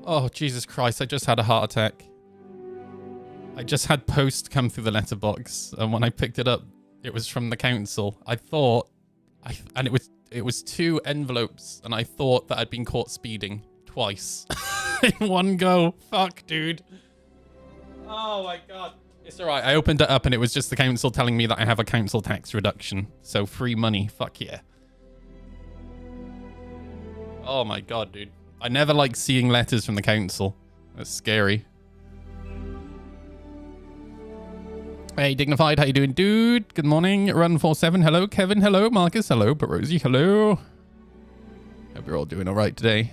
Oh, Jesus Christ, I just had a heart attack. I just had post come through the letterbox, and when I picked it up, it was from the council. I thought, and it was 2 envelopes, and I thought that I'd been caught speeding twice in one go. Fuck, dude. Oh my God. It's all right. I opened it up, and it was just the council telling me that I have a council tax reduction. So free money. Fuck yeah. Oh my God, dude. I never like seeing letters from the council. That's scary. Hey, Dignified, how you doing, dude? Good morning, Run47. Hello, Kevin. Hello, Marcus. Hello, but Rosie. Hello. Hope you're all doing all right today.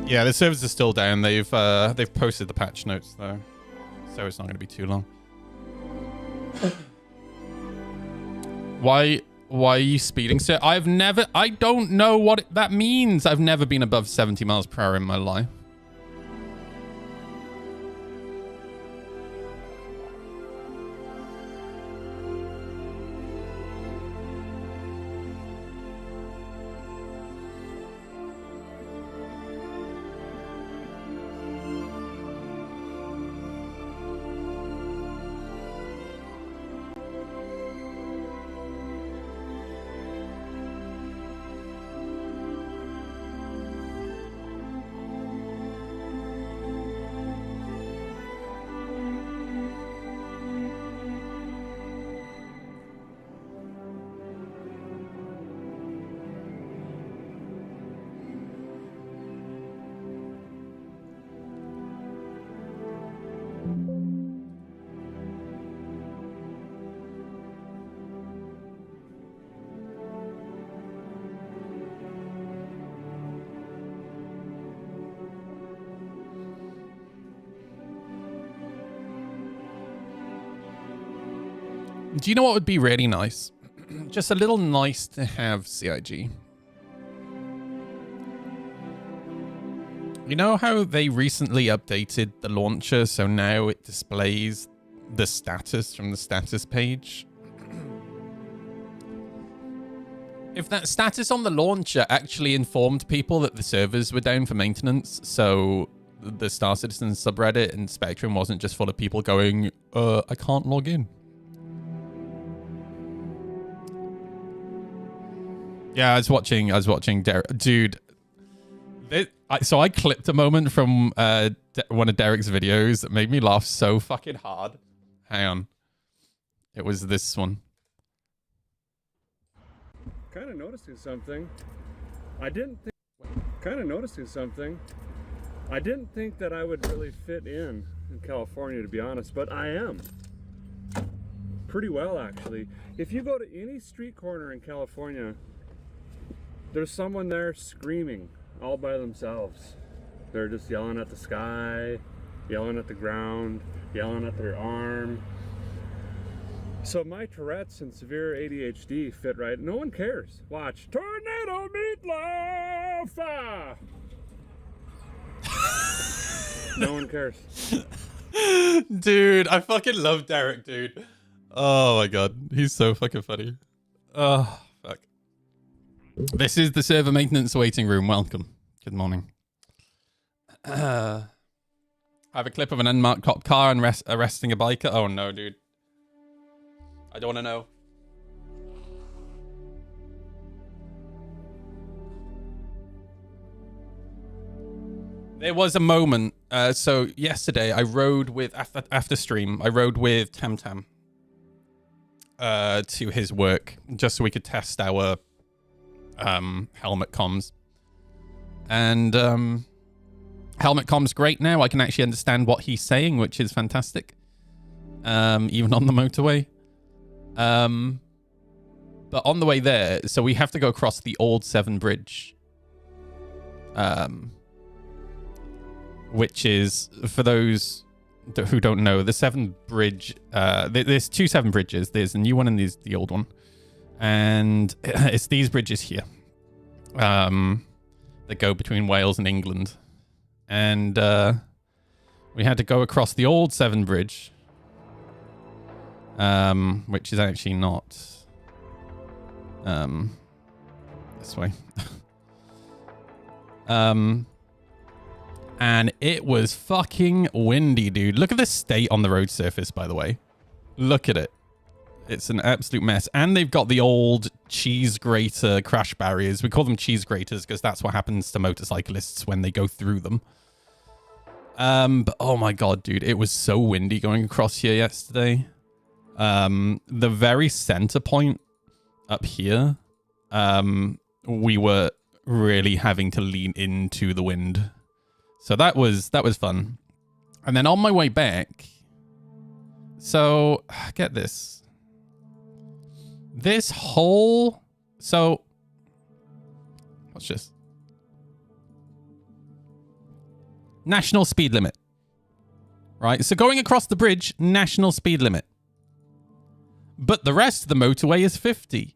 Yeah, the servers are still down. They've posted the patch notes though, so it's not going to be too long. Why are you speeding, sir? I don't know what that means. I've never been above 70 miles per hour in my life. Do you know what would be really nice? Just a little nice to have CIG. You know how they recently updated the launcher, so now it displays the status from the status page? If that status on the launcher actually informed people that the servers were down for maintenance, so the Star Citizen subreddit and Spectrum wasn't just full of people going, I can't log in. Yeah, I was watching Derek. Dude, so I clipped a moment from one of Derek's videos that made me laugh so fucking hard. Hang on. It was this one. Kind of noticing something. I didn't think that I would really fit in California, to be honest, but I am. pretty well, actually. If you go to any street corner in California, there's someone there screaming all by themselves. They're just yelling at the sky, yelling at the ground, yelling at their arm. So my Tourette's and severe ADHD fit right. No one cares. Watch. Tornado Meatloaf! Ah! No one cares. Dude, I fucking love Derek, dude. Oh my god, he's so fucking funny. Oh, fuck. This is the server maintenance waiting room. Welcome. Good morning. I have a clip of an unmarked cop car and arresting a biker. Oh no, dude. I don't want to know. There was a moment. So yesterday I rode with after stream. I rode with Tam to his work just so we could test our helmet comms. And helmet comms great now. I can actually understand what he's saying, which is fantastic. Even on the motorway. But on the way there, so we have to go across the old Severn Bridge. Which is, for those who don't know, the Severn Bridge, there's two Severn Bridges. There's the new one and there's the old one. And it's these bridges here that go between Wales and England. And we had to go across the old Severn Bridge, which is actually not this way. And it was fucking windy, dude. Look at the state on the road surface, by the way. Look at it. It's an absolute mess. And they've got the old cheese grater crash barriers. We call them cheese graters because that's what happens to motorcyclists when they go through them. But oh my god, dude. It was so windy going across here yesterday. The very center point up here, we were really having to lean into the wind. So that was fun. And then on my way back, so get this. This whole, so what's this? National speed limit. Right? So going across the bridge, national speed limit. But the rest of the motorway is 50.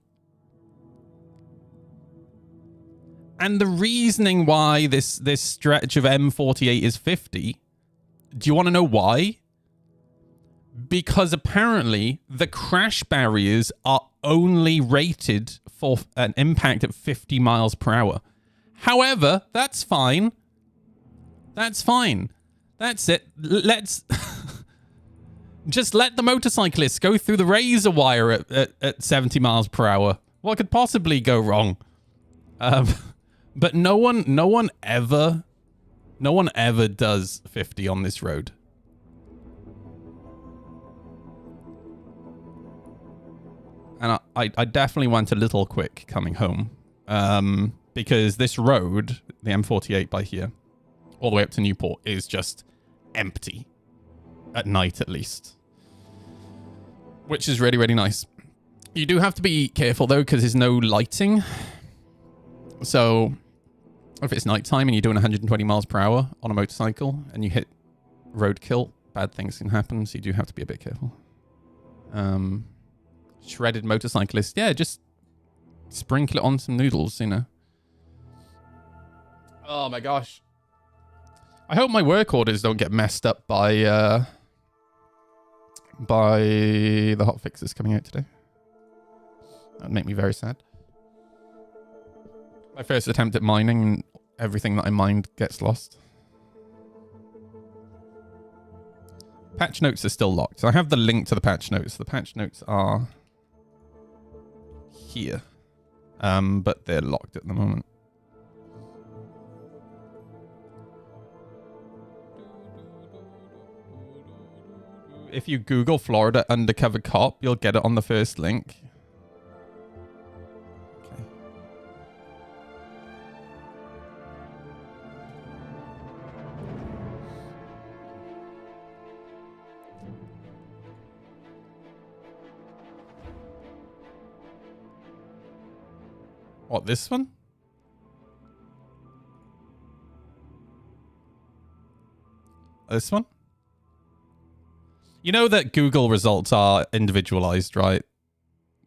And the reasoning why this stretch of M48 is 50, do you want to know why? Because apparently the crash barriers are only rated for an impact at 50 miles per hour. However, that's fine. That's fine. That's it. Let's just let the motorcyclists go through the razor wire at 70 miles per hour. What could possibly go wrong? But no one ever does 50 on this road. And I definitely went a little quick coming home. Because this road, the M48 by here, all the way up to Newport, is just empty. At night, at least. Which is really, really nice. You do have to be careful, though, because there's no lighting. So, if it's nighttime and you're doing 120 miles per hour on a motorcycle and you hit roadkill, bad things can happen, so you do have to be a bit careful. Shredded motorcyclist, yeah, just sprinkle it on some noodles, you know. Oh my gosh. I hope my work orders don't get messed up by the hotfixes coming out today. That'd make me very sad. My first attempt at mining, and everything that I mined gets lost. Patch notes are still locked. So I have the link to the patch notes. The patch notes are here. But they're locked at the moment. If you Google Florida undercover cop, you'll get it on the first link. Okay. What, this one? This one? You know that Google results are individualized, right?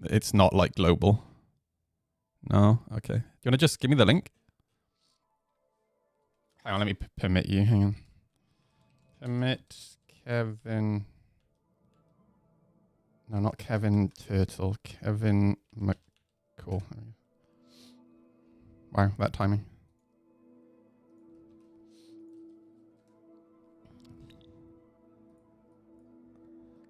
It's not like global. No? Okay. Do you want to just give me the link? Hang on, let me permit you. Hang on. Permit Kevin. No, not Kevin Turtle. Kevin McCall. Wow, that timing.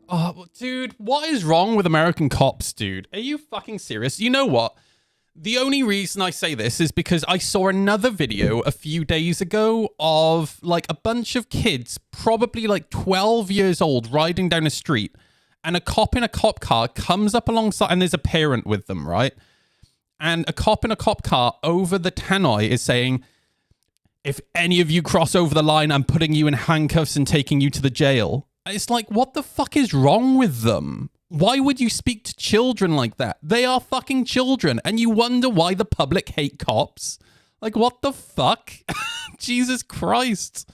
Oh, dude, what is wrong with American cops, dude? Are you fucking serious? You know what? The only reason I say this is because I saw another video a few days ago of like a bunch of kids, probably like 12 years old, riding down a street, and a cop in a cop car comes up alongside, and there's a parent with them, right? And a cop in a cop car over the tannoy is saying, if any of you cross over the line, I'm putting you in handcuffs and taking you to the jail. It's like, what the fuck is wrong with them? Why would you speak to children like that? They are fucking children, and you wonder why the public hate cops? Like, what the fuck? Jesus Christ.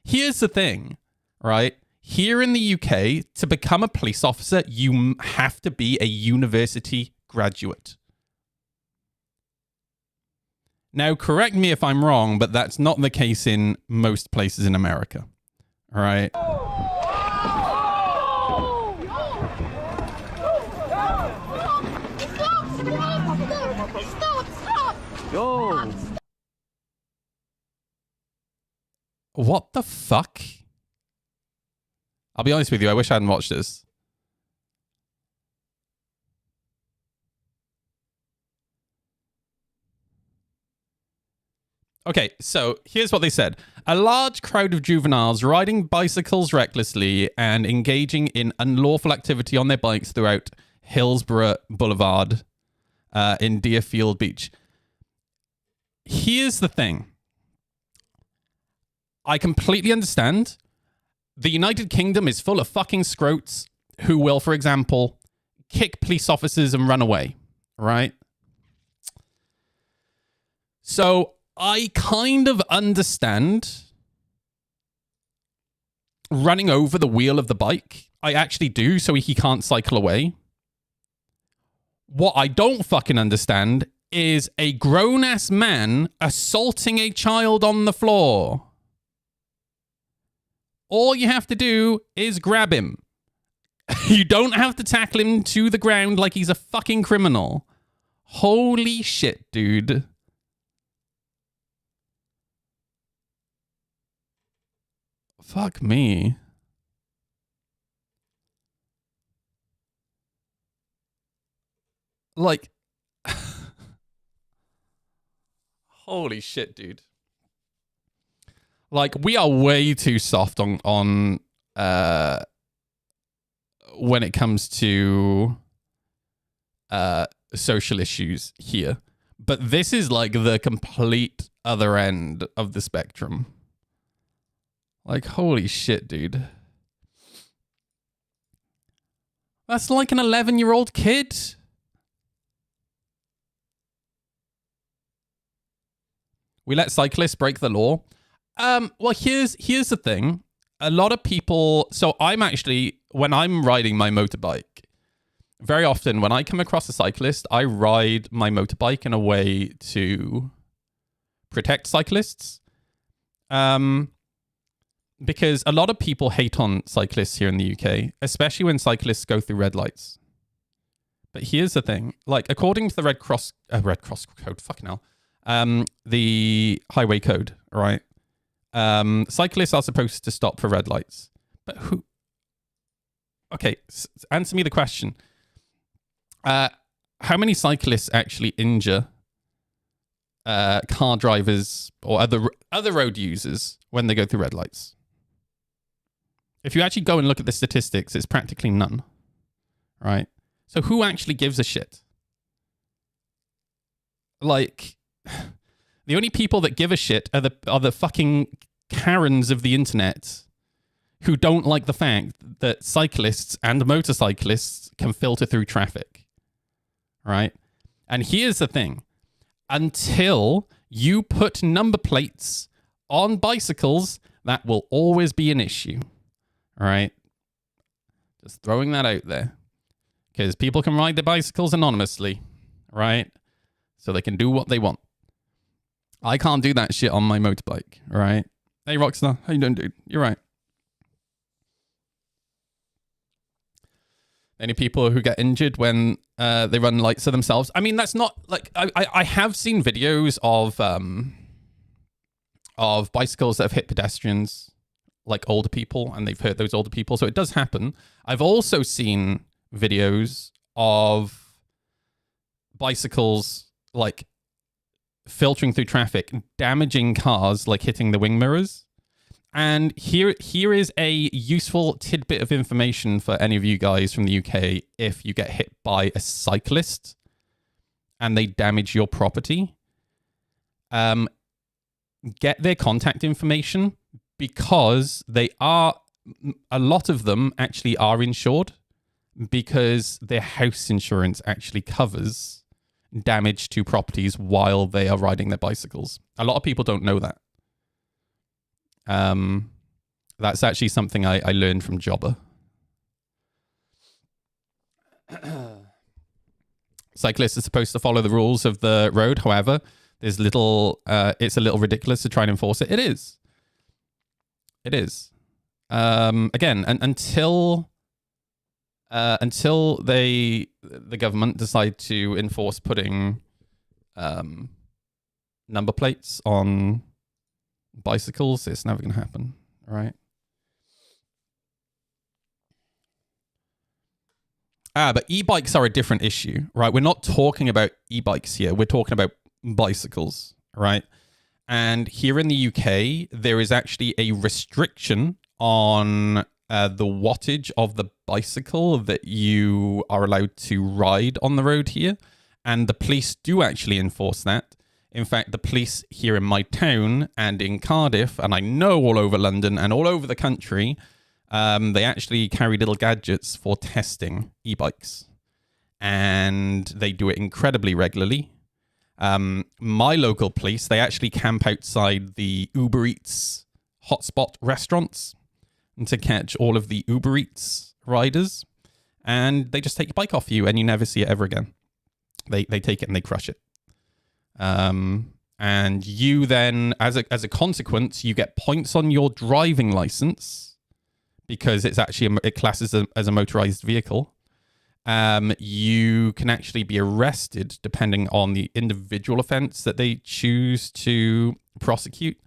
Here's the thing, right? Here in the UK, to become a police officer, you have to be a university graduate. Now, correct me if I'm wrong, but that's not the case in most places in America. All right? Go! What the fuck? I'll be honest with you, I wish I hadn't watched this. Okay, so here's what they said. A large crowd of juveniles riding bicycles recklessly and engaging in unlawful activity on their bikes throughout Hillsborough Boulevard in Deerfield Beach. Here's the thing. I completely understand. The United Kingdom is full of fucking scroats who will, for example, kick police officers and run away, right? So I kind of understand running over the wheel of the bike. I actually do, so he can't cycle away. What I don't fucking understand is a grown-ass man assaulting a child on the floor. All you have to do is grab him. You don't have to tackle him to the ground like he's a fucking criminal. Holy shit, dude. Fuck me. Like, holy shit, dude. Like, we are way too soft on when it comes to social issues here. But this is like the complete other end of the spectrum. Like, holy shit, dude. That's like an 11-year-old kid. We let cyclists break the law. Well, here's the thing. A lot of people... So I'm actually... When I'm riding my motorbike, very often when I come across a cyclist, I ride my motorbike in a way to protect cyclists. Because a lot of people hate on cyclists here in the UK, especially when cyclists go through red lights. But here's the thing. Like, according to the Red Cross code, fucking hell, the highway code, right? Cyclists are supposed to stop for red lights. But who... Okay, answer me the question. How many cyclists actually injure car drivers or other road users when they go through red lights? If you actually go and look at the statistics, it's practically none, right? So who actually gives a shit? Like, the only people that give a shit are the fucking Karens of the internet who don't like the fact that cyclists and motorcyclists can filter through traffic, right? And here's the thing. until you put number plates on bicycles, that will always be an issue. All right? Just throwing that out there. Because people can ride their bicycles anonymously, right? So they can do what they want. I can't do that shit on my motorbike, right? Hey, Rockstar, how you doing, dude? You're right. Any people who get injured when they run lights to themselves? I mean, that's not like I have seen videos of bicycles that have hit pedestrians, like older people, and they've hurt those older people. So it does happen. I've also seen videos of bicycles like filtering through traffic, damaging cars, like hitting the wing mirrors. And here is a useful tidbit of information for any of you guys from the UK. If you get hit by a cyclist and they damage your property, get their contact information, because a lot of them actually are insured, because their house insurance actually covers damage to properties while they are riding their bicycles. A lot of people don't know that. That's actually something I learned from Jobber. Cyclists are supposed to follow the rules of the road. However, it's a little ridiculous to try and enforce it. It is. Again, until the government decide to enforce putting number plates on bicycles, it's never going to happen, right? But e-bikes are a different issue, right? We're not talking about e-bikes here. We're talking about bicycles, right? And here in the UK, there is actually a restriction on the wattage of the bicycle that you are allowed to ride on the road here. And the police do actually enforce that. In fact, the police here in my town and in Cardiff, and I know all over London and all over the country, they actually carry little gadgets for testing e-bikes. And they do it incredibly regularly. My local police, they actually camp outside the Uber Eats hotspot restaurants to catch all of the Uber Eats riders. And they just take your bike off you and you never see it ever again. They take it and they crush it. And you then, as a consequence, you get points on your driving license because it's actually it classes as a motorized vehicle. You can actually be arrested depending on the individual offense that they choose to prosecute.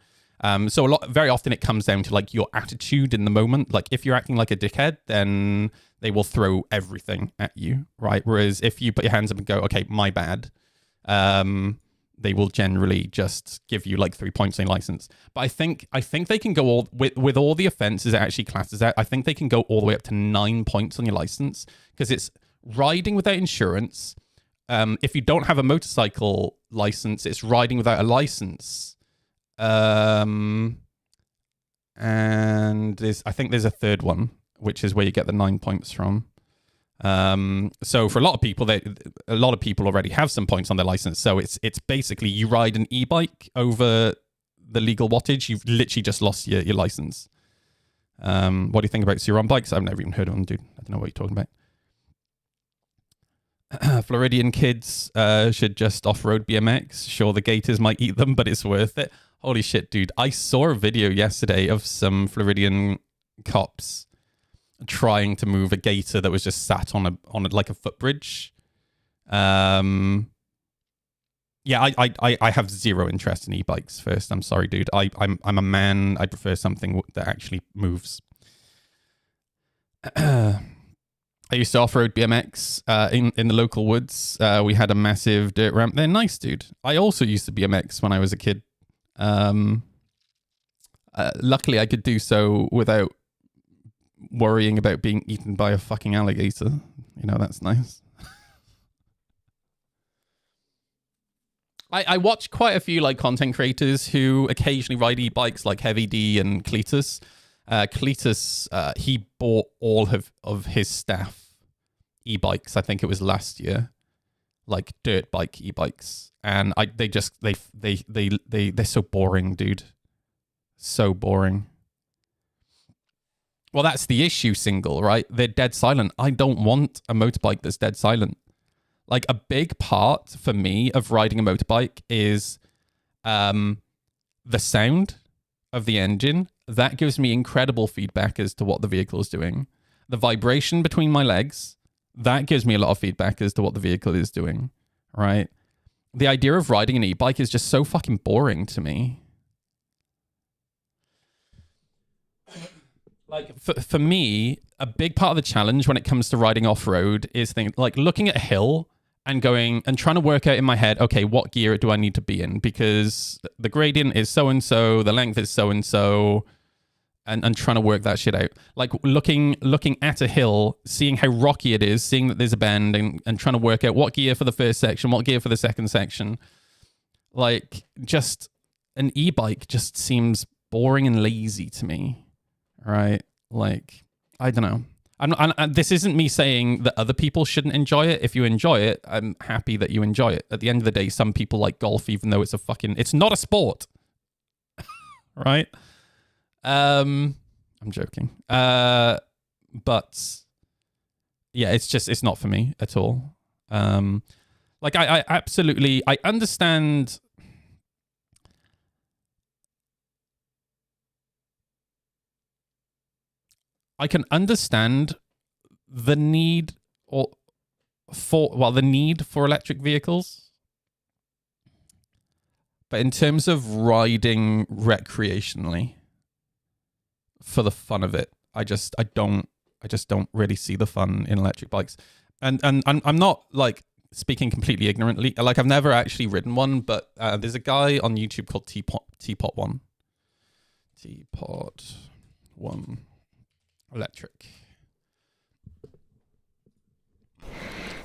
So very often it comes down to like your attitude in the moment. Like if you're acting like a dickhead, then they will throw everything at you, right? Whereas if you put your hands up and go, okay, my bad, they will generally just give you like 3 points on your license. But I think they can go all with all the offenses it actually classes out. I think they can go all the way up to 9 points on your license because it's riding without insurance. If you don't have a motorcycle license, it's riding without a license. And I think there's a third one, which is where you get the 9 points from. So for a lot of people, already have some points on their license. So it's basically you ride an e-bike over the legal wattage, you've literally just lost your license. What do you think about Suron bikes? I've never even heard of them, dude. I don't know what you're talking about. Floridian kids should just off-road BMX. Sure, the gators might eat them, but it's worth it. Holy shit, dude. I saw a video yesterday of some Floridian cops trying to move a gator that was just sat on a footbridge. Yeah, I have zero interest in e-bikes first. I'm sorry, dude. I'm a man. I prefer something that actually moves. I used to off-road BMX in the local woods. We had a massive dirt ramp there. Nice, dude. I also used to BMX when I was a kid. Luckily, I could do so without worrying about being eaten by a fucking alligator. You know, that's nice. I watch quite a few like content creators who occasionally ride e-bikes like Heavy D and Cletus. Cletus, he bought all of his staff e-bikes. I think it was last year. like dirt bike e-bikes, and they're so boring, dude. So boring. Well, that's the issue, Single, right? They're dead silent. I don't want a motorbike that's dead silent. Like, a big part for me of riding a motorbike is the sound of the engine. That gives me incredible feedback as to what the vehicle is doing. The vibration between my legs, that gives me a lot of feedback as to what the vehicle is doing, right? The idea of riding an e-bike is just so fucking boring to me. Like, for me, a big part of the challenge when it comes to riding off-road is things like looking at a hill and going and trying to work out in my head, okay, what gear do I need to be in? Because the gradient is so-and-so, the length is so-and-so, and trying to work that shit out. Like looking at a hill, seeing how rocky it is, seeing that there's a bend, and trying to work out what gear for the first section, what gear for the second section. Like, just an e-bike just seems boring and lazy to me, right? Like, I don't know. This isn't me saying that other people shouldn't enjoy it. If you enjoy it, I'm happy that you enjoy it. At the end of the day, some people like golf, even though it's not a sport, right? I'm joking. But yeah, it's not for me at all. Like I absolutely, I understand. I can understand the need for electric vehicles. But in terms of riding recreationally for the fun of it, I just don't really see the fun in electric bikes. And I'm not like speaking completely ignorantly. Like, I've never actually ridden one, but there's a guy on YouTube called Teapot One Electric.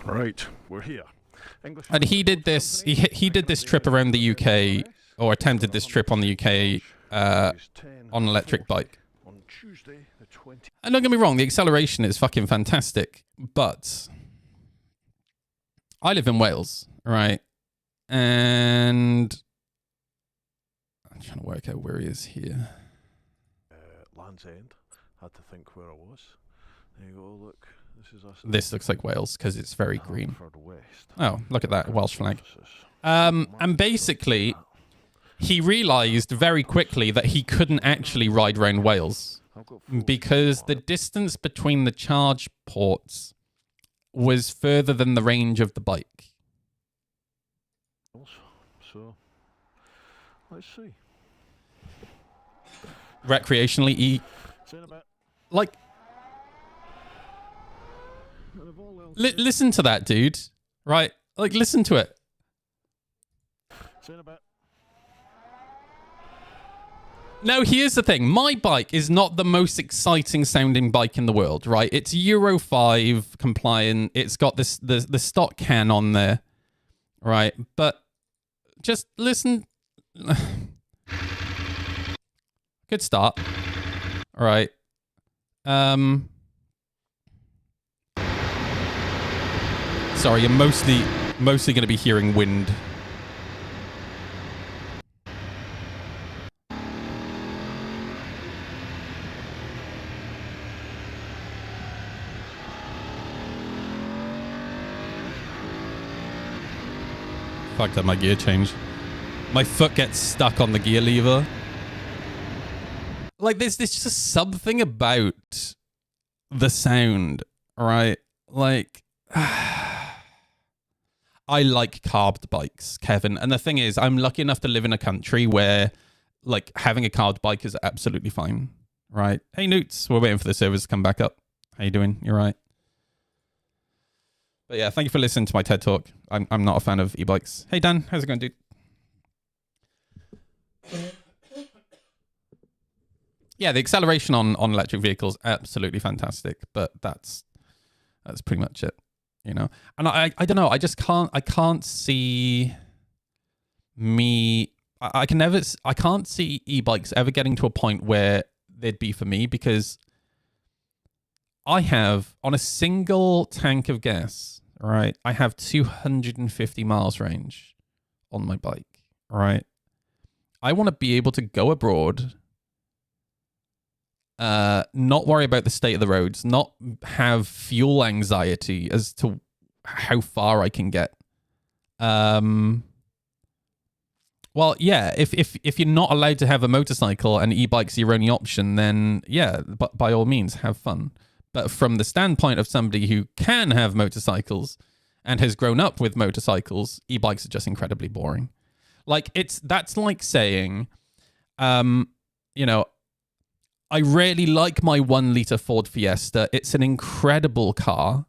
Right, we're here. And he did this. He did this trip around the UK, or attempted this trip on the UK on an electric bike. And don't get me wrong, the acceleration is fucking fantastic, but I live in Wales, right? And I'm trying to work out where he is here. Land's End. Had to think where I was. There you go. Look, this is us. This looks like Wales because it's very green. West. Oh, look at that Welsh flag. And basically, he realised very quickly that he couldn't actually ride around Wales because the distance between the charge ports was further than the range of the bike. So, let's see. Recreationally, like, listen to that, dude. Right? Like, listen to it. Now, here's the thing. My bike is not the most exciting sounding bike in the world, right? It's Euro 5 compliant. It's got this the stock can on there, right? But just listen. Good start. All right. Sorry, you're mostly going to be hearing wind. Fucked up my gear change. My foot gets stuck on the gear lever. Like, there's just something about the sound, right? Like, I like carbed bikes, Kevin. And the thing is, I'm lucky enough to live in a country where, like, having a carbed bike is absolutely fine, right? Hey, Newts, we're waiting for the servers to come back up. How you doing? You're right. But yeah, thank you for listening to my TED Talk. I'm not a fan of e-bikes. Hey, Dan, how's it going, dude? Yeah, the acceleration on electric vehicles, absolutely fantastic. But that's pretty much it, you know? And I don't know, I can't see I can't see e-bikes ever getting to a point where they'd be for me, because I have, on a single tank of gas, right? I have 250 miles range on my bike, right? I want to be able to go abroad, not worry about the state of the roads, not have fuel anxiety as to how far I can get. Well, yeah, if you're not allowed to have a motorcycle and e-bike's your only option, then yeah, but by all means, have fun. But from the standpoint of somebody who can have motorcycles and has grown up with motorcycles, e-bikes are just incredibly boring. Like that's like saying, you know, I really like my 1 liter Ford Fiesta. It's an incredible car.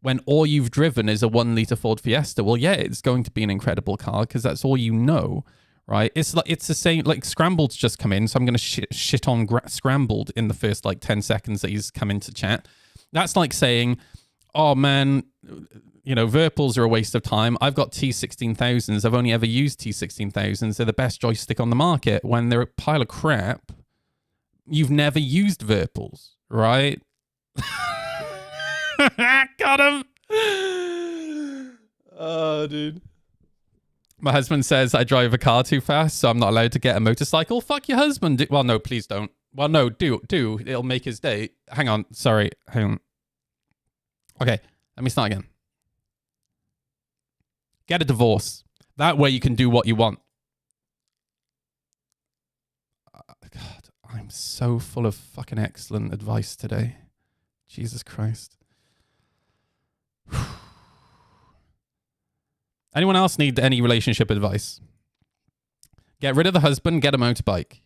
When all you've driven is a 1 liter Ford Fiesta, well, yeah, it's going to be an incredible car because that's all you know, right? It's the same. Like Scrambled's just come in, so I'm going to shit on Scrambled in the first like 10 seconds that he's come into chat. That's like saying, oh man, you know, Virpils are a waste of time. I've got T16000s. I've only ever used T16000s. They're the best joystick on the market when they're a pile of crap. You've never used Virpils, right? Got him. Oh, dude. My husband says I drive a car too fast, so I'm not allowed to get a motorcycle. Fuck your husband. Well, no, please don't. Well, no, do. It'll make his day. Hang on. Sorry. Hang on. Okay. Let me start again. Get a divorce. That way you can do what you want. God, I'm so full of fucking excellent advice today. Jesus Christ. Anyone else need any relationship advice? Get rid of the husband, get a motorbike.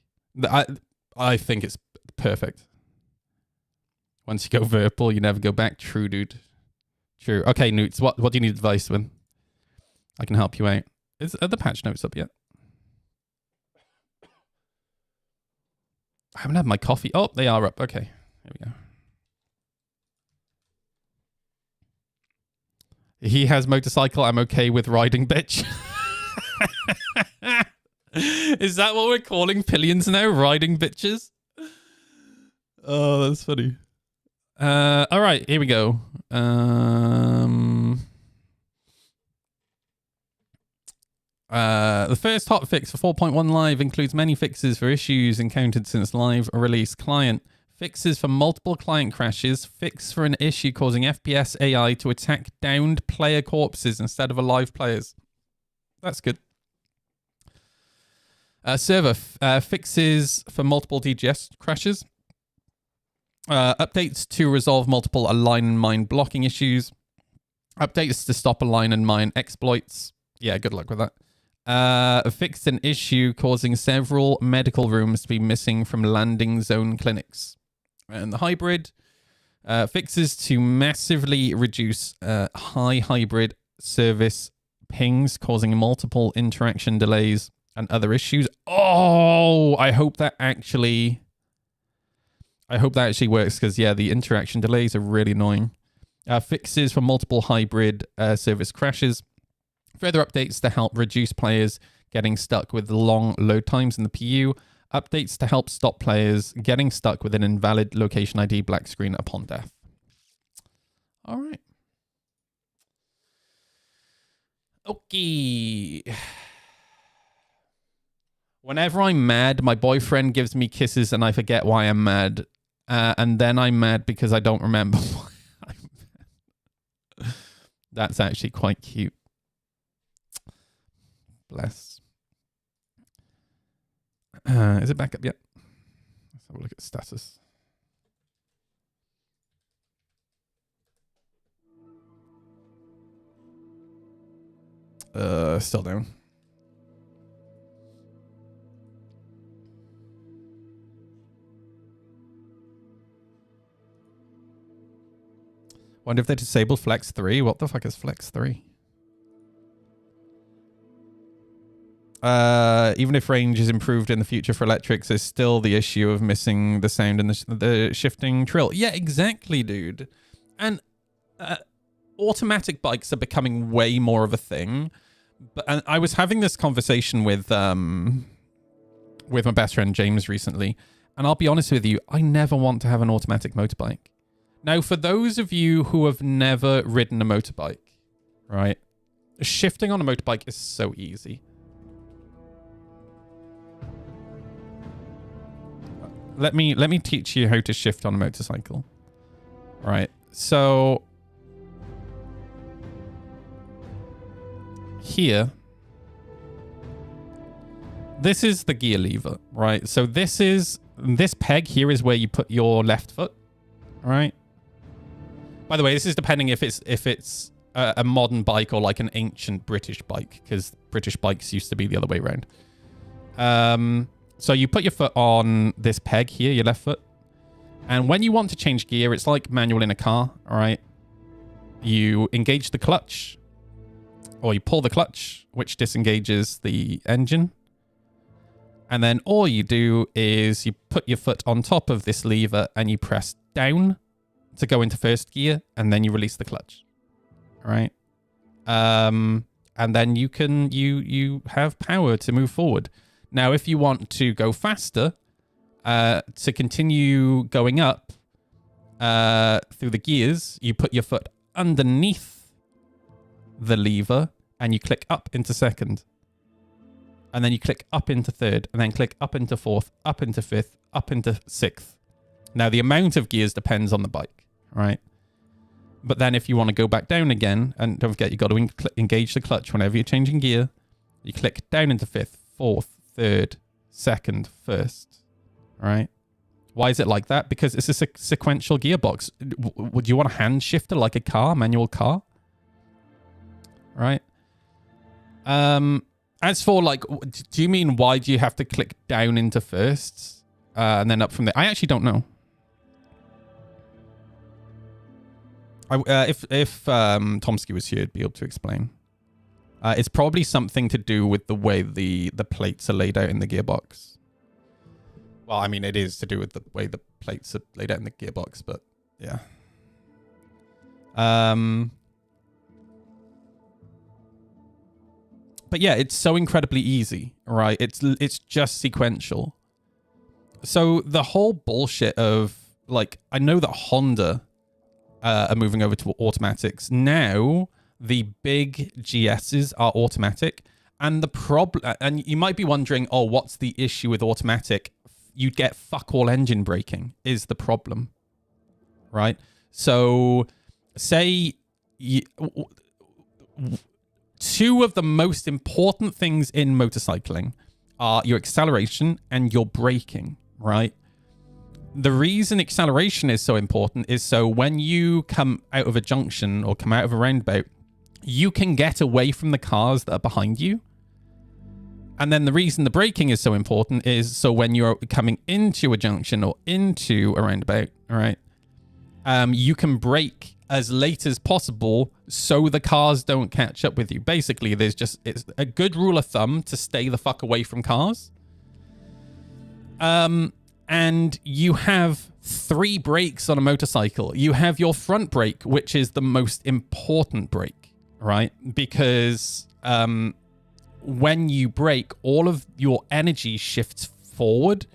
I think it's perfect. Once you go Virpil, you never go back. True, dude. True. Okay, Newts, what do you need advice with? I can help you out. Are the patch notes up yet? I haven't had my coffee. Oh, they are up. Okay, here we go. He has motorcycle. I'm okay with riding, bitch. Is that what we're calling pillions now? Riding bitches? Oh, that's funny. All right, here we go. The first hotfix for 4.1 Live includes many fixes for issues encountered since live release. Client fixes for multiple client crashes. Fix for an issue causing FPS AI to attack downed player corpses instead of alive players. That's good. Server fixes for multiple DGS crashes. Updates to resolve multiple align and mine blocking issues. Updates to stop align and mine exploits. Yeah, good luck with that. Fixed an issue causing several medical rooms to be missing from landing zone clinics. And the hybrid fixes to massively reduce high hybrid service pings, causing multiple interaction delays and other issues. Oh, I hope that actually works because, yeah, the interaction delays are really annoying. Fixes for multiple hybrid service crashes. Further updates to help reduce players getting stuck with long load times in the PU. Updates to help stop players getting stuck with an invalid location ID black screen upon death. All right. Okay. Whenever I'm mad, my boyfriend gives me kisses and I forget why I'm mad. And then I'm mad because I don't remember why I'm mad. That's actually quite cute. Bless. Is it back up yet? Let's have a look at status. Still down. Wonder if they disabled Flex 3. What the fuck is Flex 3? Even if range is improved in the future for electrics, there's still the issue of missing the sound and the shifting trill. Yeah, exactly, dude. And automatic bikes are becoming way more of a thing. And I was having this conversation with my best friend James recently, and I'll be honest with you, I never want to have an automatic motorbike. Now, for those of you who have never ridden a motorbike, right? Shifting on a motorbike is so easy. Let me teach you how to shift on a motorcycle. Right. So here, this is the gear lever, right? So this peg here is where you put your left foot, right? By the way, this is depending if it's a modern bike or like an ancient British bike, because British bikes used to be the other way around. So you put your foot on this peg here, your left foot. And when you want to change gear, it's like manual in a car, all right? You engage the clutch, or you pull the clutch, which disengages the engine. And then all you do is you put your foot on top of this lever and you press down to go into first gear, and then you release the clutch, all right? And then you have power to move forward. Now, if you want to go faster, to continue going up through the gears, you put your foot underneath the lever and you click up into second. And then you click up into third, and then click up into fourth, up into fifth, up into sixth. Now, the amount of gears depends on the bike, right? But then if you want to go back down again, and don't forget, you've got to engage the clutch whenever you're changing gear, you click down into fifth, fourth, third, second, first, right? Why is it like that? Because it's a sequential gearbox. Would you want a hand shifter like a car, manual car? Right? As for like, do you mean why do you have to click down into first and then up from there? I actually don't know. If Tomsky was here, he'd be able to explain. It's probably something to do with the way the plates are laid out in the gearbox. Well, I mean, it is to do with the way the plates are laid out in the gearbox, but yeah. But yeah, it's so incredibly easy, right? It's just sequential. So the whole bullshit of, like, I know that Honda are moving over to automatics. Now, the big GSs are automatic. And the problem, and you might be wondering, oh, what's the issue with automatic? You get fuck all engine braking is the problem, right? So say two of the most important things in motorcycling are your acceleration and your braking, right? The reason acceleration is so important is so when you come out of a junction or come out of a roundabout, you can get away from the cars that are behind you. And then the reason the braking is so important is so when you're coming into a junction or into a roundabout, all right, you can brake as late as possible so the cars don't catch up with you. Basically, it's a good rule of thumb to stay the fuck away from cars. And you have 3 brakes on a motorcycle. You have your front brake, which is the most important brake, right? Because when you brake, all of your energy shifts forward.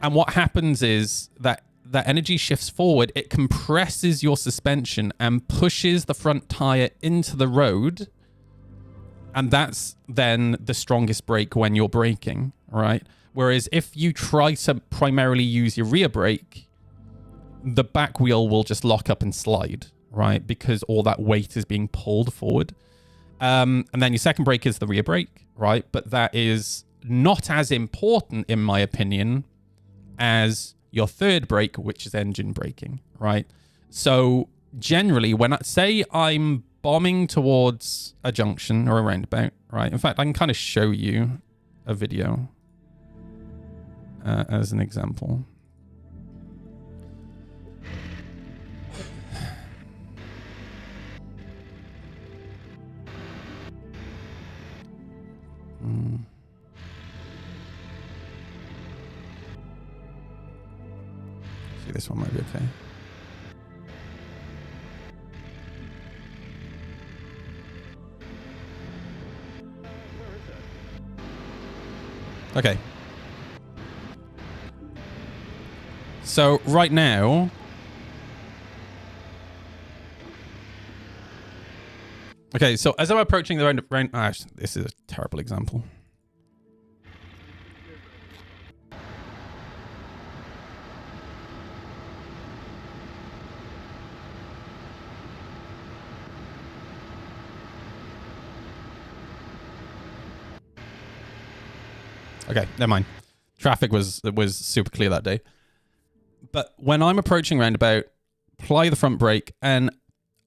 And what happens is that energy shifts forward, it compresses your suspension and pushes the front tire into the road. And that's then the strongest brake when you're braking, right? Whereas if you try to primarily use your rear brake, the back wheel will just lock up and slide, right? Because all that weight is being pulled forward. And then your second brake is the rear brake, right? But that is not as important, in my opinion, as your third brake, which is engine braking, right? So generally, when I'm bombing towards a junction or a roundabout, right? In fact, I can kind of show you a video as an example. See, this one might be okay. Okay. So right now, Okay, so as I'm approaching the round, this is a terrible example. Okay, never mind. Traffic was super clear that day. But when I'm approaching roundabout, apply the front brake, and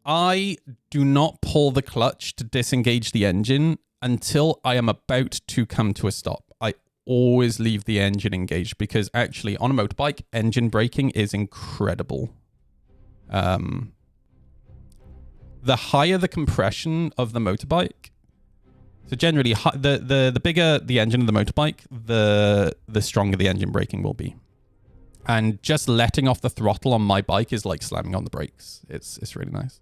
I do not pull the clutch to disengage the engine until I am about to come to a stop. I always leave the engine engaged because actually on a motorbike, engine braking is incredible. The higher the compression of the motorbike, so generally, the bigger the engine of the motorbike, the stronger the engine braking will be. And just letting off the throttle on my bike is like slamming on the brakes. It's really nice.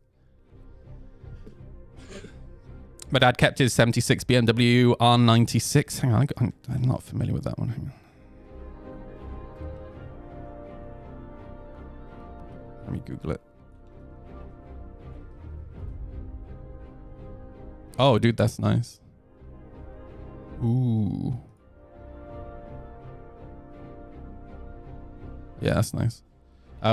My dad kept his 76 BMW R96. Hang on, I'm not familiar with that one. Hang on. Let me Google it. Oh, dude, that's nice. Ooh. Yeah, that's nice.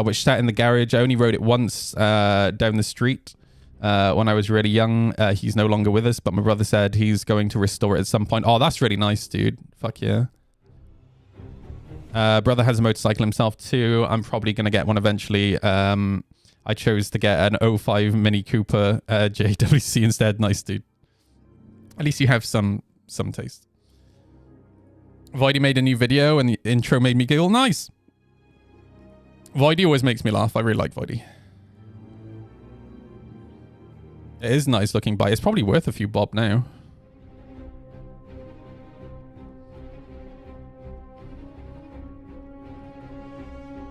Which sat in the garage. I only rode it once down the street when I was really young. He's no longer with us, but my brother said he's going to restore it at some point. Oh, that's really nice, dude. Fuck yeah. Brother has a motorcycle himself too. I'm probably going to get one eventually. I chose to get an 05 Mini Cooper JWC instead. Nice, dude. At least you have some taste. Voidy made a new video and the intro made me giggle. Nice. Voidy always makes me laugh. I really like Voidy. It is a nice looking bike. It's probably worth a few bob now.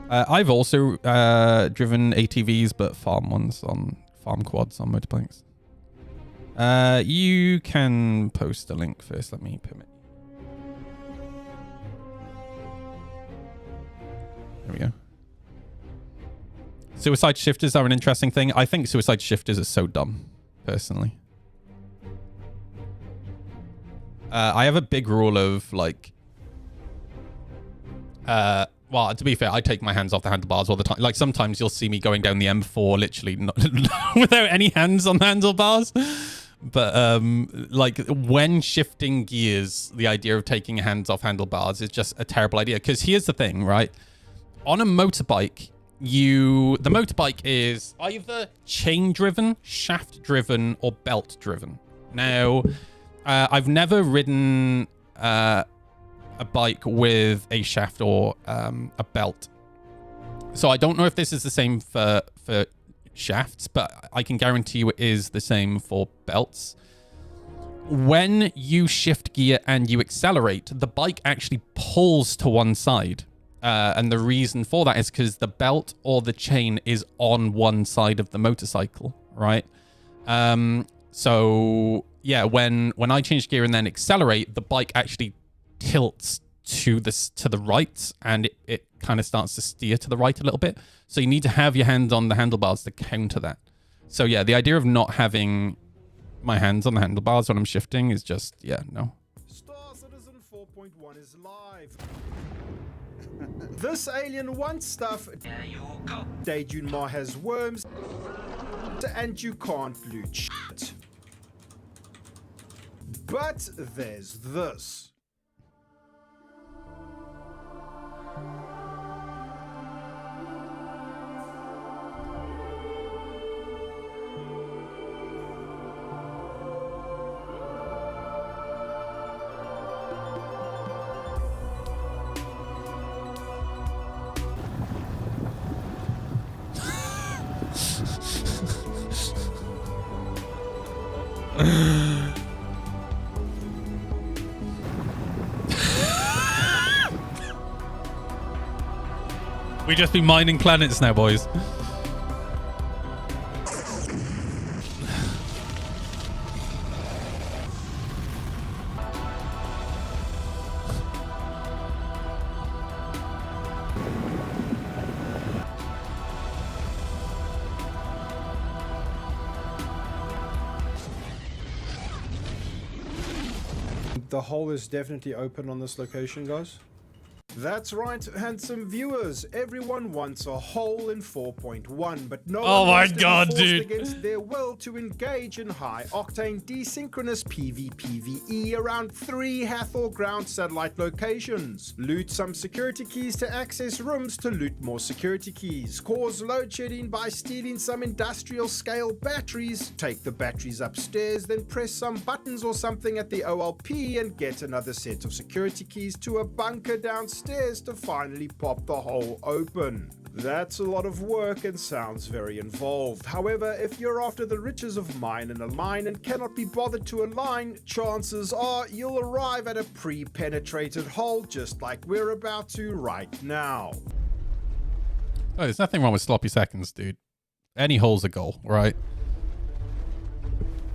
I've also driven ATVs, but farm ones on farm quads on motorbikes. You can post a link first. Let me permit. There we go. Suicide shifters are an interesting thing. I think suicide shifters are so dumb, personally. I have a big rule of like, well, to be fair, I take my hands off the handlebars all the time. Like sometimes you'll see me going down the M4 literally not, without any hands on the handlebars. But like when shifting gears, the idea of taking hands off handlebars is just a terrible idea. Because here's the thing, right? On a motorbike, the motorbike is either chain driven, shaft driven, or belt driven. Now, I've never ridden a bike with a shaft or a belt, so I don't know if this is the same for shafts, but I can guarantee you it is the same for belts. When you shift gear and you accelerate, the bike actually pulls to one side. And the reason for that is because the belt or the chain is on one side of the motorcycle, right? So yeah, when I change gear and then accelerate, the bike actually tilts to the right, and it kind of starts to steer to the right a little bit. So you need to have your hand on the handlebars to counter that. So yeah, the idea of not having my hands on the handlebars when I'm shifting is just, yeah, no. Star Citizen 4.1 is live. This alien wants stuff. There you go. Daejun has worms. And you can't loot shit. But there's this. We just be mining planets now, boys. The hole is definitely open on this location, guys. That's right, handsome viewers. Everyone wants a hole in 4.1, but no Oh one my wants to be God, forced dude. against their will to engage in high-octane desynchronous PvPvE around 3 Hathor ground satellite locations. Loot some security keys to access rooms to loot more security keys. Cause load shedding by stealing some industrial-scale batteries. Take the batteries upstairs, then press some buttons or something at the OLP and get another set of security keys to a bunker downstairs to finally pop the hole open. That's a lot of work and sounds very involved. However, if you're after the riches of mine in a mine and cannot be bothered to align, chances are you'll arrive at a pre-penetrated hole just like we're about to right now. Oh, there's nothing wrong with sloppy seconds, dude. Any hole's a goal, right?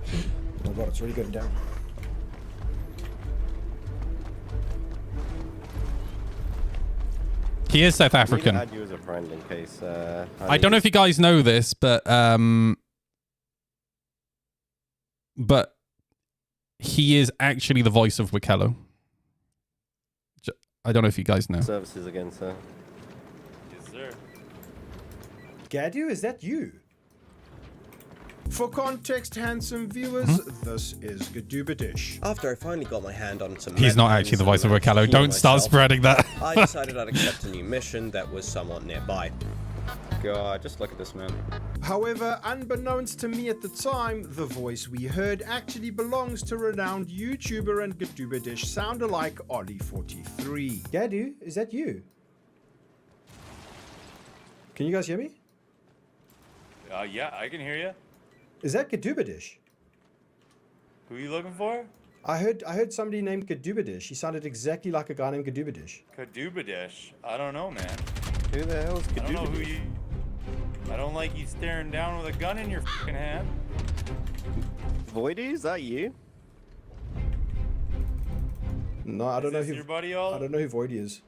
Oh my god, it's really going down. He is South I need to African. add you as a friend in case. I don't know if you guys know this, but he is actually the voice of Wikello. I don't know if you guys know. Services again, sir. Yes, sir. Gadu, is that you? For context, handsome viewers, this is Gadubadish. After I finally got my hand on some He's not medicines actually the voice of and Wikello. healed Don't start myself, spreading that. I decided I'd accept a new mission that was somewhat nearby. God, just look at this man. However, unbeknownst to me at the time, the voice we heard actually belongs to renowned YouTuber and Gadubadish sound-alike Ollie43. Gadu, is that you? Can you guys hear me? Yeah, I can hear you. Is that Gadubadish? Who are you looking for? I heard somebody named Gadubadish. He sounded exactly like a guy named Gadubadish. Kadubadish. I don't know, man. Who the hell is I don't know who you... I don't like you staring down with a gun in your fucking hand. Voidy? Is that you? No, I don't know Is who. this your buddy all? I don't know who Voidy is.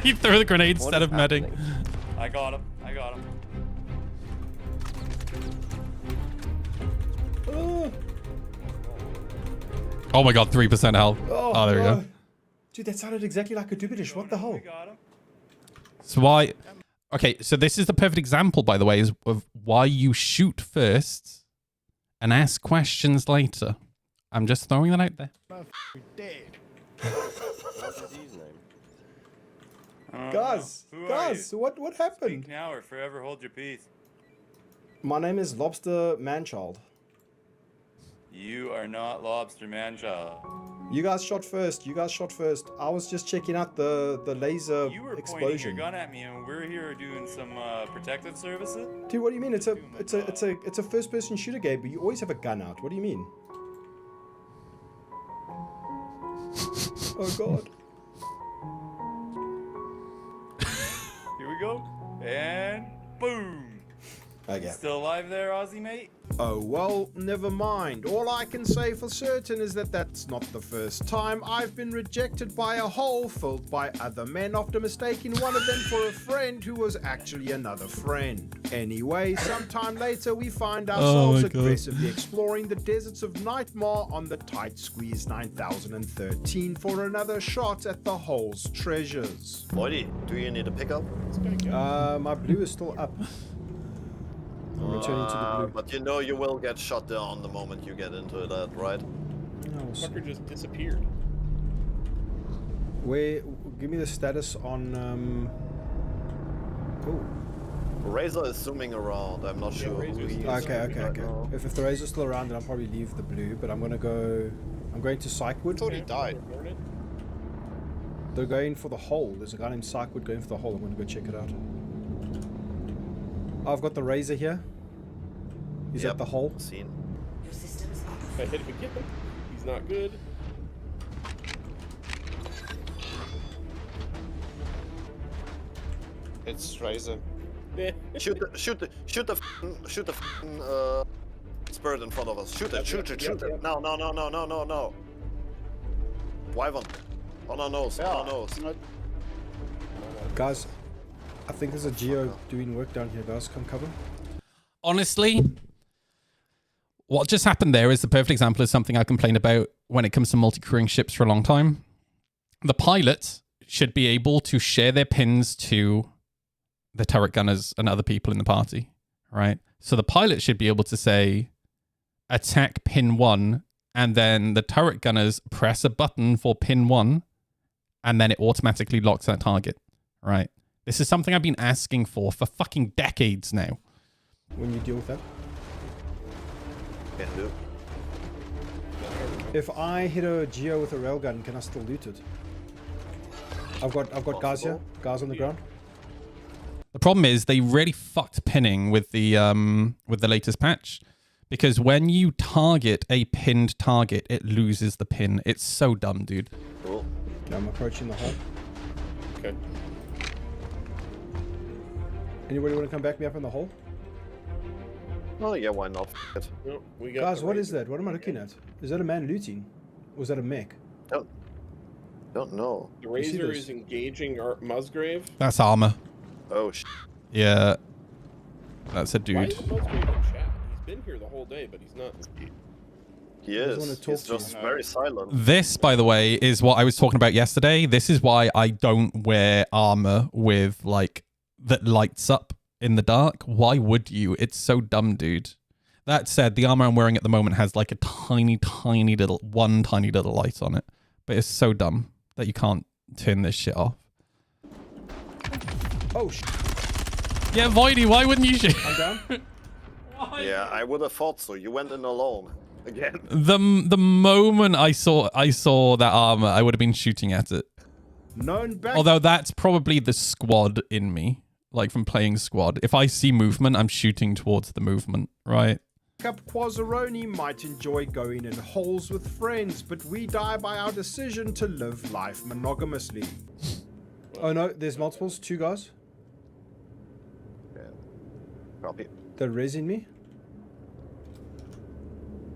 He threw the grenade What instead is of medding. happening? I got him. I got him. Oh my god, 3% health. Oh, there we go. Dude, that sounded exactly like Gadubadish. What the hell? We got him. So why... Okay, so this is the perfect example, by the way, is of why you shoot first and ask questions later. I'm just throwing that out there. What's his username? I don't Guys, know. Who are guys, you? what happened? Speak now or forever hold your peace. My name is Lobster Manchild. You are not Lobster Manchild. You guys shot first. You guys shot first. I was just checking out the laser You were pointing explosion. your gun at me, and we're here doing some protective services. Dude, what do you mean? It's a first-person shooter game, but you always have a gun out. What do you mean? Oh god. Here we go. And boom. Okay. Still alive there, Aussie mate? Oh well, never mind. All I can say for certain is that that's not the first time I've been rejected by a hole filled by other men after mistaking one of them for a friend who was actually another friend. Anyway, sometime later we find ourselves my God. aggressively exploring the deserts of Nightmare on the Tight Squeeze 9013 for another shot at the hole's treasures. Voidy, do you need a pickup? My blue is still up. I'm returning to the blue. But you know you will get shot down the moment you get into that, right? Fucker just disappeared. Where? Give me the status on. Oh. Razor is zooming around. I'm not sure. Who he is Okay. right now. If the Razor's still around, then I'll probably leave the blue. But I'm gonna go. I'm going to Psychwood. Thought he died. They're going for the hole. There's a guy named Psychwood going for the hole. I'm gonna go check it out. I've got the Razor here. He's Yep. at the hole. Seen. If I hit him again, he's not good. It's Razor. Shoot the spirit in front of us. Shoot it. No. Wyvern. On our nose. Guys, I think there's a Geo doing work down here. Guys, come cover. Honestly, what just happened there is the perfect example of something I complained about when it comes to multi-crewing ships for a long time. The pilot should be able to share their pins to the turret gunners and other people in the party, right? So the pilot should be able to say, attack pin 1, and then the turret gunners press a button for pin 1, and then it automatically locks that target, right? This is something I've been asking for fucking decades now. When you deal with that. Can do. If I hit a Geo with a railgun, can I still loot it? I've got guys here. Guys on the ground. The problem is they really fucked pinning with the latest patch, because when you target a pinned target, it loses the pin. It's so dumb, dude. Cool. Now I'm approaching the hole. Okay. Anybody want to come back me up in the hole? Oh yeah, why not? F it. No, we got Guys, the what right- is that? What am I looking at? Is that a man looting? Or is that a mech? Don't know. The You see Razor this? is engaging our Musgrave. That's armor. Oh sh. Yeah. That's a Why dude. is Musgrave in chat? He's been here the whole day, but he's not. He just is. wanna talk He's to you. just very silent. This, by the way, is what I was talking about yesterday. This is why I don't wear armor with, like, that lights up in the dark. Why would you? It's so dumb, dude. That said, the armor I'm wearing at the moment has, like, a tiny little light on it. But it's so dumb that you can't turn this shit off. Oh, Yeah, Voidy, why wouldn't you shoot? I'm down. Yeah, I would have thought so. You went in alone again. The moment I saw that armor, I would have been shooting at it. Known back Although that's probably the squad in me, like from playing squad. If I see movement, I'm shooting towards the movement, right? up Quazzaroni might enjoy going in holes with friends, but we die by our decision to live life monogamously. Oh no, there's multiples. 2 guys. Copy. They're raising me.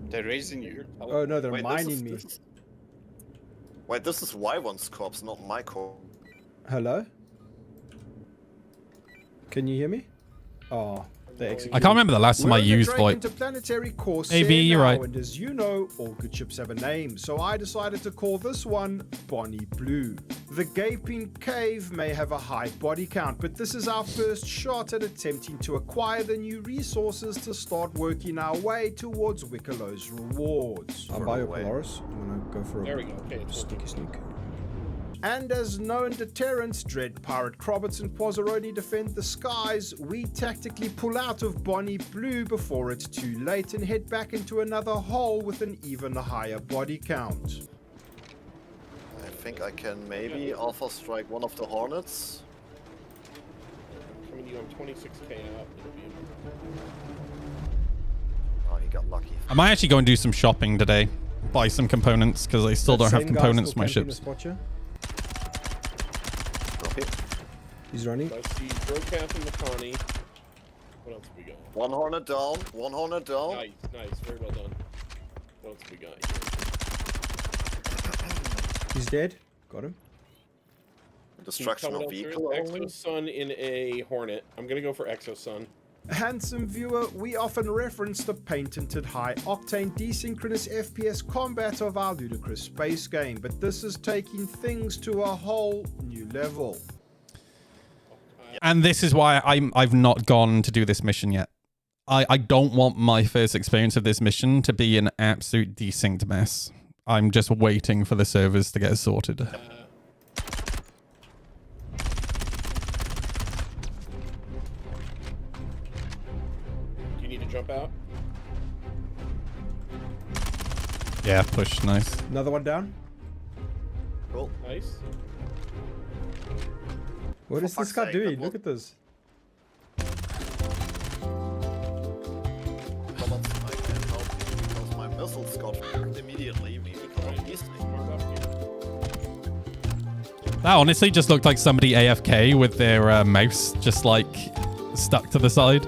They're raising you. Oh no, they're Wait, mining me. Wait, this is Wyvern's corpse, not my corpse. Hello? Can you hear me? Oh, they executed. I can't remember the last time I We're on a used Drake VoIP. Interplanetary Corsair AV, you're now, right. And as you know, all good ships have a name, so I decided to call this one Bonnie Blue. The Gaping Cave may have a high body count, but this is our first shot at attempting to acquire the new resources to start working our way towards Wickelow's rewards. I'll buy your Polaris. I'm gonna go for There we a go. Okay, it's sneaky sneak. And as known deterrents, Dread Pirate Crobbits and Quazzaroni defend the skies, we tactically pull out of Bonnie Blue before it's too late and head back into another hole with an even higher body count. I think I can maybe alpha strike one of the Hornets. coming to you. I'm 26k out. It'll be Oh, he got lucky. I might actually go and do some shopping today. Buy some components, because I still don't have components for my ships. Copy. He's running. I see Brocath and Makani. What else we got? One Hornet down. One Hornet down. Nice, nice. Very well done. What else we got here? He's dead. Got him. Destruction Coming of down through. vehicle only. Exosun in a Hornet. I'm gonna go for Exosun. Handsome viewer, we often reference the patented high-octane desynchronous FPS combat of our ludicrous space game, but this is taking things to a whole new level. And this is why I've not gone to do this mission yet. I don't want my first experience of this mission to be an absolute desynced mess. I'm just waiting for the servers to get sorted. Do you need to jump out? Yeah, push, nice. Another one down. Cool. Nice. What is For this guy fuck's sake, doing? that Look at this. Robots, I can't help because my missiles got fucked immediately because of this thing. That honestly just looked like somebody AFK with their mouse just like stuck to the side.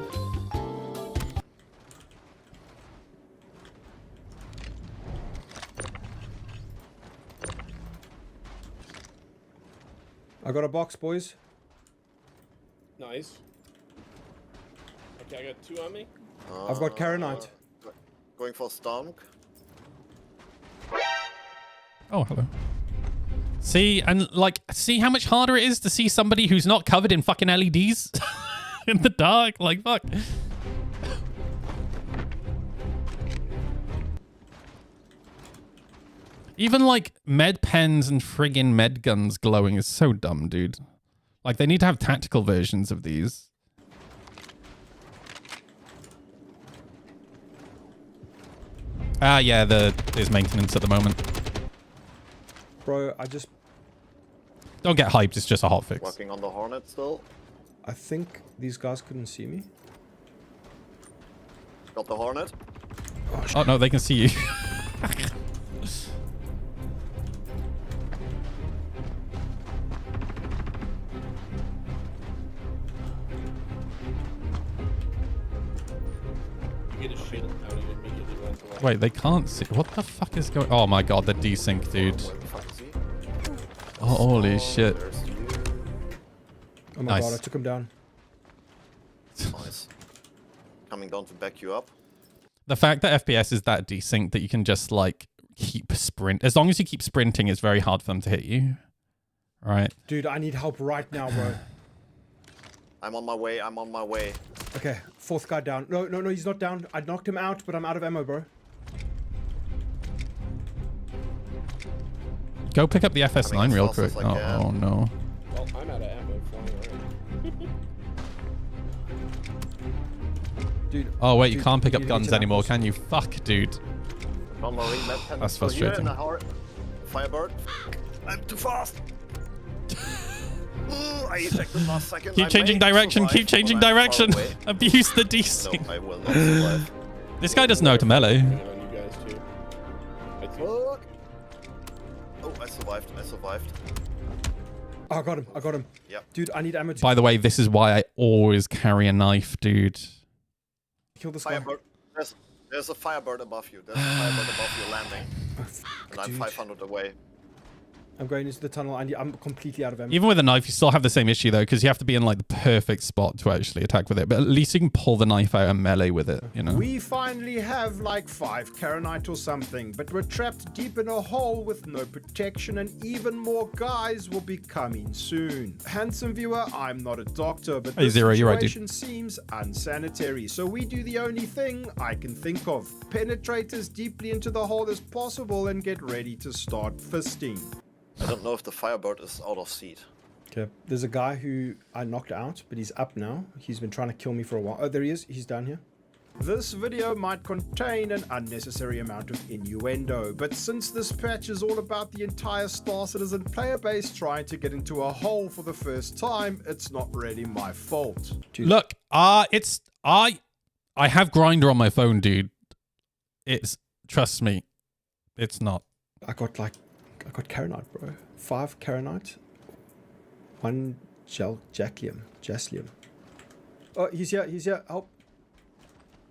I got a box, boys. Nice. Okay, I got 2 on me. I've got Karenite. Going for Stonk. Oh, hello. See, and like, see how much harder it is to see somebody who's not covered in fucking LEDs in the dark? Like, fuck. Even like med pens and friggin' med guns glowing is so dumb, dude. Like, they need to have tactical versions of these. Ah, yeah, there's maintenance at the moment. Bro, I just... Don't get hyped, it's just a hotfix. Working on the Hornet still. I think these guys couldn't see me. Got the Hornet. Oh, no, they can see you. You get a shield out and immediately runs away. Wait, they can't see. What the fuck is going? Oh my god, the desync, dude. Where the fuck is he? Oh, holy shit. There's you. Oh my Nice. god, I took him down. Nice. Coming down to back you up. The fact that FPS is that desync that you can just like keep sprint. As long as you keep sprinting, it's very hard for them to hit you. Right? Dude, I need help right now, bro. I'm on my way. I'm on my way. Okay, fourth guy down. No, no, no, he's not down. I knocked him out, but I'm out of ammo, bro. Go pick up the FS9 real as fast quick. as I Oh, can. oh no. Well, I'm out of ammo flying around. Dude. Oh wait, you dude, can't pick we up need to get guns to anymore, that can you? Fuck, dude. One Marine med pen. That's for you frustrating. and a Firebird. I'm too fast. Ooh, I ejected last second. Keep I changing may direction, survive, keep changing but I'm far direction. away. Abuse the No, desync. I will not survive. This guy doesn't know how to melee. Hanging on you guys too. I think Fuck. Oh, I survived. I survived. Oh, I got him. I got him. Yep. Dude, I need ammo to By the way, this is why I always carry a knife, dude. kill this guy. Firebird. There's a Firebird above you. There's a Firebird above you landing. Oh, fuck, And I'm dude. 500 away. I'm going into the tunnel. I'm completely out of ammo. Even with a knife, you still have the same issue though, because you have to be in like the perfect spot to actually attack with it. But at least you can pull the knife out and melee with it, you know? We finally have like 5 Karanite or something, but we're trapped deep in a hole with no protection, and even more guys will be coming soon. Handsome viewer, I'm not a doctor, but Hey, this Zero, you're right, dude. situation seems unsanitary, so we do the only thing I can think of. Penetrate as deeply into the hole as possible and get ready to start fisting. I don't know if the Firebird is out of seat. Okay, there's a guy who I knocked out, but he's up now. He's been trying to kill me for a while. Oh, there he is. He's down here. This video might contain an unnecessary amount of innuendo, but since this patch is all about the entire Star Citizen player base trying to get into a hole for the first time, it's not really my fault. Dude. Look, I have Grinder on my phone, dude. It's, trust me, it's not. I got Karanite, bro. 5 Karanite. 1 Jaslium. Oh, he's here. He's here. Help.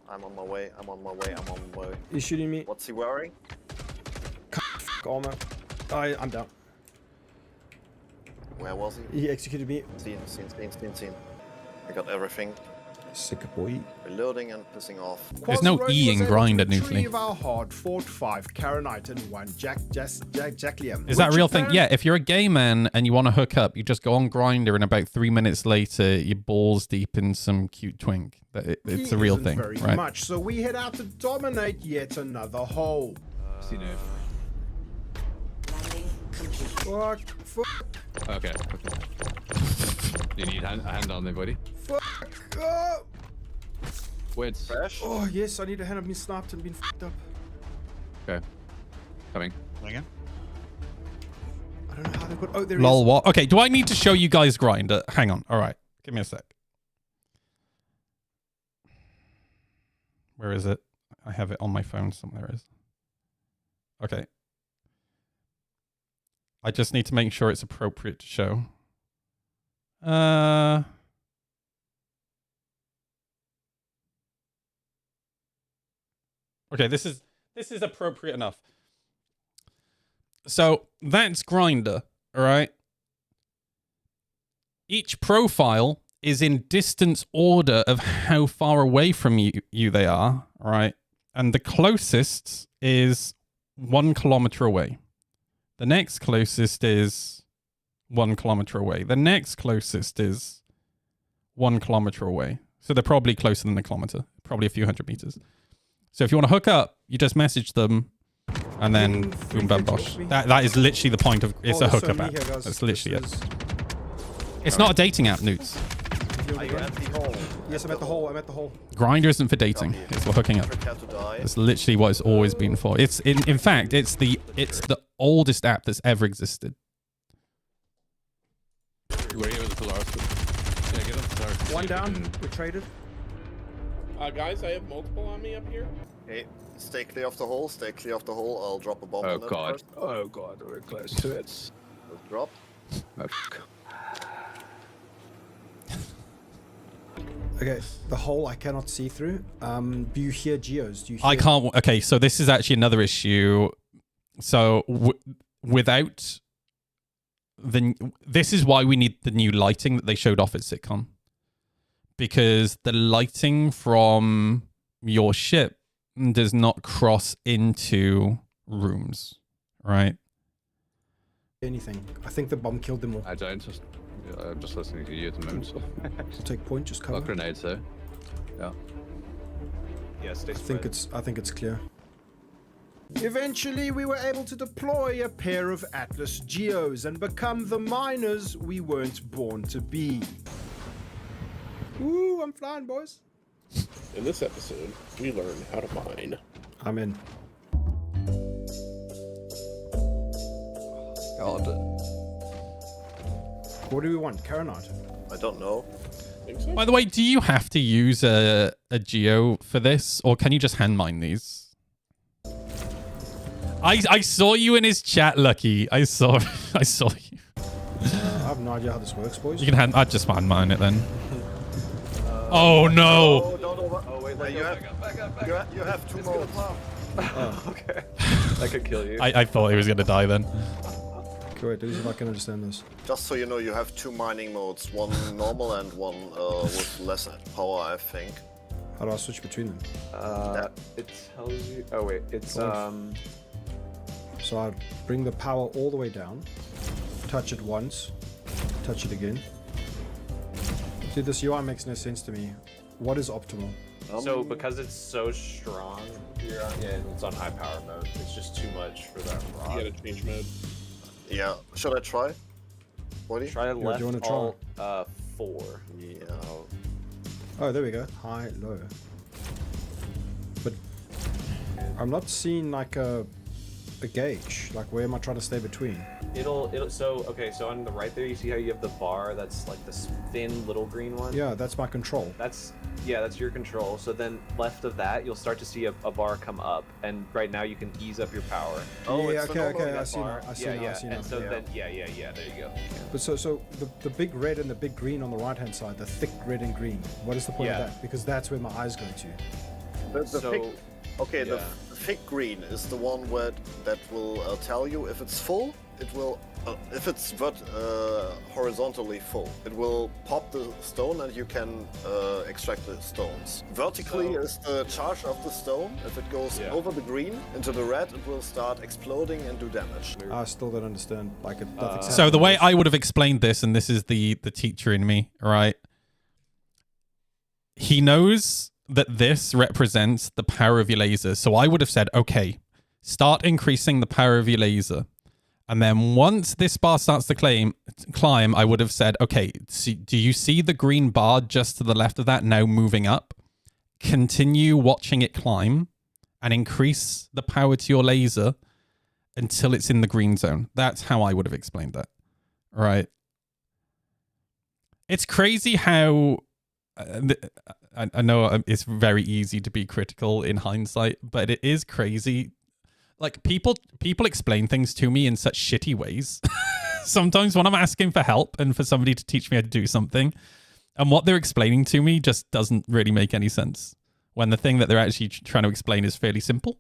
I'm on my way. I'm on my way. I'm on my way. He's shooting me. What's he wearing? Armor. I'm down. Where was he? He executed me. Seen. I got everything. Sick boy. Reloading and pissing off. There's no Quasaroni E was in able grind to at Nuclei. retrieve our hard-fought 5 Karanite and 1 Jaslium. Is that a which real thing? apparently- Yeah, if you're a gay man and you want to hook up, you just go on Grinder and about 3 minutes later, you're balls deep in some cute twink. It's a real Isn't thing, very right? much, so we head out to dominate yet another hole. Fuck. Okay. You need a hand on there, buddy. Fuck. Oh. Wait. Fresh? Oh, yes, I need a hand of me snapped and been fucked up. Okay. Coming. Again? I don't know how they put. Oh, there he Lol, is. what? Okay, do I need to show you guys Grinder? Hang on. All right. Give me a sec. Where is it? I have it on my phone somewhere. It is. Okay. I just need to make sure it's appropriate to show. Okay, this is appropriate enough. So that's Grinder, all right? Each profile is in distance order of how far away from you they are, all right? And the closest is 1 kilometer away. The next closest is 1 kilometer away. The next closest is 1 kilometer away. So they're probably closer than a kilometer, probably a few hundred meters. So if you want to hook up, you just message them and then boom, bam, bosh. That is literally the point of, it's a hookup app. That's literally it. It's not a dating app, Newts. Are you at the hole? Yes, I'm at the hole. I'm at the hole. Grindr isn't for dating. It's for hooking up. Prepare to die. That's literally what it's always been for. It's in fact, it's the oldest app that's ever existed. Where are you with the Solaris? Yeah, get on Solaris. One down. We're traded. Guys, I have multiple on me up here. Hey, stay clear of the hole. Stay clear of the hole. I'll drop a bomb. Oh on it god. first. Oh god, we're close to it. Let's drop. Oh, fuck. Okay, the hole I cannot see through. Do you hear geos? Do you hear... I can't. Okay, so this is actually another issue. So without this is why we need the new lighting that they showed off at SitCon, because the lighting from your ship does not cross into rooms, right? anything? I think the bomb killed them all. I don't. I'm just listening to you at the moment. So. I'll take point, just cover. Got grenades though. Yeah. Yeah, stay I think it's clear. Eventually, we were able to deploy a pair of Atlas Geos and become the miners we weren't born to be. Ooh, I'm flying, boys. In this episode, we learn how to mine. I'm in. God. What do we want? Caronite? I don't know. Think so? By the way, do you have to use a geo for this, or can you just hand mine these? I saw you in his chat, Lucky. I saw you. I have no idea how this works, boys. You can I'd just hand mine it then. Oh no! Oh, don't over. Oh wait, you have two more. Okay. I could kill you. I thought he was gonna die then. Okay, wait, these are not gonna understand this. Just so you know, you have two mining modes, one normal and one with less power, I think. How do I switch between them? It tells you. Oh wait, it's So I bring the power all the way down, touch it once, touch it again. Dude, this UI makes no sense to me. What is optimal? So because it's so strong, it's on high power mode. It's just too much for that You rod. gotta change mode. Yeah, should I try? What Try do you left wanna try? alt 4. Yeah. Oh, there we go. High, low. But I'm not seeing like a gauge. Like, where am I trying to stay between? It'll so on the right there you see how you have the bar that's like this thin little green one? Yeah, that's my control. That's your control. So then left of that you'll start to see a bar come up, and right now you can ease up your power. Oh, yeah, it's the okay, normal okay, I That see now. bar. I see yeah, now. yeah. I see now. And so Yeah. then there you go. But so the big red and the big green on the right hand side, the thick red and green. What is the point Yeah. of that? Because that's where my eyes go to. The So thick, okay, yeah. the thick green is the one that will tell you if it's full. It will, if it's horizontally full, it will pop the stone and you can extract the stones. Vertically is the charge of the stone. If it goes Yeah. over the green into the red, it will start exploding and do damage. I still don't understand. Like, nothing's So the way happening. I would have explained this, and this is the teacher in me, right? He knows that this represents the power of your laser. So I would have said, okay, start increasing the power of your laser. And then once this bar starts to climb, I would have said, okay, do you see the green bar just to the left of that now moving up? Continue watching it climb and increase the power to your laser until it's in the green zone. That's how I would have explained that. Right. It's crazy how I know it's very easy to be critical in hindsight, but it is crazy. Like, people explain things to me in such shitty ways. Sometimes when I'm asking for help and for somebody to teach me how to do something, and what they're explaining to me just doesn't really make any sense, when the thing that they're actually trying to explain is fairly simple.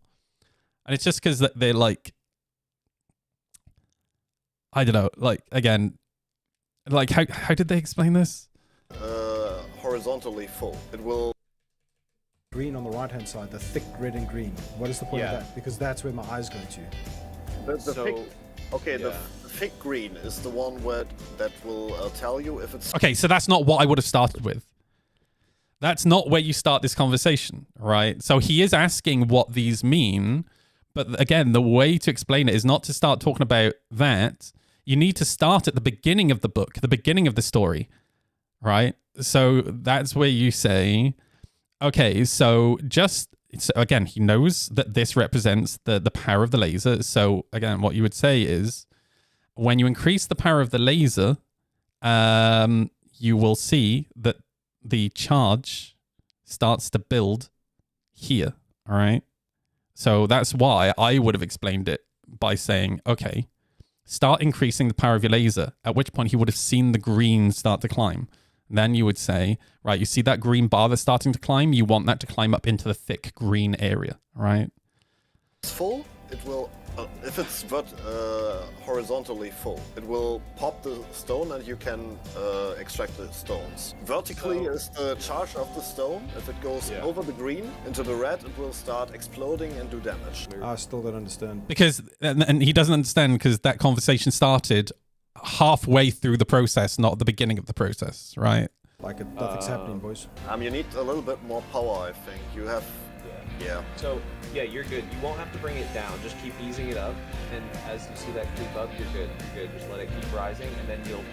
And it's just because they're like, I don't know, like, again, like, how did they explain this? Horizontally full. It will. green on the right-hand side, the thick red and green. What is the point Yeah. of that? Because that's where my eyes go to. The So, thick, okay, yeah. the thick green is the one that will tell you if it's Okay, so that's not what I would have started with. That's not where you start this conversation, right? So he is asking what these mean, but again, the way to explain it is not to start talking about that. You need to start at the beginning of the book, the beginning of the story, right? So that's where you say, okay, so again, he knows that this represents the power of the laser. So again, what you would say is, when you increase the power of the laser, you will see that the charge starts to build here. All right. So that's why I would have explained it by saying, okay, start increasing the power of your laser, at which point he would have seen the green start to climb. Then you would say, right, you see that green bar that's starting to climb? You want that to climb up into the thick green area, right? full, it will, if it's horizontally full, it will pop the stone and you can extract the stones. Vertically is the charge of the stone. If it goes over the green into the red, it will start exploding and do damage. I still don't understand. Because, and he doesn't understand because that conversation started halfway through the process, not at the beginning of the process, right? Like, nothing's happening, boys. You need a little bit more power, I think. You have, So, yeah, you're good. You won't have to bring it down. Just keep easing it up. And as you see that creep up, you're good. You're good. Just let it keep rising. And then you'll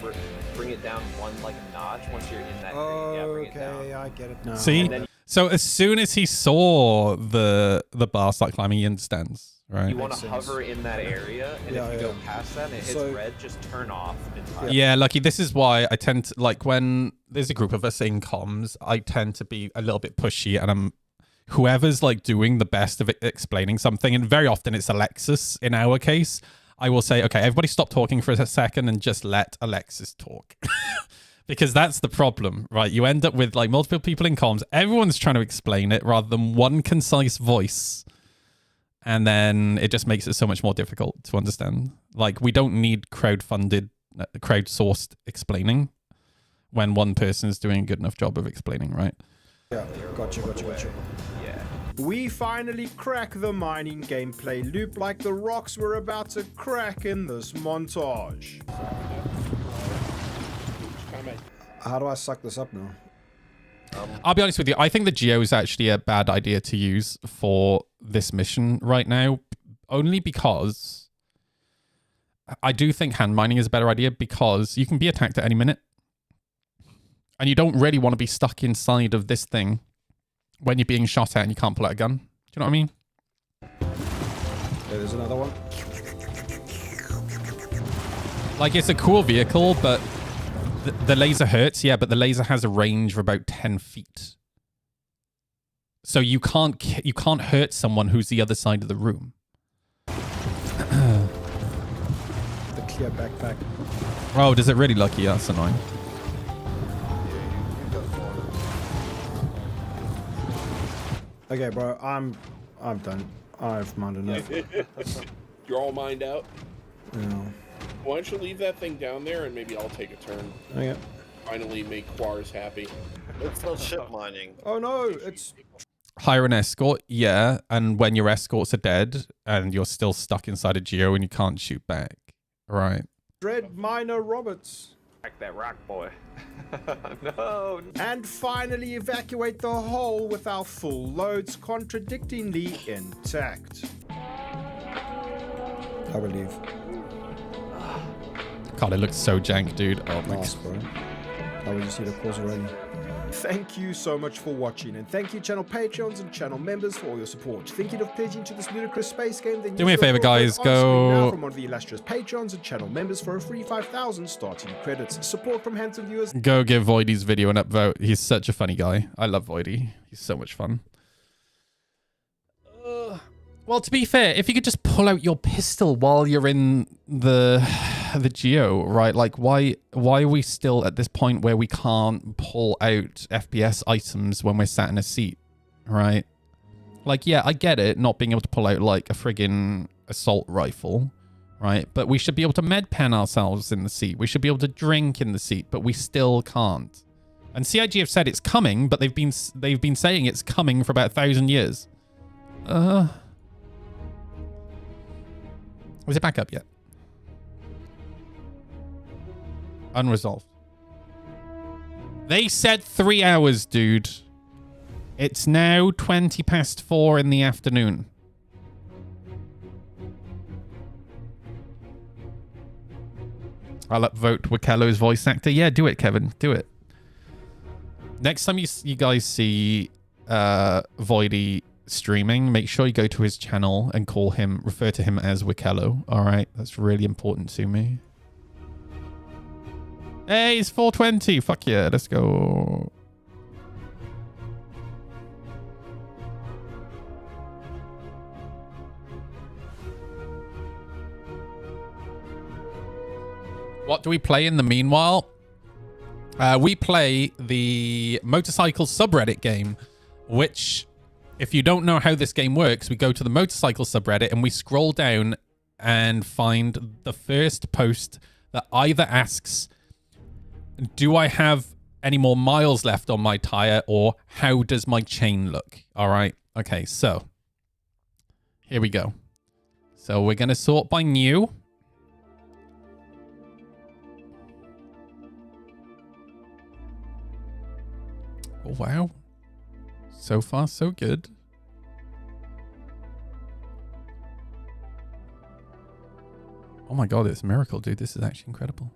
bring it down one, like a notch once you're in that green. Yeah, bring it down. Okay, I get it now. See? then- So as soon as he saw the bar start climbing, he understands, right? You want to Makes sense. hover in that area, and Yeah, if you go yeah. past that and it hits So- red, just turn off entirely. Yeah, Lucky, this is why I tend to, like, when there's a group of us in comms, I tend to be a little bit pushy, and whoever's, like, doing the best of explaining something, and very often it's Alexis in our case, I will say, okay, everybody stop talking for a second and just let Alexis talk. Because that's the problem, right? You end up with, like, multiple people in comms, everyone's trying to explain it rather than one concise voice. And then it just makes it so much more difficult to understand. Like, we don't need crowdsourced explaining when one person is doing a good enough job of explaining, right? Yeah, gotcha. Yeah. We finally crack the mining gameplay loop like the rocks were about to crack in this montage. How do I suck this up now? I'll be honest with you. I think the Geo is actually a bad idea to use for this mission right now, only because I do think hand mining is a better idea because you can be attacked at any minute. And you don't really want to be stuck inside of this thing when you're being shot at and you can't pull out a gun. Do you know what I mean? Yeah, there's another one. Like, it's a cool vehicle, but the laser hurts, yeah, but the laser has a range of about 10 feet. So you can't hurt someone who's the other side of the room. The clear backpack. Oh, does it really, Lucky? That's annoying. Okay, bro, I'm done. I've mined enough. You're all mined out. Yeah. Why don't you leave that thing down there and maybe I'll take a turn. Okay. Finally make Quars happy. It's not ship mining. Oh no, it's Hire an escort, yeah, and when your escorts are dead and you're still stuck inside a Geo and you can't shoot back, right? Dread Miner Roberts. Crack that rock, boy. No. And finally evacuate the hole with our full loads contradictingly intact. I believe. God, it looks so jank, dude. Oh my Nice, god. bro. I will just see the pause already. Thank you so much for watching, and thank you channel patrons and channel members for all your support. Thinking of pledging to this ludicrous space game? Then Do me a use the favor, code guys, on screen now go- from one of the illustrious patrons and channel members for a free 5,000 starting credits. Support from handsome viewers. Go give Voidy's video an upvote. He's such a funny guy. I love Voidy. He's so much fun. Well, to be fair, if you could just pull out your pistol while you're in the Geo, right? Like, why are we still at this point where we can't pull out FPS items when we're sat in a seat, right? Like, yeah, I get it, not being able to pull out, like, a friggin' assault rifle, right? But we should be able to med pen ourselves in the seat. We should be able to drink in the seat, but we still can't. And CIG have said it's coming, but they've been saying it's coming for about 1,000 years. Is it back up yet? Unresolved. They said 3 hours, dude. It's now 4:20 in the afternoon. I'll upvote Wikello's voice actor. Yeah, do it, Kevin. Do it. Next time you guys see Voidy streaming, make sure you go to his channel and refer to him as Wikello. All right, that's really important to me. Hey, it's 4:20. Fuck yeah, let's go. What do we play in the meanwhile? We play the motorcycle subreddit game, which, if you don't know how this game works, we go to the motorcycle subreddit and we scroll down and find the first post that either asks, do I have any more miles left on my tire, or how does my chain look? All right. Okay, so here we go. So we're going to sort by new. Oh, wow. So far, so good. Oh my god, it's a miracle, dude. This is actually incredible.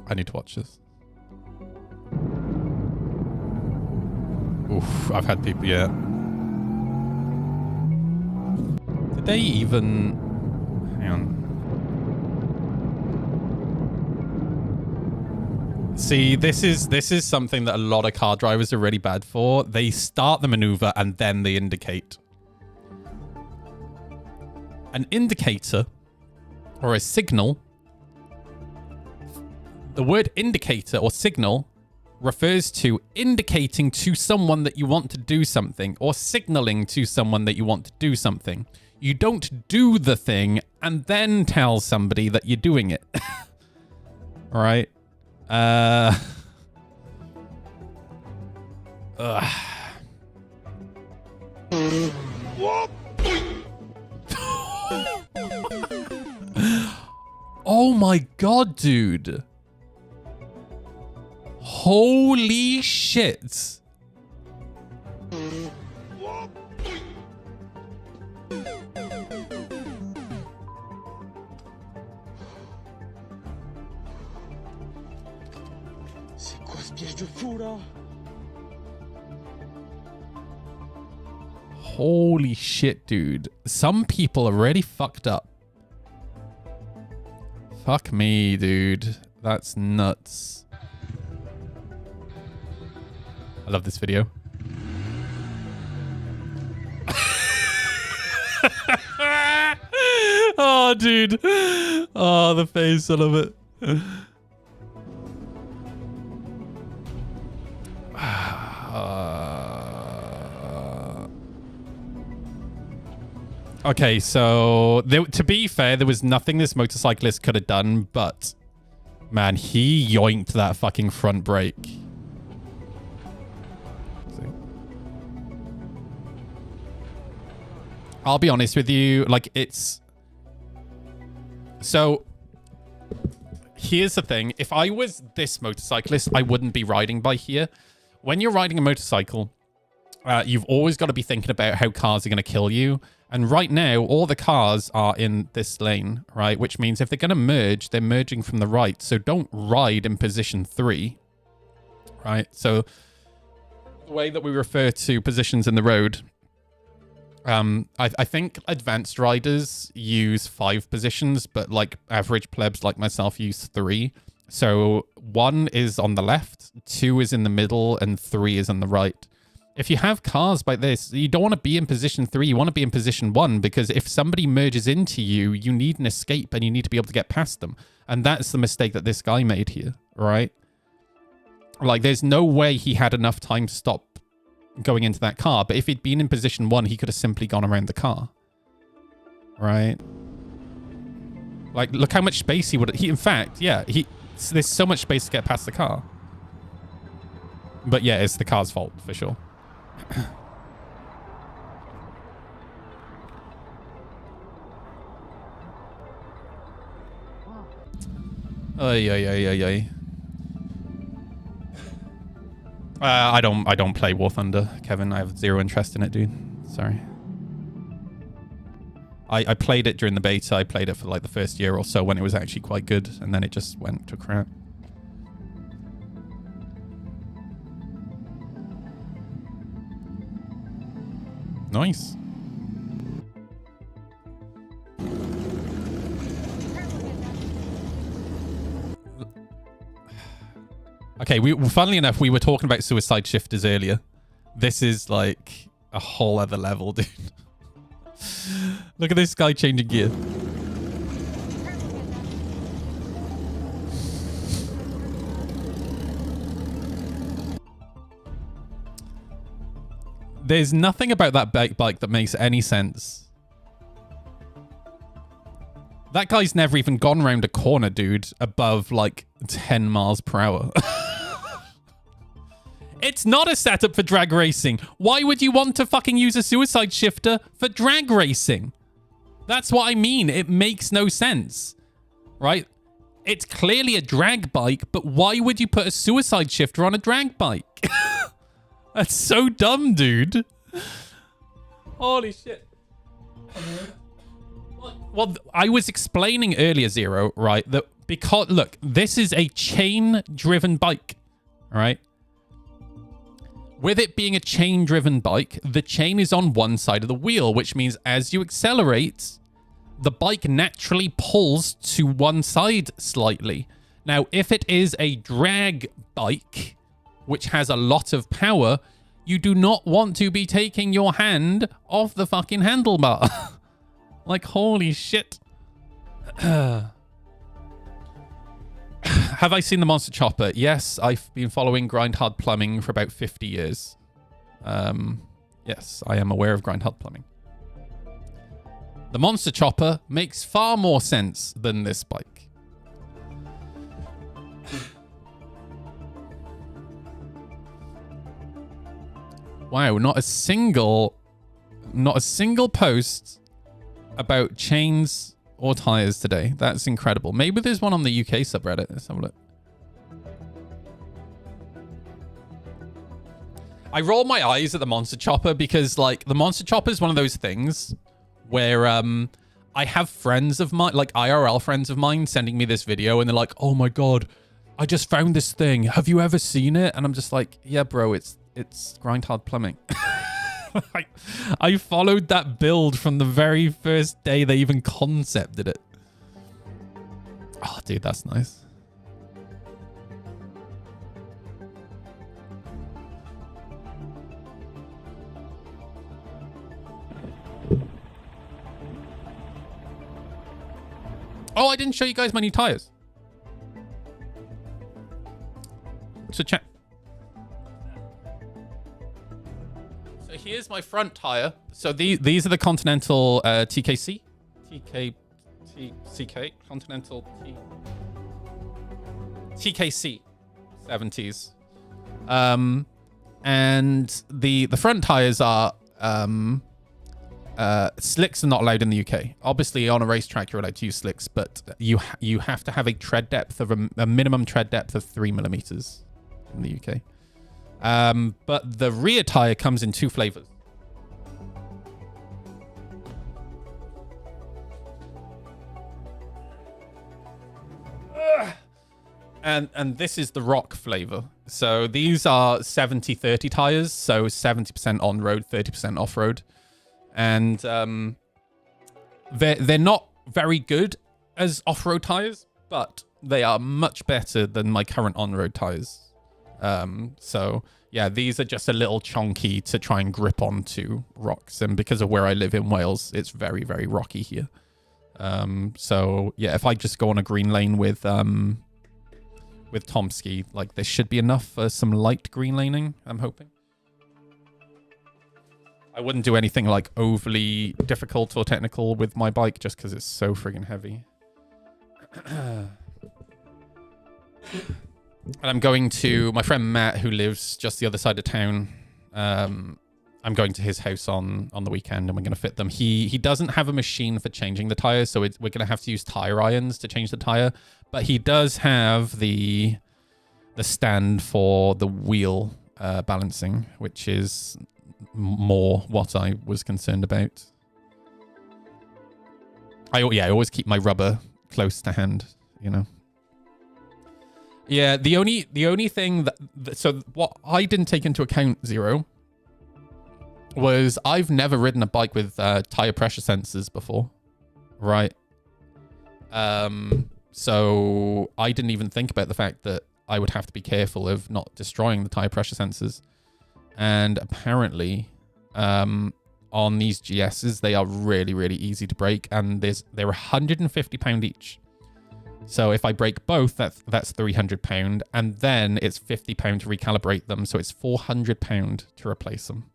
I need to watch this. Oof, I've had people, yeah. Did they even... Hang on. See, this is something that a lot of car drivers are really bad for. They start the maneuver and then they indicate. An indicator or a signal, the word indicator or signal refers to indicating to someone that you want to do something or signaling to someone that you want to do something. You don't do the thing and then tell somebody that you're doing it. All right. Oh my god, dude. Holy shit. Holy shit, dude. Some people are really fucked up. Fuck me, dude. That's nuts. I love this video. Oh, dude. Oh, the face. I love it. Okay, so to be fair, there was nothing this motorcyclist could have done, but man, he yoinked that fucking front brake. I'll be honest with you, like it's... So, here's the thing. If I was this motorcyclist, I wouldn't be riding by here. When you're riding a motorcycle, you've always got to be thinking about how cars are going to kill you. And right now, all the cars are in this lane, right? Which means if they're going to merge, they're merging from the right. So don't ride in position 3, right? So the way that we refer to positions in the road, I think advanced riders use 5 positions, but like average plebs like myself use 3. So 1 is on the left, 2 is in the middle, and 3 is on the right. If you have cars like this, you don't want to be in position 3. You want to be in position 1, because if somebody merges into you, you need an escape and you need to be able to get past them. And that's the mistake that this guy made here, right? Like, there's no way he had enough time to stop going into that car. But if he'd been in position 1, he could have simply gone around the car, right? Like, look how much space he would... in fact, yeah, there's so much space to get past the car. But yeah, it's the car's fault, for sure. Ay, ay, ay, ay, ay. I don't play War Thunder, Kevin. I have zero interest in it, dude. Sorry. I played it during the beta. I played it for like the first year or so when it was actually quite good, and then it just went to crap. Nice. Okay, funnily enough, we were talking about suicide shifters earlier. This is like a whole other level, dude. Look at this guy changing gear. There's nothing about that bike that makes any sense. That guy's never even gone around a corner, dude, above like 10 miles per hour. It's not a setup for drag racing. Why would you want to fucking use a suicide shifter for drag racing? That's what I mean. It makes no sense, right? It's clearly a drag bike, but why would you put a suicide shifter on a drag bike? That's so dumb, dude. Holy shit. Well, I was explaining earlier, Zero, right, that because, look, this is a chain-driven bike, all right? With it being a chain-driven bike, the chain is on one side of the wheel, which means as you accelerate, the bike naturally pulls to one side slightly. Now, if it is a drag bike, which has a lot of power, you do not want to be taking your hand off the fucking handlebar. Like, holy shit. Have I seen the Monster Chopper? Yes, I've been following Grind Hard Plumbing for about 50 years. Yes, I am aware of Grind Hard Plumbing. The Monster Chopper makes far more sense than this bike. Wow, not a single post about chains or tires today. That's incredible. Maybe there's one on the UK subreddit. Let's have a look. I roll my eyes at the Monster Chopper because, like, the Monster Chopper is one of those things where I have friends of mine, like IRL friends of mine, sending me this video and they're like, oh my god, I just found this thing. Have you ever seen it? And I'm just like, yeah, bro, it's Grind Hard Plumbing. I followed that build from the very first day they even concepted it. Oh, dude, that's nice. Oh, I didn't show you guys my new tires. So check. So here's my front tire. So these are the Continental TKC. CK Continental TKC 70s. And the front tires are slicks are not allowed in the UK. Obviously, on a racetrack, you're allowed to use slicks, but you have to have a tread depth of a minimum tread depth of 3 millimeters in the UK. But the rear tire comes in 2 flavors. And this is the rock flavor. So these are 70-30 tires, so 70% on-road, 30% off-road. And they're not very good as off-road tires, but they are much better than my current on-road tires. So yeah, these are just a little chunky to try and grip onto rocks, and because of where I live in Wales, it's very, very rocky here. So yeah, if I just go on a green lane with Tomsky, like, this should be enough for some light green laning, I'm hoping. I wouldn't do anything like overly difficult or technical with my bike just because it's so friggin' heavy. And I'm going to my friend Matt, who lives just the other side of town. I'm going to his house on the weekend, and we're going to fit them. He doesn't have a machine for changing the tires, so we're going to have to use tire irons to change the tire. But he does have the stand for the wheel balancing, which is more what I was concerned about. I always keep my rubber close to hand, you know. Yeah, the only thing that so what I didn't take into account, Zero, was I've never ridden a bike with tire pressure sensors before, right? So I didn't even think about the fact that I would have to be careful of not destroying the tire pressure sensors. And apparently, on these GSs, they are really, really easy to break, and they're £150 each. So if I break both, that's £300, and then it's £50 to recalibrate them, so it's £400 to replace them.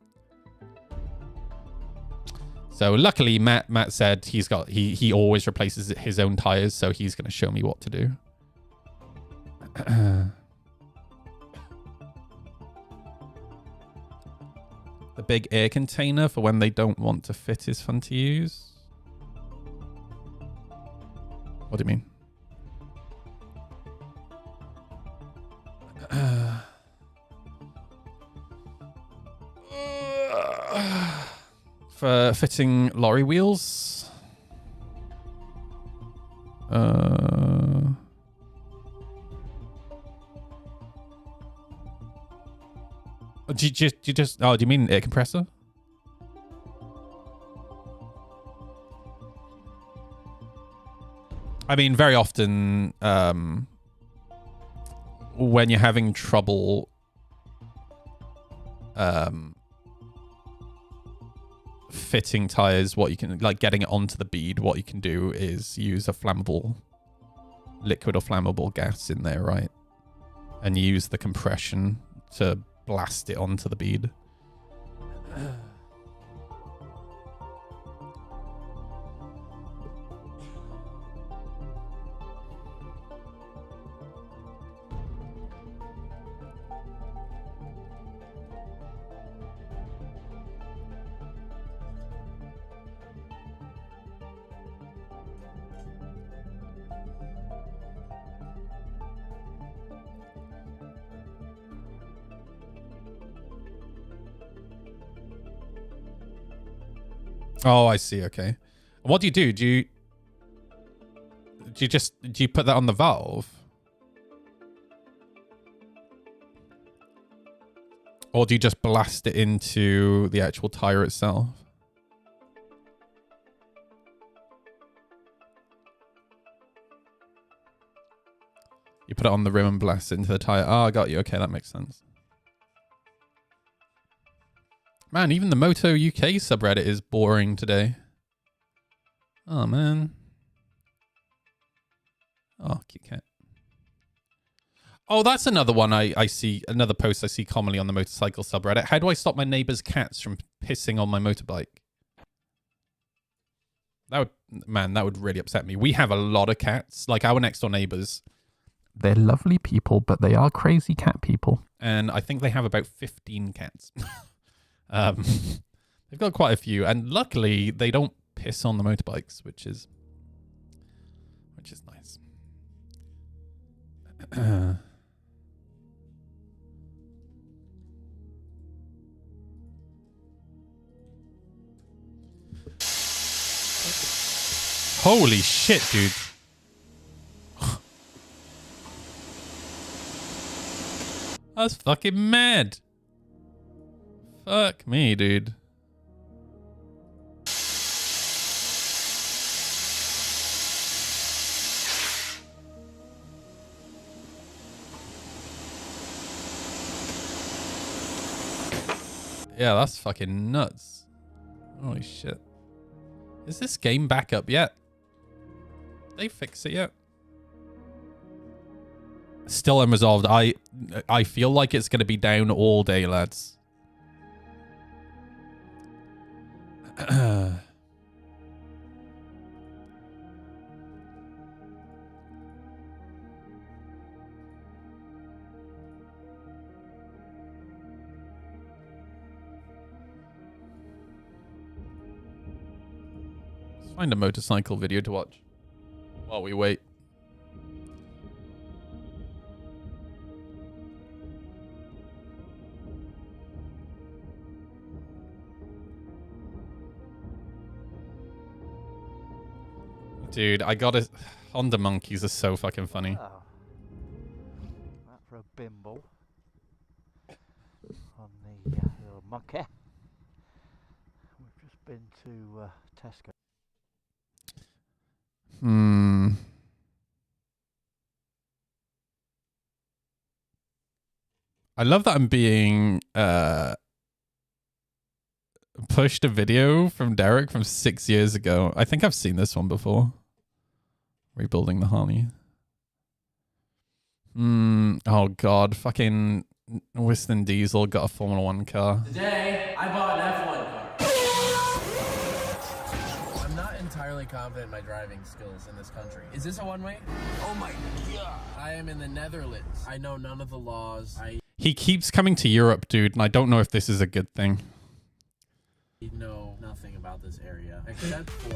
So luckily, Matt said he always replaces his own tires, so he's going to show me what to do. The big air container for when they don't want to fit is fun to use. What do you mean? For fitting lorry wheels. Do you mean air compressor? I mean, very often, when you're having trouble, fitting tires, what you can, like getting it onto the bead, what you can do is use a flammable liquid or flammable gas in there, right? And use the compression to blast it onto the bead. Oh, I see. Okay. What do you do? Do you put that on the valve? Or do you just blast it into the actual tire itself? You put it on the rim and blast it into the tire. Oh, I got you. Okay, that makes sense. Man, even the Moto UK subreddit is boring today. Oh, man. Oh, cute cat. Oh, that's another one I see, another post I see commonly on the motorcycle subreddit. How do I stop my neighbor's cats from pissing on my motorbike? That would really upset me. We have a lot of cats. Like our next door neighbors. They're lovely people, but they are crazy cat people. And I think they have about 15 cats. They've got quite a few, and luckily they don't piss on the motorbikes, which is nice. Holy shit, dude. That's fucking mad. Fuck me, dude. Yeah, that's fucking nuts. Holy shit. Is this game back up yet? They fix it yet? Still unresolved. I feel like it's going to be down all day, lads. Find a motorcycle video to watch while we wait. Dude, I got it. Honda monkeys are so fucking funny. Oh. That for a bimble. On the little monkey. We've just been to Tesco. I love that I'm being pushed a video from Derek from 6 years ago. I think I've seen this one before. Rebuilding the Harley. Oh god, fucking Whiston Diesel got a Formula 1 car. Today, I bought an F1 car. I'm not entirely confident in my driving skills in this country. Is this a one-way? Oh my god. I am in the Netherlands. I know none of the laws. He keeps coming to Europe, dude, and I don't know if this is a good thing. I know nothing about this area except for...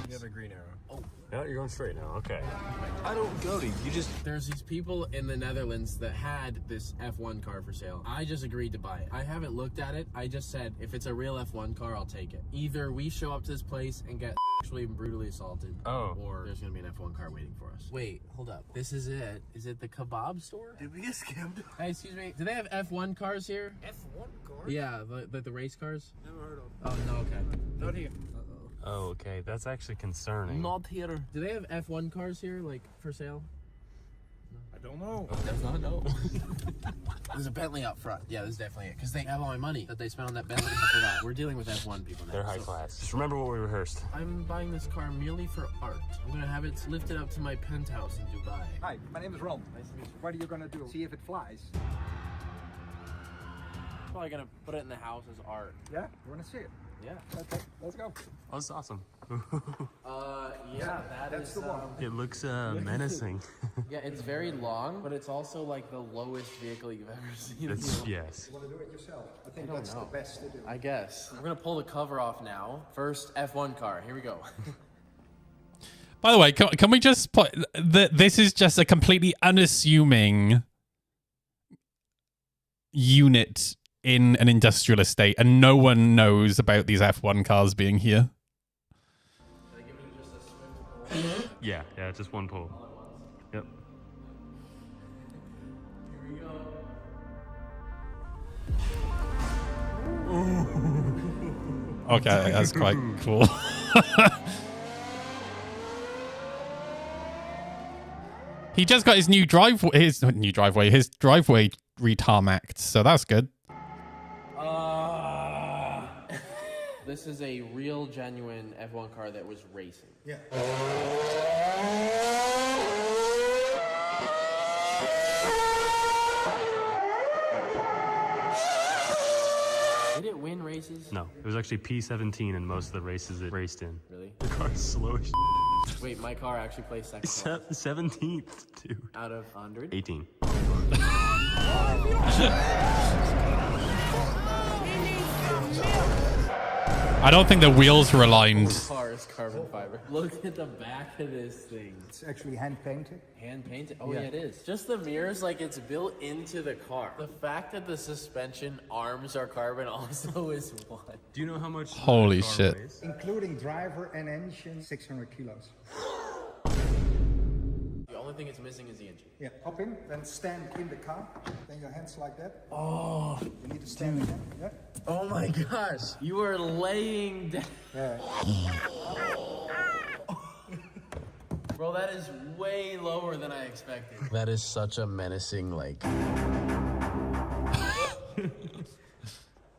You have a green arrow. Oh. No, you're going straight now. Okay. I don't go to you. Just There's these people in the Netherlands that had this F1 car for sale. I just agreed to buy it. I haven't looked at it. I just said, if it's a real F1 car, I'll take it. Either we show up to this place and get actually brutally assaulted, or there's gonna be an F1 car waiting for us. Wait, hold up. This is it. Is it the kebab store? did we get scammed? Hey, excuse me. Do they have F1 cars here? F1 car? Yeah, the race cars. Never heard of. Oh no, okay. Not here. Oh, okay. That's actually concerning. Not here. Do they have F1 cars here, like for sale? I don't know. Does not know. There's a Bentley up front. Yeah, this is definitely it. Because they have all my money that they spent on that Bentley. I forgot. We're dealing with F1 people now. They're high class. Just remember what we rehearsed. I'm buying this car merely for art. I'm going to have it lifted up to my penthouse in Dubai. Hi, my name is Ron. Nice to meet you. What are you going to do? See if it flies? Probably going to put it in the house as art. Yeah? You want to see it? Yeah. Okay, let's go. Oh, that's awesome. Yeah, that's the one. It looks menacing. Yeah, it's very long, but it's also like the lowest vehicle you've ever seen. Yes. You want to do it yourself? I think that's the best to do. I guess. We're going to pull the cover off now. First F1 car. Here we go. By the way, can we just put... This is just a completely unassuming unit in an industrial estate, and no one knows about these F1 cars being here. Yeah, just one pull. Yep. Here we go. Okay, that's quite cool. He just got his driveway retarmacked, so that's good. This is a real, genuine F1 car that was racing. Yeah. Did it win races? No, it was actually P17 in most of the races it raced in. Really? The car's slow as Wait, my car actually placed second. 17th, dude. Out of 100? 18. I don't think the wheels were aligned. The car is carbon fiber. Look at the back of this thing. It's actually hand painted. Hand painted? Oh yeah, it is. Just the mirrors, like it's built into the car. The fact that the suspension arms are carbon also is one. Do you know how much? Holy shit. Weighs? Including driver and engine, 600 kilos. The only thing it's missing is the engine. Yeah, hop in, then stand in the car. Then your hands like that. Oh. You need to stand again. Yeah. Oh my gosh. You are laying down. Yeah. Bro, that is way lower than I expected. That is such a menacing, like...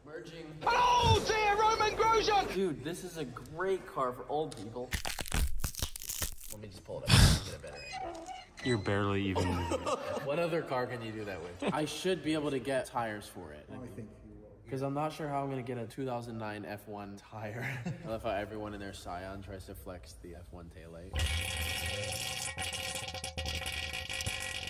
Merging. Oh dear, Roman Grosjean! Dude, this is a great car for old people. Let me just pull it up and get a better angle. You're barely even. What other car can you do that with? I should be able to get tires for it. I think you will. Because I'm not sure how I'm going to get a 2009 F1 tire. I love how everyone in their Scion tries to flex the F1 taillight.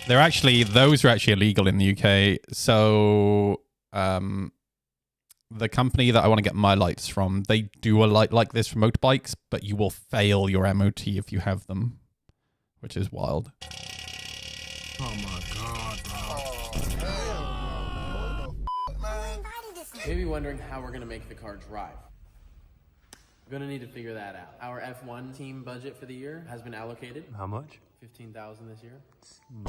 Those are actually illegal in the UK. So, the company that I want to get my lights from, they do a light like this for motorbikes, but you will fail your MOT if you have them, which is wild. Oh my god, bro. Maybe wondering how we're gonna make the car drive. We're gonna need to figure that out. Our F1 team budget for the year has been allocated. How much? 15,000 this year.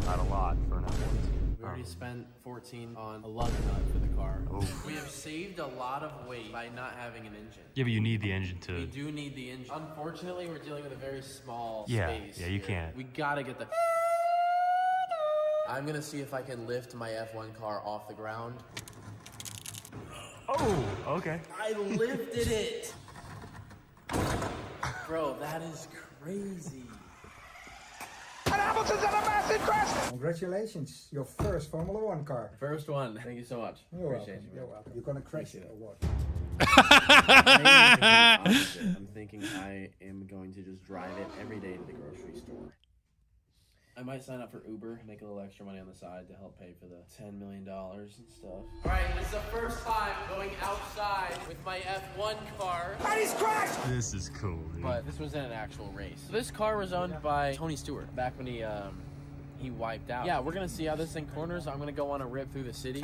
Not a lot for an F1 team. We already spent 14 on a lug nut for the car. We have saved a lot of weight by not having an engine. Yeah, but you need the engine We to. do need the engine. Unfortunately, we're dealing with a very small Yeah, space. yeah, you here. can't. We gotta get the. I'm gonna see if I can lift my F1 car off the ground. Oh, okay. I lifted it! Bro, that is crazy. Congratulations, your first Formula One car. First one. Thank you so much. You're Appreciate welcome. you. You're welcome. You're gonna crash it or what? I'm thinking I am going to just drive it every day to the grocery store. I might sign up for Uber, make a little extra money on the side to help pay for the $10 million and stuff. Alright, it's the first time going outside with my F1 car. This is cool, dude. But this was in an actual race. This car was owned by Tony Stewart back when he wiped out. Yeah, we're gonna see how this thing corners. I'm gonna go on a rip through the city.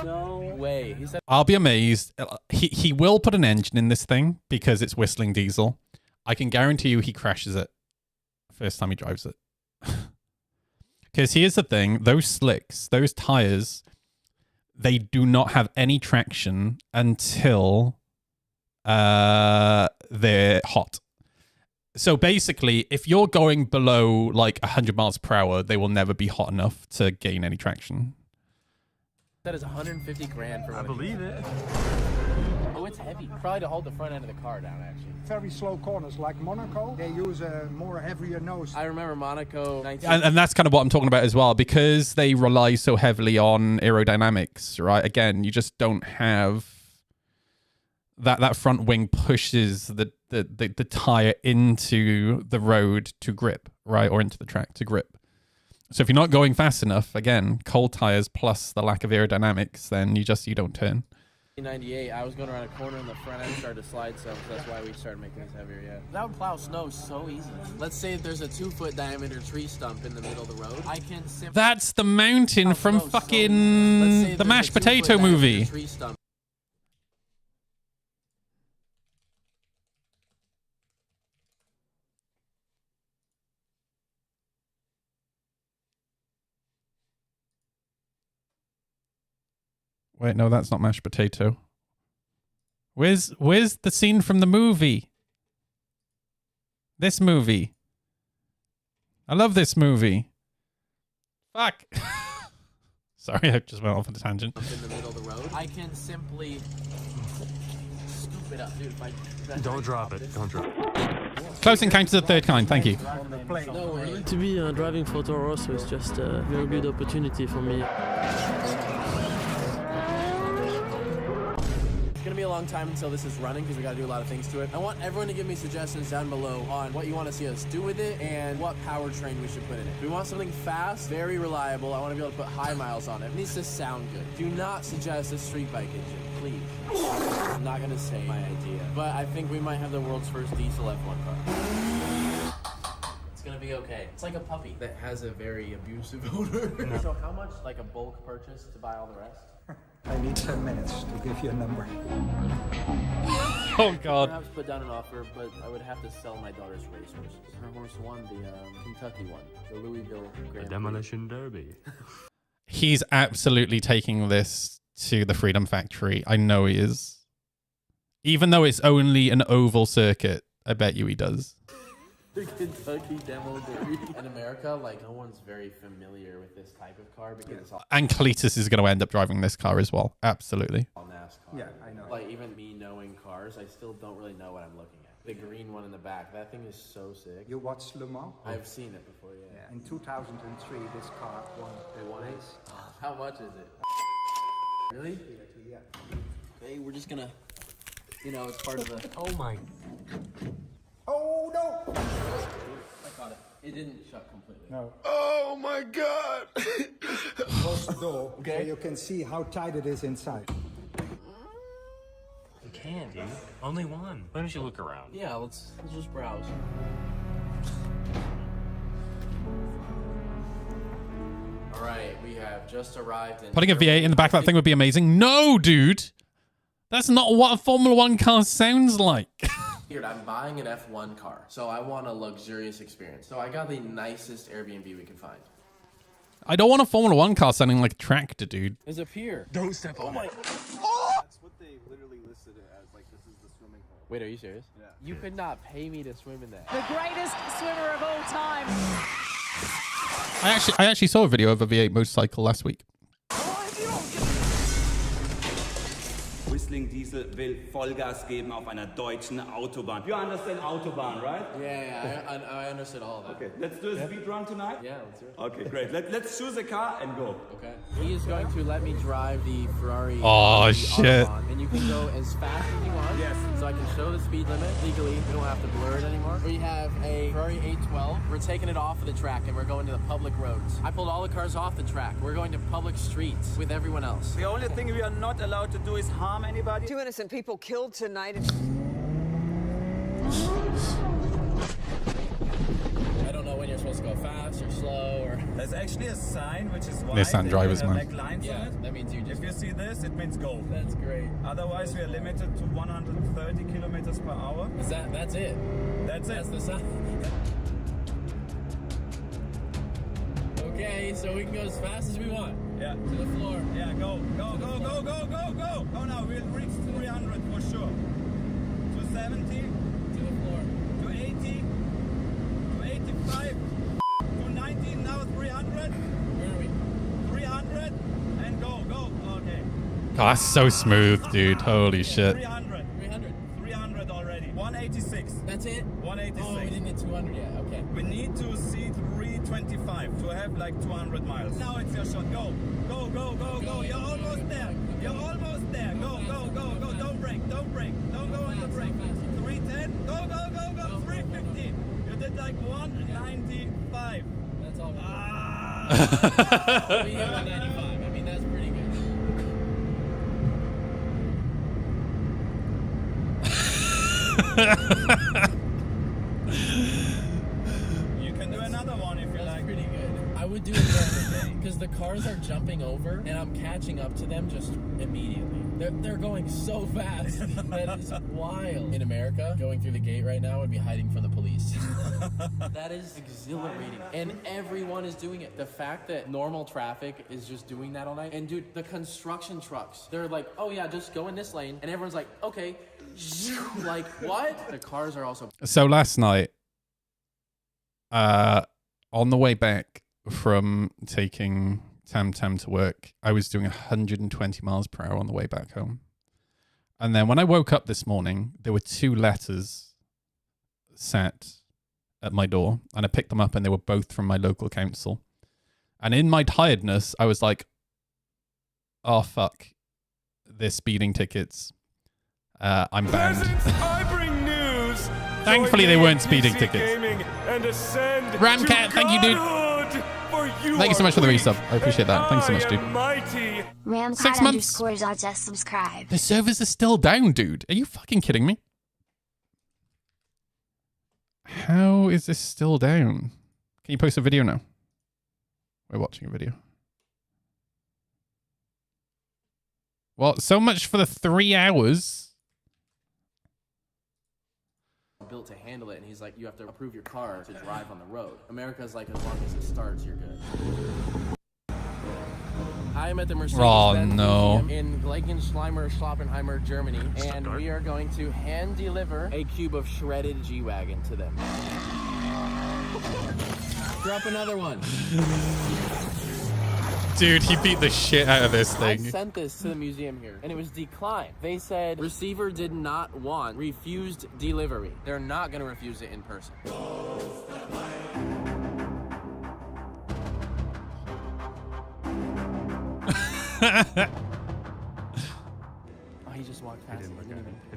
No way. He said I'll be amazed. He will put an engine in this thing because it's whistling diesel. I can guarantee you he crashes it first time he drives it. Because here's the thing, those slicks, those tires, they do not have any traction until they're hot. So basically, if you're going below like 100 miles per hour, they will never be hot enough to gain any traction. that is 150 grand for one. I believe it. Oh, it's heavy. Probably to hold the front end of the car down, actually. Very slow corners like Monaco. They use a more heavier nose. I remember Monaco 19... And that's kind of what I'm talking about as well, because they rely so heavily on aerodynamics, right? Again, you just don't have that front wing pushes the tire into the road to grip, right? Or into the track to grip. So if you're not going fast enough, again, cold tires plus the lack of aerodynamics, then you don't turn. 1998, I was going around a corner and the front end started to slide some, so that's why we started making this heavier, yeah. That would plow snow so easily. Let's say if there's a 2-foot diameter tree stump in the middle of the road, I can simply... That's the mountain from fucking the mashed potato movie. Tree stump. Wait, no, that's not mashed potato. Where's the scene from the movie? This movie. I love this movie. Fuck. Sorry, I just went off on a tangent. In the middle of the road, I can simply scoop it up, dude. Don't drop it. Don't drop it. Close Encounters of the Third Kind, thank you. No way. To be driving for Toro Rosso is just a very good opportunity for me. It's gonna be a long time until this is running because we gotta do a lot of things to it. I want everyone to give me suggestions down below on what you want to see us do with it and what powertrain we should put in it. We want something fast, very reliable. I want to be able to put high miles on it. It needs to sound good. Do not suggest a street bike engine, please. I'm not gonna say my idea, but I think we might have the world's first diesel F1 car. It's gonna be okay. It's like a puppy that has a very abusive odor. So how much, like a bulk purchase to buy all the rest? I need 10 minutes to give you a number. Oh God. Perhaps put down an offer, but I would have to sell my daughter's racehorses. Her horse won the Kentucky one, the Louisville The Grand Prix. Demolition Derby. He's absolutely taking this to the Freedom Factory. I know he is. Even though it's only an oval circuit, I bet you he does. The Kentucky Demo Derby. In America, like, no one's very familiar with this type of car because it's all And Cletus is going to end up driving this car as well. Absolutely. NASCAR. Yeah, I know. Like, even me knowing cars, I still don't really know what I'm looking at. The green one in the back, that thing is so sick. You watched Le Mans? I've seen it before, yeah. In 2003, this car won They won it? race. How much is it? Really? Yeah. Okay, we're just gonna, you know, it's part of the... Oh my. Oh no! I got it. It didn't shut completely. No. Oh my god! Close the door Okay. so you can see how tight it is inside. You can't, dude. Only one. Why don't you look around? Yeah, let's just browse. All right, we have just arrived in. Putting a V8 in the back of that thing would be amazing. No, dude. That's not what a Formula One car sounds like. I'm buying an F1 car, so I want a luxurious experience. So I got the nicest Airbnb we can find. I don't want a Formula One car sounding like a tractor, dude. There's a pier. Don't step on it. That's what they literally listed it as. Like, this is the swimming hole. Wait, are you serious? Yeah. You could not pay me to swim in that. The greatest swimmer of all time. I actually saw a video of a V8 motorcycle last week. Whistling Diesel will Vollgas geben auf einer deutschen Autobahn. You understand Autobahn, right? Yeah, I understood all of that. Okay, let's do a speed run tonight? Yeah, let's do it. Okay, great. Let's choose a car and go. Okay. He is going to let me drive the Ferrari. Oh, the shit. Autobahn, and you can go as fast as you want. Yes. So I can show the speed limit legally. We don't have to blur it anymore. We have a Ferrari 812. We're taking it off of the track and we're going to the public roads. I pulled all the cars off the track. We're going to public streets with everyone else. The only thing we are not allowed to do is harm anybody. 2 innocent people killed tonight. I don't know when you're supposed to go fast or slow or. There's actually a sign which is white. Nissan drivers, man. Black lines on Yeah, it. that means you just. If you see this, it means go. That's great. Otherwise, we are limited to 130 kilometers per hour. Is that's it? That's it. That's the sign. Okay, so we can go as fast as we want. Yeah. To the floor. Yeah, go. Go now, we'll reach 300 for sure. 270, To the floor. 280, 285, 290, now 300, Where are we? 300, and go. Okay. Oh, that's so smooth, dude. Holy shit. 300. 300. 300 already. 186. That's it? 186. Oh, we didn't hit 200 yet. Okay. We need to see 325 to have like 200 miles. Now it's your shot. Go. You're almost there. Go. Don't break. Don't go on the brake. 310. Go. 350. You did like 195. That's all. We hit 195. I mean, that's pretty good. You can do another one if you like. Pretty good. I would do it again because the cars are jumping over and I'm catching up to them just immediately. They're going so fast. That is wild. In America, going through the gate right now would be hiding from the police. That is exhilarating. And everyone is doing it. The fact that normal traffic is just doing that all night. And dude, the construction trucks, they're like, oh yeah, just go in this lane. And everyone's like, okay. Like, what? The cars are also... So last night, on the way back from taking Tam to work, I was doing 120 miles per hour on the way back home. And then when I woke up this morning, there were 2 letters sat at my door, and I picked them up and they were both from my local council. And in my tiredness, I was like, oh, fuck. They're speeding tickets. I'm banned. I bring news. Thankfully, they weren't speeding tickets. Ramcat, thank you, dude. Thank you so much for the resub. I appreciate that. Thanks so much, dude. Ramcat 6 months. _Zodza subscribe. The servers are still down, dude. Are you fucking kidding me? How is this still down? Can you post a video now? We're watching a video. Well, so much for the 3 hours. built to handle it, and he's like, you have to approve your car to drive on the road. America's like, as long as it starts, you're good. I am at the Mercedes-Benz Museum in Gleichenschleimer-Schloppenheimer, Germany, and we are going to hand deliver a cube of shredded G-Wagon to them. Drop another one. Dude, he beat the shit out of this thing. I sent this to the museum here, and it was declined. They said receiver did not want, refused delivery. They're not going to refuse it in person. Oh, he just walked past.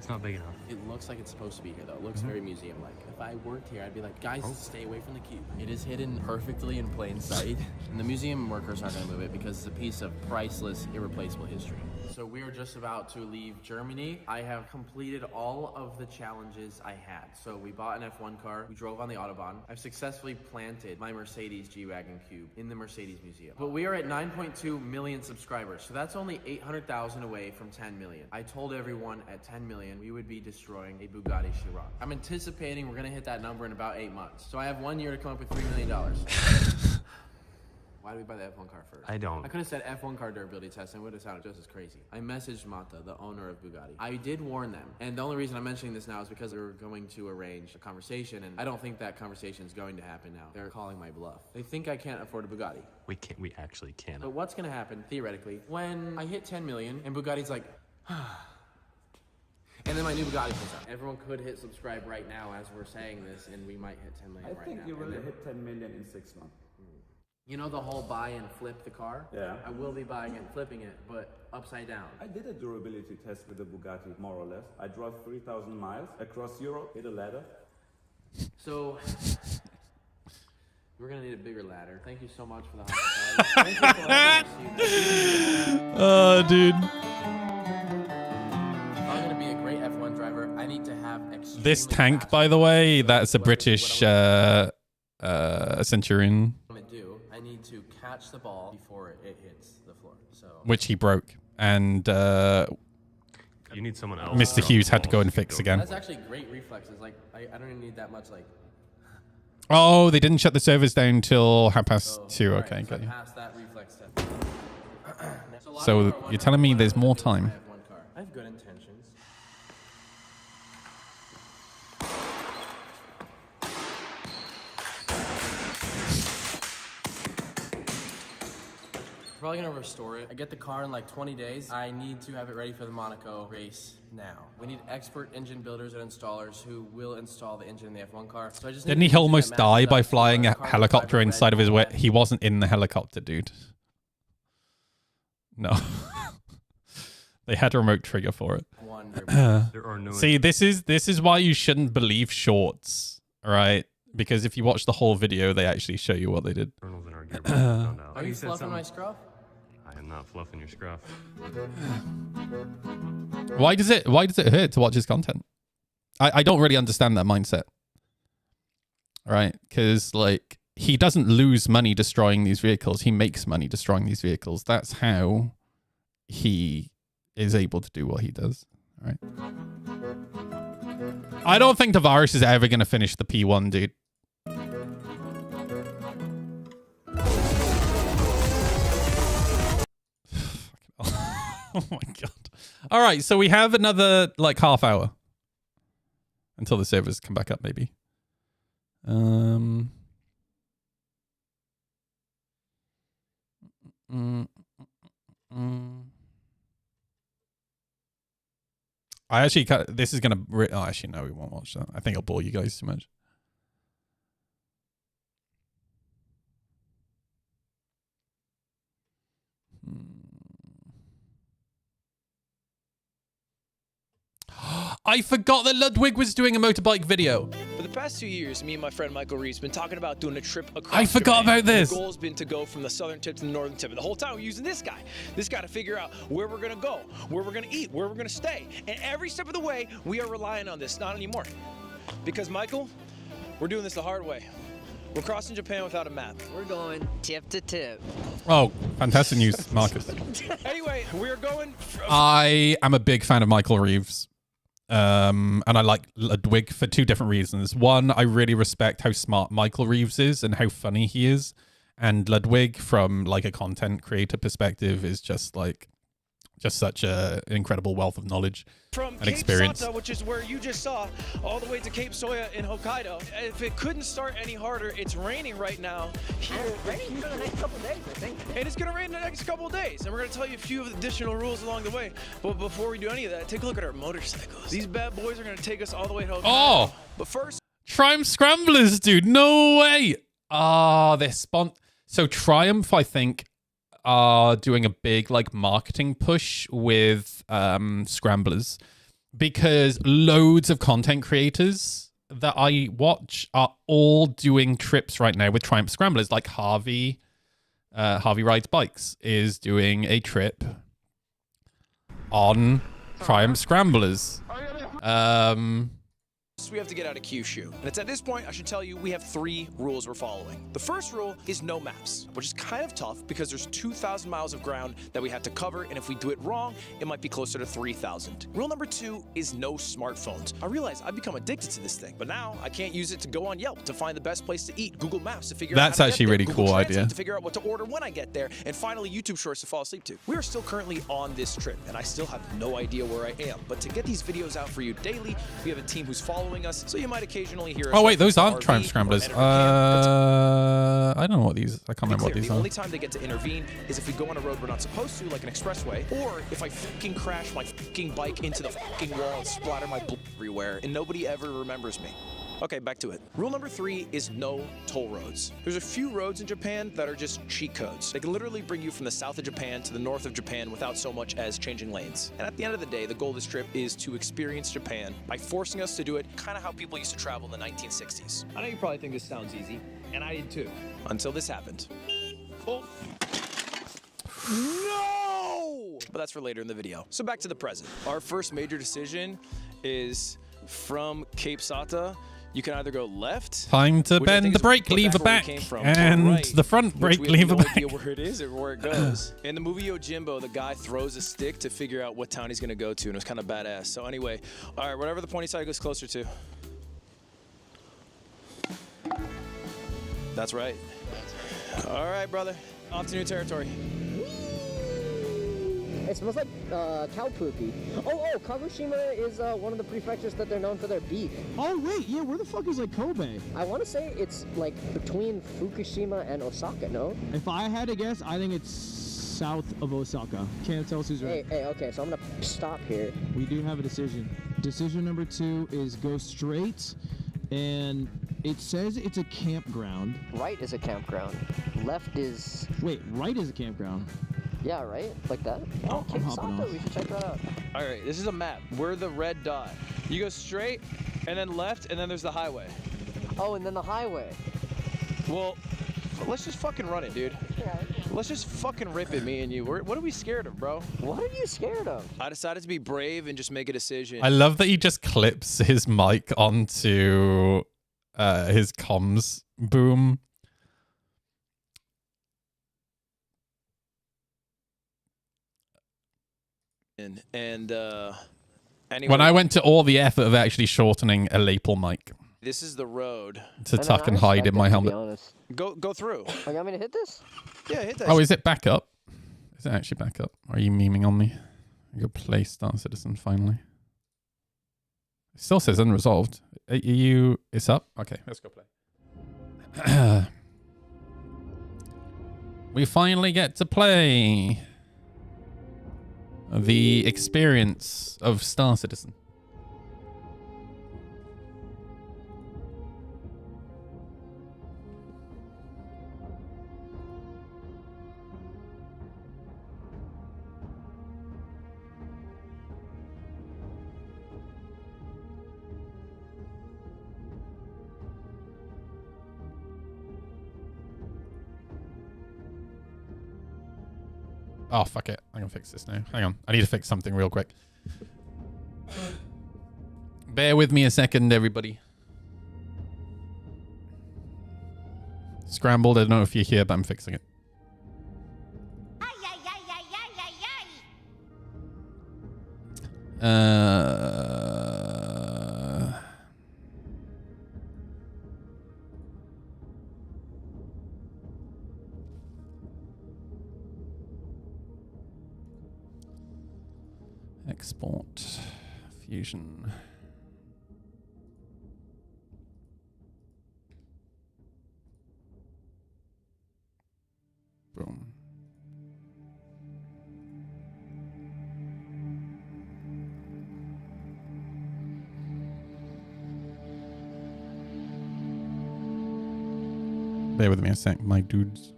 It's not big enough. It looks like it's supposed to be here, though. It looks very museum-like. If I worked here, I'd be like, guys, stay away from the cube. It is hidden perfectly in plain sight, and the museum workers aren't going to move it because it's a piece of priceless, irreplaceable history. So we are just about to leave Germany. I have completed all of the challenges I had. So we bought an F1 car. We drove on the Autobahn. I've successfully planted my Mercedes G-Wagon Cube in the Mercedes Museum. But we are at 9.2 million subscribers, so that's only 800,000 away from 10 million. I told everyone at 10 million we would be destroying a Bugatti Chiron. I'm anticipating we're gonna hit that number in about 8 months. So I have 1 year to come up with $3 million. Why did we buy the F1 car first? I don't. I could have said F1 car durability test and it would have sounded just as crazy. I messaged Mata, the owner of Bugatti. I did warn them. And the only reason I'm mentioning this now is because we were going to arrange a conversation, and I don't think that conversation is going to happen now. They're calling my bluff. They think I can't afford a Bugatti. We actually can. But what's gonna happen, theoretically, when I hit 10 million and Bugatti's like, and then my new Bugatti comes out. Everyone could hit subscribe right now as we're saying this, and we might hit 10 million right now. I think you will hit 10 million in 6 months. You know the whole buy and flip the car? Yeah. I will be buying and flipping it, but upside down. I did a durability test with the Bugatti, more or less. I drove 3,000 miles across Europe, hit a ladder. So, we're gonna need a bigger ladder. Thank you so much for the hospitality. Thank you for letting me see you. Oh, dude. If I'm gonna be a great F1 driver, I need to have This tank, by the way, that's a British Centurion, I need to catch the ball before it hits the floor. So which he broke, and you need someone else. Mr. Hughes had to go and fix again. That's actually great reflexes. Like I don't even need that much. Like. Oh, they didn't shut the servers down till 2:30. Right, Okay, so I got you. passed that reflex test. So you're telling me there's more time? I have good intentions. Probably gonna restore it. I get the car in like 20 days. I need to have it ready for the Monaco race now. We need expert engine builders and installers who will install the engine in the F1 car. So I just Didn't he almost die by flying a helicopter inside of his way? He wasn't in the helicopter, dude. No. They had a remote trigger for it. There are no. See, this is why you shouldn't believe shorts, right? Because if you watch the whole video, they actually show you what they did. Are you fluffing my scruff? I am not fluffing your scruff. Why does it hurt to watch his content? I don't really understand that mindset. Right? Because like he doesn't lose money destroying these vehicles. He makes money destroying these vehicles. That's how he is able to do what he does. Right? I don't think Tavares is ever going to finish the P1, dude. Oh my god. All right, so we have another like half hour until the servers come back up, maybe. I actually this is gonna. Oh, actually, no, we won't watch that. I think I'll bore you guys too much. I forgot that Ludwig was doing a motorbike video. For the past 2 years, me and my friend Michael Reeves been talking about doing a trip across I forgot Japan. about this. The goal's been to go from the southern tip to the northern tip. And the whole time we're using this guy to figure out where we're gonna go, where we're gonna eat, where we're gonna stay. And every step of the way, we are relying on this. Not anymore. Because Michael, we're doing this the hard way. We're crossing Japan without a map. We're going tip to tip. Oh, fantastic news, Marcus. Anyway, we're going. I am a big fan of Michael Reeves. And I like Ludwig for two different reasons. One, I really respect how smart Michael Reeves is and how funny he is. And Ludwig, from like a content creator perspective, is just such an incredible wealth of knowge From and Cape experience. Sata, which is where you just saw, all the way to Cape Soya in Hokkaido. If it couldn't start any harder, it's raining right now. It's raining for the next couple of days, I think. And it's going to rain the next couple of days. And we're going to tell you a few additional rules along the way. But before we do any of that, take a look at our motorcycles. These bad boys are going to take us all the way to Hokkaido. Oh! But first... Triumph Scramblers, dude. No way. They're So Triumph, I think, are doing a big like marketing push with Scramblers. because loads of content creators that I watch are all doing trips right now with Triumph Scramblers. Like Harvey Rides Bikes is doing a trip on Triumph Scramblers. We have to get out of Kyushu. And it's at this point I should tell you we have 3 rules we're following. The first rule is no maps, which is kind of tough because there's 2,000 miles of ground that we have to cover, and if we do it wrong, it might be closer to 3,000. Rule number 2 is no smartphones. I realize I've become addicted to this thing, but now I can't use it to go on Yelp to find the best place to eat, Google Maps to figure out That's how to actually get there, really Google cool Translate idea. to figure out what to order when I get there, and finally YouTube Shorts to fall asleep to. We are still currently on this trip, and I still have no idea where I am, but to get these videos out for you daily, we have a team who's following us, so you might occasionally hear us. Oh wait, those reference aren't RV Triumph or Scramblers. enter camp. I don't know what these. I can't remember what The these are. only time they get to intervene is if we go on a road we're not supposed to, like an expressway, or if I fucking crash my fucking bike into the fucking wall and splatter my blood everywhere, and nobody ever remembers me. Okay, back to it. Rule number 3 is no toll roads. There's a few roads in Japan that are just cheat codes. They can literally bring you from the south of Japan to the north of Japan without so much as changing lanes. And at the end of the day, the goal of this trip is to experience Japan by forcing us to do it kind of how people used to travel in the 1960s. I know you probably think this sounds easy, and I did too. Until this happened. Oh. No! But that's for later in the video. So back to the present. Our first major decision is from Cape Sata. You can either go left. Time to which I bend think the is brake where lever we back came from, or and right, the front which brake we have lever no back. idea where it is or where it goes. In the movie Yojimbo, the guy throws a stick to figure out what town he's gonna go to, and it was kind of badass. So anyway, all right, whatever the pointy side goes closer to. That's right. All right, brother. Off to new territory. It smells like cow poopy. Oh, Kagoshima is one of the prefectures that they're known for their beef. Oh, wait, yeah, where the fuck is like Kobe? I want to say it's like between Fukushima and Osaka, no? If I had to guess, I think it's south of Osaka. Can't tell us who's right. Hey, okay, so I'm gonna stop here. We do have a decision. Decision number 2 is go straight, and it says it's a campground. Right is a campground. Left is... Wait, right is a campground. Yeah, right? Like that? Oh, I'm hopping off. We should check that out. All right, this is a map. We're the red dot. You go straight, and then left, and then there's the highway. Oh, and then the highway. Well, let's just fucking run it, dude. Yeah. Let's just fucking rip it, me and you. What are we scared of, bro? What are you scared of? I decided to be brave and just make a decision. I love that he just clips his mic onto his comms boom. And anyway, When I went to all the effort of actually shortening a lapel mic this is the road. to tuck and hide in my helmet. Go through. Oh, you want me to hit this? Yeah, hit that. Oh, is it back up? Is it actually back up? Or are you memeing on me? You go play Star Citizen finally. It still says unresolved. Are you? It's up? Okay, let's go play. We finally get to play the experience of Star Citizen. Oh, fuck it. I'm going to fix this now. Hang on. I need to fix something real quick. Bear with me a second, everybody. Scrambled. I don't know if you're here, but I'm fixing it. Export Fusion. Boom. Bear with me a sec, my dudes.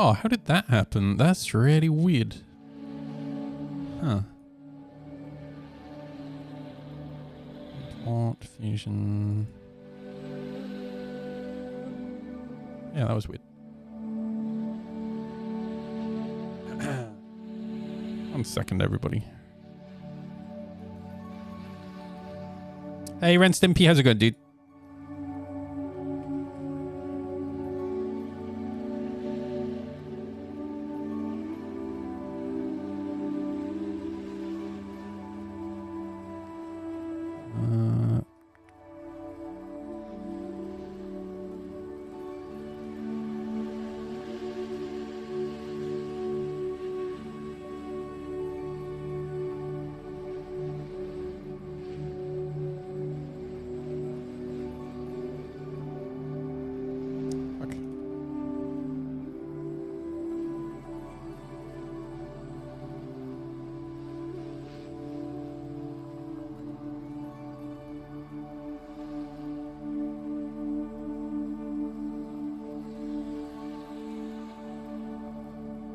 Oh, how did that happen? That's really weird. Huh. Port fusion. Yeah, that was weird. 1 second, everybody. Hey, Ren Stimpy, how's it going, dude?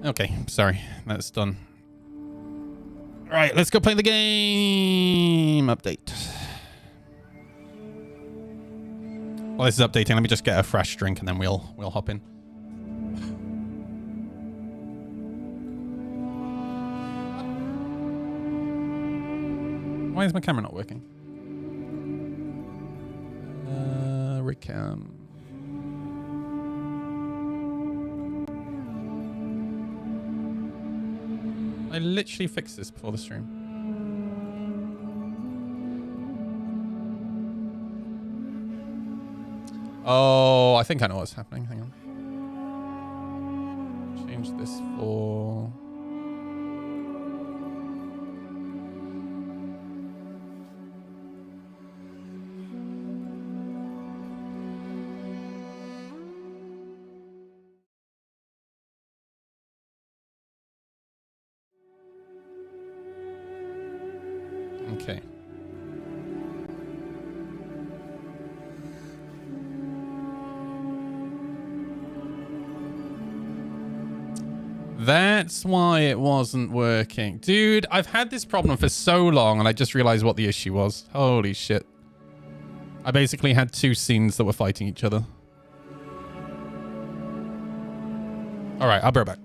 Okay, sorry. That's done. All right, let's go play the game. Update. Well, this is updating. Let me just get a fresh drink and then we'll hop in. Why is my camera not working? Recam. I literally fixed this before the stream. Oh, I think I know what's happening. Hang on. Change this for... Okay. That's why it wasn't working. Dude, I've had this problem for so long and I just realized what the issue was. Holy shit. I basically had two scenes that were fighting each other. All right, I'll be right back.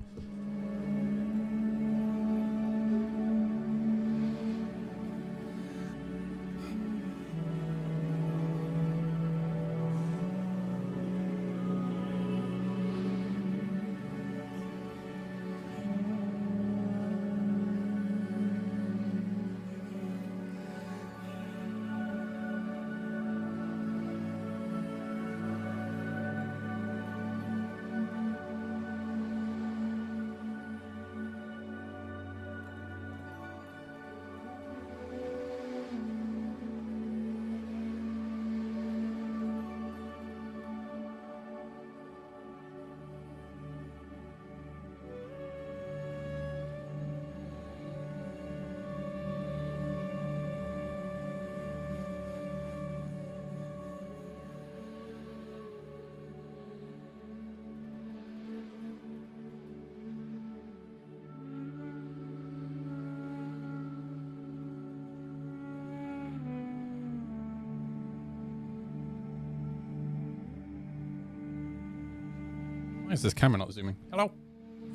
Why is this camera not zooming? Hello?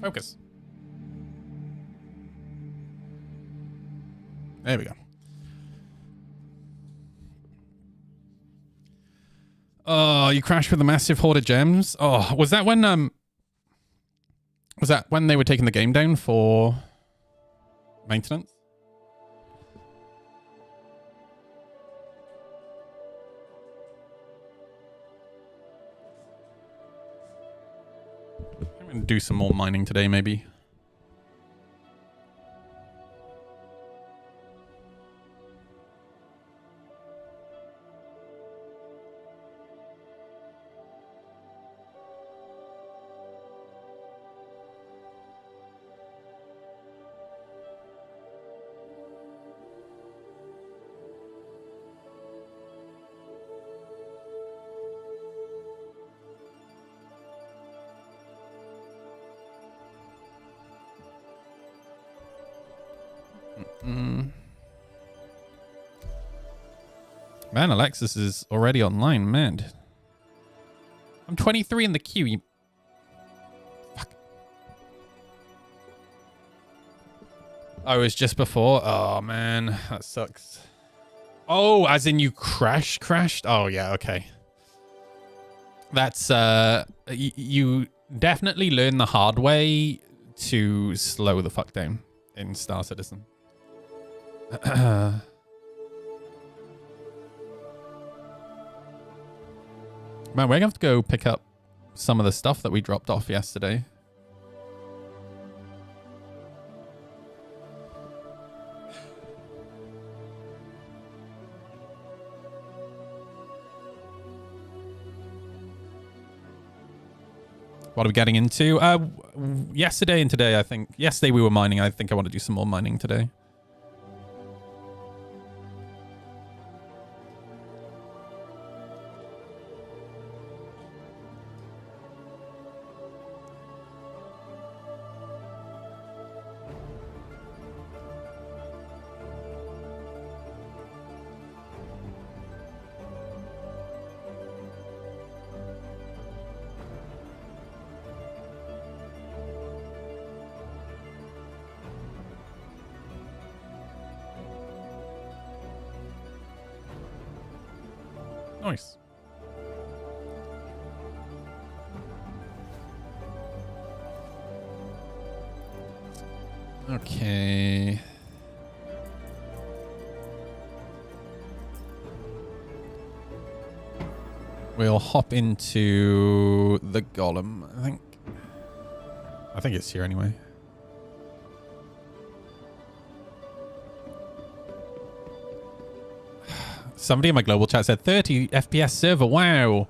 Focus. There we go. Oh, you crashed with a massive hoard of gems? Oh, was that when they were taking the game down for maintenance? I'm gonna do some more mining today, maybe. Man, Alexis is already online, man. I'm 23 in the queue. Fuck. Oh, it was just before? Oh, man. That sucks. Oh, as in you crashed? Oh, yeah, okay. That's, you definitely learn the hard way to slow the fuck down in Star Citizen. Man, we're gonna have to go pick up some of the stuff that we dropped off yesterday. What are we getting into? Yesterday and today, I think. Yesterday we were mining. I think I want to do some more mining today. Nice. Okay. We'll hop into the Golem, I think. I think it's here anyway. Somebody in my global chat said 30 FPS server. Wow.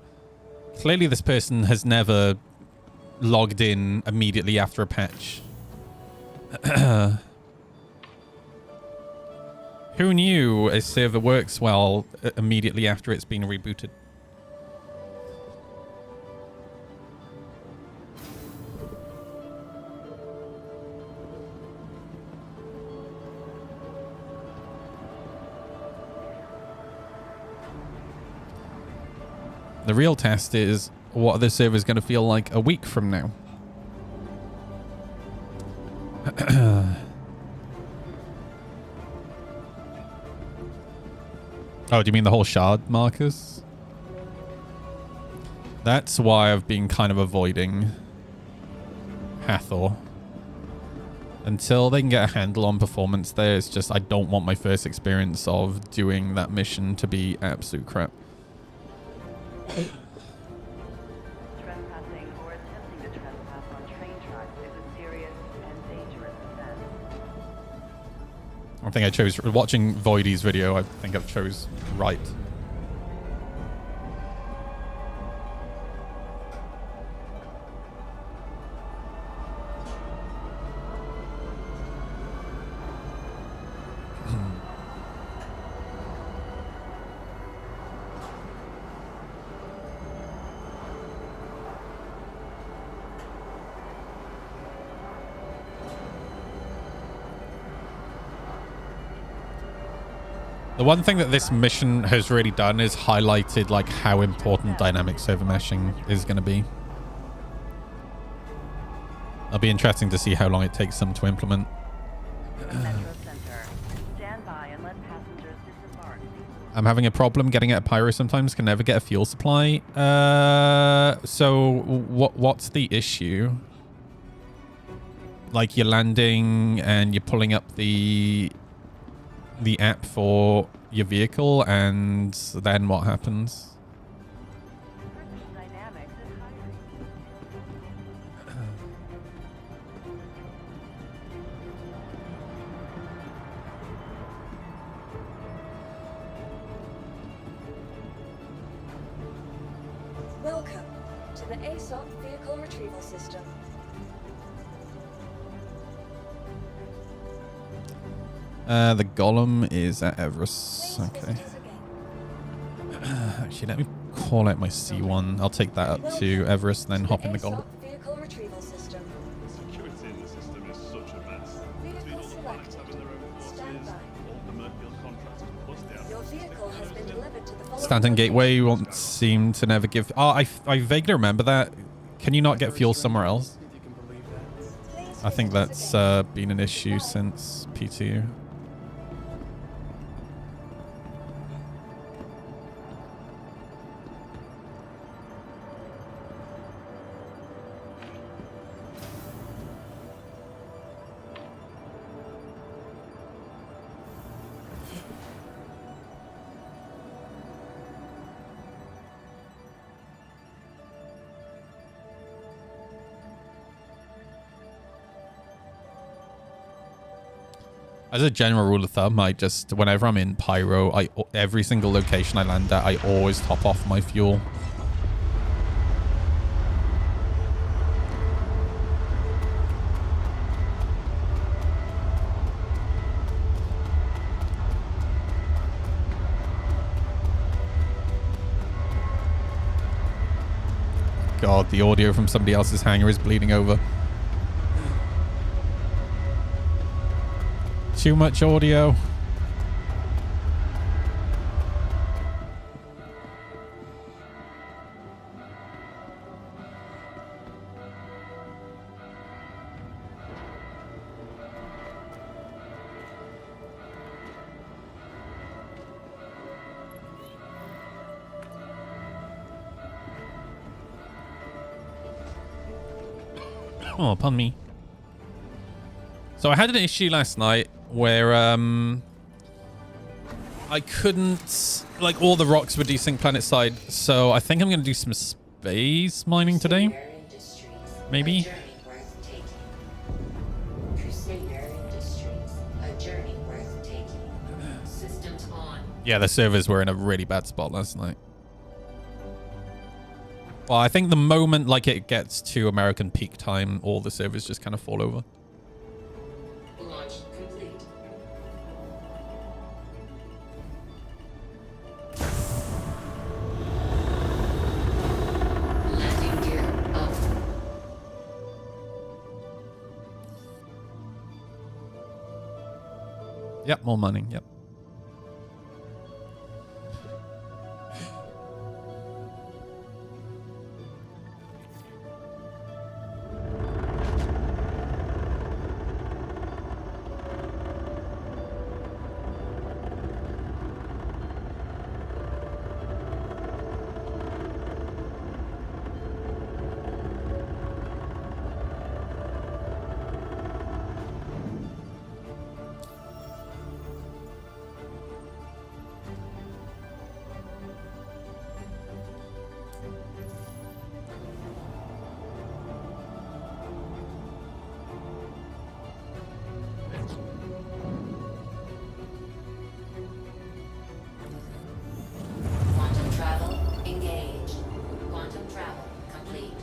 Clearly this person has never logged in immediately after a patch. Who knew a server works well immediately after it's been rebooted? The real test is what the server is going to feel like a week from now. Oh, do you mean the whole shard markers? That's why I've been kind of avoiding Hathor. Until they can get a handle on performance there, it's just I don't want my first experience of doing that mission to be absolute crap. Trespassing or attempting to trespass on train tracks is a serious and dangerous offense. I think I chose, watching Voidy's video, I think I've chose right. The one thing that this mission has really done is highlighted like how important dynamic server meshing is going to be. It'll be interesting to see how long it takes them to implement. I'm having a problem getting at a pyro sometimes. Can never get a fuel supply. So what's the issue? Like you're landing and you're pulling up the app for your vehicle, and then what happens? Welcome to the ASOP Vehicle Retrieval System. The Golem is at Everest. Okay. Actually, let me call out my C1. I'll take that up to Everest, then hop in the Golem. Vehicle Retrieval System. Security in the system is such a mess. Vehicle selected. Your vehicle has been delivered to the following Stanton Gateway won't seem to never give... Oh, I vaguely remember that. Can you not get fuel somewhere else? I think that's been an issue since P2. As a general rule of thumb, I just, whenever I'm in Pyro, every single location I land at, I always top off my fuel. God, the audio from somebody else's hangar is bleeding over. Too much audio. Oh, pardon me. So I had an issue last night where I couldn't, like, all the rocks were desync planet side, so I think I'm going to do some space mining today. Maybe. Yeah, the servers were in a really bad spot last night. Well, I think the moment, like, it gets to American peak time, all the servers just kind of fall over. Launch complete. Landing gear up. Yep, more mining, yep. Quantum travel engaged. Quantum travel complete.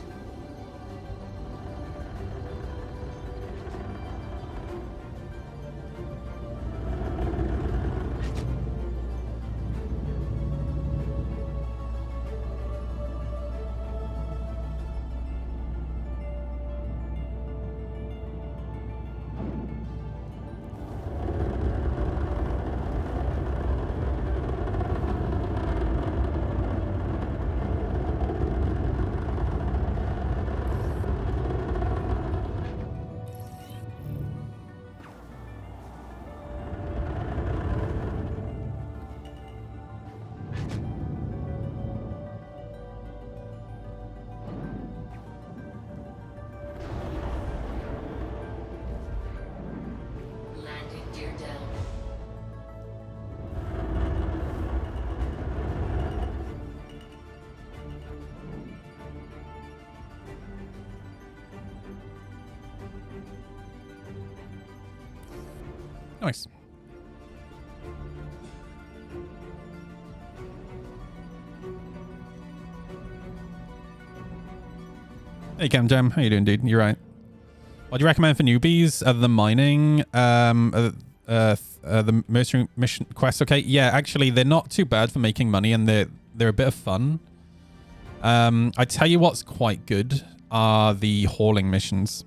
Landing gear down. Nice. Hey, Cam Jam. How you doing, dude? You're right. What do you recommend for newbies other than mining? The mercenary mission quests. Okay, yeah, actually, they're not too bad for making money, and they're a bit of fun. I tell you what's quite good are the hauling missions.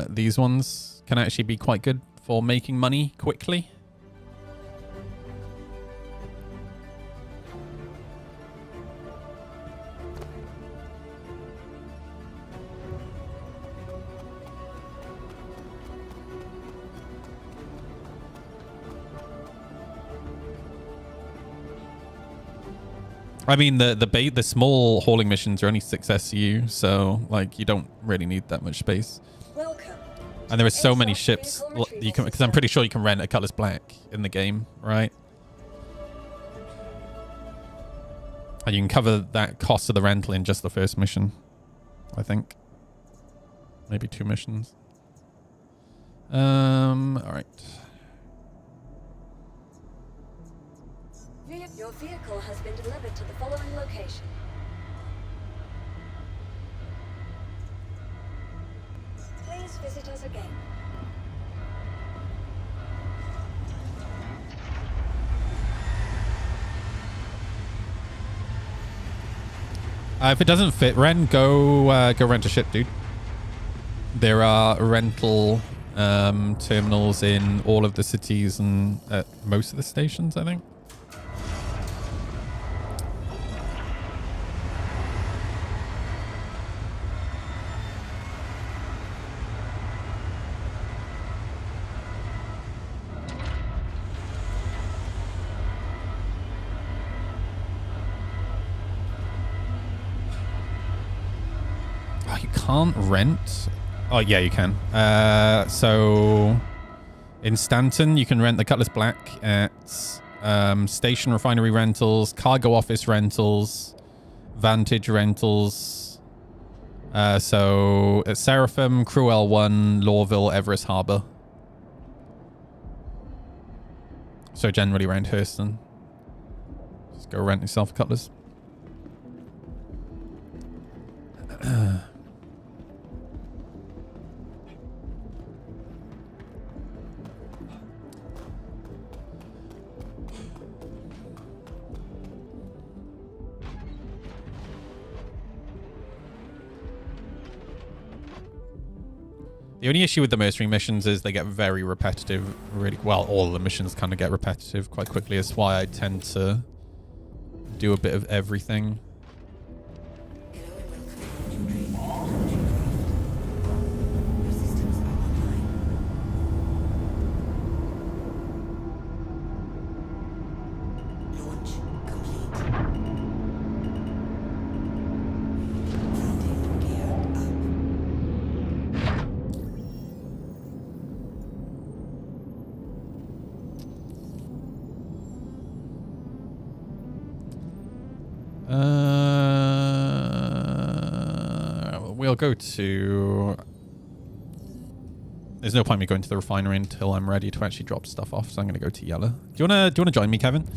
these ones can actually be quite good for making money quickly. I mean, the small hauling missions are only 6 SU, so like you don't really need that much space. Welcome. And there are so many ships you can, because I'm pretty sure you can rent a Cutlass Black in the game, right? And you can cover that cost of the rental in just the first mission, I think. Maybe 2 missions. All right. Your vehicle has been delivered to the following location. Please visit us again. If it doesn't fit, Ren, go rent a ship, dude. There are rental terminals in all of the cities and at most of the stations, I think. Can't rent. Oh yeah, you can. So in Stanton you can rent the Cutlass Black at Station Refinery Rentals, Cargo Office Rentals, Vantage Rentals. So at Seraphim, Cruel 1, Lawville, Everest Harbor. So generally around Hurston. Just go rent yourself a Cutlass. The only issue with the mercenary missions is they get very repetitive. Really, well, all of the missions kind of get repetitive quite quickly. That's why I tend to do a bit of everything. We'll go to... There's no point me going to the refinery until I'm ready to actually drop stuff off, so I'm going to go to Yella. Do you wanna join me, Kevin?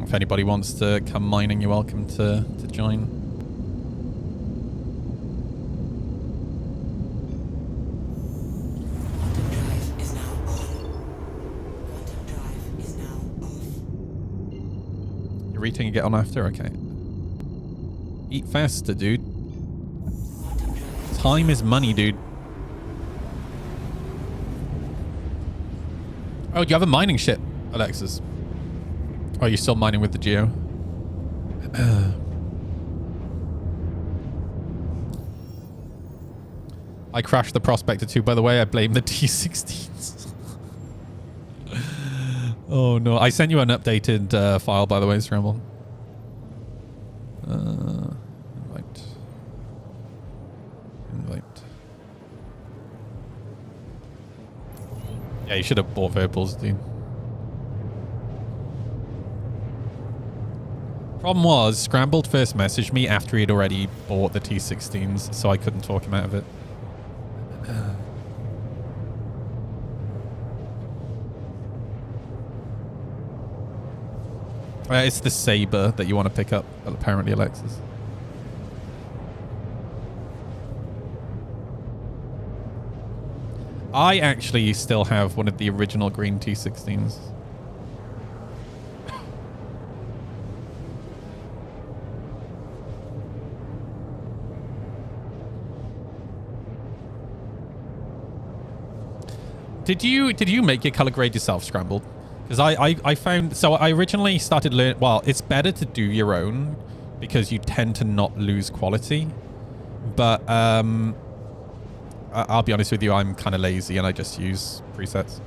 If anybody wants to come mining, you're welcome to join. Eating and get on after? Okay. Eat faster, dude. Time is money, dude. Oh, do you have a mining ship, Alexis? Oh, you're still mining with the Geo? I crashed the Prospector too, by the way. I blame the T-16s. Oh no, I sent you an updated file, by the way, Scramble. Invite. Yeah, you should have bought Verbals, dude. Problem was, Scrambled first messaged me after he'd already bought the T-16s, so I couldn't talk him out of it. It's the Saber that you want to pick up, apparently, Alexis. I actually still have one of the original green T-16s. Did you make your color grade yourself, Scrambled? Because I found, so I originally started learning, well, it's better to do your own because you tend to not lose quality. But I'll be honest with you, I'm kind of lazy and I just use presets.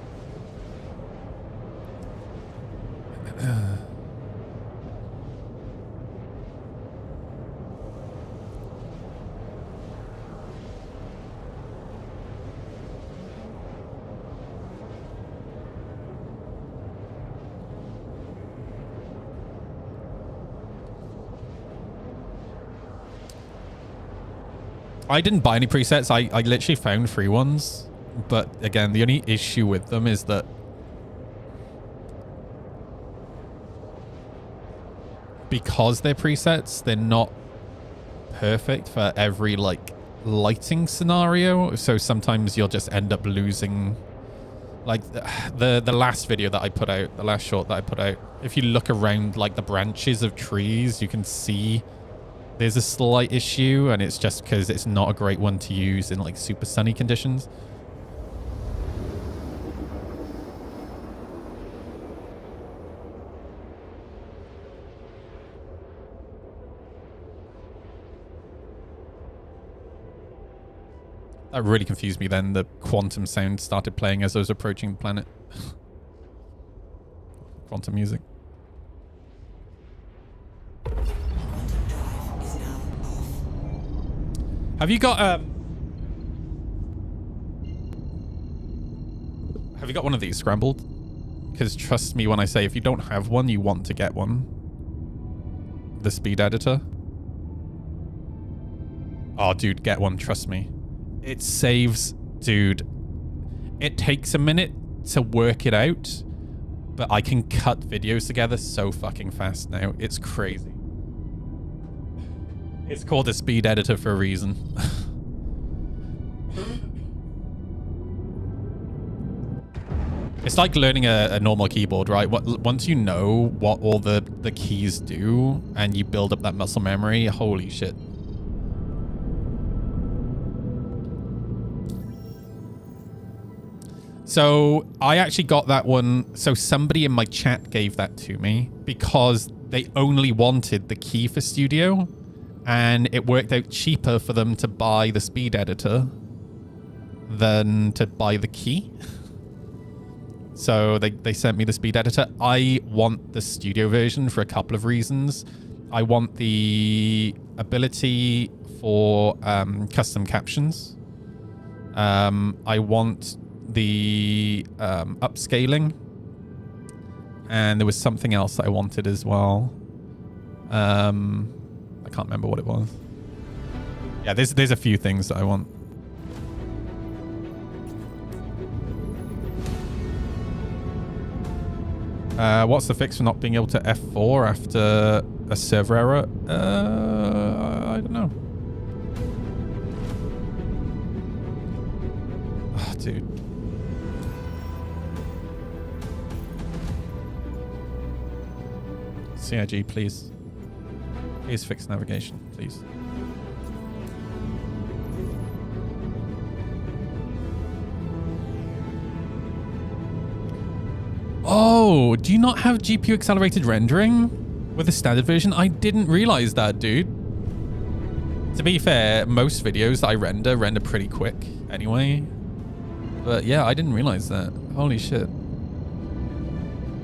I didn't buy any presets. I literally found free ones. But again, the only issue with them is that because they're presets, they're not perfect for every like lighting scenario. So sometimes you'll just end up losing, like the last video that I put out, the last short that I put out. If you look around like the branches of trees, you can see there's a slight issue, and it's just because it's not a great one to use in like super sunny conditions. That really confused me then. The quantum sound started playing as I was approaching the planet. Quantum music. Have you got one of these, Scrambled? Because trust me when I say if you don't have one, you want to get one. The speed editor. Oh, dude, get one, trust me. It saves, dude. It takes a minute to work it out, but I can cut videos together so fucking fast now. It's crazy. It's called a speed editor for a reason. It's like learning a normal keyboard, right? Once you know what all the keys do and you build up that muscle memory, holy shit. So I actually got that one. So somebody in my chat gave that to me because they only wanted the key for Studio. And it worked out cheaper for them to buy the speed editor than to buy the key. So they sent me the speed editor. I want the studio version for a couple of reasons. I want the ability for custom captions. I want the upscaling. And there was something else that I wanted as well. I can't remember what it was. Yeah, there's a few things that I want. What's the fix for not being able to F4 after a server error? I don't know. Oh, dude. CIG, please. Please fix navigation, please. Oh, do you not have GPU accelerated rendering with the standard version? I didn't realize that, dude. To be fair, most videos that I render pretty quick anyway. But yeah, I didn't realize that. Holy shit.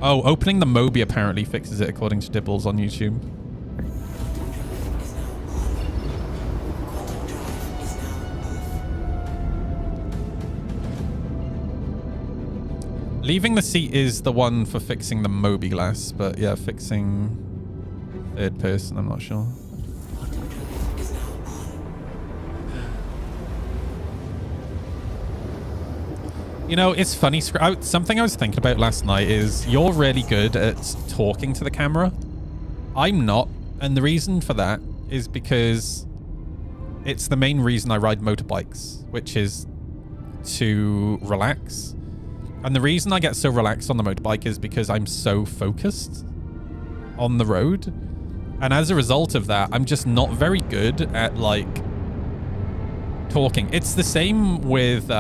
Oh, opening the Mobi apparently fixes it according to Dibbles on YouTube. Leaving the seat is the one for fixing the Mobi glass, but yeah, fixing third person, I'm not sure. You know, it's funny. Something I was thinking about last night is you're really good at talking to the camera. I'm not. And the reason for that is because it's the main reason I ride motorbikes, which is to relax. And the reason I get so relaxed on the motorbike is because I'm so focused on the road. And as a result of that, I'm just not very good at, like, talking. It's the same with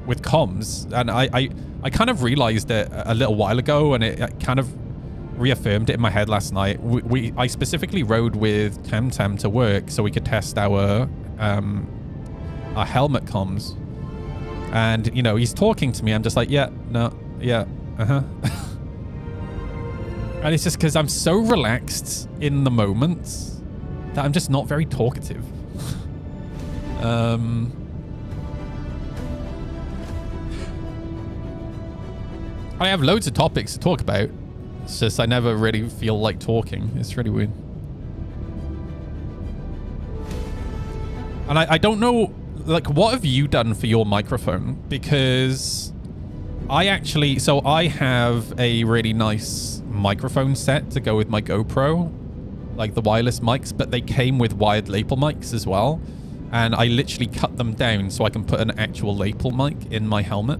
with comms, and I kind of realized it a little while ago, and it kind of reaffirmed it in my head last night. I specifically rode with Temtem to work so we could test our helmet comms, and you know, he's talking to me. I'm just like, yeah, no, yeah, and it's just because I'm so relaxed in the moment that I'm just not very talkative. I have loads of topics to talk about. It's just I never really feel like talking. It's really weird. And I don't know, like, what have you done for your microphone? Because I actually, so I have a really nice microphone set to go with my GoPro, like the wireless mics, but they came with wired lapel mics as well. And I literally cut them down so I can put an actual lapel mic in my helmet.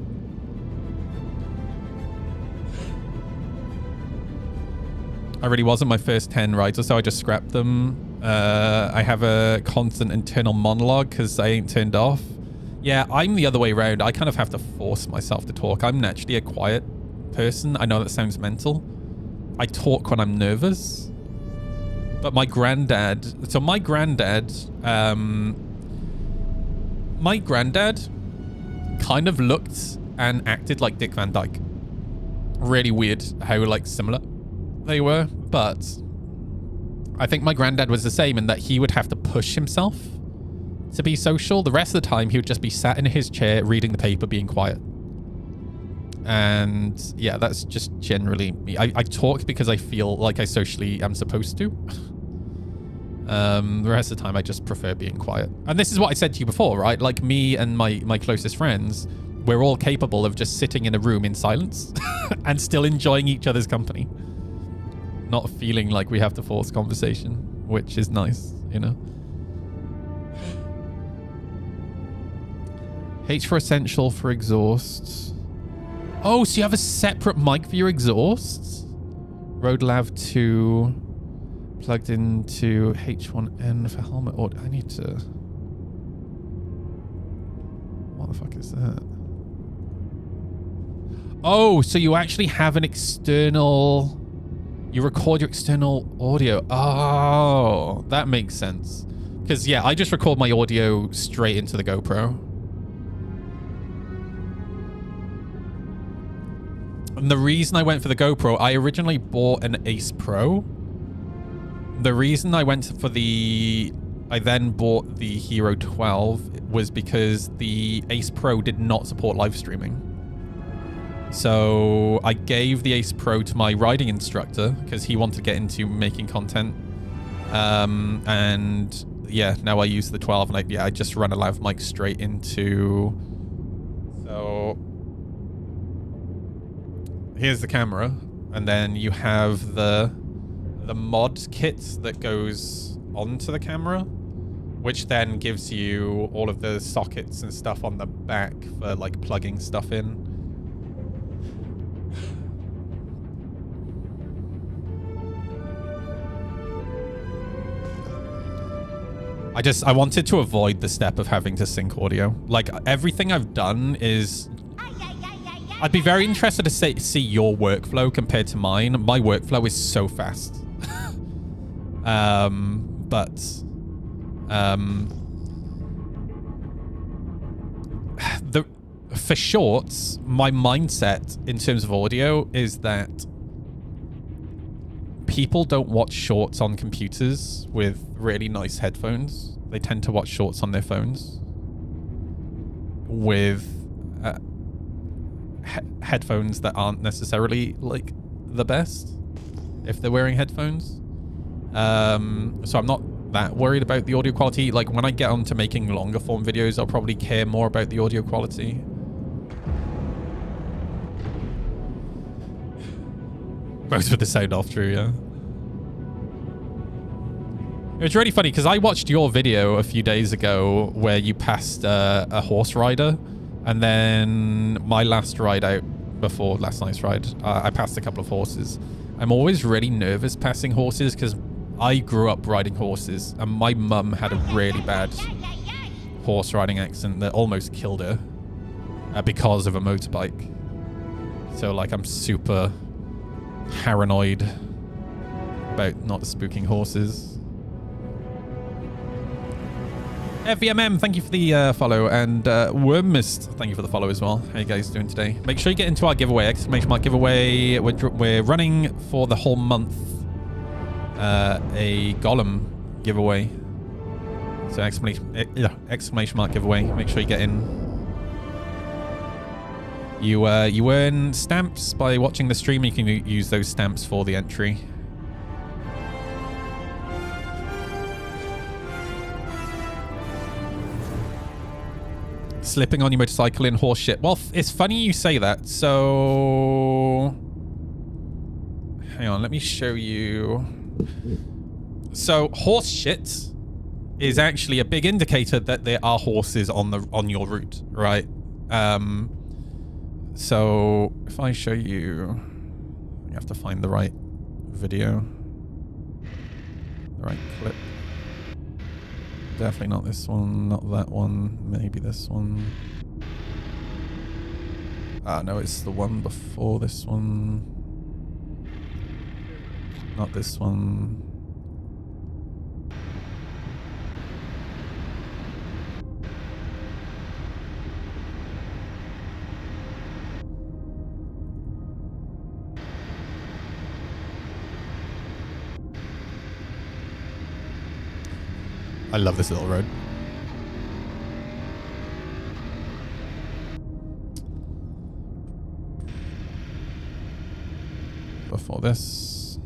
I really wasn't my first 10 rides or so. I just scrapped them. I have a constant internal monologue because I ain't turned off. Yeah, I'm the other way around. I kind of have to force myself to talk. I'm naturally a quiet person. I know that sounds mental. I talk when I'm nervous. But my granddad... So my granddad kind of looked and acted like Dick Van Dyke. Really weird how, like, similar they were, but I think my granddad was the same in that he would have to push himself to be social. The rest of the time, he would just be sat in his chair, reading the paper, being quiet. And yeah, that's just generally me. I talk because I feel like I socially am supposed to. The rest of the time, I just prefer being quiet. And this is what I said to you before, right? Like, me and my closest friends, we're all capable of just sitting in a room in silence and still enjoying each other's company. Not feeling like we have to force conversation, which is nice, you know? H for essential for exhausts. Oh, so you have a separate mic for your exhausts? RodeLav 2 plugged into H1N for helmet audio. I need to... What the fuck is that? Oh, so you actually have an external... You record your external audio. Oh, that makes sense. Because, yeah, I just record my audio straight into the GoPro. And the reason I went for the GoPro, I originally bought an Ace Pro. The reason I went for I then bought the Hero 12 was because the Ace Pro did not support live streaming. So I gave the Ace Pro to my riding instructor because he wanted to get into making content. And yeah, now I use the 12 and I just run a lav mic straight into. So here's the camera, and then you have the mod kit that goes onto the camera, which then gives you all of the sockets and stuff on the back for like plugging stuff in. I wanted to avoid the step of having to sync audio. Like, everything I've done is... I'd be very interested to see your workflow compared to mine. My workflow is so fast. For shorts, my mindset in terms of audio is that people don't watch shorts on computers with really nice headphones. They tend to watch shorts on their phones with headphones that aren't necessarily like the best if they're wearing headphones. So I'm not that worried about the audio quality. Like, when I get on to making longer form videos, I'll probably care more about the audio quality. Both with the sound off, true, yeah. It was really funny because I watched your video a few days ago where you passed a horse rider, and then my last ride out before last night's ride, I passed a couple of horses. I'm always really nervous passing horses because I grew up riding horses, and my mum had a really bad horse riding accident that almost killed her. because of a motorbike. So like I'm super paranoid about not spooking horses. FVMM, thank you for the follow, and Wormmist, thank you for the follow as well. How you guys doing today? Make sure you get into our giveaway, exclamation mark giveaway. We're running for the whole month a Golem giveaway. So exclamation mark giveaway. Make sure you get in. You earn stamps by watching the stream. You can use those stamps for the entry. Slipping on your motorcycle in horse shit. Well, it's funny you say that. So, hang on, let me show you. So, horse shit is actually a big indicator that there are horses on your route, right? So, if I show you, you have to find the right video, the right clip. Definitely not this one, not that one, maybe this one. Ah, no, it's the one before this one. Not this one. I love this little road. Before this.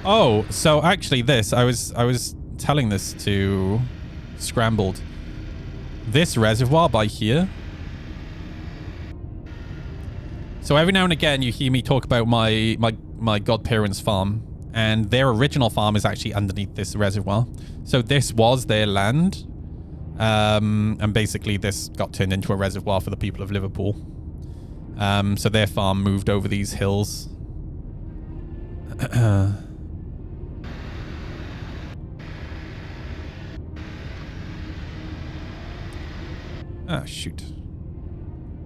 Oh, so actually this, I was telling this to Scrambled. This reservoir by here. So every now and again you hear me talk about my godparents' farm, and their original farm is actually underneath this reservoir. So this was their land, and basically this got turned into a reservoir for the people of Liverpool. So their farm moved over these hills. Ah, shoot.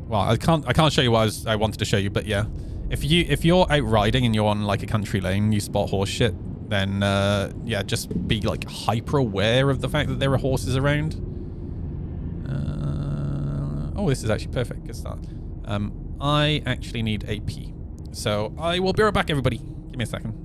Well, I can't show you what I wanted to show you, but yeah. If you're out riding and you're on like a country lane, you spot horse shit, then yeah, just be like hyper aware of the fact that there are horses around. Oh, this is actually perfect. Good start. I actually need a pee, so I will be right back, everybody. Give me a second.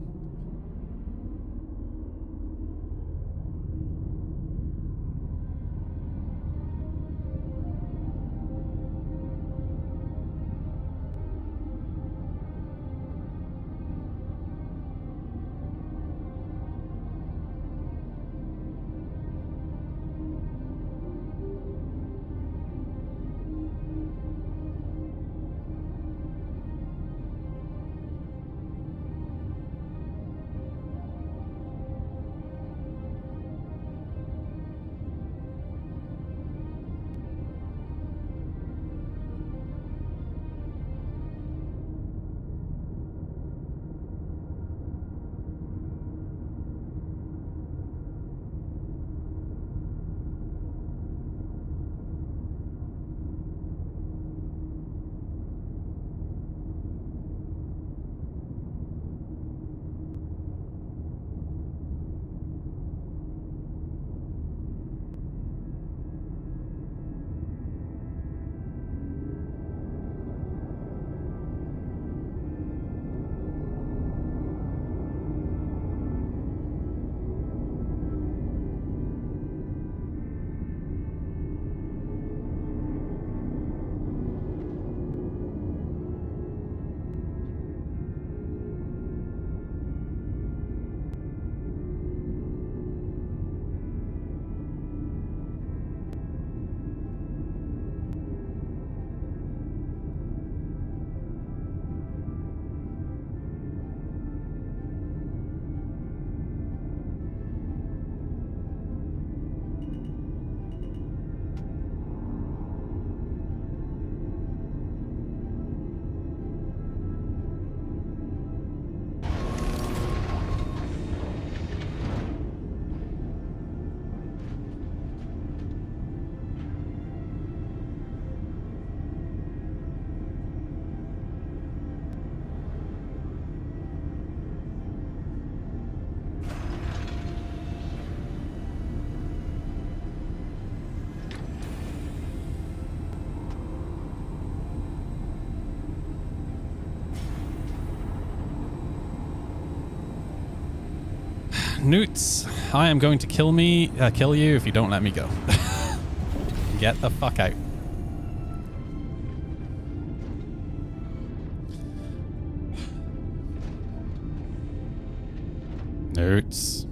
Newts, I am going to kill you if you don't let me go. Get the fuck out. Newts.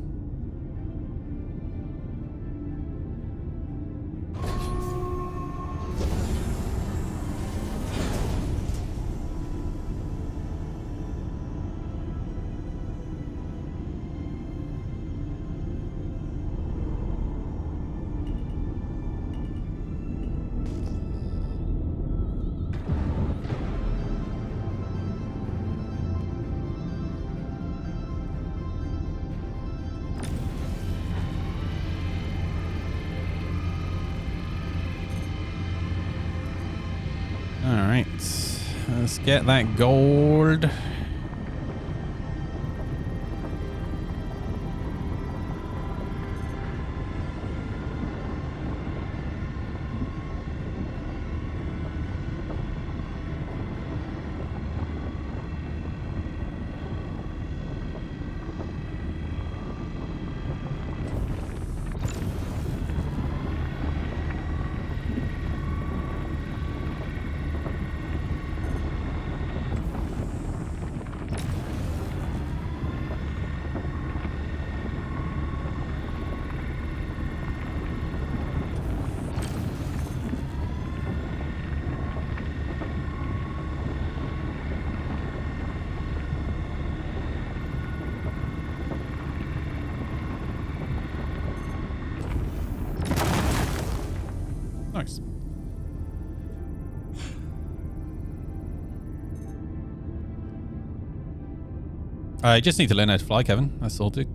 Alright, let's get that gold. Nice. I just need to learn how to fly, Kevin. That's all, dude.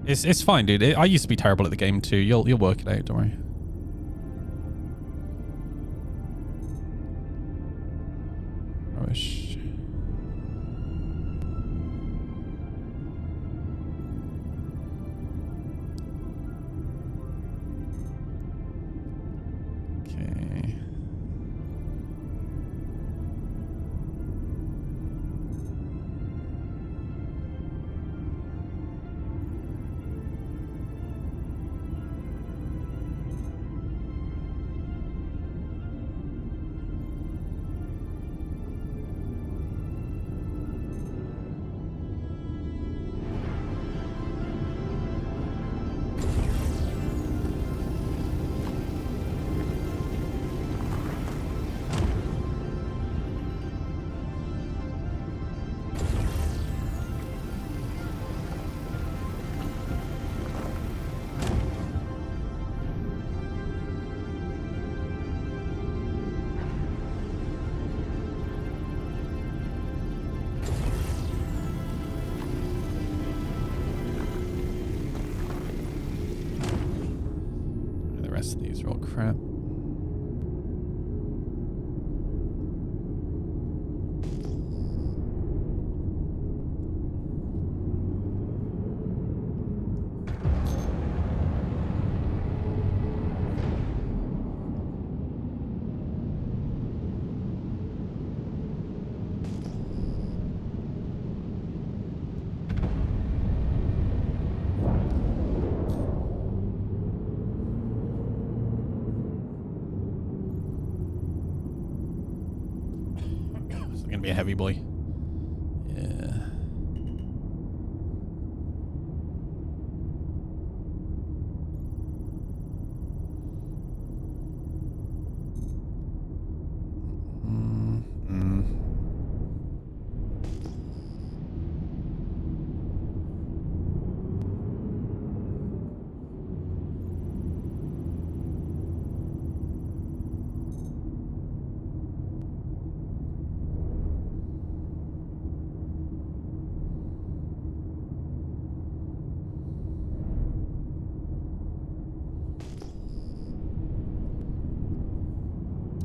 It's fine, dude. I used to be terrible at the game too. You'll work it out. Don't worry. Rubbish. These are all crap. Gonna be a heavy boy. Yeah.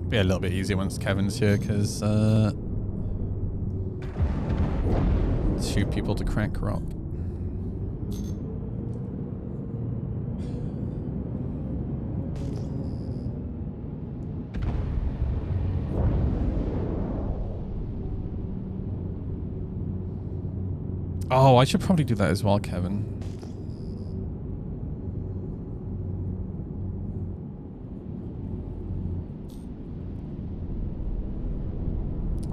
Be a little bit easier once Kevin's here because 2 people to crack rock. Oh, I should probably do that as well, Kevin.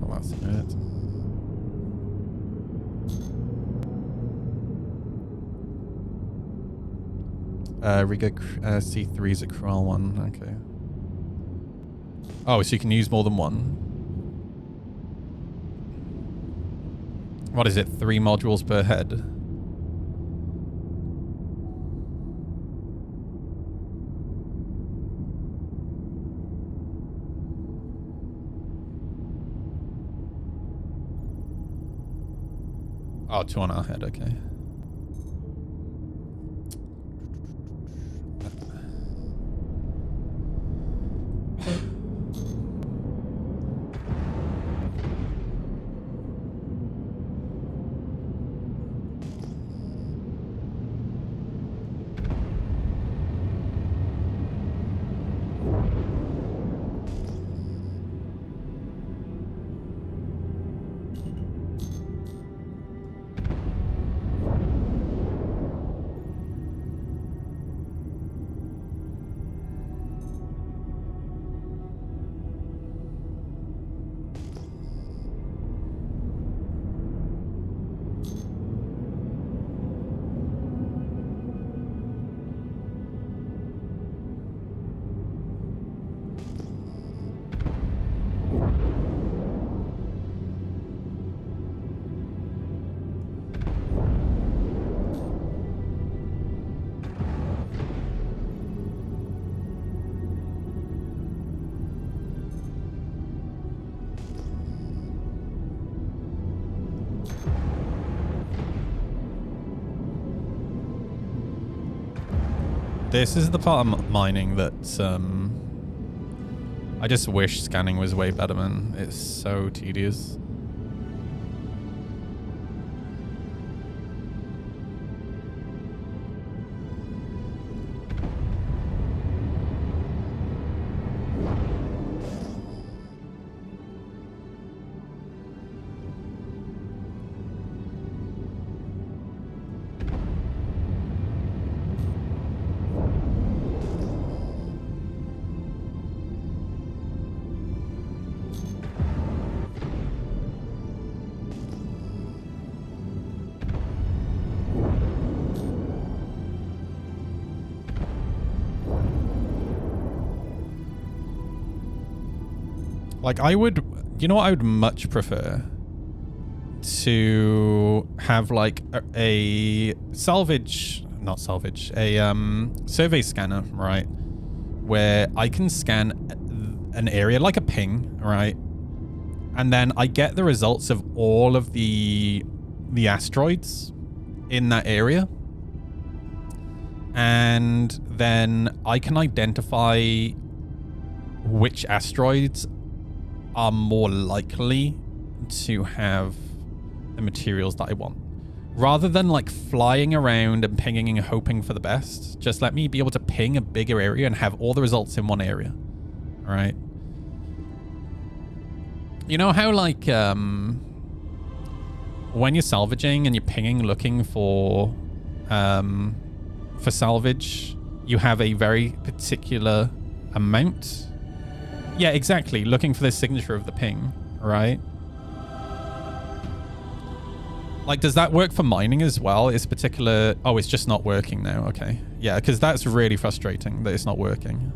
Oh, that's it. Riga C3 is a crawl one. Okay. Oh, so you can use more than one. What is it? 3 modules per head? Oh, 2 on our head, okay. This is the part of mining that I just wish scanning was way better, man. It's so tedious. Like, I would, you know what I would much prefer? To have like a salvage, not salvage, a survey scanner, right? Where I can scan an area like a ping, right? And then I get the results of all of the asteroids in that area. And then I can identify which asteroids are more likely to have the materials that I want. Rather than like flying around and pinging and hoping for the best, just let me be able to ping a bigger area and have all the results in one area. All right. You know how like when you're salvaging and you're pinging looking for salvage, you have a very particular amount. Yeah, exactly. Looking for the signature of the ping, right? Like, does that work for mining as well? It's particular... Oh, it's just not working now. Okay. Yeah, because that's really frustrating that it's not working.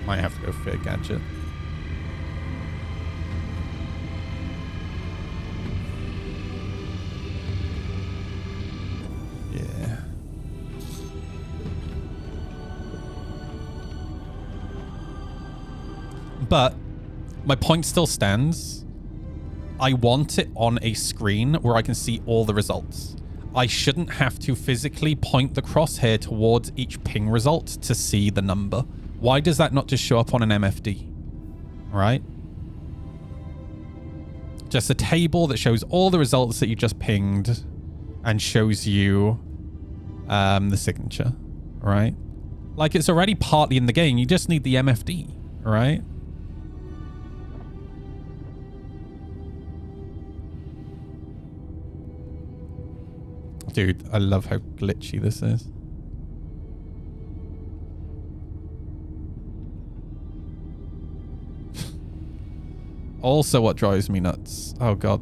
Might have to go fit gadget. Yeah. But my point still stands. I want it on a screen where I can see all the results. I shouldn't have to physically point the crosshair towards each ping result to see the number. Why does that not just show up on an MFD? Right? Just a table that shows all the results that you just pinged and shows you the signature, right? Like, it's already partly in the game. You just need the MFD, right? Dude, I love how glitchy this is. Also, what drives me nuts, oh god,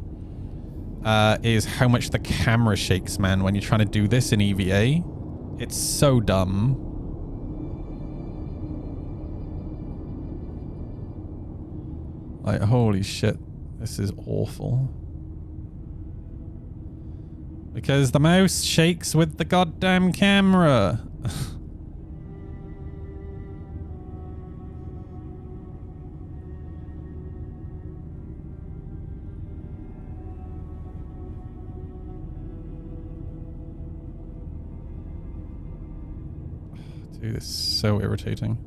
is how much the camera shakes, man, when you're trying to do this in EVA. It's so dumb. Like, holy shit, this is awful. Because the mouse shakes with the goddamn camera. Dude, it's so irritating.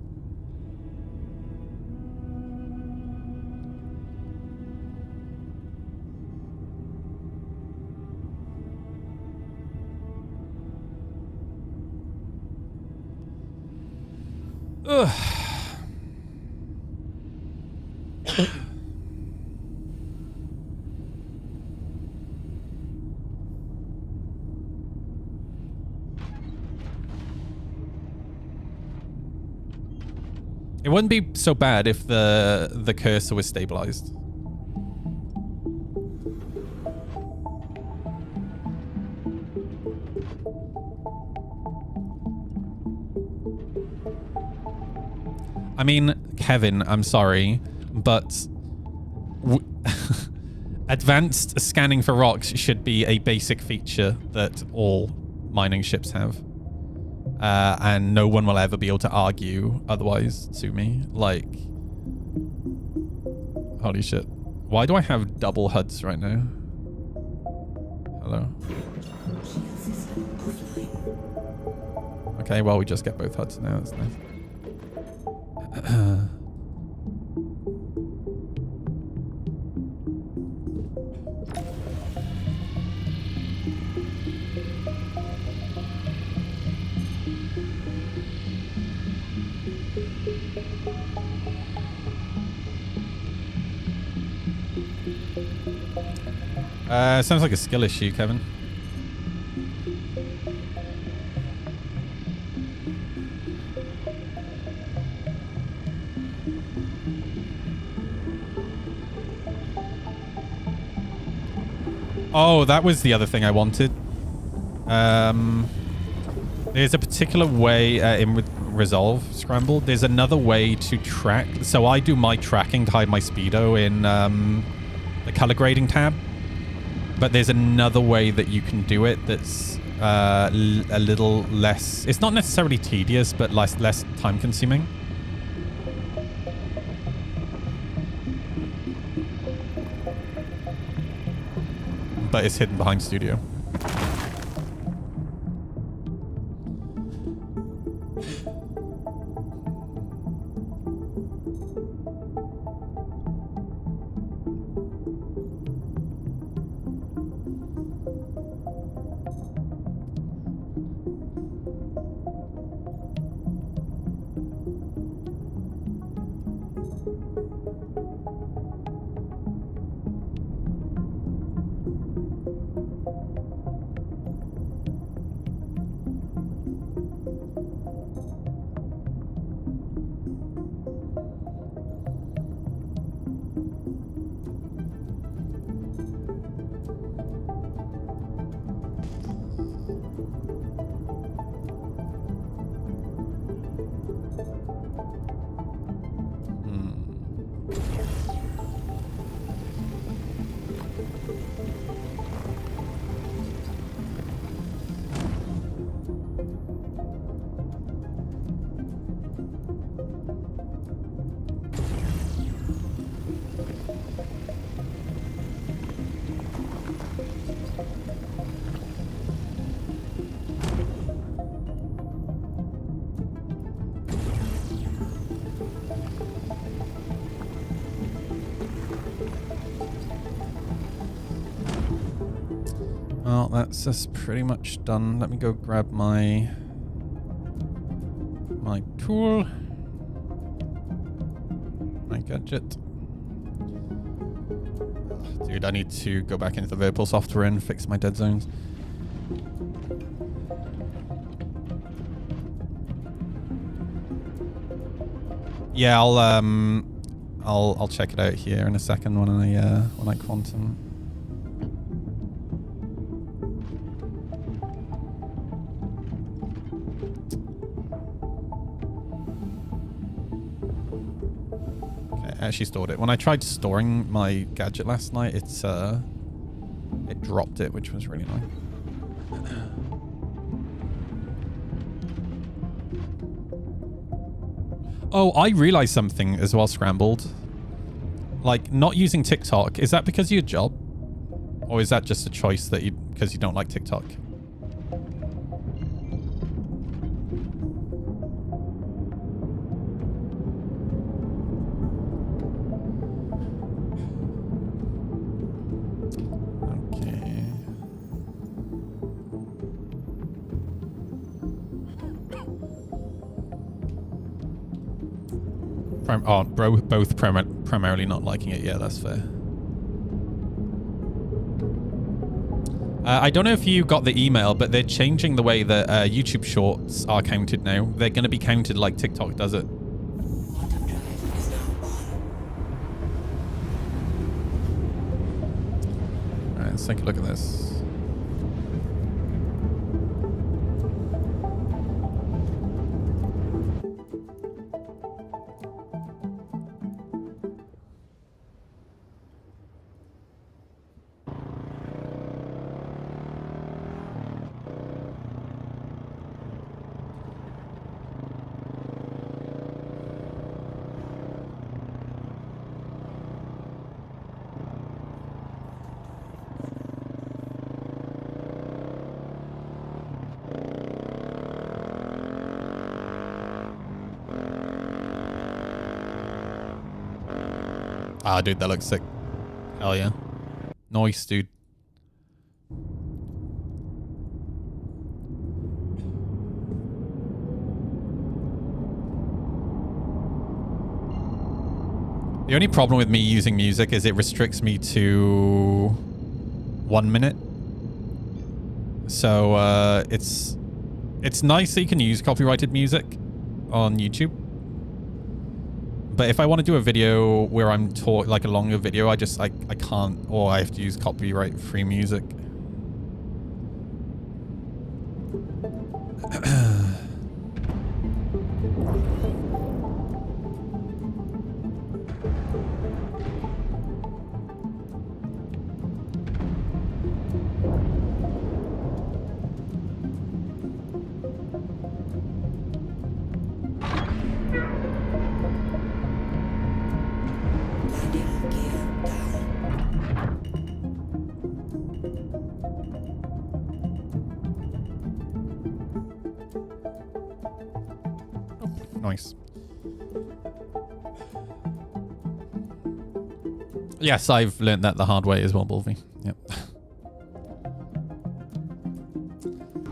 Ugh. It wouldn't be so bad if the cursor was stabilized. I mean, Kevin, I'm sorry, but advanced scanning for rocks should be a basic feature that all mining ships have. And no one will ever be able to argue otherwise to me. Like, holy shit. Why do I have double HUDs right now? Hello? Okay, well, we just get both HUDs now. That's nice. Sounds like a skill issue, Kevin. Oh, that was the other thing I wanted. There's a particular way in Resolve Scramble. There's another way to track. So I do my tracking to hide my speedo in the color grading tab. But there's another way that you can do it that's a little less... It's not necessarily tedious, but less time consuming. But it's hidden behind Studio. Well, that's us pretty much done. Let me go grab my tool, my gadget. Dude, I need to go back into the Virpil software and fix my dead zones. Yeah, I'll check it out here in a second when I quantum. Okay, I actually stored it. When I tried storing my gadget last night, it dropped it, which was really annoying. Oh, I realized something as well, Scrambled. Like, not using TikTok, is that because of your job? Or is that just a choice that because you don't like TikTok? Both primarily not liking it. Yeah, that's fair. I don't know if you got the email, but they're changing the way that YouTube Shorts are counted now. They're going to be counted like TikTok does it. Alright, let's take a look at this. Ah, dude, that looks sick. Hell yeah. Nice, dude. The only problem with me using music is it restricts me to 1 minute. So it's nice that you can use copyrighted music on YouTube. But if I want to do a video where I'm like a longer video, I can't, or I have to use copyright-free music. Nice. Yes, I've learned that the hard way as well, Bulvy. Yep.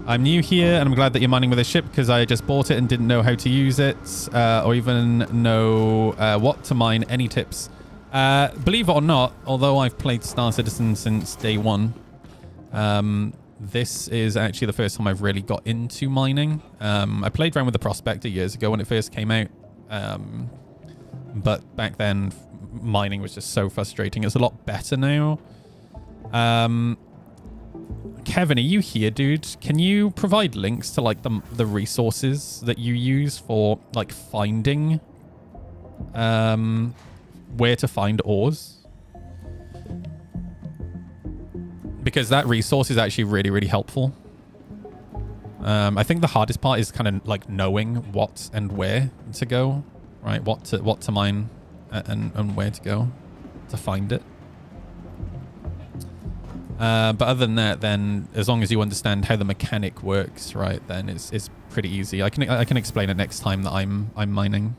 I'm new here, and I'm glad that you're mining with a ship because I just bought it and didn't know how to use it, or even know what to mine. Any tips? Believe it or not, although I've played Star Citizen since day one, this is actually the first time I've really got into mining. I played around with the Prospector years ago when it first came out. But back then, mining was just so frustrating. It's a lot better now. Kevin, are you here, dude? Can you provide links to like the resources that you use for like finding where to find ores? Because that resource is actually really, really helpful. I think the hardest part is kind of like knowing what and where to go, right? What to mine and where to go to find it. But other than that, then as long as you understand how the mechanic works, right, then it's pretty easy. I can explain it next time that I'm mining.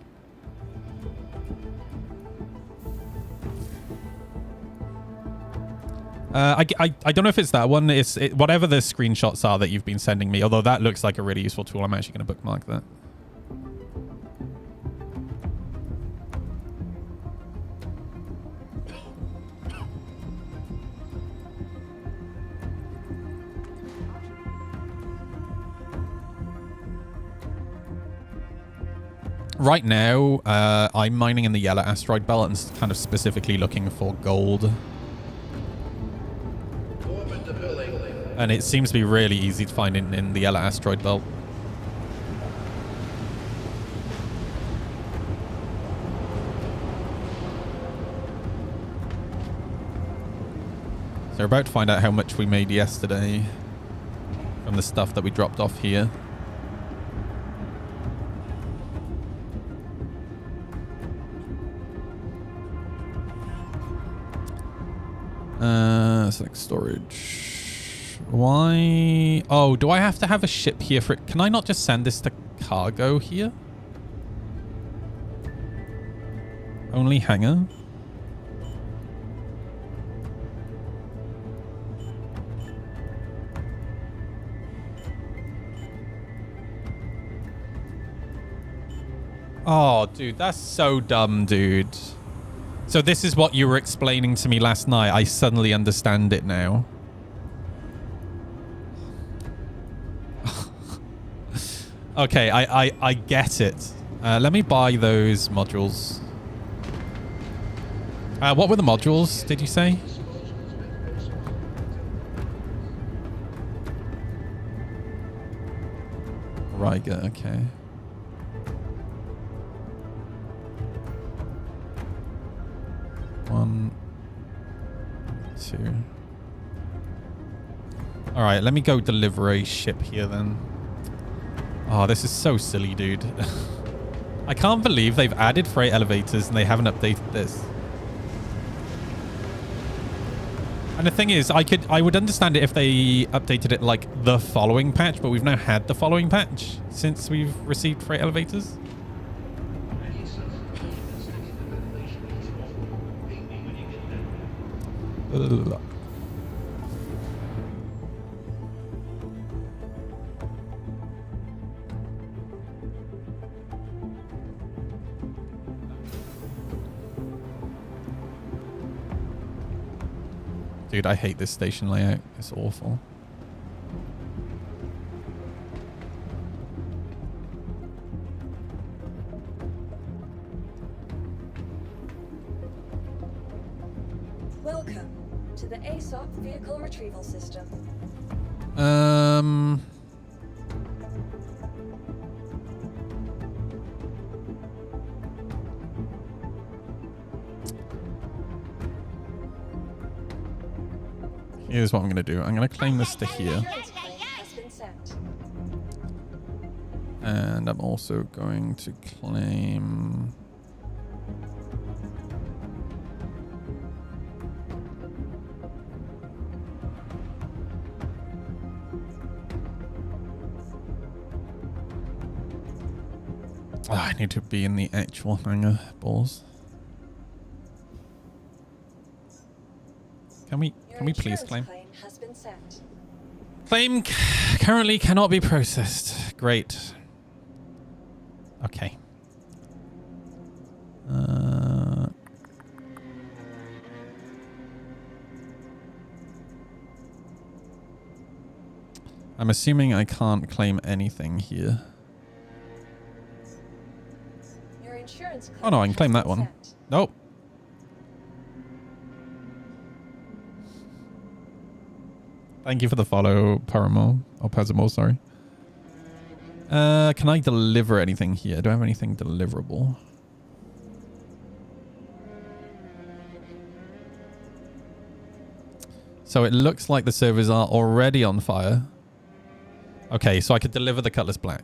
I don't know if it's that one. It's whatever the screenshots are that you've been sending me. Although that looks like a really useful tool. I'm actually going to bookmark that. right now, I'm mining in the yellow asteroid belt and kind of specifically looking for gold. And it seems to be really easy to find in the yellow asteroid belt. So we're about to find out how much we made yesterday from the stuff that we dropped off here. Select storage. Why? Oh, do I have to have a ship here for it? Can I not just send this to cargo here? Only hangar? Oh, dude, that's so dumb, dude. So this is what you were explaining to me last night. I suddenly understand it now. Okay, I get it. Let me buy those modules. What were the modules, did you say? Riga, okay. One, two. All right, let me go deliver a ship here then. Oh, this is so silly, dude. I can't believe they've added freight elevators and they haven't updated this. And the thing is, I would understand it if they updated it like the following patch, but we've now had the following patch since we've received freight elevators. Dude, I hate this station layout. It's awful. Welcome to the ASOP Vehicle Retrieval System. Here's what I'm going to do. I'm going to claim this to here. And I'm also going to claim... Oh, I need to be in the actual hangar, balls. Can we please claim? Claim currently cannot be processed. Great. Okay. I'm assuming I can't claim anything here. Your insurance claim Oh no, I can claim that one. Nope. Thank you for the follow, Paramo. Or Pazamo, sorry. Can I deliver anything here? Do I have anything deliverable? So it looks like the servers are already on fire. Okay, so I could deliver the Cutlass Black.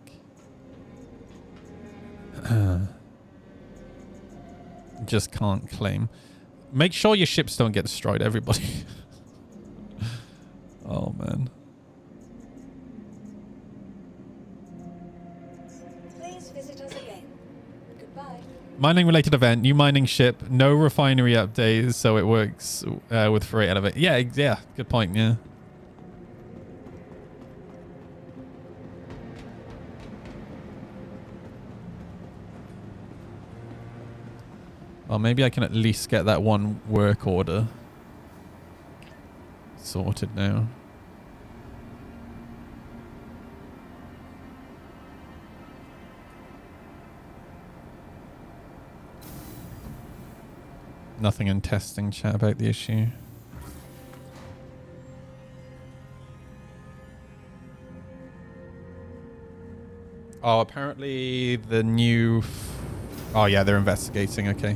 Just can't claim. Make sure your ships don't get destroyed, everybody. Oh, man. Please visit us again. Goodbye. Mining related event, new mining ship, no refinery updates, so it works with freight elevator. Yeah, good point, yeah. Well, maybe I can at least get that one work order sorted now. Nothing in testing chat about the issue. Oh, apparently the new... Oh, yeah, they're investigating. Okay.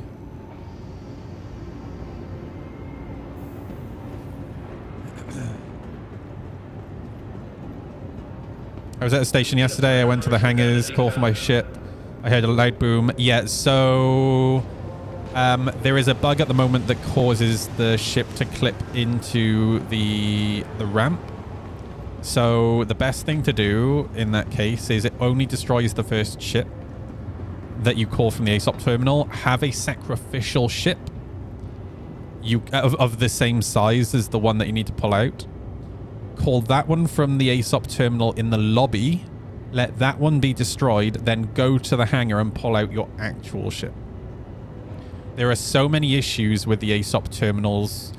I was at a station yesterday. I went to the hangars, call for my ship. I heard a loud boom. Yeah, so... there is a bug at the moment that causes the ship to clip into the ramp. So the best thing to do in that case is it only destroys the first ship that you call from the ASOP terminal. Have a sacrificial ship of the same size as the one that you need to pull out. Call that one from the ASOP terminal in the lobby. Let that one be destroyed. Then go to the hangar and pull out your actual ship. There are so many issues with the ASOP terminals.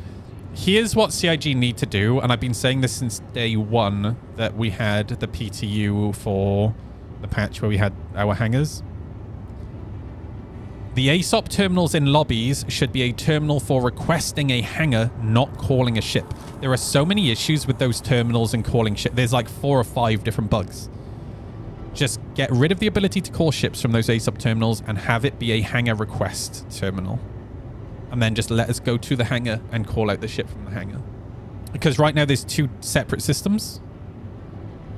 Here's what CIG need to do, and I've been saying this since day one that we had the PTU for the patch where we had our hangars. The ASOP terminals in lobbies should be a terminal for requesting a hangar, not calling a ship. There are so many issues with those terminals and calling ship. There's like 4 or 5 different bugs. Just get rid of the ability to call ships from those ASOP terminals and have it be a hangar request terminal. And then just let us go to the hangar and call out the ship from the hangar. Because right now there's 2 separate systems.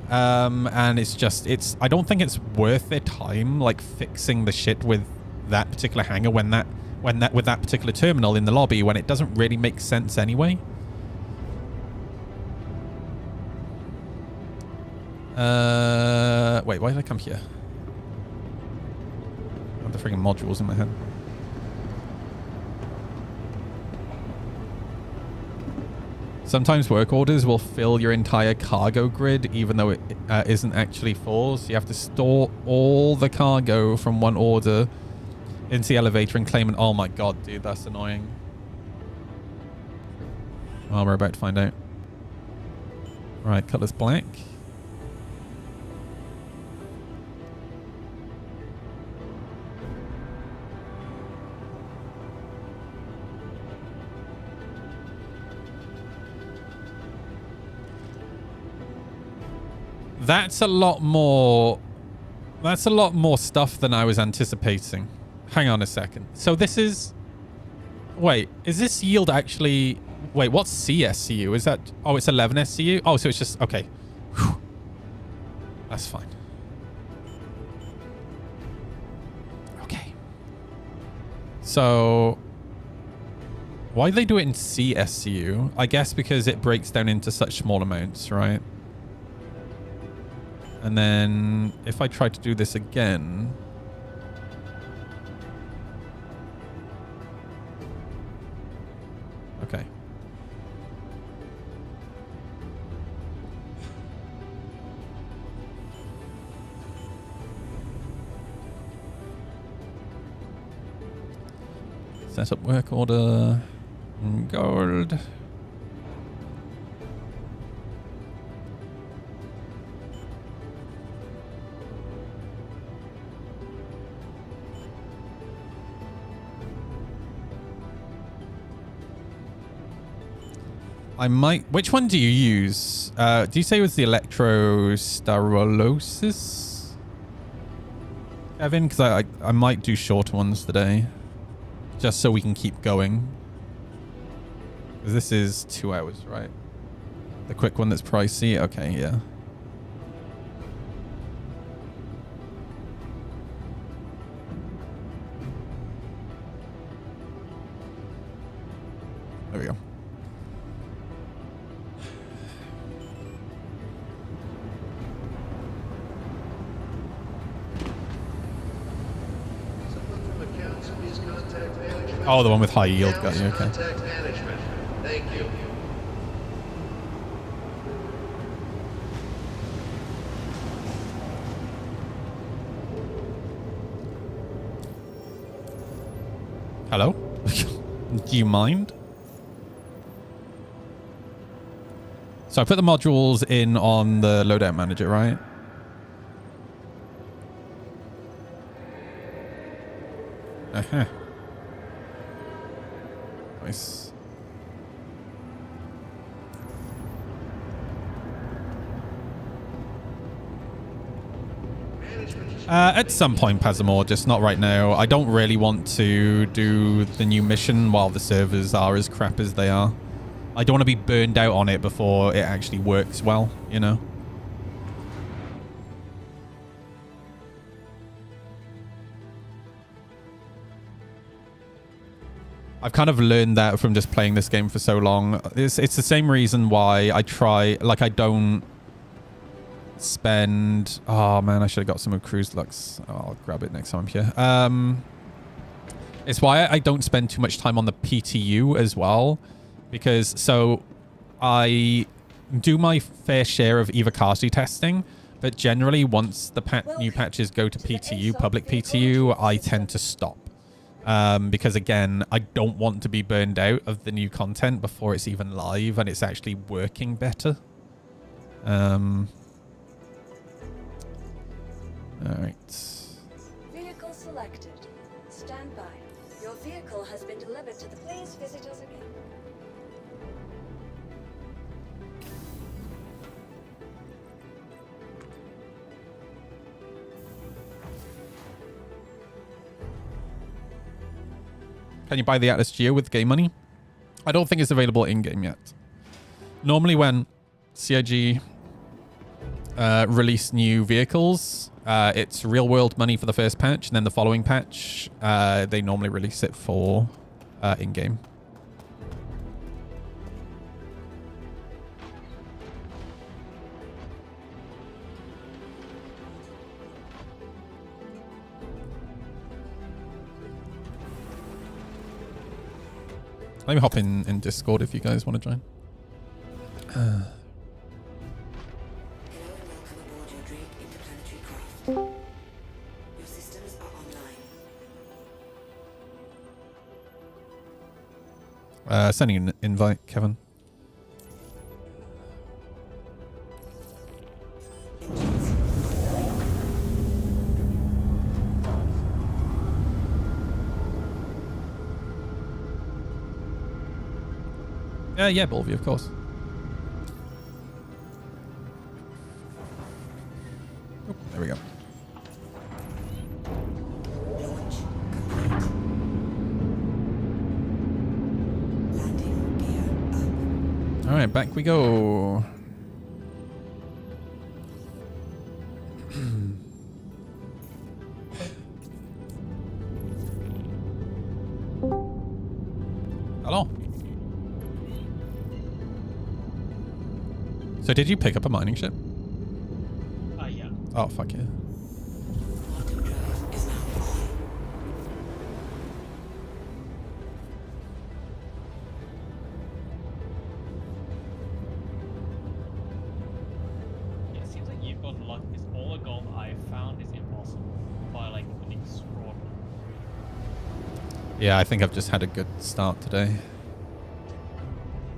And it's I don't think it's worth their time like fixing the shit with that particular hangar with that particular terminal in the lobby when it doesn't really make sense anyway. Wait, why did I come here? I have the freaking modules in my head. Sometimes work orders will fill your entire cargo grid even though it isn't actually full. So you have to store all the cargo from one order into the elevator and claim it. Oh my god, dude, that's annoying. Well, we're about to find out. Right, color's black. That's a lot more stuff than I was anticipating. Hang on a second. So this is... Wait, is this yield actually... Wait, what's CSCU? Is that... Oh, it's 11 SCU? Oh, so it's just... Okay. Whew. That's fine. Okay. So... Why do they do it in CSCU? I guess because it breaks down into such small amounts, right? And then if I try to do this again... Okay. Set up work order. Gold. I might... Which one do you use? Do you say it was the electrostarolysis? Kevin? Because I might do shorter ones today. Just so we can keep going. Because this is 2 hours, right? The quick one that's pricey? Okay, yeah. There we go. Oh, the one with high yield. Got you. Okay. Thank you. Hello? Do you mind? So I put the modules in on the loadout manager, right? Uh-huh. Nice. At some point, Pazamor, just not right now. I don't really want to do the new mission while the servers are as crap as they are. I don't want to be burned out on it before it actually works well, you know? I've kind of learned that from just playing this game for so long. It's the same reason why I try, like, I don't spend... Oh, man, I should have got some of Cruise Lux. Oh, I'll grab it next time I'm here. It's why I don't spend too much time on the PTU as well. Because, so, I do my fair share of Evocati testing. But generally, once the new patches go to PTU, public PTU, I tend to stop. Because again, I don't want to be burned out of the new content before it's even live and it's actually working better. All right. Vehicle selected. Stand by. Your vehicle has been delivered to the please visit us again. Can you buy the Atlas Geo with game money? I don't think it's available in-game yet. Normally when CIG release new vehicles, it's real-world money for the first patch, and then the following patch, they normally release it for in-game. Let me hop in Discord if you guys want to join. Hello and welcome aboard your Drake interplanetary craft. Your systems are online. Sending an invite, Kevin. Yeah, Bolvie, of course. Oh, there we go. All right, back we go. Hello. So did you pick up a mining ship? Yeah. Oh, fuck yeah. It seems like you've gotten lucky because all the gold I've found is impossible by like an extraordinary. Yeah, I think I've just had a good start today.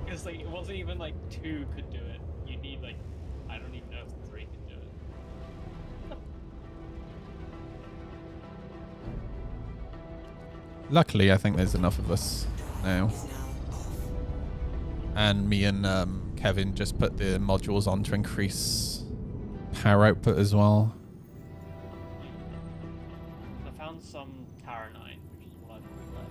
Because like it wasn't even like 2 could do it. You need like, I don't even know if 3 can do it. Luckily, I think there's enough of us now. And me and Kevin just put the modules on to increase power output as well. I found some Taranite, which is what I've left.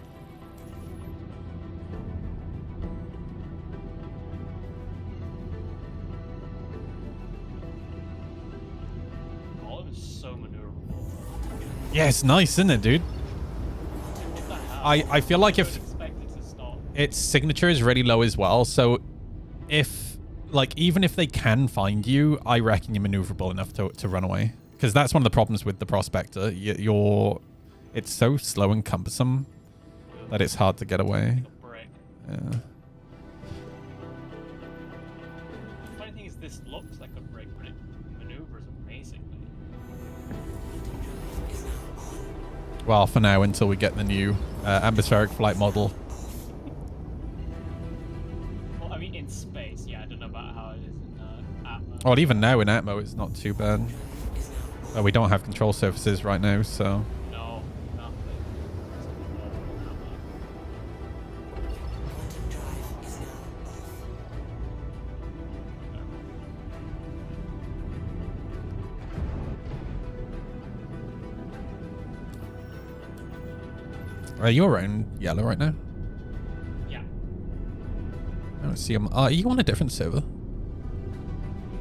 Olive is so maneuverable. Yeah, it's nice, isn't it, dude? I feel like if its signature is really low as well, so if like even if they can find you, I reckon you're maneuverable enough to run away, because that's one of the problems with the Prospector. It's so slow and cumbersome that it's hard to get away. Yeah. The funny thing is, this looks like a brick, but it maneuvers amazingly. Well, for now, until we get the new atmospheric flight model. Well, I mean, in space, yeah. I don't know about how it is in Atmo. Well, even now in Atmo, it's not too bad. We don't have control surfaces right now, so... No, nothing. You're in yellow right now? Yeah. I don't see him. Are you on a different server?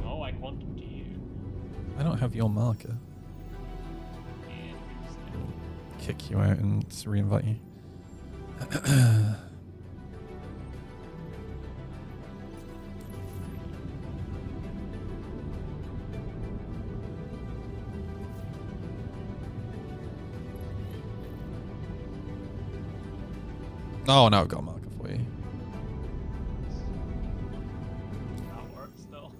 No, I quantum to you. I don't have your marker. Kick you out and re-invite you. Oh, no, I've got a marker for you. That works still.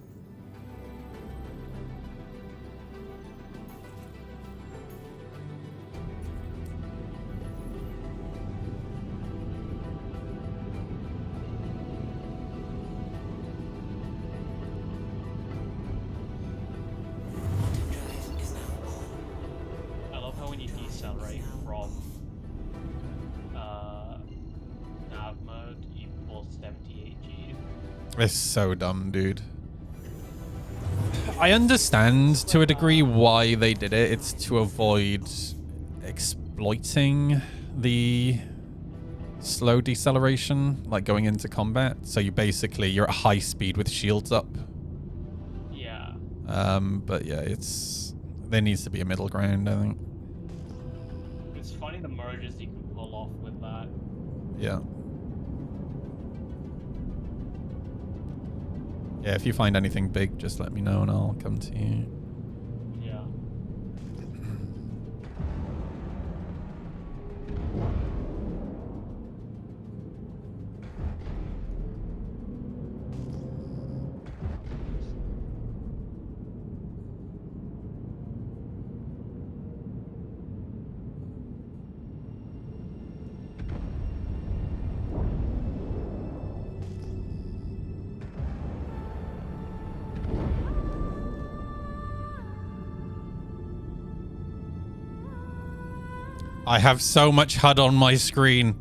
I love how when you decelerate from nav mode, you pull 78 G. It's so dumb, dude. I understand to a degree why they did it. It's to avoid exploiting the slow deceleration, like going into combat. So you're at high speed with shields up. Yeah. But yeah, there needs to be a middle ground, I think. It's funny the merges you can pull off with that. Yeah. Yeah, if you find anything big, just let me know and I'll come to you. Yeah. I have so much HUD on my screen.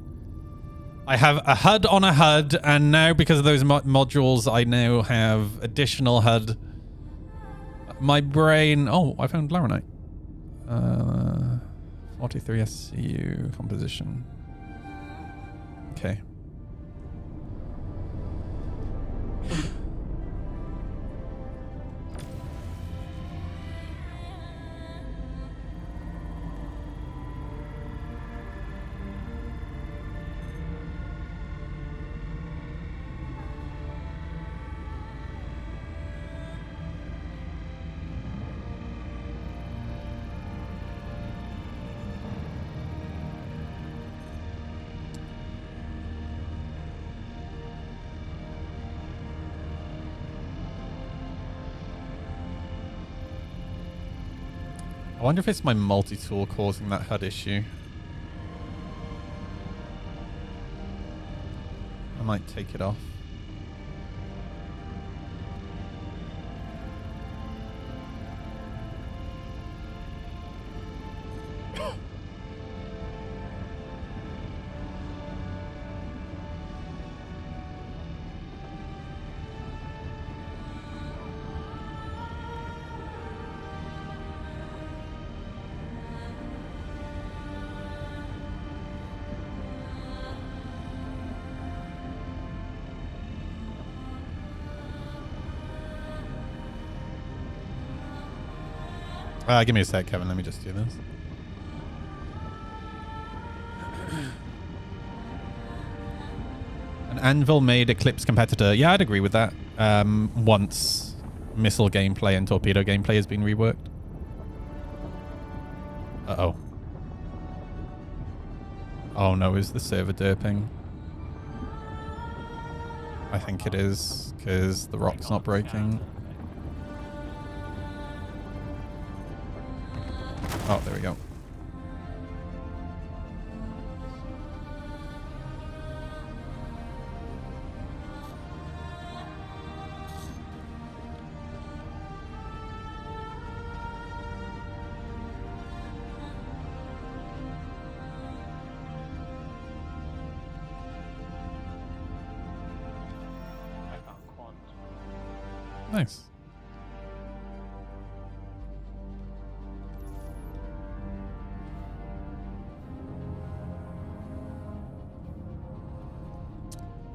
I have a HUD on a HUD, and now because of those modules, I now have additional HUD. My brain... Oh, I found Laranite. 43 SCU composition. Okay. I wonder if it's my multi-tool causing that HUD issue. I might take it off. Give me a sec, Kevin. Let me just do this. An Anvil made Eclipse competitor. Yeah, I'd agree with that. Once missile gameplay and torpedo gameplay has been reworked. Uh-oh. Oh no, is the server derping? I think it is, because the rock's not breaking. Oh, there we go. Nice.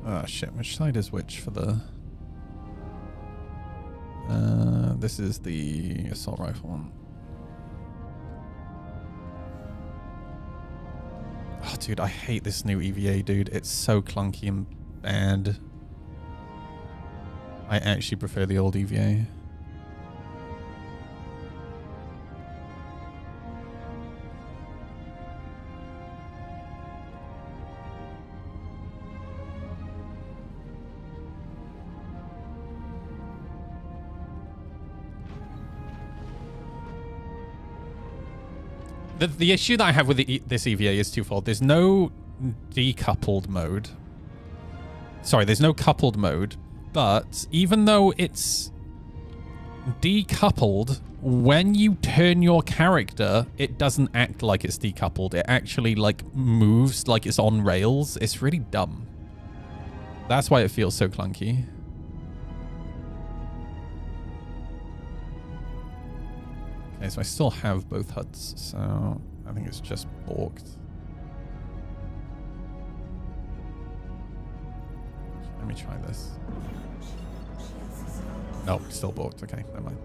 Oh shit, which side is which for the... this is the assault rifle one. Oh dude, I hate this new EVA, dude. It's so clunky and bad. I actually prefer the old EVA. The issue that I have with this EVA is twofold. There's no decoupled mode. Sorry, there's no coupled mode. But even though it's decoupled, when you turn your character, it doesn't act like it's decoupled. It actually like moves like it's on rails. It's really dumb. That's why it feels so clunky. Okay, so I still have both HUDs, so I think it's just balked. Let me try this. No, still balked. Okay, never mind.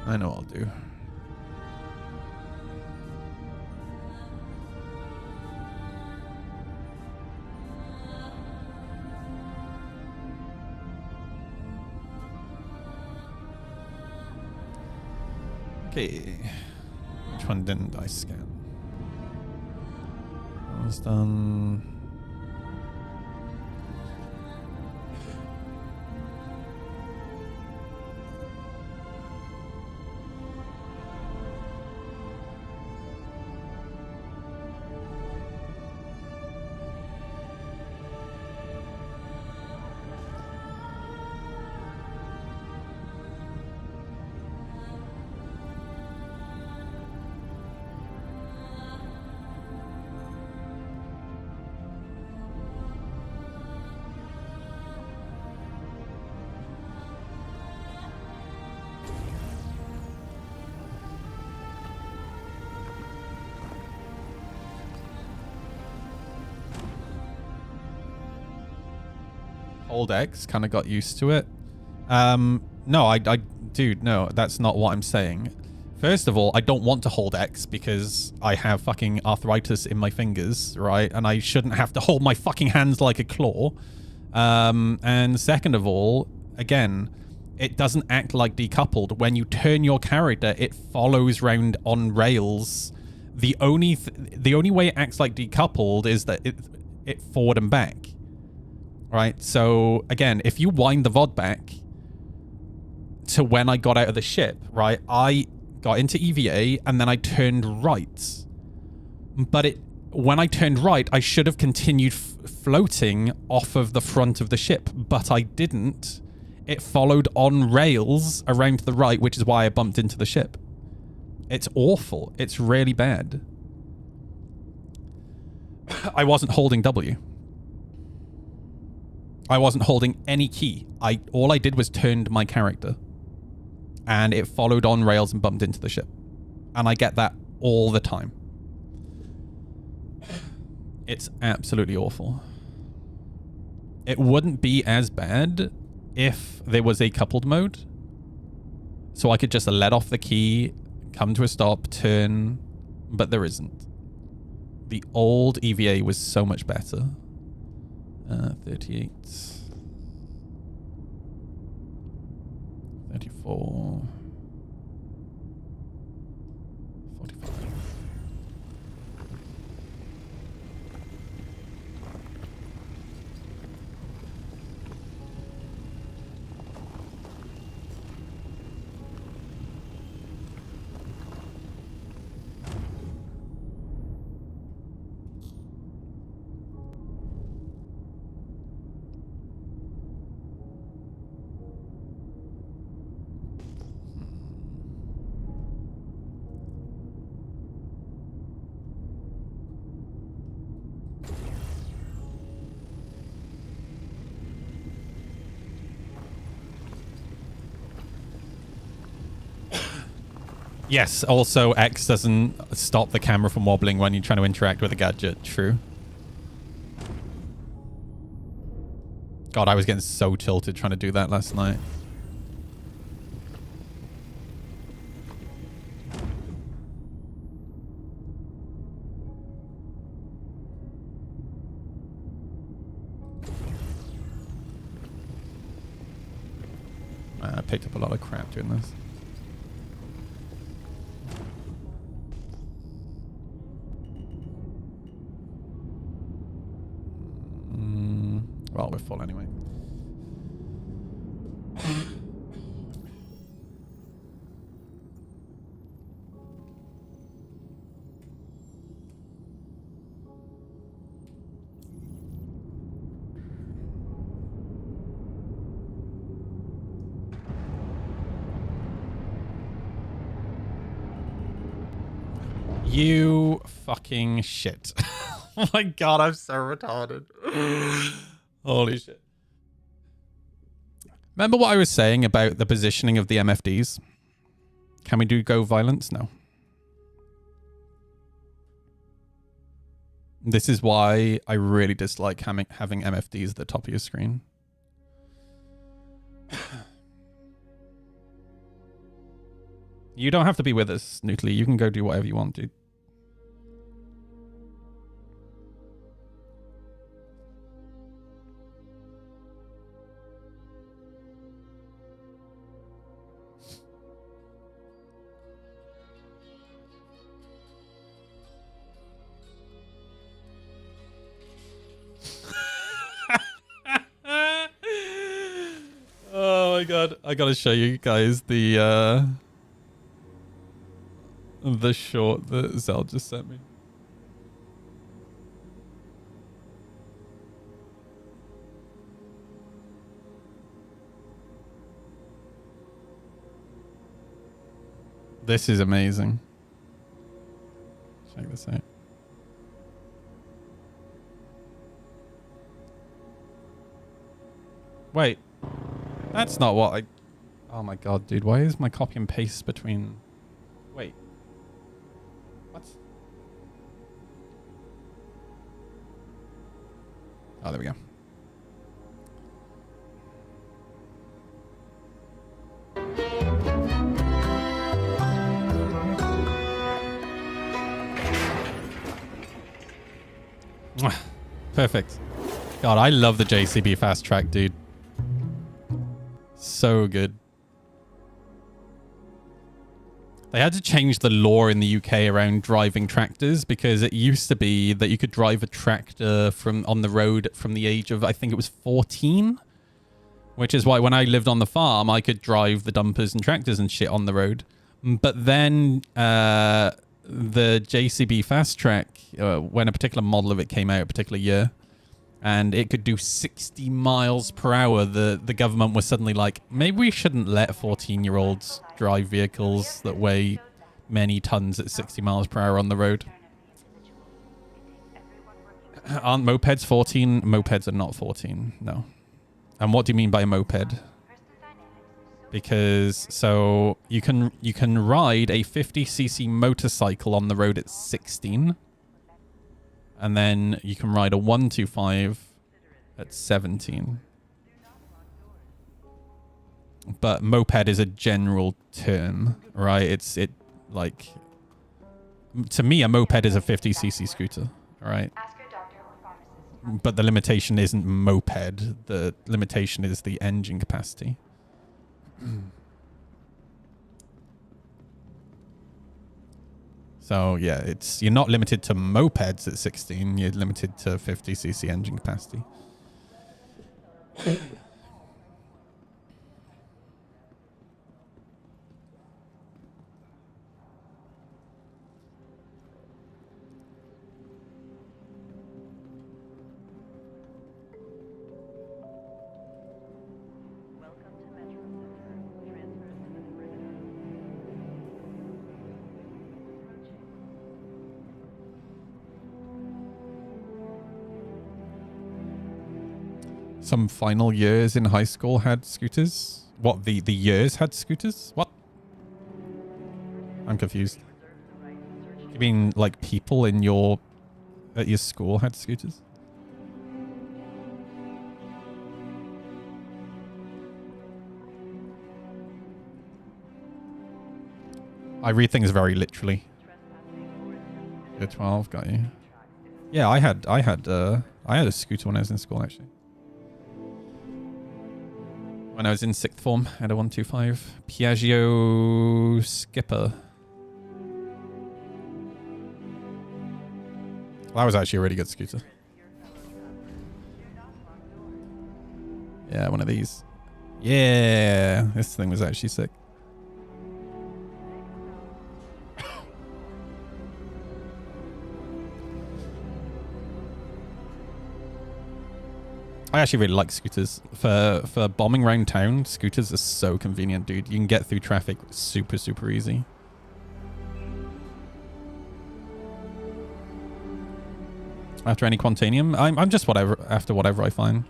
I know I'll do. Okay. Which one didn't I scan? That was done. Hold X, kind of got used to it. No, dude, no, that's not what I'm saying. First of all, I don't want to hold X because I have fucking arthritis in my fingers, right? And I shouldn't have to hold my fucking hands like a claw. And second of all, again, it doesn't act like decoupled. When you turn your character, it follows round on rails. The only way it acts like decoupled is that it forward and back. Right, so again, if you wind the VOD back to when I got out of the ship, right, I got into EVA and then I turned right. But when I turned right, I should have continued floating off of the front of the ship, but I didn't. It followed on rails around to the right, which is why I bumped into the ship. It's awful. It's really bad. I wasn't holding W. I wasn't holding any key. All I did was turned my character. And it followed on rails and bumped into the ship. And I get that all the time. It's absolutely awful. It wouldn't be as bad if there was a coupled mode. So I could just let off the key, come to a stop, turn, but there isn't. The old EVA was so much better. 38. 34. 45. Yes, also X doesn't stop the camera from wobbling when you're trying to interact with a gadget. True. God, I was getting so tilted trying to do that last night. Man, I picked up a lot of crap doing this. Well, we're full anyway. You fucking shit. Oh my god, I'm so retarded. Holy shit. Remember what I was saying about the positioning of the MFDs? Can we do go violence? No. This is why I really dislike having MFDs at the top of your screen. You don't have to be with us, Nootly. You can go do whatever you want, dude. Oh my god, I gotta show you guys the short that Zell just sent me. This is amazing. Check this out. Wait. That's not what I... Oh my god, dude. Why is my copy and paste between... Wait. What? Oh, there we go. Perfect. God, I love the JCB Fast Track, dude. So good. They had to change the law in the UK around driving tractors because it used to be that you could drive a tractor on the road from the age of, I think it was 14. Which is why when I lived on the farm, I could drive the dumpers and tractors and shit on the road. But then the JCB Fast Track, when a particular model of it came out, a particular year, and it could do 60 miles per hour, the government was suddenly like, maybe we shouldn't let 14-year-olds drive vehicles that weigh many tons at 60 miles per hour on the road. Aren't mopeds 14? Mopeds are not 14, no. And what do you mean by a moped? Because, so, you can ride a 50cc motorcycle on the road at 16. And then you can ride a 125 at 17. But moped is a general term, right? Like, to me, a moped is a 50cc scooter, right? But the limitation isn't moped. The limitation is the engine capacity. So yeah, you're not limited to mopeds at 16. You're limited to 50cc engine capacity. Some final years in high school had scooters? What, the years had scooters? What? I'm confused. You mean like people in at your school had scooters? I read things very literally. Year 12, got you. Yeah, I had a scooter when I was in school actually. When I was in 6th form, I had a 125 Piaggio Skipper. That was actually a really good scooter. Yeah, one of these. Yeah, this thing was actually sick. I actually really like scooters. For bombing around town, scooters are so convenient, dude. You can get through traffic super, super easy. After any Quantanium, I'm just after whatever I find.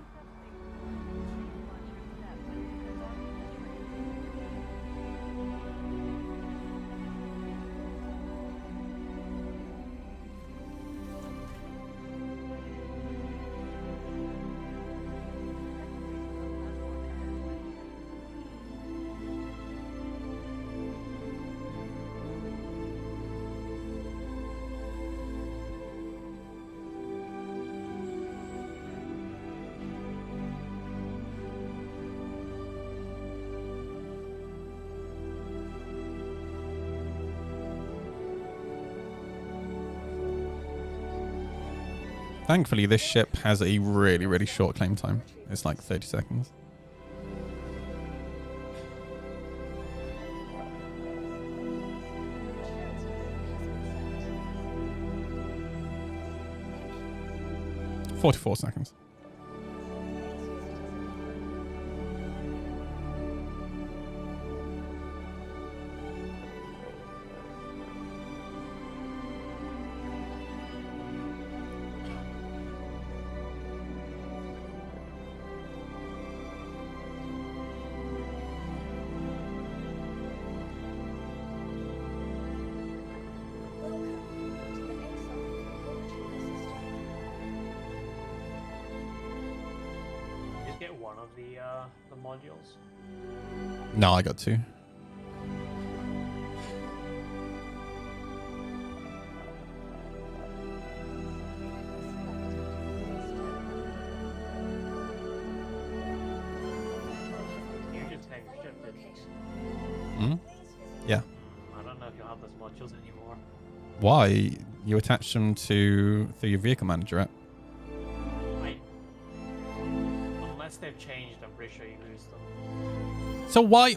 Thankfully, this ship has a really, really short claim time. It's like 30 seconds. "44 seconds. The modules. No, I got 2. You just name your ship, didn't you? Hmm? Yeah. I don't know if you'll have those modules anymore. Why? You attach them through your vehicle manager app. Unless they've changed, I'm pretty sure you lose them. So why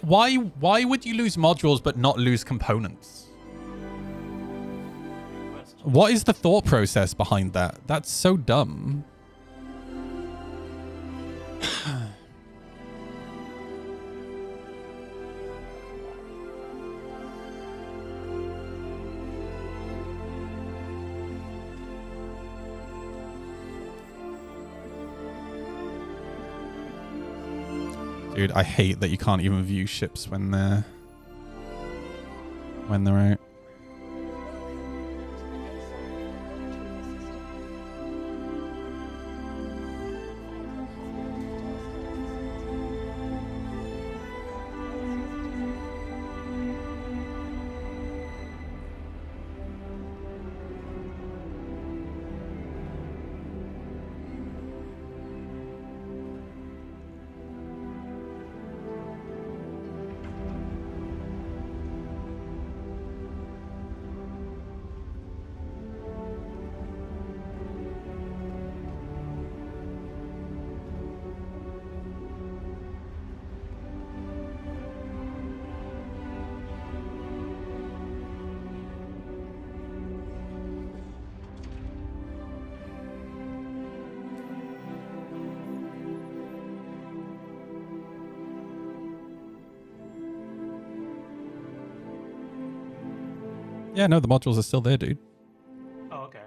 would you lose modules but not lose components? What is the thought process behind that? That's so dumb. Dude, I hate that you can't even view ships when they're out. Yeah, no, the modules are still there, dude. Oh, okay.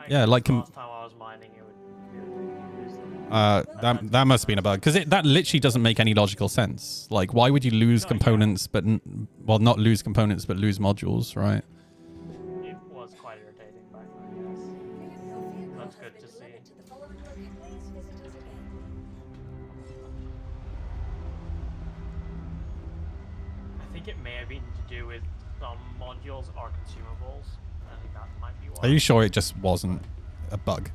Yeah, like last time I was mining, it would use them. That must have been a bug, because that literally doesn't make any logical sense. Like, why would you lose components, but well, not lose components, but lose modules, right? It was quite irritating back then, yes. That's good to see. I think it may have been to do with some modules or consumables. I think that might be why. Are you sure it just wasn't a bug?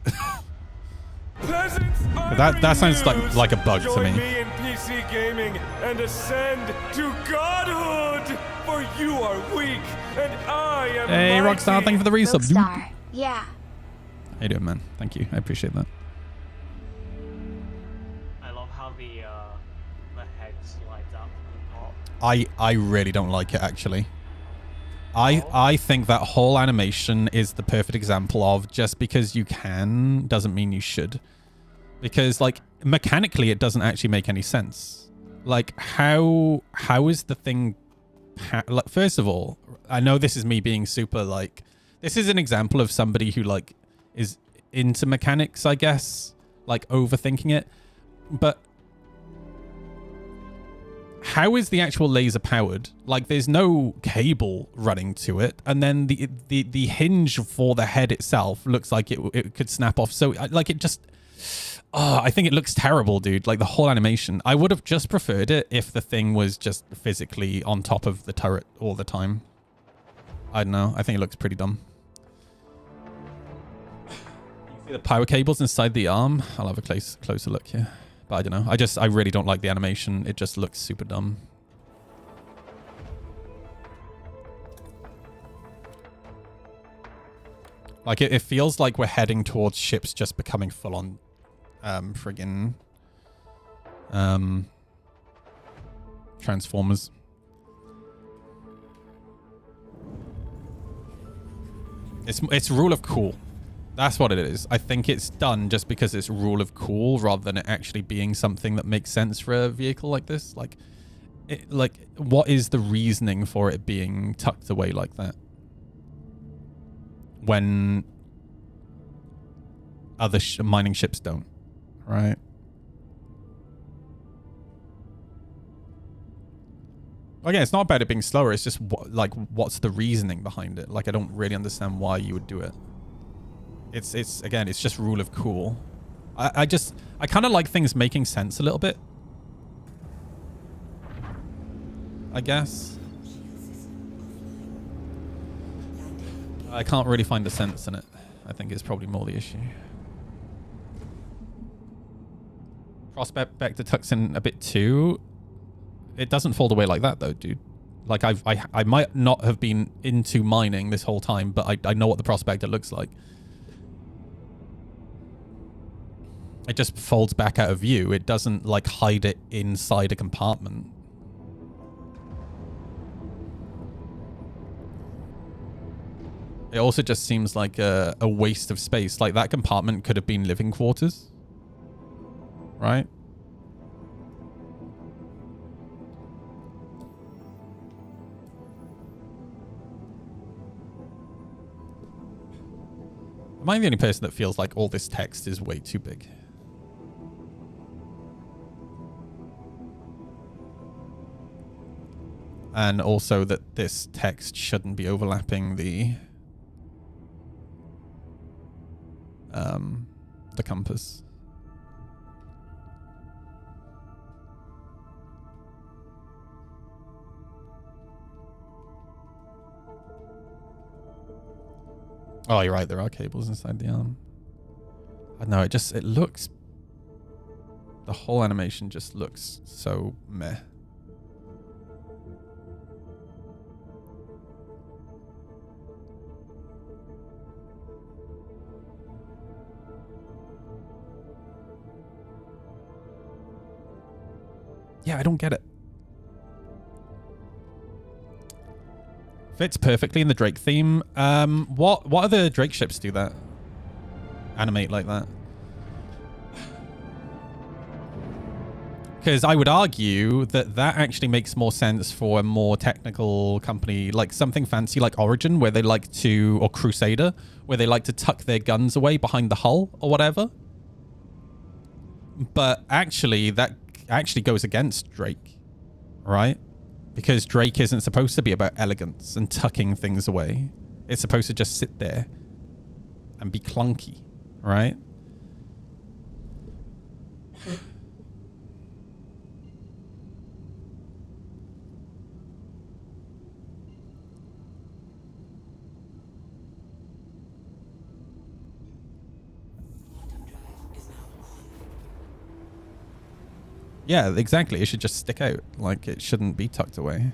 Peasants, that sounds like a bug to Join me. me in PC gaming and ascend to godhood, for you are weak and I am Hey, mighty. Rockstar, thank you for the resub. dude. Rockstar. Yeah. How you doing, man? Thank you. I appreciate that. I love how the head slides out from the top. I really don't like it, actually. I think that whole animation is the perfect example of just because you can doesn't mean you should. Because, like, mechanically it doesn't actually make any sense. Like, how is the thing... like, first of all, I know this is me being super, like... This is an example of somebody who, like, is into mechanics, I guess. Like, overthinking it. But... how is the actual laser powered? Like, there's no cable running to it, and then the hinge for the head itself looks like it could snap off. So, like, it just... oh, I think it looks terrible, dude. Like, the whole animation. I would have just preferred it if the thing was just physically on top of the turret all the time. I don't know. I think it looks pretty dumb. You see the power cables inside the arm? I'll have a closer look here. But I don't know. I really don't like the animation. It just looks super dumb. Like, it feels like we're heading towards ships just becoming full on friggin' Transformers. It's rule of cool. That's what it is. I think it's done just because it's rule of cool rather than it actually being something that makes sense for a vehicle like this. Like, what is the reasoning for it being tucked away like that? When other mining ships don't, right? Again, it's not about it being slower. It's just, what's the reasoning behind it? Like, I don't really understand why you would do it. It's again, it's just rule of cool. I kind of like things making sense a little bit, I guess. I can't really find the sense in it. I think it's probably more the issue. Prospect tucks in a bit too. It doesn't fold away like that though, dude. Like, I might not have been into mining this whole time, but I know what the Prospector looks like. It just folds back out of view. It doesn't, like, hide it inside a compartment. It also just seems like a waste of space. Like, that compartment could have been living quarters. Right? Am I the only person that feels like all this text is way too big? And also that this text shouldn't be overlapping the compass. Oh, you're right. There are cables inside the arm. I know. It looks... the whole animation just looks so meh. Yeah, I don't get it. Fits perfectly in the Drake theme. What other Drake ships do that? Animate like that? Because I would argue that actually makes more sense for a more technical company, like something fancy like Origin, where they like to, or Crusader, where they like to tuck their guns away behind the hull or whatever. But actually, that actually goes against Drake, right? Because Drake isn't supposed to be about elegance and tucking things away. It's supposed to just sit there and be clunky, right? Yeah, exactly. It should just stick out. Like, it shouldn't be tucked away.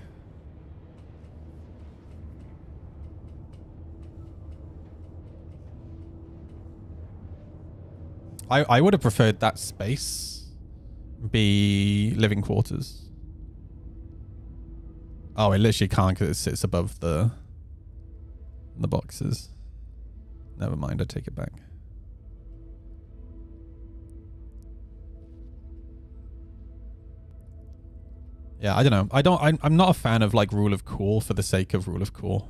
I would have preferred that space be living quarters. Oh, it literally can't because it sits above the boxes. Never mind, I take it back. Yeah, I don't know. I'm not a fan of like rule of cool for the sake of rule of cool.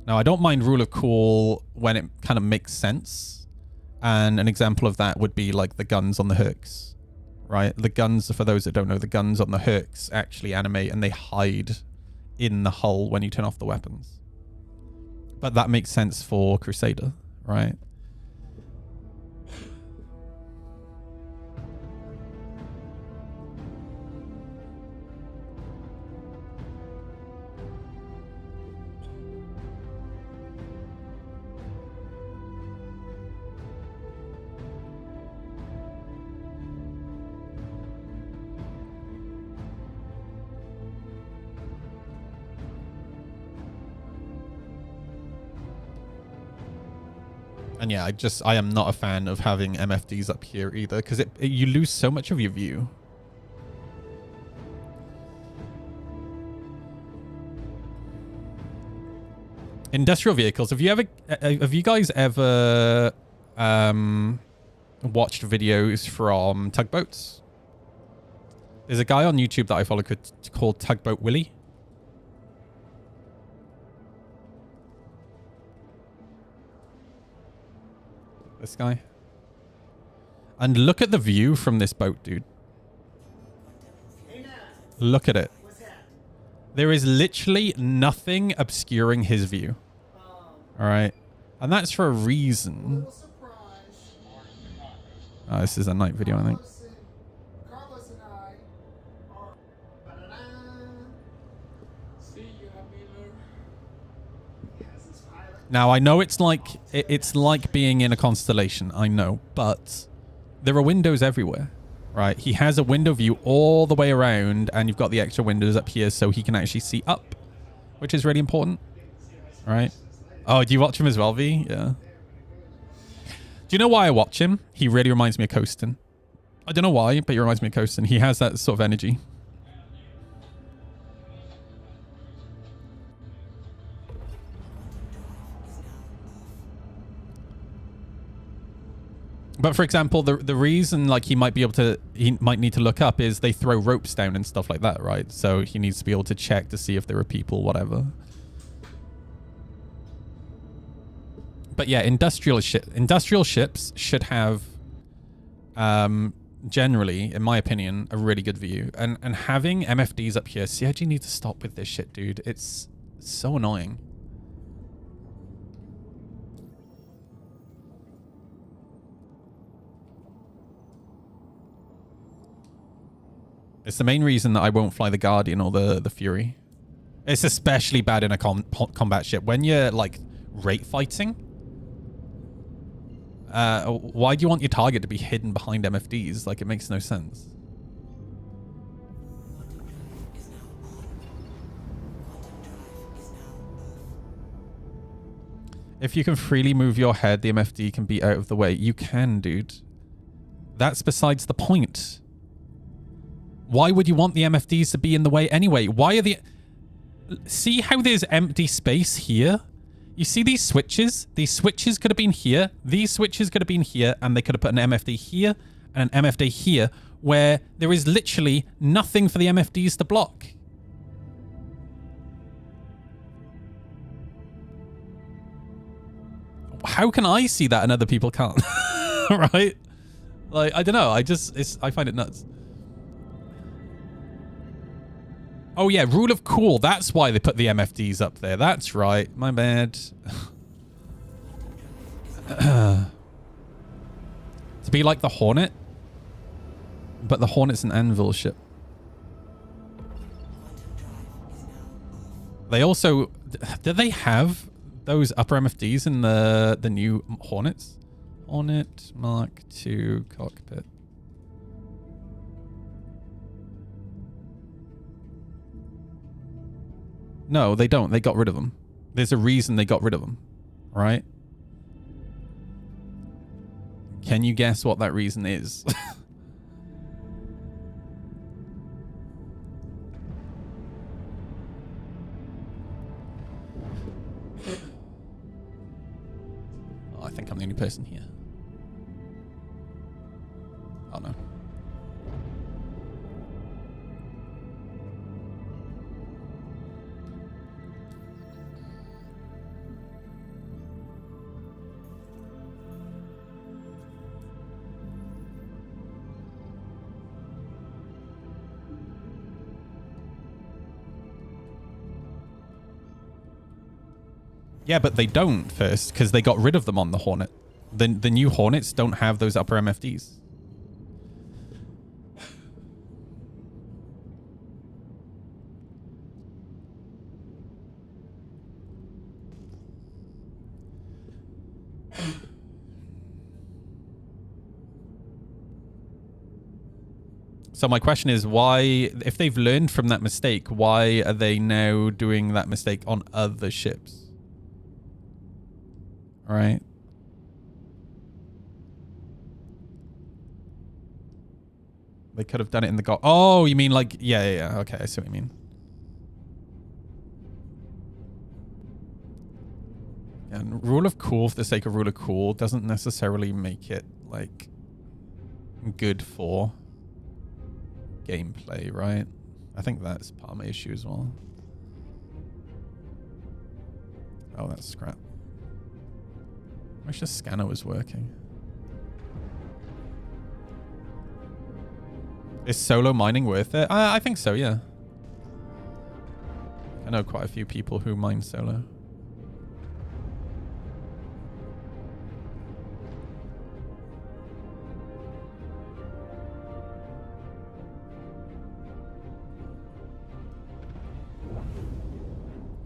Now, I don't mind rule of cool when it kind of makes sense. And an example of that would be like the guns on the hooks, right? The guns, for those that don't know, the guns on the hooks actually animate and they hide in the hull when you turn off the weapons. But that makes sense for Crusader, right? And yeah, I am not a fan of having MFDs up here either, because you lose so much of your view. Industrial vehicles. Have you guys ever watched videos from tugboats? There's a guy on YouTube that I follow called Tugboat Willie. This guy. And look at the view from this boat, dude. Look at it. There is literally nothing obscuring his view. All right. And that's for a reason. Oh, this is a night video, I think. Now, I know it's like being in a constellation, I know, but there are windows everywhere, right? He has a window view all the way around, and you've got the extra windows up here so he can actually see up, which is really important, right? Oh, do you watch him as well, V? Yeah. Do you know why I watch him? He really reminds me of Coastin. I don't know why, but he reminds me of Coastin. He has that sort of energy. But for example, the reason like he might need to look up is they throw ropes down and stuff like that, right? So he needs to be able to check to see if there are people, whatever. But yeah, industrial ships should have, generally, in my opinion, a really good view. And having MFDs up here, CIG needs to stop with this shit, dude. It's so annoying. It's the main reason that I won't fly the Guardian or the Fury. It's especially bad in a combat ship. When you're, like, rate fighting, why do you want your target to be hidden behind MFDs? Like, it makes no sense. If you can freely move your head, the MFD can be out of the way. You can, dude. That's besides the point. Why would you want the MFDs to be in the way anyway? Why are the... See how there's empty space here? You see these switches? These switches could have been here. These switches could have been here. And they could have put an MFD here and an MFD here, where there is literally nothing for the MFDs to block. How can I see that and other people can't? Right? Like, I don't know. I find it nuts. Oh yeah, rule of cool. That's why they put the MFDs up there. That's right. My bad. To be like the Hornet. But the Hornet's an anvil ship. They also... Do they have those upper MFDs in the new Hornets? Hornet Mark II cockpit. No, they don't. They got rid of them. There's a reason they got rid of them, right? Can you guess what that reason is? Oh, I think I'm the only person here. Oh no. Yeah, but they don't first because they got rid of them on the Hornet. The new Hornets don't have those upper MFDs. So my question is, why, if they've learned from that mistake, why are they now doing that mistake on other ships? Right? They could have done it in the Oh, you mean like... Yeah. Okay, I see what you mean. And rule of cool for the sake of rule of cool doesn't necessarily make it, like, good for gameplay, right? I think that's part of my issue as well. Oh, that's scrap. I wish the scanner was working. Is solo mining worth it? I think so, yeah. I know quite a few people who mine solo.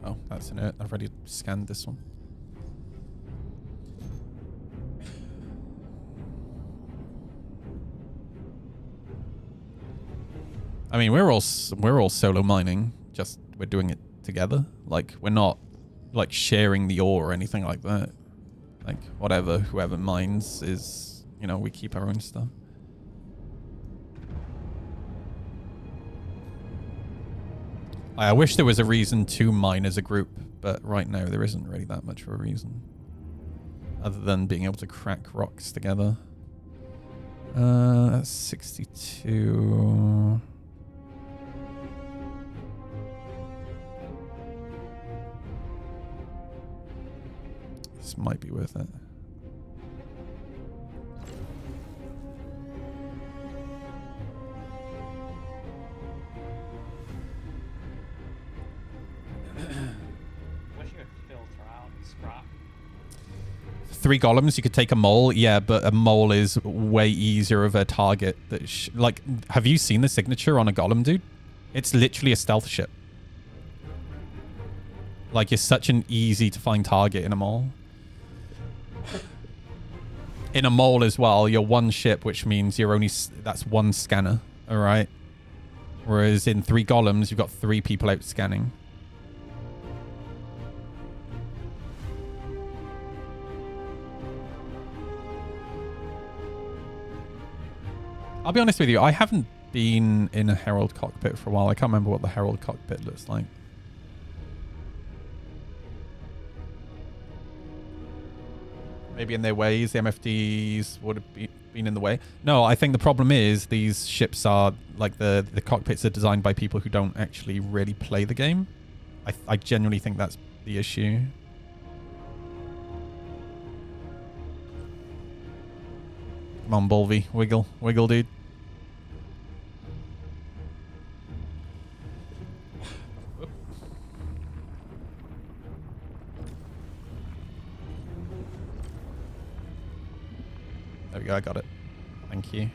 Oh, that's in it. I've already scanned this one. I mean, we're all solo mining, just we're doing it together. Like, we're not like sharing the ore or anything like that. Like, whatever, whoever mines is, you know, we keep our own stuff. I wish there was a reason to mine as a group, but right now there isn't really that much of a reason. Other than being able to crack rocks together. That's 62... This might be worth it. Wish you could filter out scrap. 3 golems, you could take a mole. Yeah, but a mole is way easier of a target. That like, have you seen the signature on a golem, dude? It's literally a stealth ship. Like, you're such an easy to find target in a mole. In a mole as well, you're one ship, which means you're only... That's one scanner, all right? Whereas in 3 golems, you've got 3 people out scanning. I'll be honest with you, I haven't been in a Herald cockpit for a while. I can't remember what the Herald cockpit looks like. Maybe in their ways, the MFDs would have been in the way. No, I think the problem is these ships are, like, the cockpits are designed by people who don't actually really play the game. I genuinely think that's the issue. Come on, Bulvy. Wiggle. Wiggle, dude. There we go, I got it. Thank you.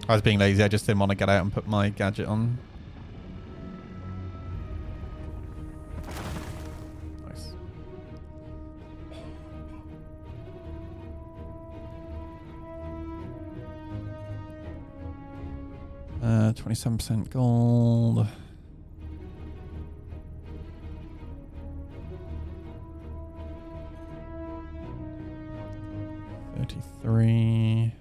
I was being lazy, I just didn't want to get out and put my gadget on. Nice. 27% gold. $33.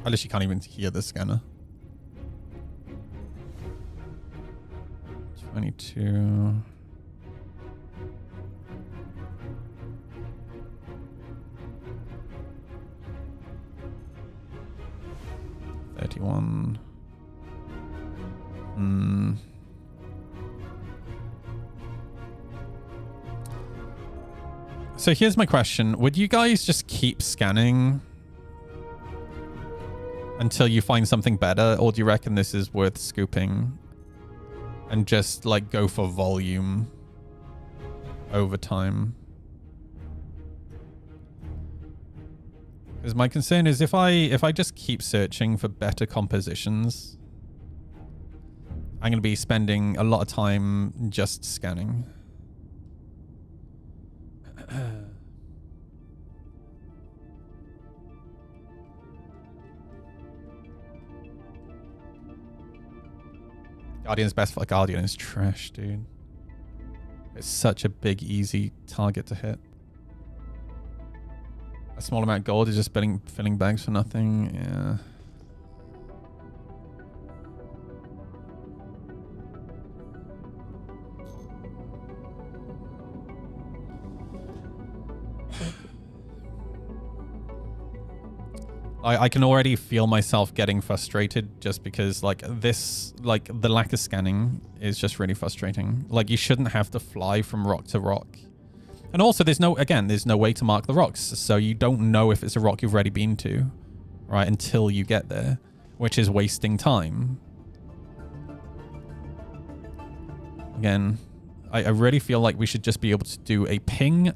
I literally can't even hear the scanner. 22. $31. So here's my question. Would you guys just keep scanning until you find something better, or do you reckon this is worth scooping and just like go for volume over time? Because my concern is if I just keep searching for better compositions, I'm going to be spending a lot of time just scanning. Guardian's best for Guardian is trash, dude. It's such a big, easy target to hit. A small amount of gold is just filling bags for nothing. Yeah. I can already feel myself getting frustrated just because like this, like the lack of scanning is just really frustrating. Like you shouldn't have to fly from rock to rock. And also there's no way to mark the rocks. So you don't know if it's a rock you've already been to, right? Until you get there, which is wasting time. Again, I really feel like we should just be able to do a ping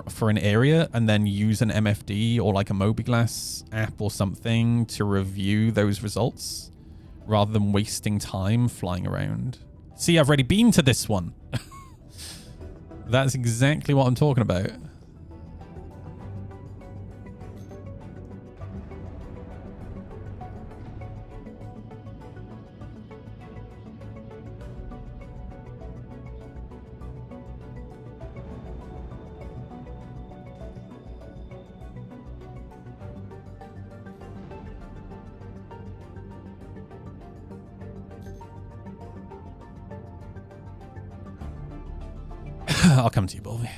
for an area and then use an MFD or like a Mobiglass app or something to review those results rather than wasting time flying around. See, I've already been to this one. That's exactly what I'm talking about. I'll come to you, Bulvy.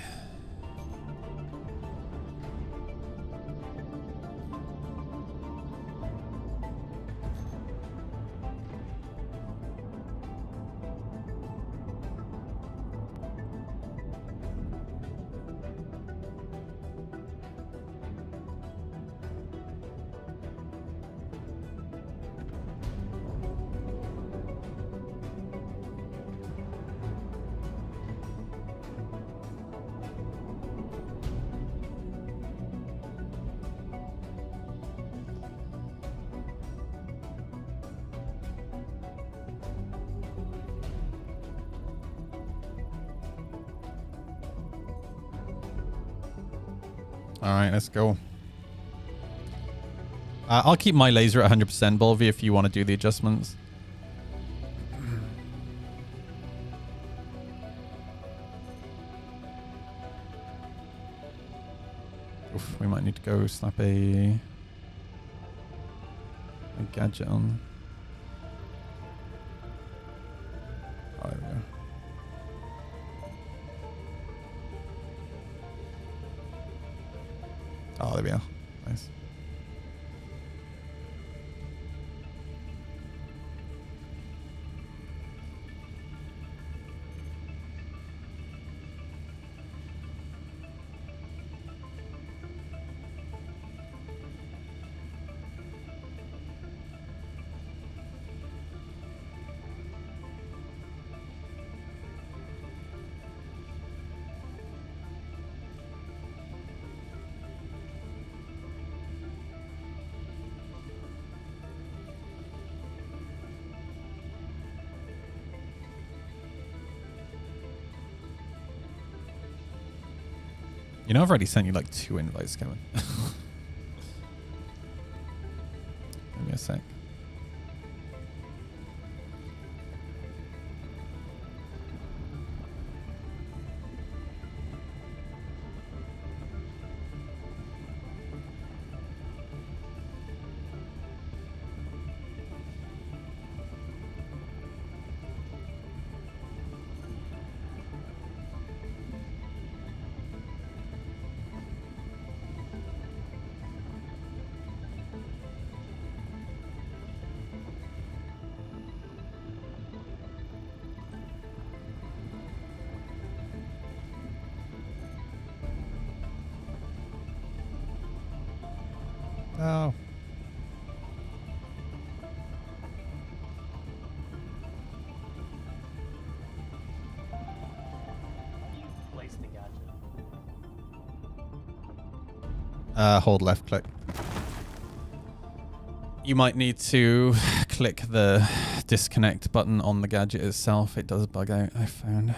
All right, let's go. I'll keep my laser at 100%, Bulvy, if you want to do the adjustments. Oof, we might need to go slap a gadget on. Oh, there we go. Oh, there we are. Nice. You know, I've already sent you like 2 invites, Kevin. Give me a sec. Oh. Place the gadget. Hold left click. You might need to click the disconnect button on the gadget itself. It does bug out, I found.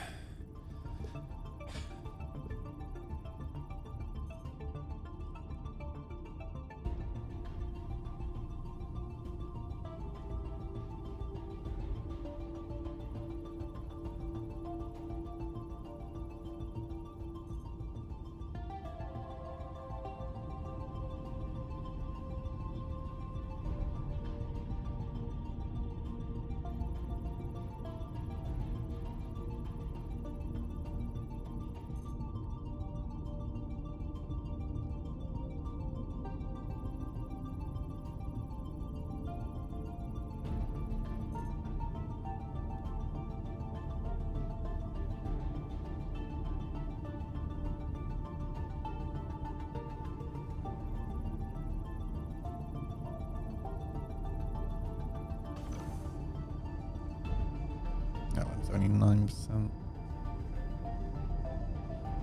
That one's only 9%.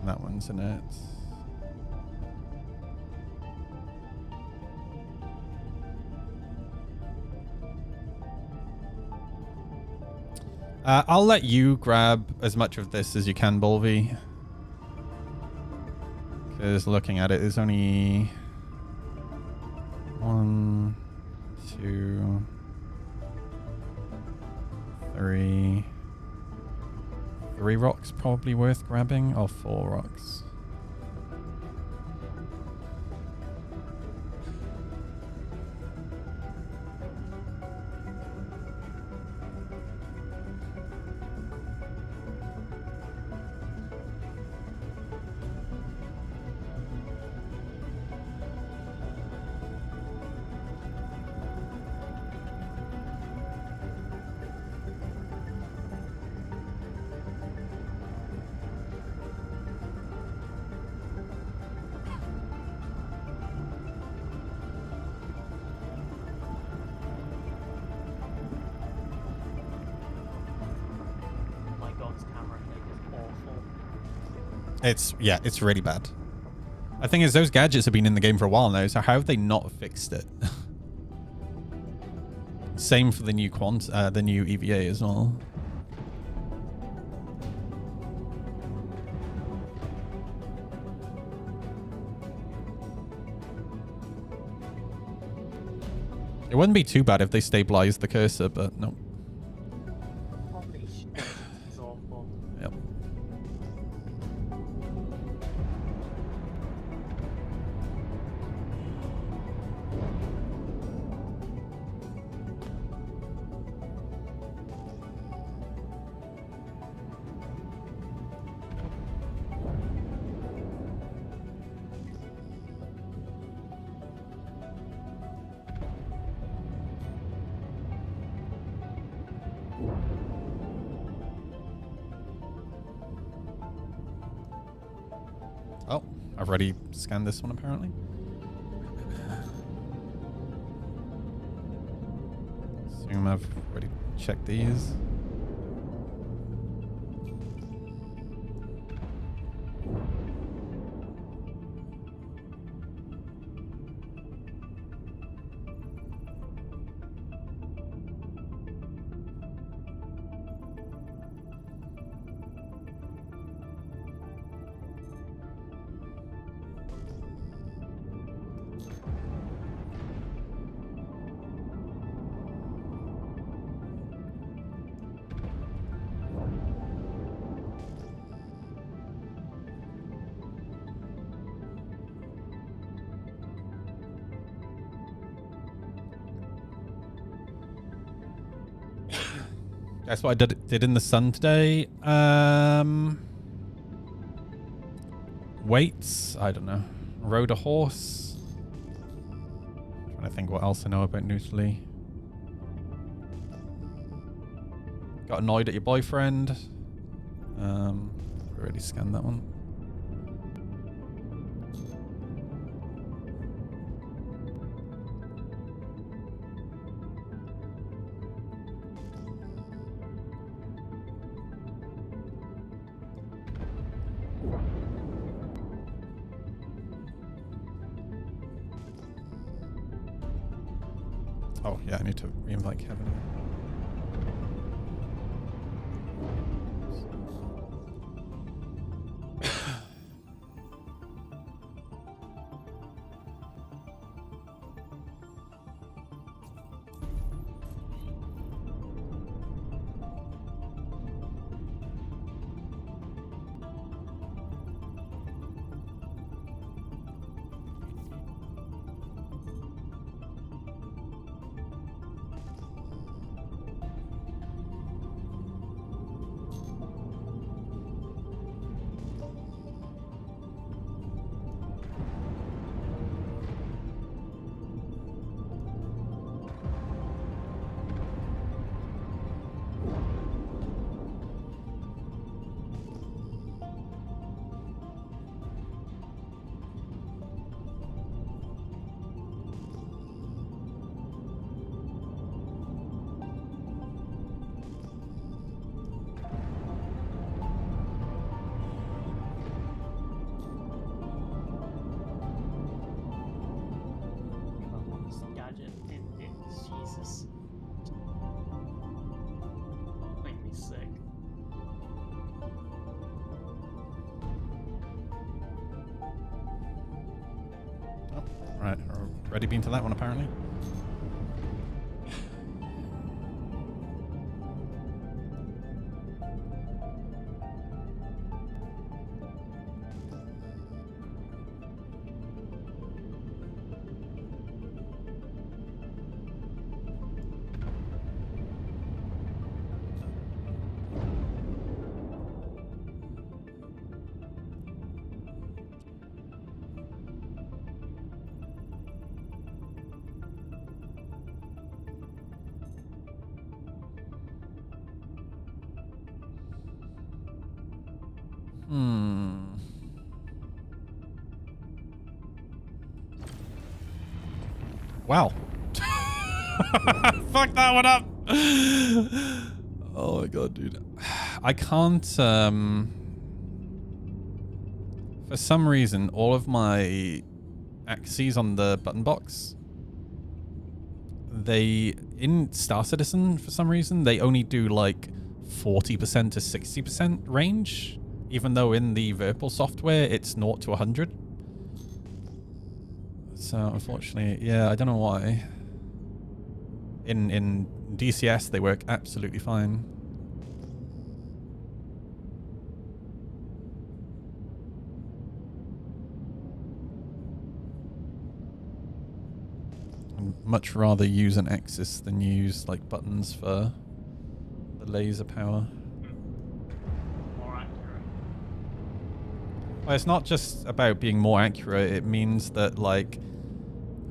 That one's in it. I'll let you grab as much of this as you can, Bolvi. Because looking at it, there's only 1, 2, 3 rocks probably worth grabbing, or 4 rocks. It's really bad. I think is those gadgets have been in the game for a while now, so how have they not fixed it? Same for the new the new EVA as well. It wouldn't be too bad if they stabilized the cursor, but no. Yep. I've already scanned this one apparently. Assume I've already checked these. That's what I did in the sun today. Weights, I don't know. Rode a horse. Trying to think what else I know about Newtally. Got annoyed at your boyfriend. Already scanned that one. Oh, yeah, I need to re-invite Kevin. Jesus. Make me sick. Oh, right, already been to that one apparently. Wow. Fuck that one up. Oh my god, dude. I can't, for some reason, all of my axes on the button box, they, in Star Citizen, for some reason, they only do like 40% to 60% range, even though in the Virpil software, it's 0 to 100. So unfortunately, yeah, I don't know why. In DCS, they work absolutely fine. I'd much rather use an Axis than use like buttons for the laser power. More accurate. Well, it's not just about being more accurate. It means that like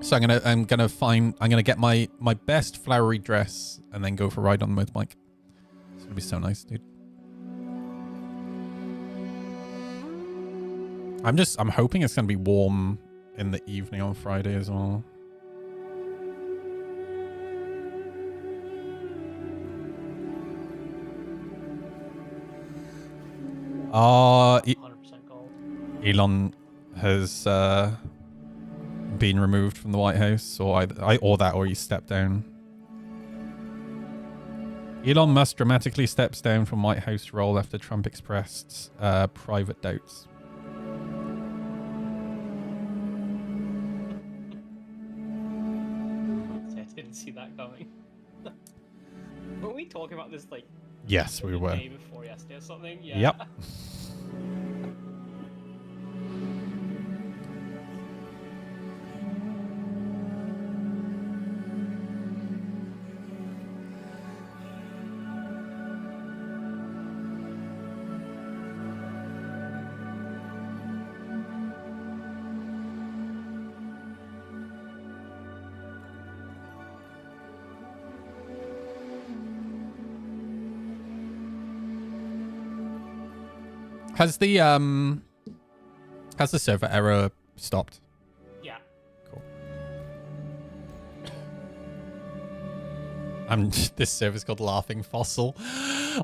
So I'm gonna get my best flowery dress and then go for a ride on the motorbike. It's gonna be so nice, dude. I'm hoping it's gonna be warm in the evening on Friday as well. Oh, 100% gold. Elon has been removed from the White House, or he stepped down. Elon Musk dramatically steps down from White House role after Trump expressed private doubts. I didn't see that coming. Were we talking about this like? Yes, we were. The day before yesterday or something? Yeah. Yep. Has the server error stopped? Yeah. Cool. This server's called Laughing Fossil.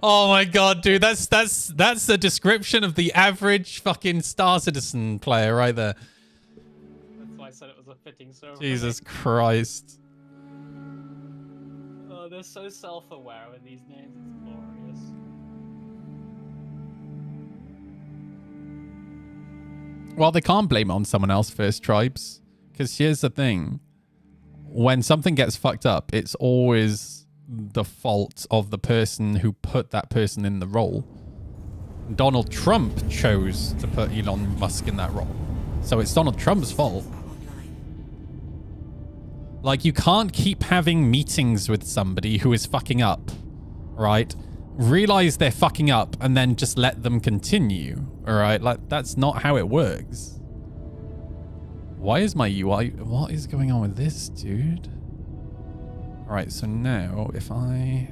Oh my god, dude, that's the description of the average fucking Star Citizen player right there. That's why I said it was a fitting server. Jesus Christ. Oh, they're so self-aware with these names. It's glorious. Well, they can't blame it on someone else, First Tribes. Because here's the thing. When something gets fucked up, it's always the fault of the person who put that person in the role. Donald Trump chose to put Elon Musk in that role. So it's Donald Trump's fault. Like, you can't keep having meetings with somebody who is fucking up, right? Realize they're fucking up and then just let them continue, all right? Like, that's not how it works. Why is my UI... What is going on with this, dude? All right, so now if I...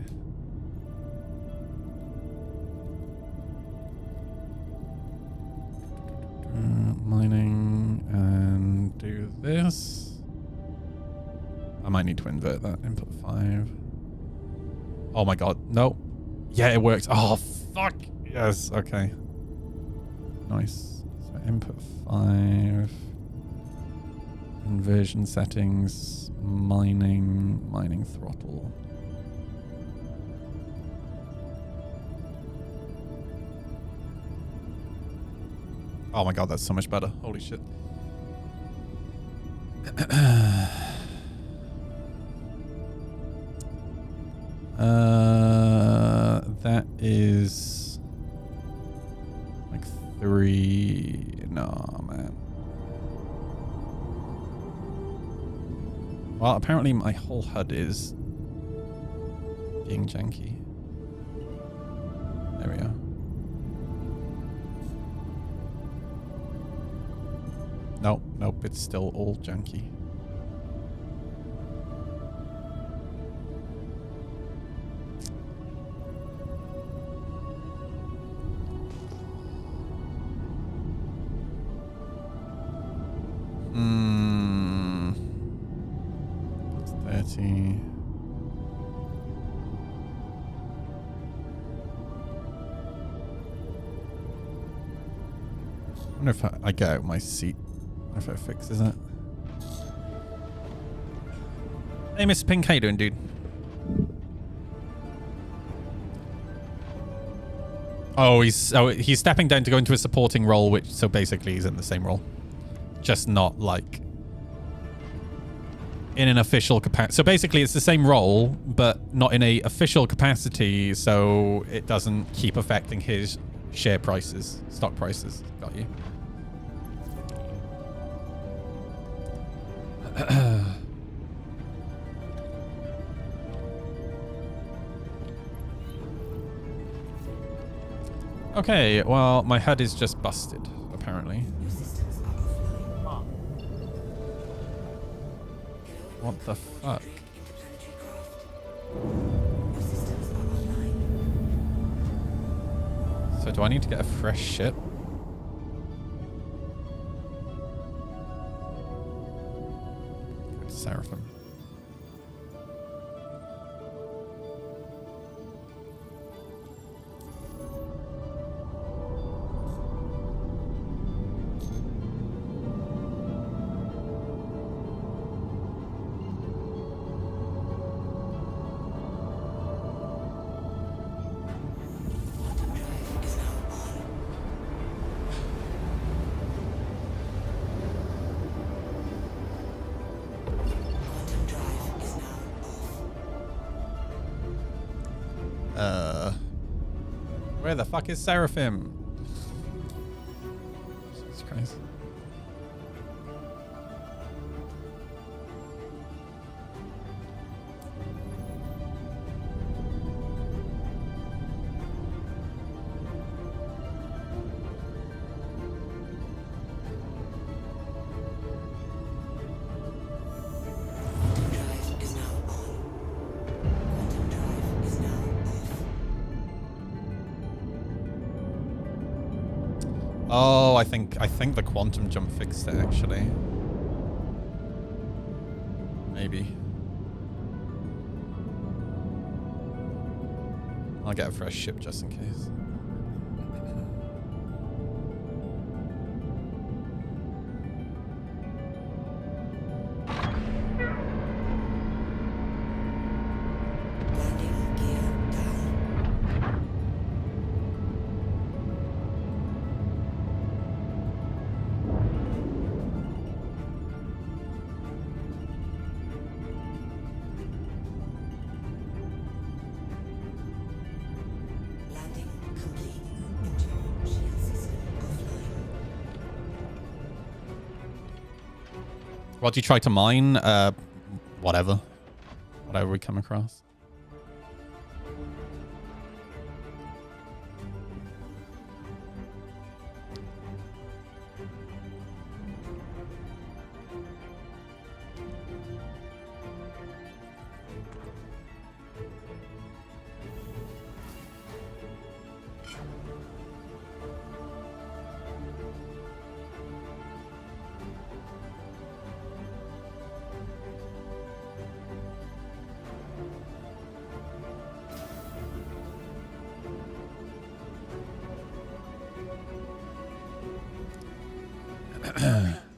mining and do this. I might need to invert that. Input 5. Oh my god, no. Yeah, it works. Oh, fuck. Yes, okay. Nice. So input 5. Inversion settings. Mining throttle. Oh my god, that's so much better. Holy shit. That is like 3. No, man. Well, apparently my whole HUD is being janky. There we go. Nope, it's still all janky. That's 30. I wonder if I get out my seat. If it fixes it. Hey, Mr. Pink, how you doing, dude? Oh, he's stepping down to go into a supporting role, which so basically he's in the same role, just not like in an official capacity. So basically, it's the same role, but not in a official capacity, so it doesn't keep affecting his share prices, stock prices. Got you. Okay, well, my HUD is just busted, apparently. What the fuck? So do I need to get a fresh ship? Go to Seraphim. Where the fuck is Seraphim? Jesus Christ. Oh, I think the quantum jump fixed it actually. Maybe. I'll get a fresh ship just in case. What do you try to mine? Whatever we come across.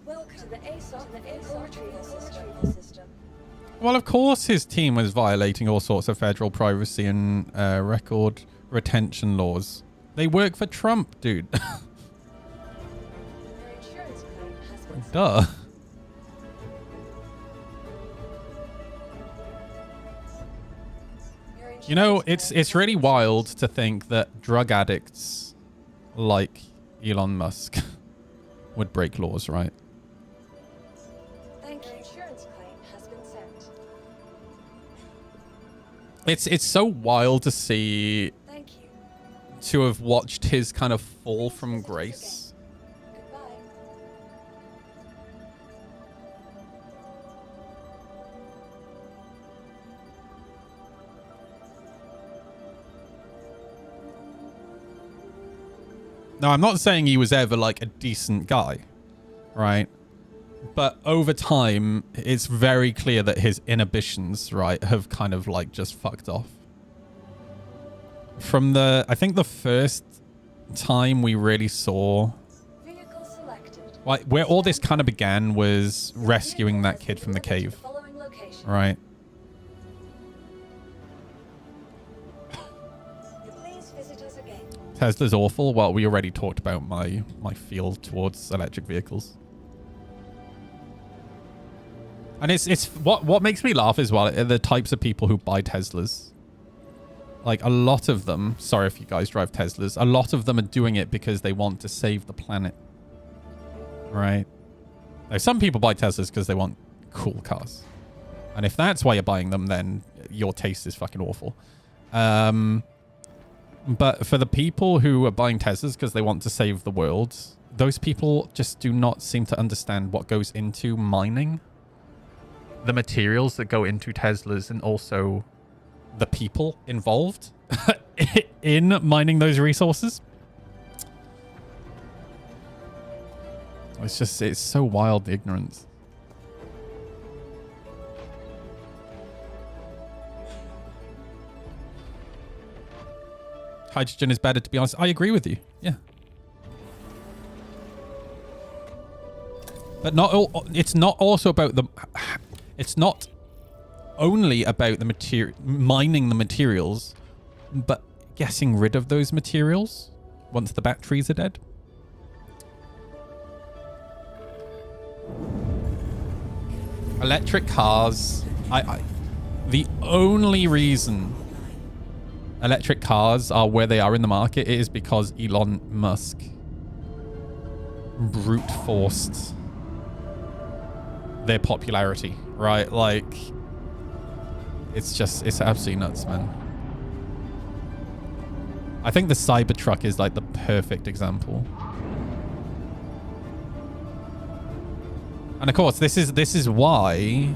Welcome to the ASOC retrieval system. Well, of course his team was violating all sorts of federal privacy and record retention laws. They work for Trump, dude. Your insurance claim has been Duh. You know, it's really wild to think that drug addicts like Elon Musk would break laws, right? Thank you. Your insurance claim has been sent. It's so wild to see Thank you. to have watched his kind of fall from grace. Goodbye. Now, I'm not saying he was ever like a decent guy, right? But over time, it's very clear that his inhibitions, right, have kind of like just fucked off. From I think the first time we really saw, Vehicle selected. like, where all this kind of began was rescuing that kid from the cave, Following location. right? Please visit us again. Tesla's awful. Well, we already talked about my feel towards electric vehicles. And it's what makes me laugh as well are the types of people who buy Teslas. Like a lot of them, sorry if you guys drive Teslas, a lot of them are doing it because they want to save the planet. Right? Now, some people buy Teslas because they want cool cars. And if that's why you're buying them, then your taste is fucking awful. But for the people who are buying Teslas because they want to save the world, those people just do not seem to understand what goes into mining. the materials that go into Teslas and also the people involved in mining those resources. It's so wild, the ignorance. Hydrogen is better, to be honest. I agree with you. Yeah. But it's not also about the... It's not only about the mining the materials, but getting rid of those materials once the batteries are dead. Electric cars... the only reason electric cars are where they are in the market is because Elon Musk brute forced their popularity, right? Like, it's absolutely nuts, man. I think the Cybertruck is like the perfect example. And of course, this is why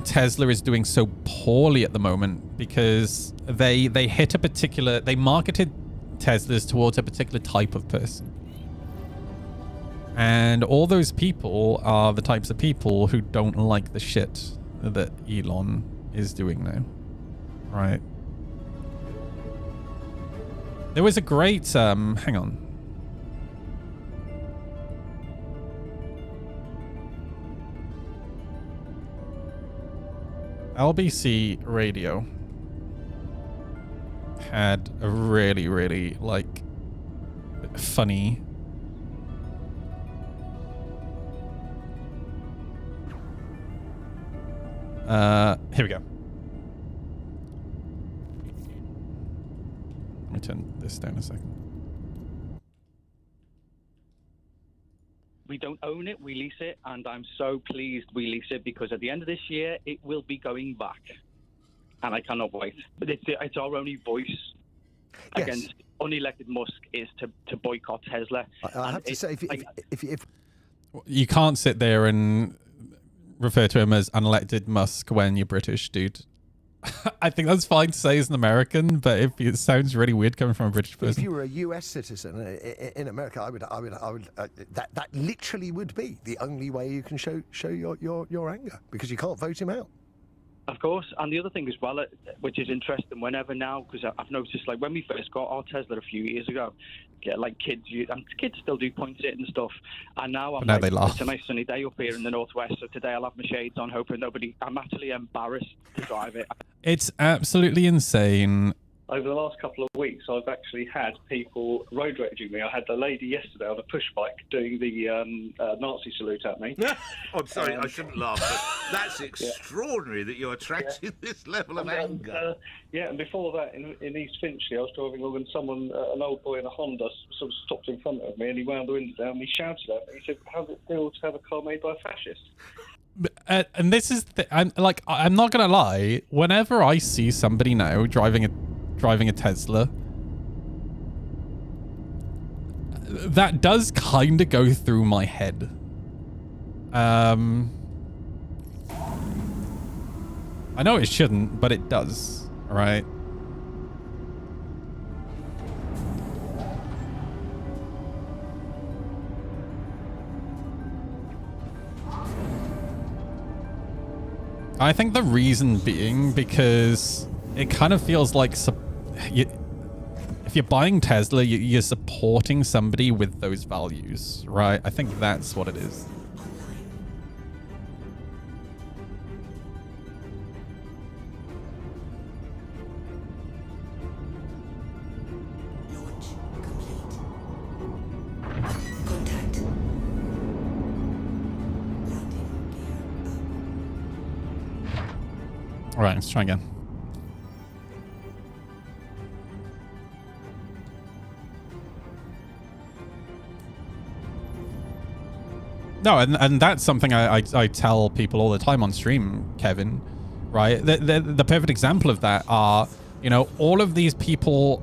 Tesla is doing so poorly at the moment, because they marketed Teslas towards a particular type of person. And all those people are the types of people who don't like the shit that Elon is doing now. Right. There was a great, hang on. LBC Radio had a really, really, like, funny... here we go. Let me turn this down a second. We don't own it, we lease it, and I'm so pleased we lease it, because at the end of this year, it will be going back. And I cannot wait. But it's our only voice against unelected Musk is to boycott Tesla. I have to say, if you can't sit there and refer to him as unelected Musk when you're British, dude. I think that's fine to say as an American, but if it sounds really weird coming from a British person. If you were a US citizen in America, I would that literally would be the only way you can show your anger, because you can't vote him out. Of course, and the other thing as well, which is interesting, whenever now, because I've noticed, like, when we first got our Tesla a few years ago, like kids still do point it and stuff, and now they laugh. It's a nice sunny day up here in the northwest, so today I'll have my shades on, hoping I'm actually embarrassed to drive it. It's absolutely insane. Over the last couple of weeks, I've actually had people road raging me. I had a lady yesterday on a push bike doing the Nazi salute at me. I'm sorry, I shouldn't laugh, but that's extraordinary that you're attracting this level of anger. And before that, in East Finchley, I was driving along and someone, an old boy in a Honda, sort of stopped in front of me, and he wound the window down and he shouted at me. He said, "How does it feel to have a car made by a fascist?" And this is, I'm not gonna lie. Whenever I see somebody now driving a Tesla, that does kind of go through my head. I know it shouldn't, but it does. All right. I think the reason being because it kind of feels like if you're buying Tesla, you're supporting somebody with those values, right? I think that's what it is. All right, let's try again. No, and that's something I tell people all the time on stream, Kevin, right? The perfect example of that are, you know, all of these people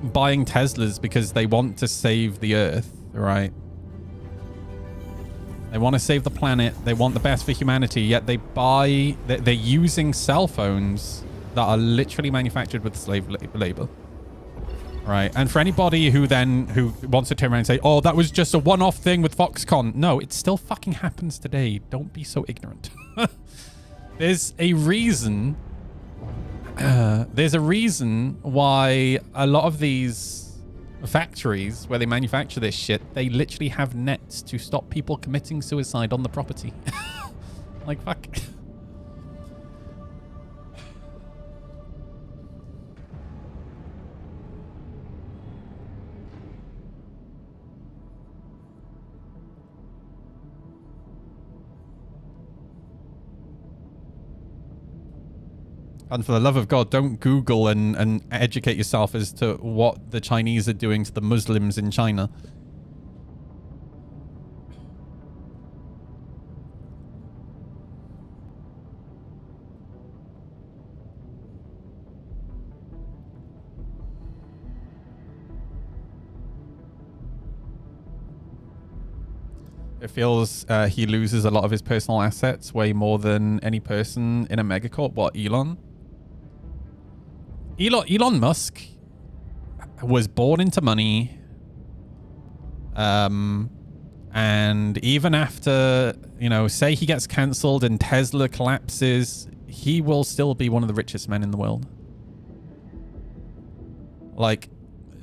buying Teslas because they want to save the earth, right? They want to save the planet. They want the best for humanity, yet they're using cell phones that are literally manufactured with slave labor. Right. And for anybody who wants to turn around and say, oh, that was just a one-off thing with Foxconn. No, it still fucking happens today. Don't be so ignorant. There's a reason. There's a reason why a lot of these factories where they manufacture this shit, they literally have nets to stop people committing suicide on the property. Like, fuck. And for the love of God, don't Google and educate yourself as to what the Chinese are doing to the Muslims in China. It feels he loses a lot of his personal assets, way more than any person in a megacorp. What, Elon? Elon Musk was born into money. And even after, say he gets cancelled and Tesla collapses, he will still be one of the richest men in the world. Like,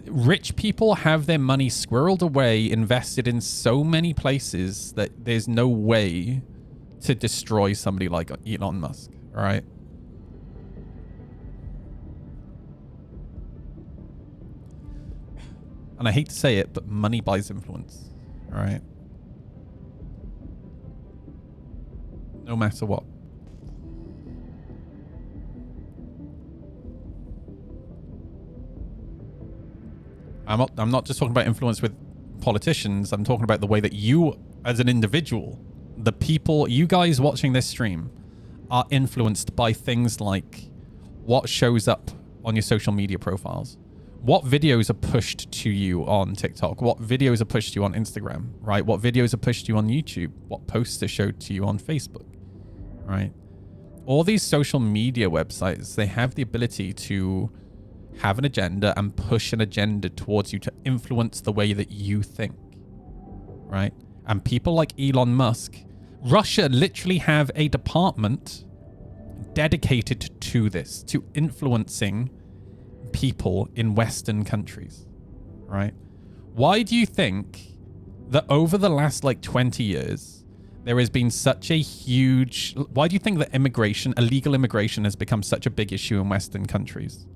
rich people have their money squirreled away, invested in so many places that there's no way to destroy somebody like Elon Musk, all right? And I hate to say it, but money buys influence, all right? No matter what. I'm not just talking about influence with politicians. I'm talking about the way that you, as an individual, the people, you guys watching this stream, are influenced by things like what shows up on your social media profiles. What videos are pushed to you on TikTok? What videos are pushed to you on Instagram, right? What videos are pushed to you on YouTube? What posts are showed to you on Facebook, right? All these social media websites, they have the ability to have an agenda and push an agenda towards you to influence the way that you think, right? And people like Elon Musk, Russia literally have a department dedicated to this, to influencing people in Western countries, right? Why do you think that over the last 20 years, there has been such a huge... Why do you think that immigration, illegal immigration, has become such a big issue in Western countries?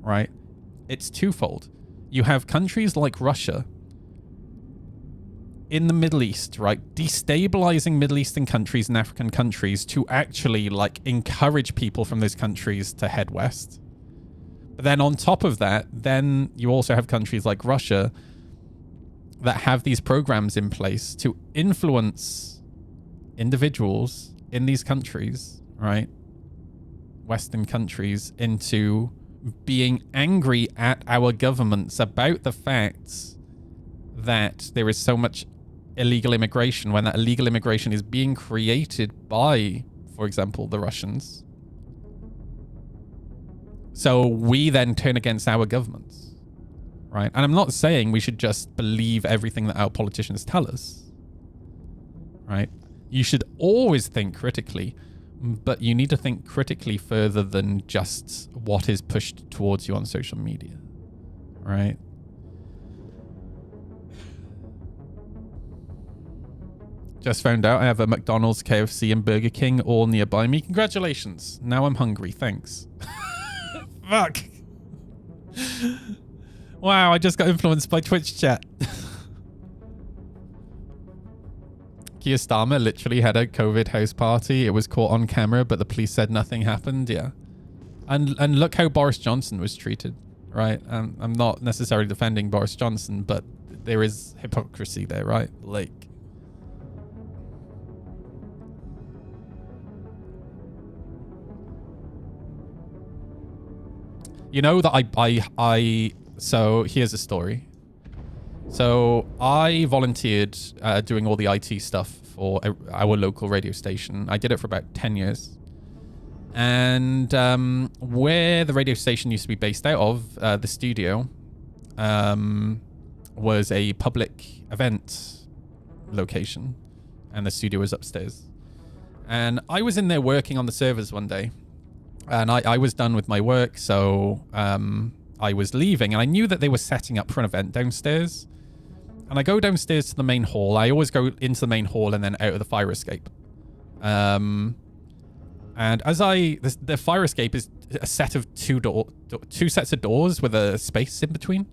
Right? It's twofold. You have countries like Russia in the Middle East, right? Destabilizing Middle Eastern countries and African countries to actually encourage people from those countries to head west. But then on top of that, then you also have countries like Russia that have these programs in place to influence individuals in these countries, right? Western countries, into being angry at our governments about the fact that there is so much illegal immigration, when that illegal immigration is being created by, for example, the Russians. So we then turn against our governments, right? And I'm not saying we should just believe everything that our politicians tell us, right? You should always think critically, but you need to think critically further than just what is pushed towards you on social media, right? Just found out I have a McDonald's, KFC, and Burger King all nearby me. Congratulations. Now I'm hungry. Thanks. Fuck. Wow, I just got influenced by Twitch chat. Keir Starmer literally had a COVID house party. It was caught on camera, but the police said nothing happened. Yeah. And look how Boris Johnson was treated, right? I'm not necessarily defending Boris Johnson, but there is hypocrisy there, right? You know that so here's a story. So I volunteered doing all the IT stuff for our local radio station. I did it for about 10 years. And where the radio station used to be based out of, the studio, was a public event location. And the studio was upstairs. And I was in there working on the servers one day. And I was done with my work, so I was leaving. And I knew that they were setting up for an event downstairs. And I go downstairs to the main hall. I always go into the main hall and then out of the fire escape. And as the fire escape is a set of two sets of doors with a space in between.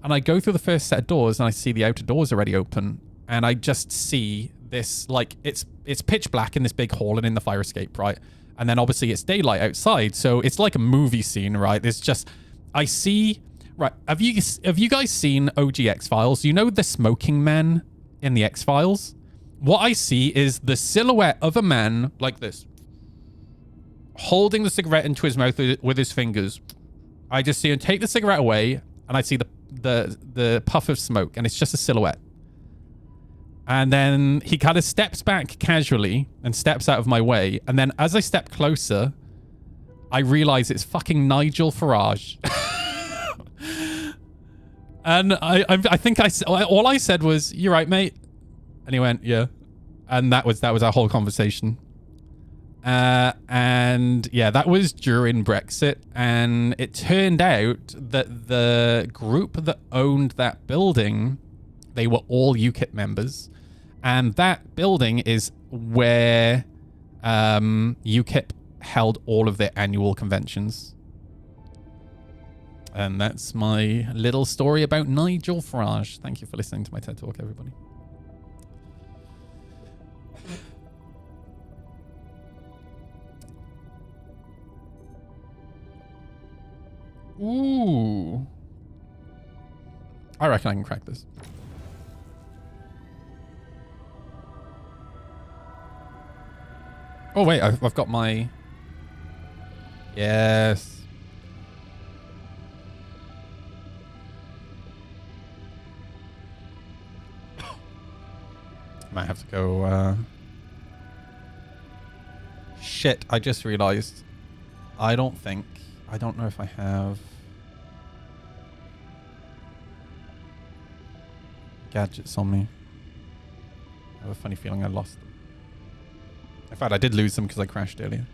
And I go through the first set of doors and I see the outer doors already open. And I just see this, like, it's pitch black in this big hall and in the fire escape, right? And then obviously it's daylight outside. So it's like a movie scene, right? There's just, I see... Right, have you guys seen OG X-Files? You know the smoking man in the X-Files? What I see is the silhouette of a man like this, holding the cigarette into his mouth with his fingers. I just see him take the cigarette away, and I see the puff of smoke, and it's just a silhouette. And then he kind of steps back casually and steps out of my way, and then as I step closer, I realize it's fucking Nigel Farage. And I think all I said was, "You're right, mate," and he went, "Yeah," and that was our whole conversation. And yeah, that was during Brexit, and it turned out that the group that owned that building, they were all UKIP members, and that building is where UKIP held all of their annual conventions. And that's my little story about Nigel Farage. Thank you for listening to my TED Talk, everybody. Ooh. I reckon I can crack this. Oh, wait. I've got my... Yes. Might have to go, Shit, I just realized. I don't know if I have... gadgets on me. I have a funny feeling I lost them. In fact, I did lose them because I crashed earlier.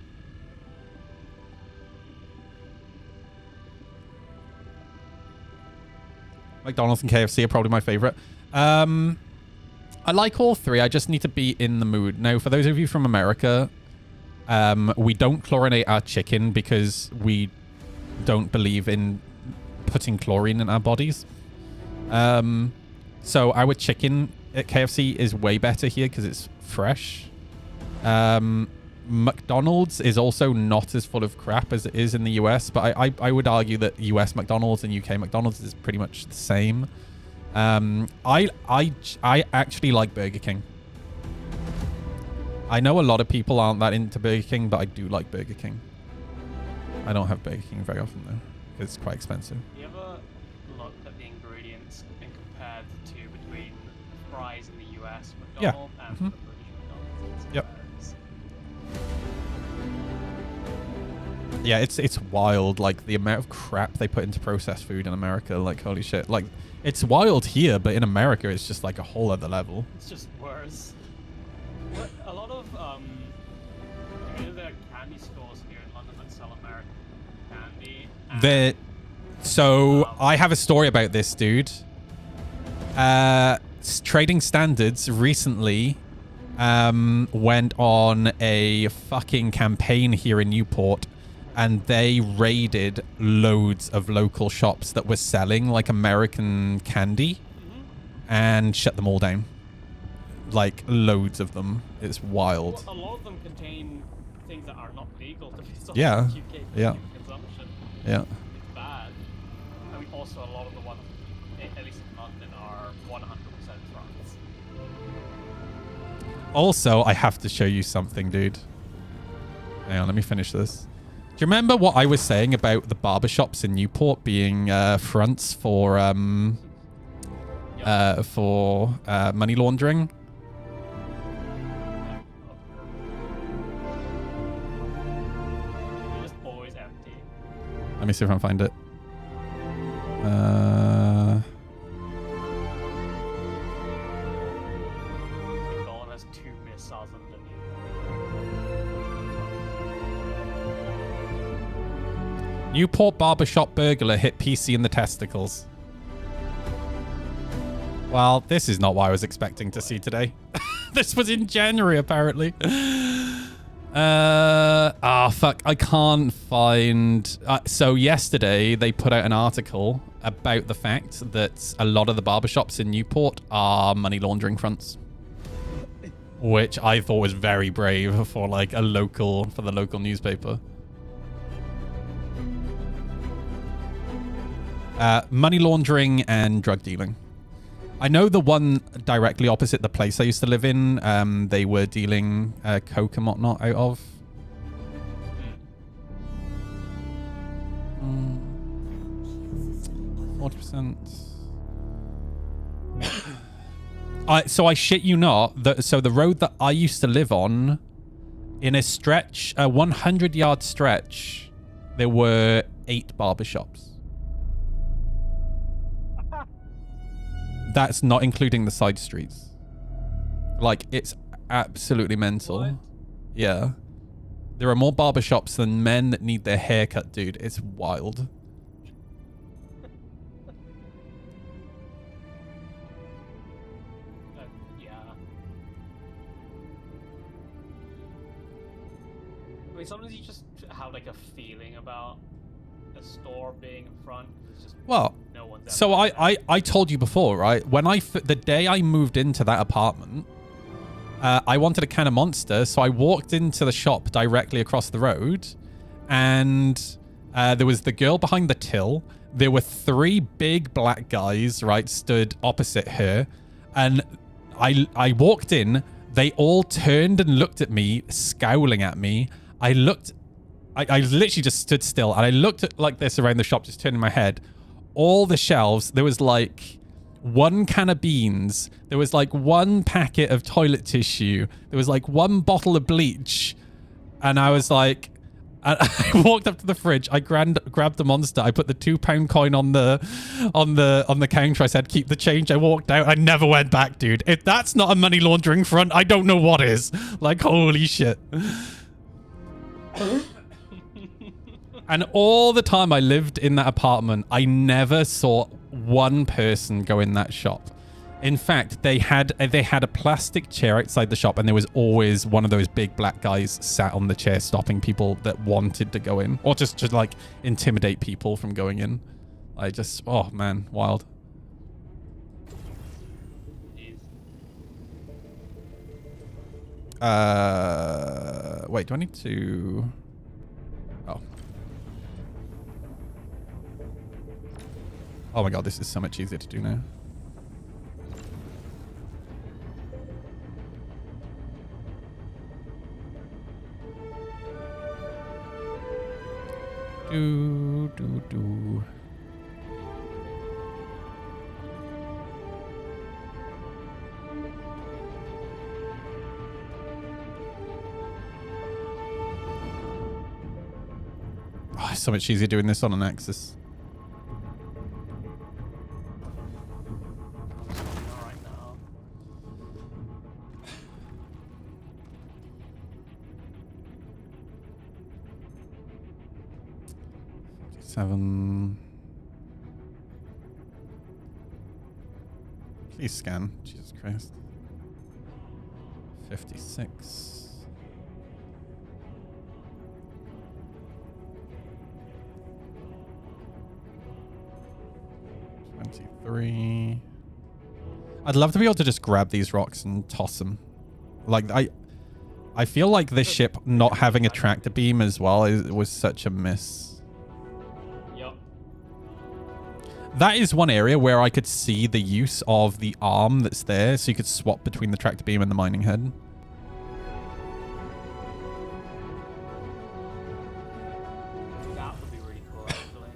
McDonald's and KFC are probably my favorite. I like all three. I just need to be in the mood. Now, for those of you from America, we don't chlorinate our chicken because we don't believe in putting chlorine in our bodies. So our chicken at KFC is way better here because it's fresh. McDonald's is also not as full of crap as it is in the US, but I would argue that US McDonald's and UK McDonald's is pretty much the same. I actually like Burger King. I know a lot of people aren't that into Burger King, but I do like Burger King. I don't have Burger King very often though, because it's quite expensive. You ever looked at the ingredients and compared the two between fries in the US McDonald's and the British McDonald's? Yep. Yeah, it's wild, like the amount of crap they put into processed food in America. Like, holy shit. Like, it's wild here, but in America it's just like a whole other level. It's just worse. A lot of you know, there are candy stores here in London that sell American candy. So I have a story about this, dude. Trading Standards recently went on a fucking campaign here in Newport, and they raided loads of local shops that were selling like American candy and shut them all down. Like loads of them. It's wild. Well, a lot of them contain things that are not legal to be sold Yeah. in UK consumption. Yeah. It's bad. I mean, also a lot of the ones, at least in London, are 100% France. Also, I have to show you something, dude. Hang on, let me finish this. Do you remember what I was saying about the barbershops in Newport being fronts for for money laundering. It's just always empty. Let me see if I can find it. The golem has 2 missiles underneath. Newport barbershop burglar hit PC in the testicles. Well, this is not what I was expecting to see today. This was in January, apparently. Fuck. I can't find... so yesterday, they put out an article about the fact that a lot of the barbershops in Newport are money laundering fronts. Which I thought was very brave for like the local newspaper. Money laundering and drug dealing. I know the one directly opposite the place I used to live in, they were dealing coke and whatnot out of. 40%. So I shit you not. So the road that I used to live on, in a stretch, a 100-yard stretch, there were 8 barbershops. That's not including the side streets. Like, it's absolutely mental. What? Yeah. There are more barbershops than men that need their hair cut, dude. It's wild. Yeah. I mean, sometimes you just have like a feeling about a store being in front. It's just Well, no one's so I told you before, right? When the day I moved into that apartment, I wanted a can of Monster, so I walked into the shop directly across the road, and there was the girl behind the till. There were 3 big black guys, right, stood opposite her, and I walked in. They all turned and looked at me, scowling at me. I literally just stood still, and I looked at like this around the shop, just turning my head. All the shelves, there was like 1 can of beans. There was like 1 packet of toilet tissue. There was like 1 bottle of bleach. And I was like, I walked up to the fridge. I grabbed the Monster. I put the £2 coin on the counter. I said, keep the change. I walked out. I never went back, dude. If that's not a money laundering front, I don't know what is. Like, holy shit. And all the time I lived in that apartment, I never saw 1 person go in that shop. In fact, they had a plastic chair outside the shop, and there was always one of those big black guys sat on the chair stopping people that wanted to go in, or just to like intimidate people from going in. Oh man, wild. Wait, do I need to... Oh. Oh my god, this is so much easier to do now. Do. Oh, it's so much easier doing this on an Axis. Please scan. Jesus Christ. 56. $23. I'd love to be able to just grab these rocks and toss them. Like, I feel like this ship not having a tractor beam as well was such a miss. That is one area where I could see the use of the arm that's there, so you could swap between the tractor beam and the mining head. That would be really cool, actually.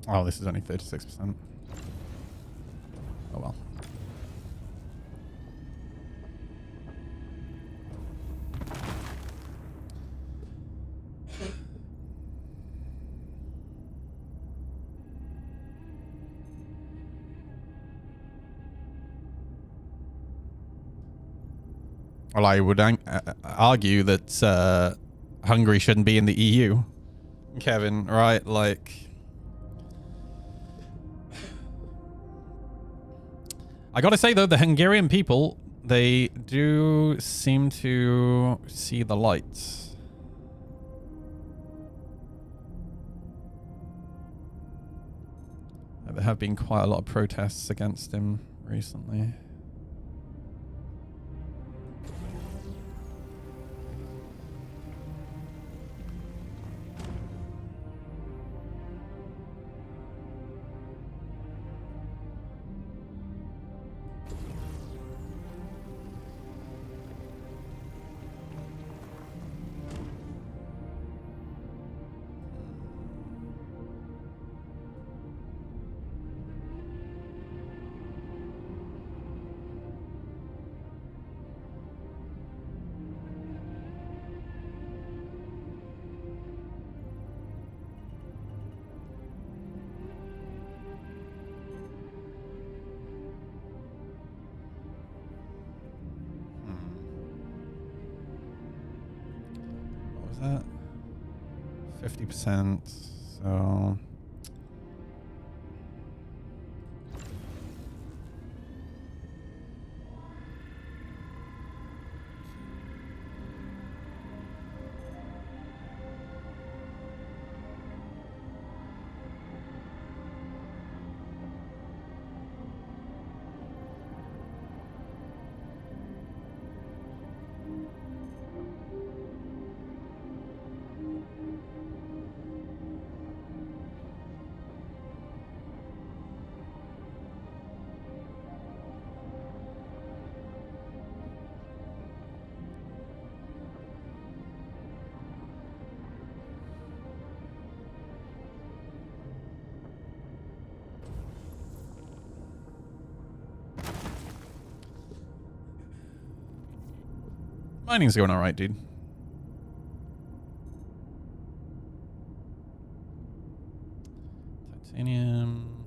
Oh, this is only 36%. Oh well. Well, I would argue that Hungary shouldn't be in the EU, Kevin, right? Like, I gotta say though, the Hungarian people, they do seem to see the light. There have been quite a lot of protests against him recently. That 50%, so mining's going all right, dude. Titanium.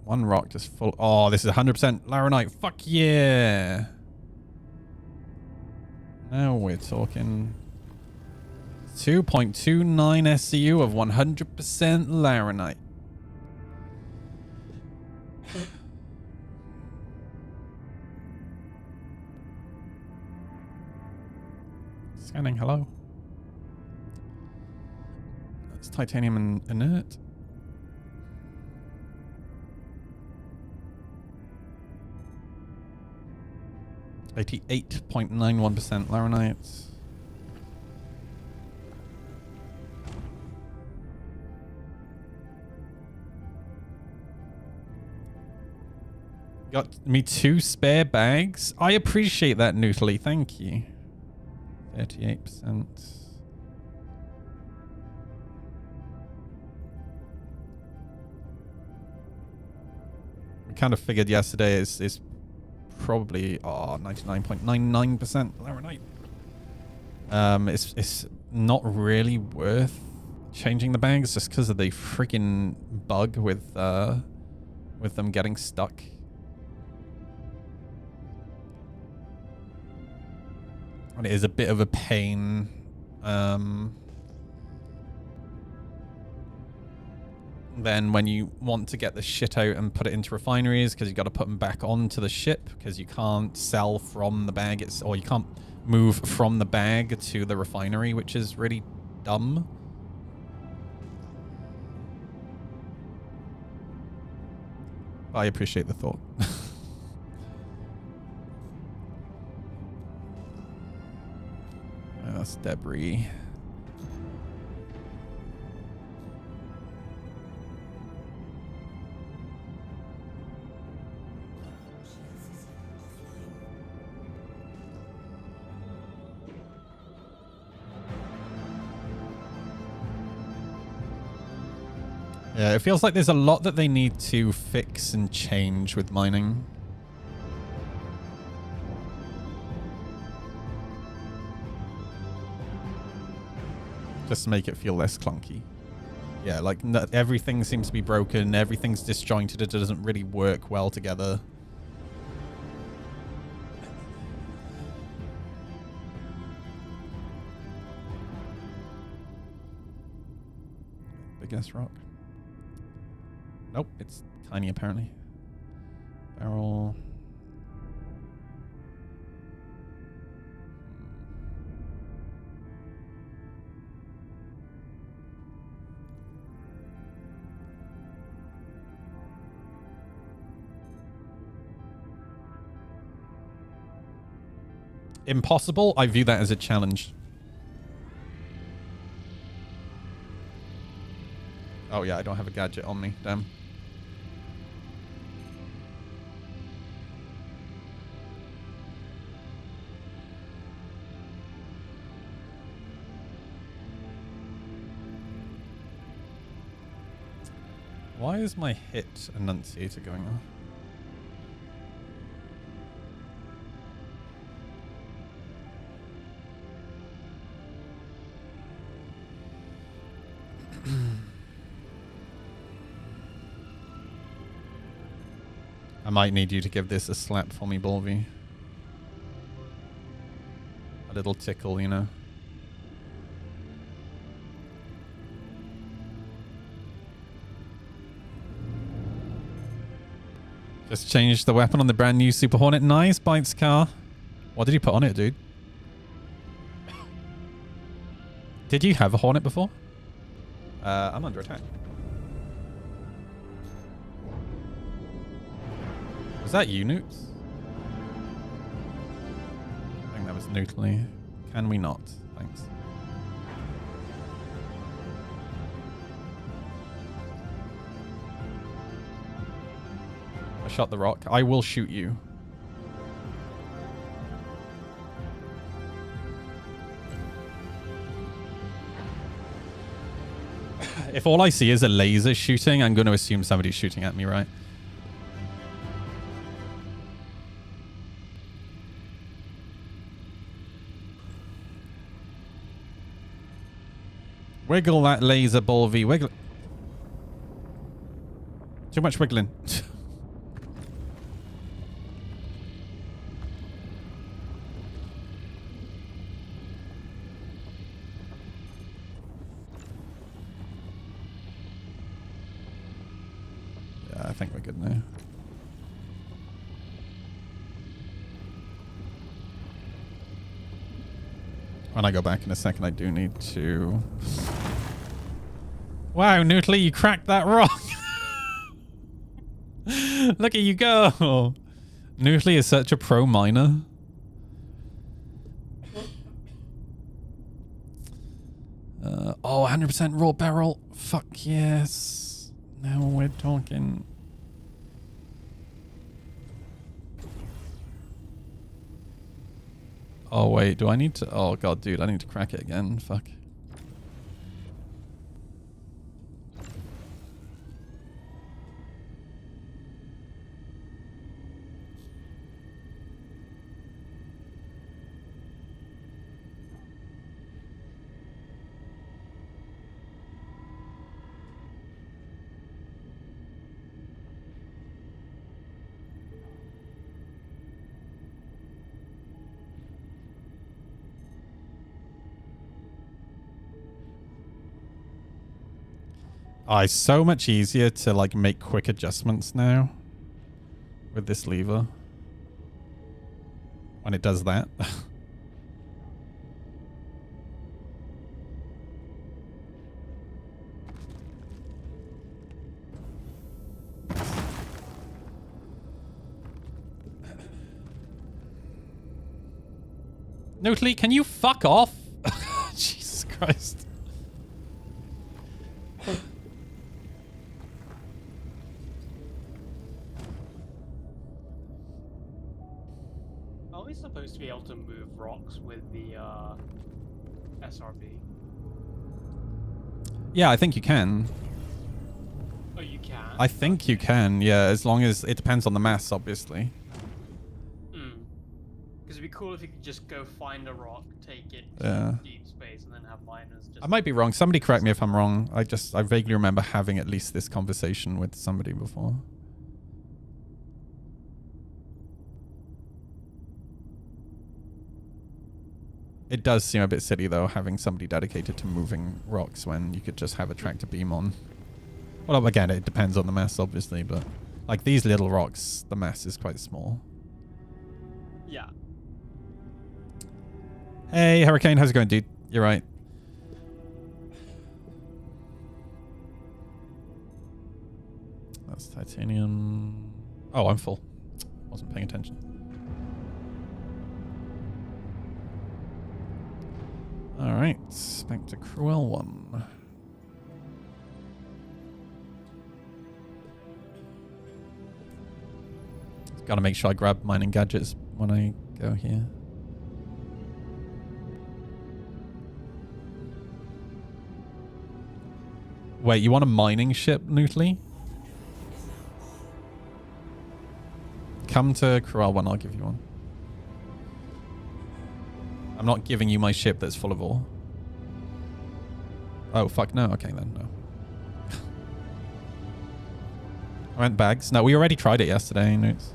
One rock just full. Oh, this is 100% Laranite. Fuck yeah. Now we're talking 2.29 SCU of 100% Laranite. Scanning, hello. It's titanium and inert. .91% Laranite. Got me 2 spare bags. I appreciate that, Noodly. Thank you. 38%. We kind of figured yesterday is probably 99.99% Laranite. It's not really worth changing the bags just because of the freaking bug with them getting stuck. And it is a bit of a pain. Then when you want to get the shit out and put it into refineries, because you got to put them back onto the ship, because you can't sell from the bag, or you can't move from the bag to the refinery, which is really dumb. I appreciate the thought. That's debris. Yeah, it feels like there's a lot that they need to fix and change with mining. Just to make it feel less clunky. Yeah, like everything seems to be broken, everything's disjointed, it doesn't really work well together. Big ass rock. Nope, it's tiny apparently. Barrel. Impossible? I view that as a challenge. Oh yeah, I don't have a gadget on me. Damn. Why is my hit enunciator going on? I might need you to give this a slap for me, Bolvi. A little tickle, you know. Just changed the weapon on the brand new Super Hornet. Nice, Bites car. What did you put on it, dude? Did you have a Hornet before? I'm under attack. Was that you, Newts? I think that was Newtly. Can we not? Thanks. I shot the rock. I will shoot you. If all I see is a laser shooting, I'm going to assume somebody's shooting at me, right? Wiggle that laser, Bolvi. Wiggle. Too much wiggling. Yeah, I think we're good now. When I go back in a second, I do need to... Wow, Nootly, you cracked that rock. Look at you go. Nootly is such a pro miner. Oh, 100% raw barrel. Fuck yes. Now we're talking. Oh, wait. Do I need to... Oh, God, dude. I need to crack it again. Fuck. Oh, it's so much easier to like make quick adjustments now with this lever when it does that. Nootly, can you fuck off? Jesus Christ. Are we supposed to be able to move rocks with the SRB? Yeah, I think you can. Oh, you can? I think you can, yeah, as long as it depends on the mass, obviously. Because it'd be cool if you could just go find a rock, take it Yeah. to deep space, and then have miners just... I might be wrong. Somebody correct me if I'm wrong. I vaguely remember having at least this conversation with somebody before. It does seem a bit silly, though, having somebody dedicated to moving rocks when you could just have a tractor beam on. Well, again, it depends on the mass, obviously, but like these little rocks, the mass is quite small. Yeah. Hey, Hurricane, how's it going, dude? You're right. That's titanium. Oh, I'm full. Wasn't paying attention. All right, back to Cruel 1. Got to make sure I grab mining gadgets when I go here. Wait, you want a mining ship, Nootly? Come to Cruel 1, I'll give you one. I'm not giving you my ship that's full of ore. Oh, fuck no. Okay, then, no. I went bags. No, we already tried it yesterday, Noots.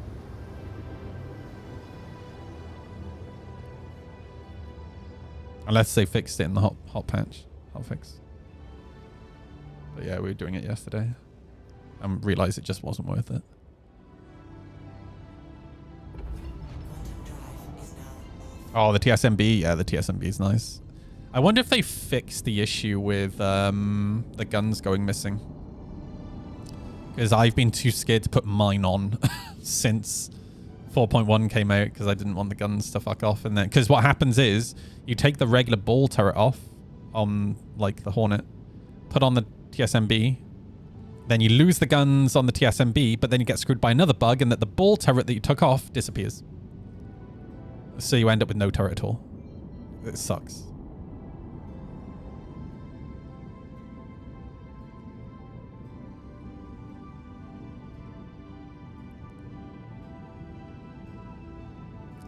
Unless they fixed it in the hot patch. Hot fix. But yeah, we were doing it yesterday. And realized it just wasn't worth it. Oh, the TSMB. Yeah, the TSMB is nice. I wonder if they fixed the issue with the guns going missing. Because I've been too scared to put mine on since 4.1 came out because I didn't want the guns to fuck off. And then, because what happens is you take the regular ball turret off on like the Hornet, put on the TSMB, then you lose the guns on the TSMB, but then you get screwed by another bug and that the ball turret that you took off disappears. So you end up with no turret at all. It sucks.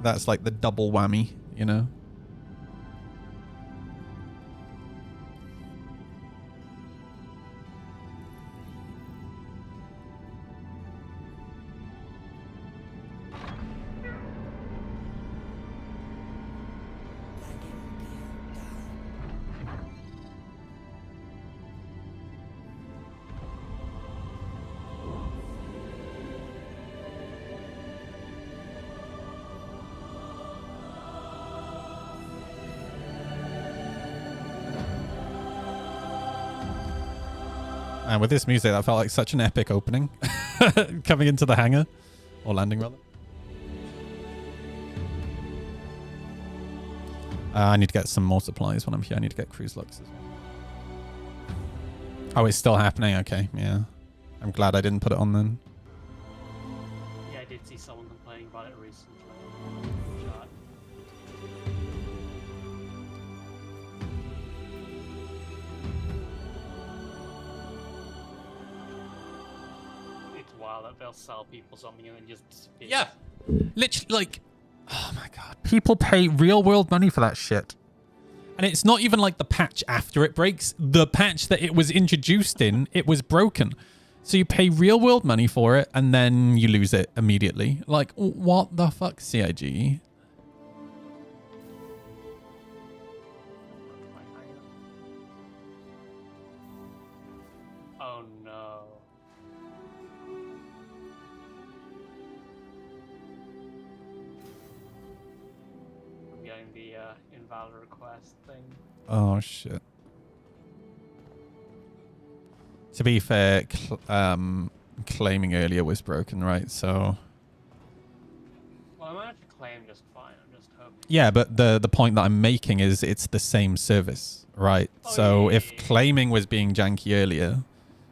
That's like the double whammy, you know? And with this music, that felt like such an epic opening. Coming into the hangar. Or landing, rather. I need to get some more supplies when I'm here. I need to get cruise locks as well. Oh, it's still happening? Okay, yeah. I'm glad I didn't put it on then. Yeah, I did see someone complaining about it recently. It's wild that they'll sell people something and then just disappear. Yeah. Literally, like, oh my god. People pay real world money for that shit. And it's not even like the patch after it breaks. The patch that it was introduced in, it was broken. So you pay real world money for it and then you lose it immediately. Like, what the fuck, CIG? Oh no. I'm getting the invalid request thing. Oh, shit. To be fair, claiming earlier was broken, right? So... Well, I managed to claim just fine. I'm just hoping. Yeah, but the point that I'm making is it's the same service, right? Oh, so yeah, if claiming was being janky earlier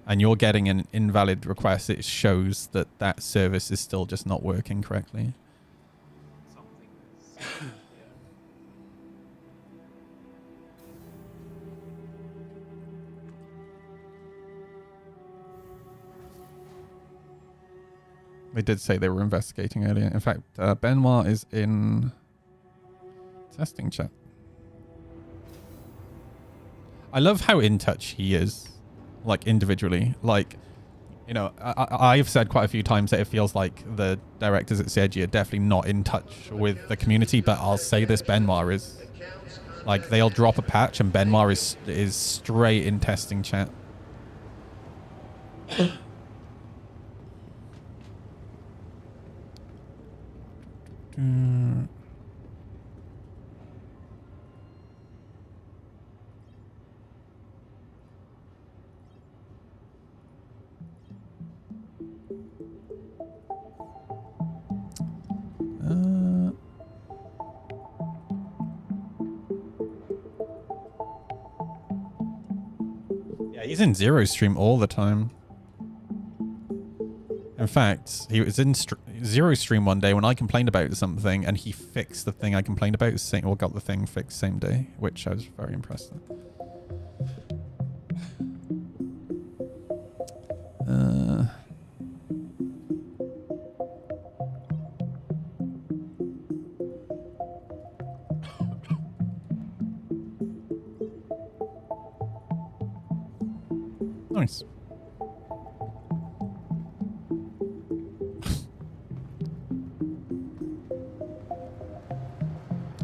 and you're getting an invalid request, it shows that that service is still just not working correctly. They did say they were investigating earlier. In fact, Benoit is in testing chat. I love how in touch he is, like individually. Like, you know, I've said quite a few times that it feels like the directors at CIG are definitely not in touch with the community, but I'll say this, Benoit is. Like, they'll drop a patch and Benoit is straight in testing chat. Yeah, he's in Zero Stream all the time. In fact, he was in Zero Stream one day when I complained about something, and he fixed the thing I complained about, or got the thing fixed same day, which I was very impressed with. Nice.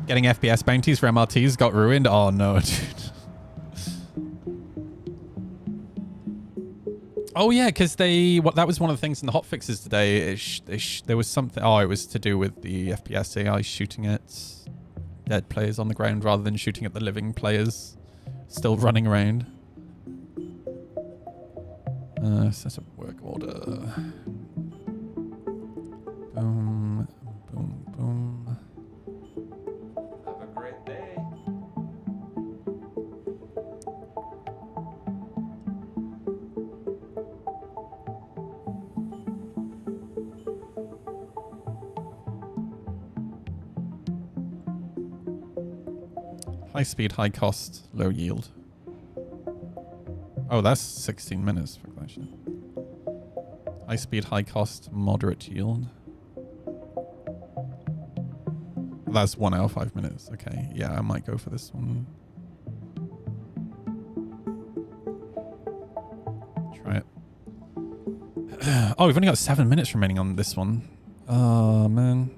Getting FPS bounties for MRTs got ruined? Oh no, dude. Oh yeah, because that was one of the things in the hotfixes today. There was something. Oh, it was to do with the FPS AI shooting at dead players on the ground rather than shooting at the living players still running around. Set up work order. Boom, boom, boom. Have a great day. High speed, high cost, low yield. Oh, that's 16 minutes for that shit. High speed, high cost, moderate yield. That's 1 hour, 5 minutes. Okay, yeah, I might go for this one. Try it. Oh, we've only got 7 minutes remaining on this one. Oh, man.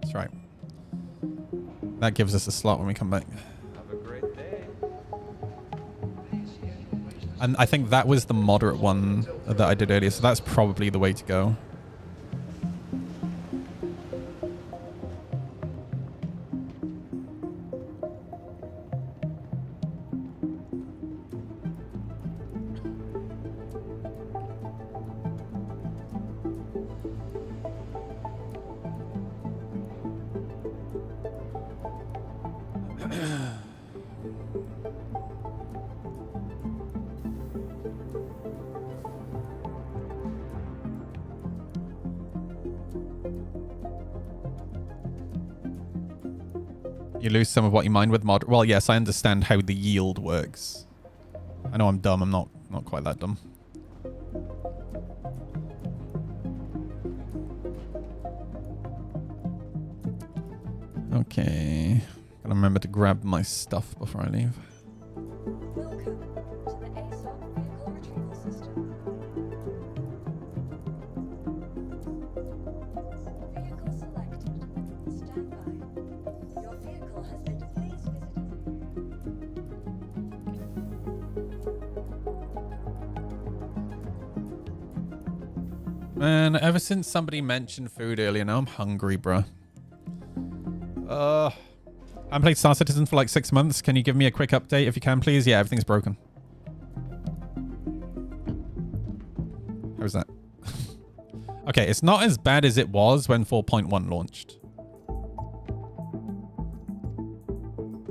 That's right. That gives us a slot when we come back. Have a great day. And I think that was the moderate one that I did earlier, so that's probably the way to go. You lose some of what you mine with mod. Well, yes, I understand how the yield works. I know I'm dumb. I'm not quite that dumb. Okay. Gotta remember to grab my stuff before I leave. Welcome to the ASOP vehicle retrieval system. Vehicle selected. Stand by. Your vehicle has been please visit. Man, ever since somebody mentioned food earlier, now I'm hungry, bruh. I haven't played Star Citizen for like 6 months. Can you give me a quick update if you can, please? Yeah, everything's broken. How's that? Okay, it's not as bad as it was when 4.1 launched.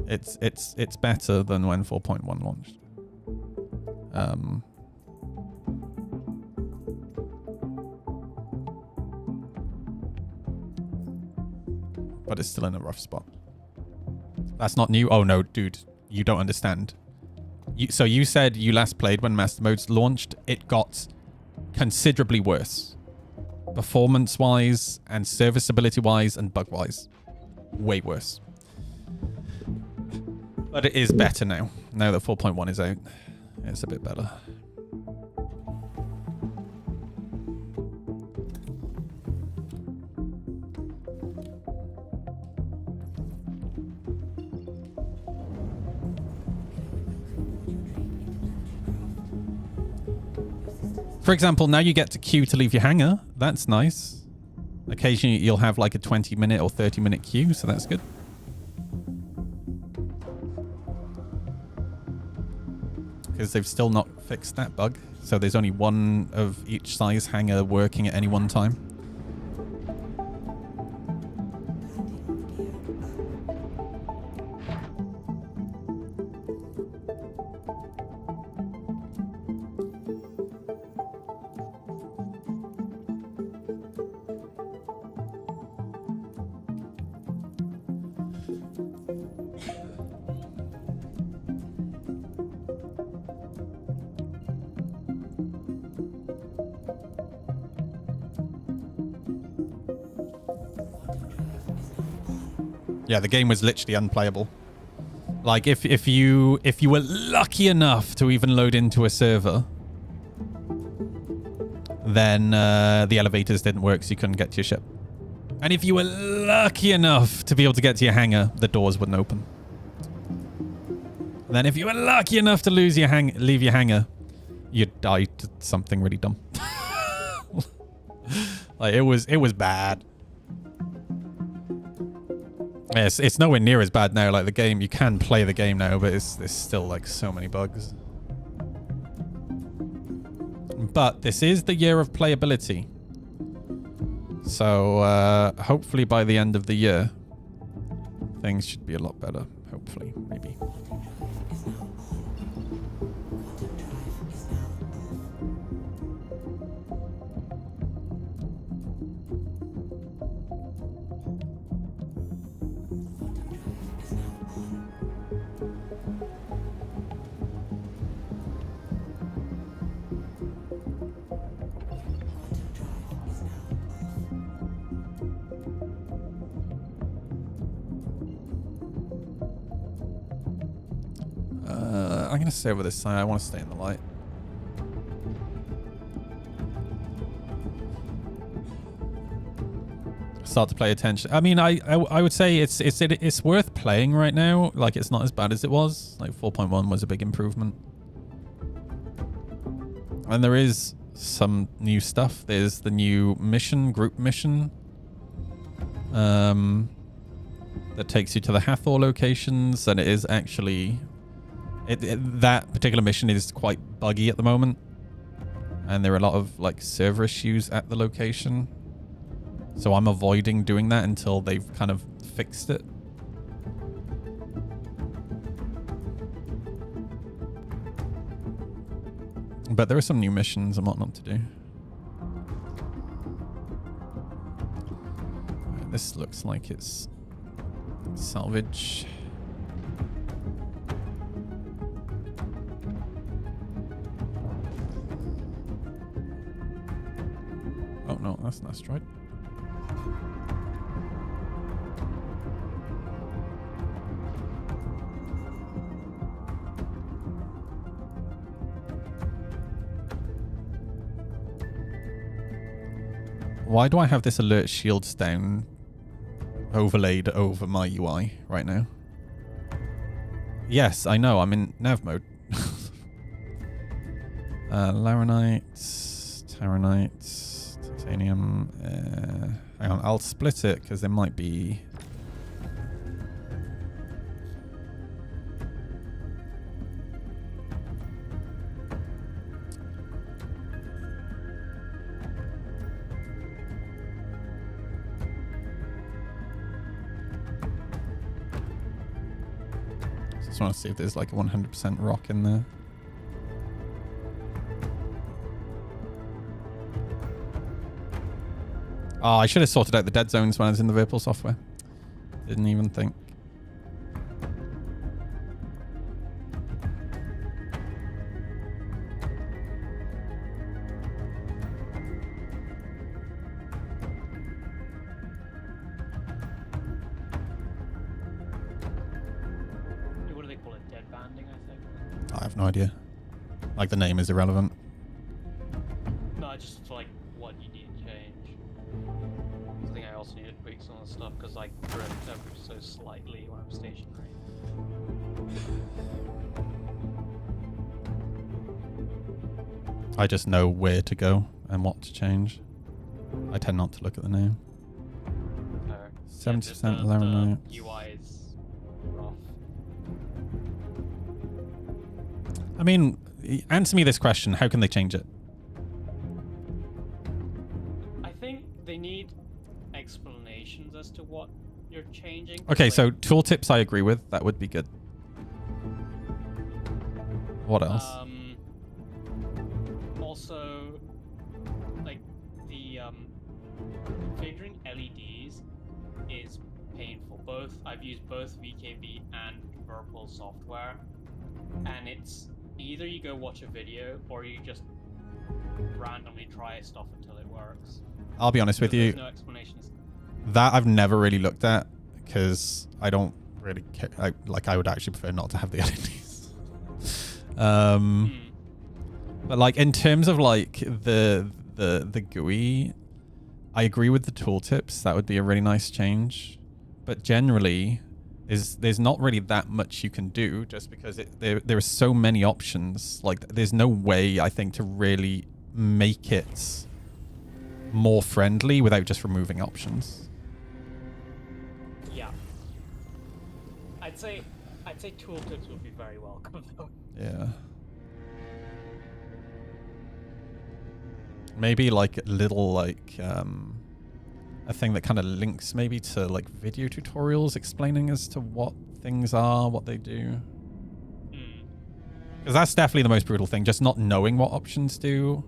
It's better than when 4.1 launched. But it's still in a rough spot. That's not new. Oh no, dude, you don't understand. So you said you last played when Master Mode's launched. It got considerably worse. Performance-wise and serviceability-wise and bug-wise. Way worse. But it is better now. Now that 4.1 is out, it's a bit better. For example, now you get to queue to leave your hangar. That's nice. Occasionally you'll have like a 20-minute or 30-minute queue, so that's good. Because they've still not fixed that bug. So there's only one of each size hangar working at any one time. Yeah, the game was literally unplayable. Like if you were lucky enough to even load into a server, then the elevators didn't work, so you couldn't get to your ship. And if you were lucky enough to be able to get to your hangar, the doors wouldn't open. And then if you were lucky enough to leave your hangar, you'd die to something really dumb. Like it was bad. Yes, it's nowhere near as bad now. Like the game, you can play the game now, but there's still like so many bugs. But this is the year of playability. So hopefully by the end of the year, things should be a lot better. Hopefully, maybe. I'm going to stay over this side. I want to stay in the light. Start to pay attention. I mean, I would say it's worth playing right now. Like, it's not as bad as it was. Like, 4.1 was a big improvement. And there is some new stuff. There's the new mission, group mission. That takes you to the Hathor locations. And it is actually... that particular mission is quite buggy at the moment, and there are a lot of like server issues at the location, so I'm avoiding doing that until they've kind of fixed it. But there are some new missions and whatnot to do. This looks like it's salvage. Oh no, that's an asteroid. Why do I have this alert shields down overlaid over my UI right now? Yes, I know, I'm in nav mode. Laranite, Taranite, Titanium. Hang on, I'll split it because there might be... Just want to see if there's like a 100% rock in there. Oh, I should have sorted out the dead zones when I was in the Virpil software. Didn't even think. landing, I think. I have no idea. Like, the name is irrelevant. No, just for, like, what you need to change. I think I also need to tweak some of the stuff, because I drift ever so slightly when I'm stationary. I just know where to go and what to change. I tend not to look at the name. 70% Laramite. UI is rough. I mean, answer me this question. How can they change it? I think they need explanations as to what you're changing. Okay, Like, so tooltips I agree with. That would be good. What else? Also, like, the configuring LEDs is painful. I've used both VKB and Virpil software, and it's either you go watch a video or you just randomly try stuff until it works. I'll be honest with you. There's no explanations. That I've never really looked at because I don't really care. I would actually prefer not to have the LEDs. But like in terms of like the GUI, I agree with the tooltips. That would be a really nice change. But generally, there's not really that much you can do just because there are so many options. Like there's no way I think to really make it more friendly without just removing options. Yeah. I'd say tooltips would be very welcome though. Yeah. Maybe like a little like a thing that kind of links maybe to like video tutorials explaining as to what things are, what they do. Because that's definitely the most brutal thing. Just not knowing what options do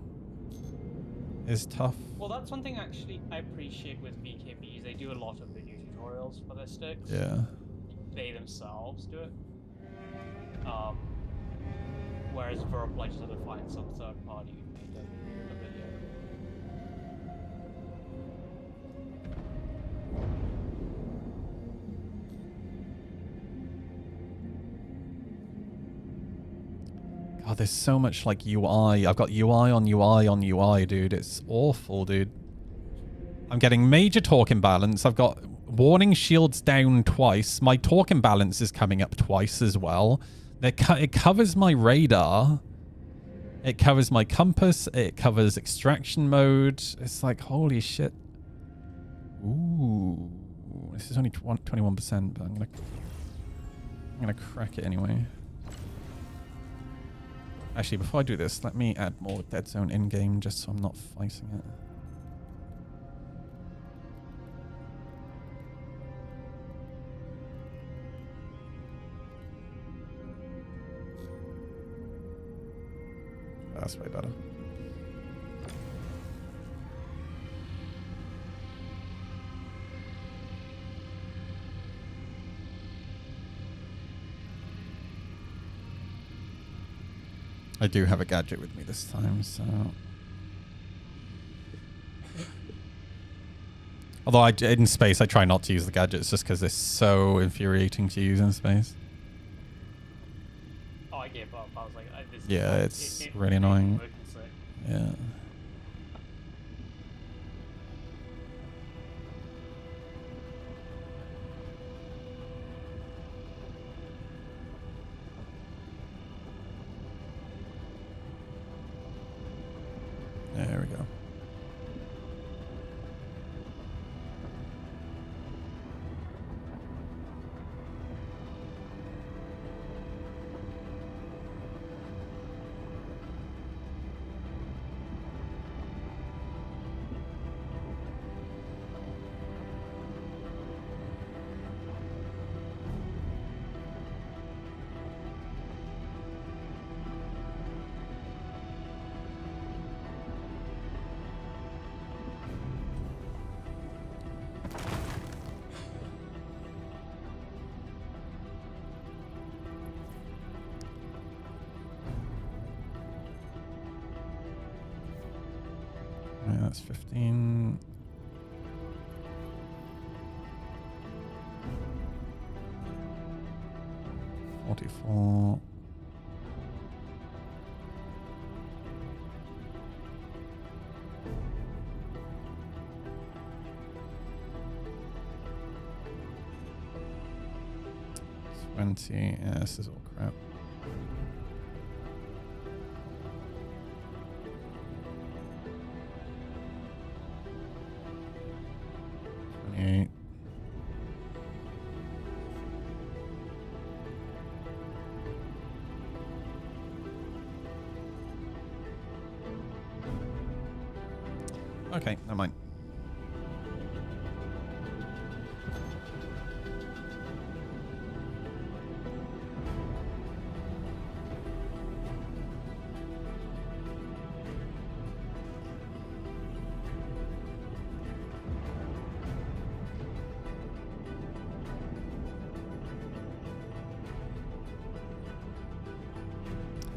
is tough. Well, that's one thing actually I appreciate with VKBs. They do a lot of video tutorials for their sticks. Yeah. They themselves do it. Whereas Virpil, I just had to find some third party who made a video. God, there's so much like UI. I've got UI on UI on UI, dude. It's awful, dude. I'm getting major torque imbalance. I've got warning shields down twice. My torque imbalance is coming up twice as well. It covers my radar. It covers my compass. It covers extraction mode. It's like, holy shit. Ooh. This is only 21%, but I'm gonna crack it anyway. Actually, before I do this, let me add more Dead Zone in-game just so I'm not fighting it. That's way better. I do have a gadget with me this time, so... Although in space, I try not to use the gadgets just because they're so infuriating to use in space. Oh, I gave up. I was like, this Yeah, it's really annoying. Yeah. There we go. Yeah, that's 15. $44. 20. Yeah, this is all crap. $28. Okay, never mind.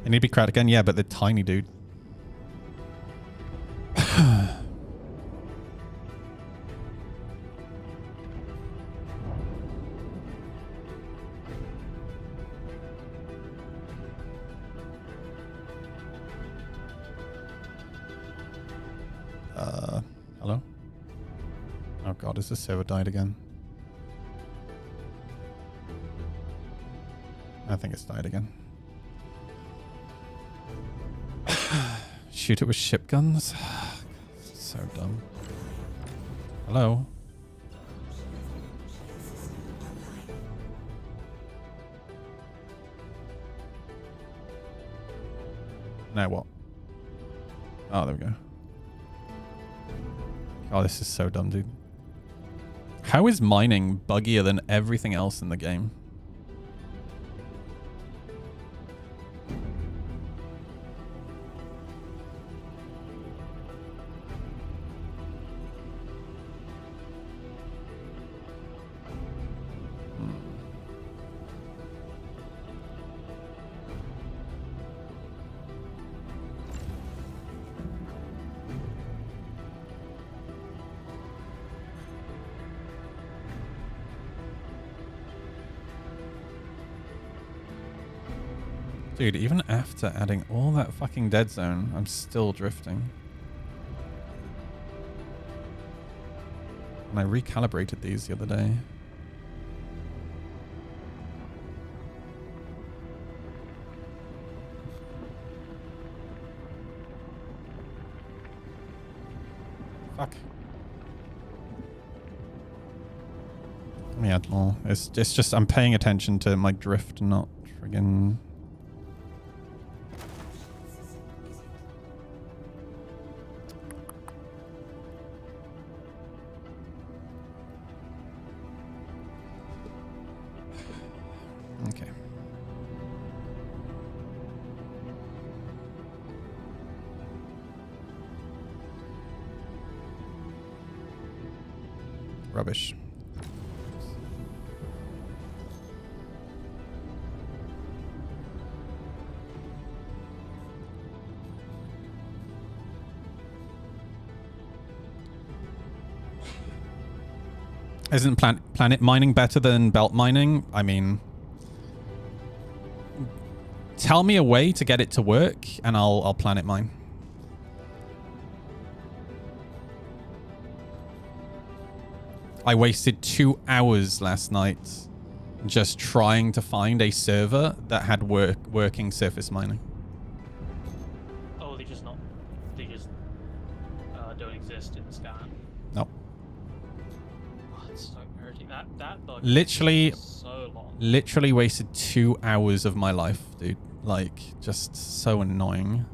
They need to be cracked again, yeah, but they're tiny, dude. Hello? Oh god, has the server died again? I think it's died again. Shoot it with ship guns? So dumb. Hello? Now what? Oh, there we go. Oh, this is so dumb, dude. How is mining buggier than everything else in the game? Dude, even after adding all that fucking dead zone, I'm still drifting. And I recalibrated these the other day. Fuck. Let me add more. It's just I'm paying attention to my drift, not friggin'... Okay. Rubbish. Isn't planet mining better than belt mining? I mean, tell me a way to get it to work, and I'll planet mine. I wasted 2 hours last night just trying to find a server that had working surface mining. Oh, they just don't exist in the scan. No. Oh, it's so hurting. That bug Literally, is so long. literally wasted 2 hours of my life, dude. Like, just so annoying.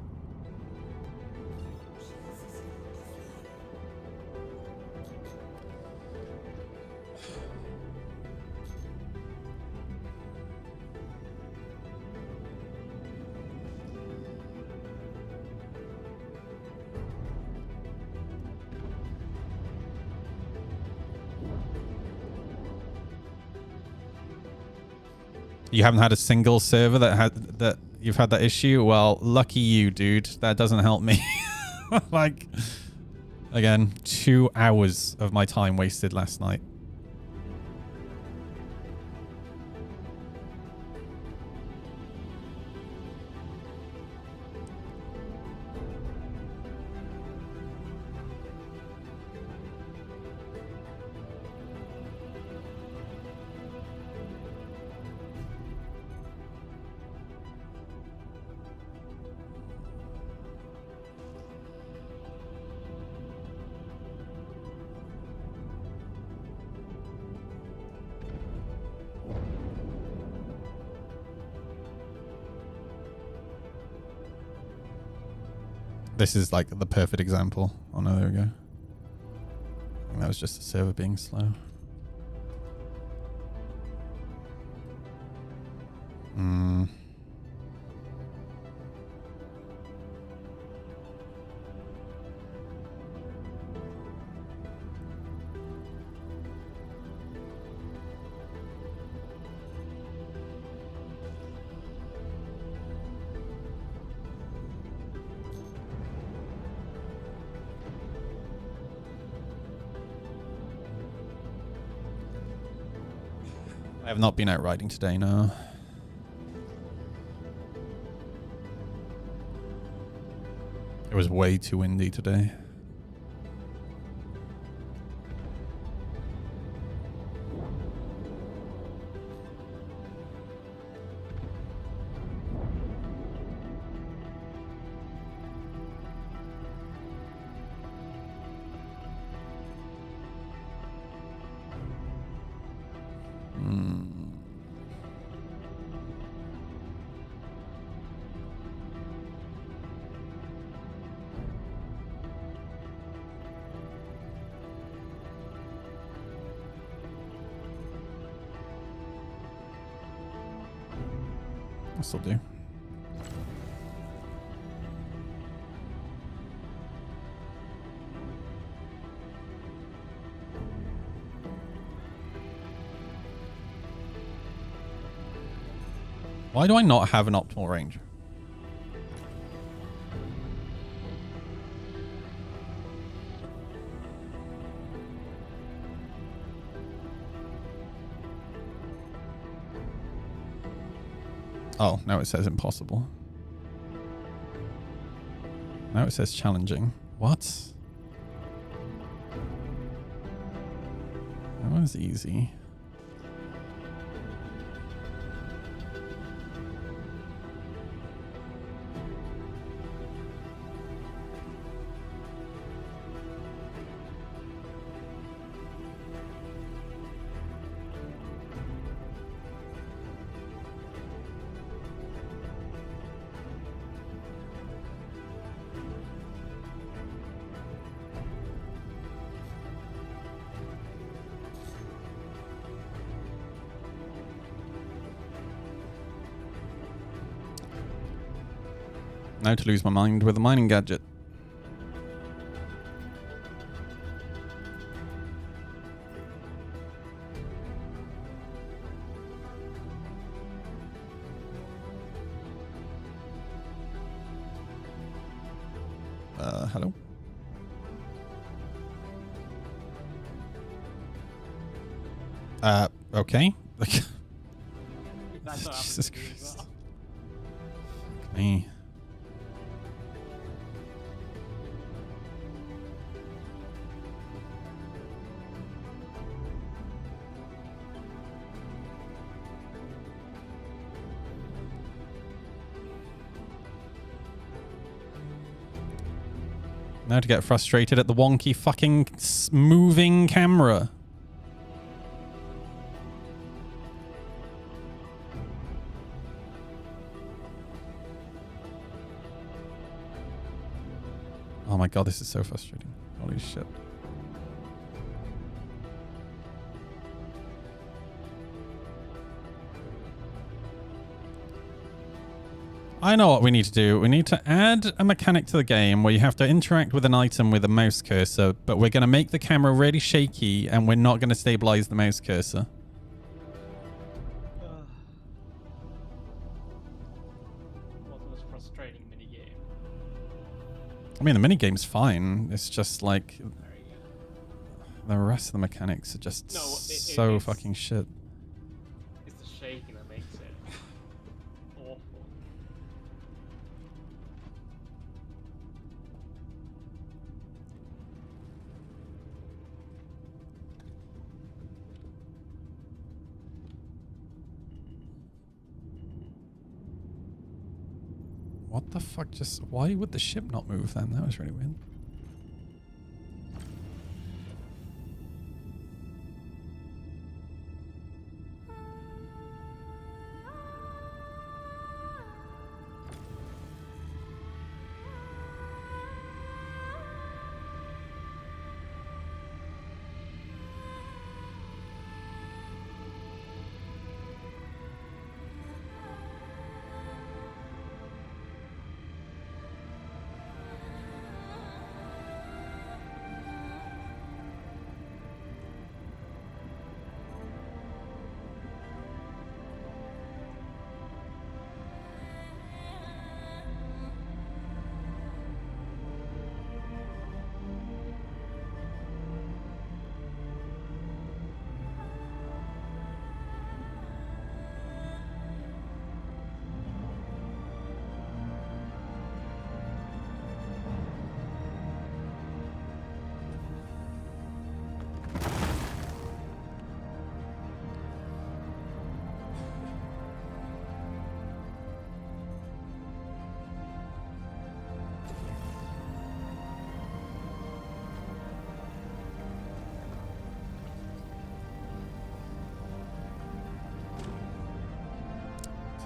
You haven't had a single server that you've had that issue? Well, lucky you, dude. That doesn't help me. Like, again, 2 hours of my time wasted last night. This is like the perfect example. Oh no, there we go. I think that was just the server being slow. I have not been out riding today, no. It was way too windy today. This'll do. Why do I not have an optimal range? Oh, now it says impossible. Now it says challenging. What? That one's easy. Now to lose my mind with a mining gadget. Hello? Okay. Jesus Christ. Fuck me. Now to get frustrated at the wonky fucking moving camera. Oh my god, this is so frustrating. Holy shit. I know what we need to do. We need to add a mechanic to the game where you have to interact with an item with a mouse cursor, but we're going to make the camera really shaky and we're not going to stabilize the mouse cursor. What the most frustrating minigame? I mean, the minigame's fine. It's just like the rest of the mechanics are just so fucking shit. It's the shaking that makes it awful. What the fuck just... Why would the ship not move then? That was really weird.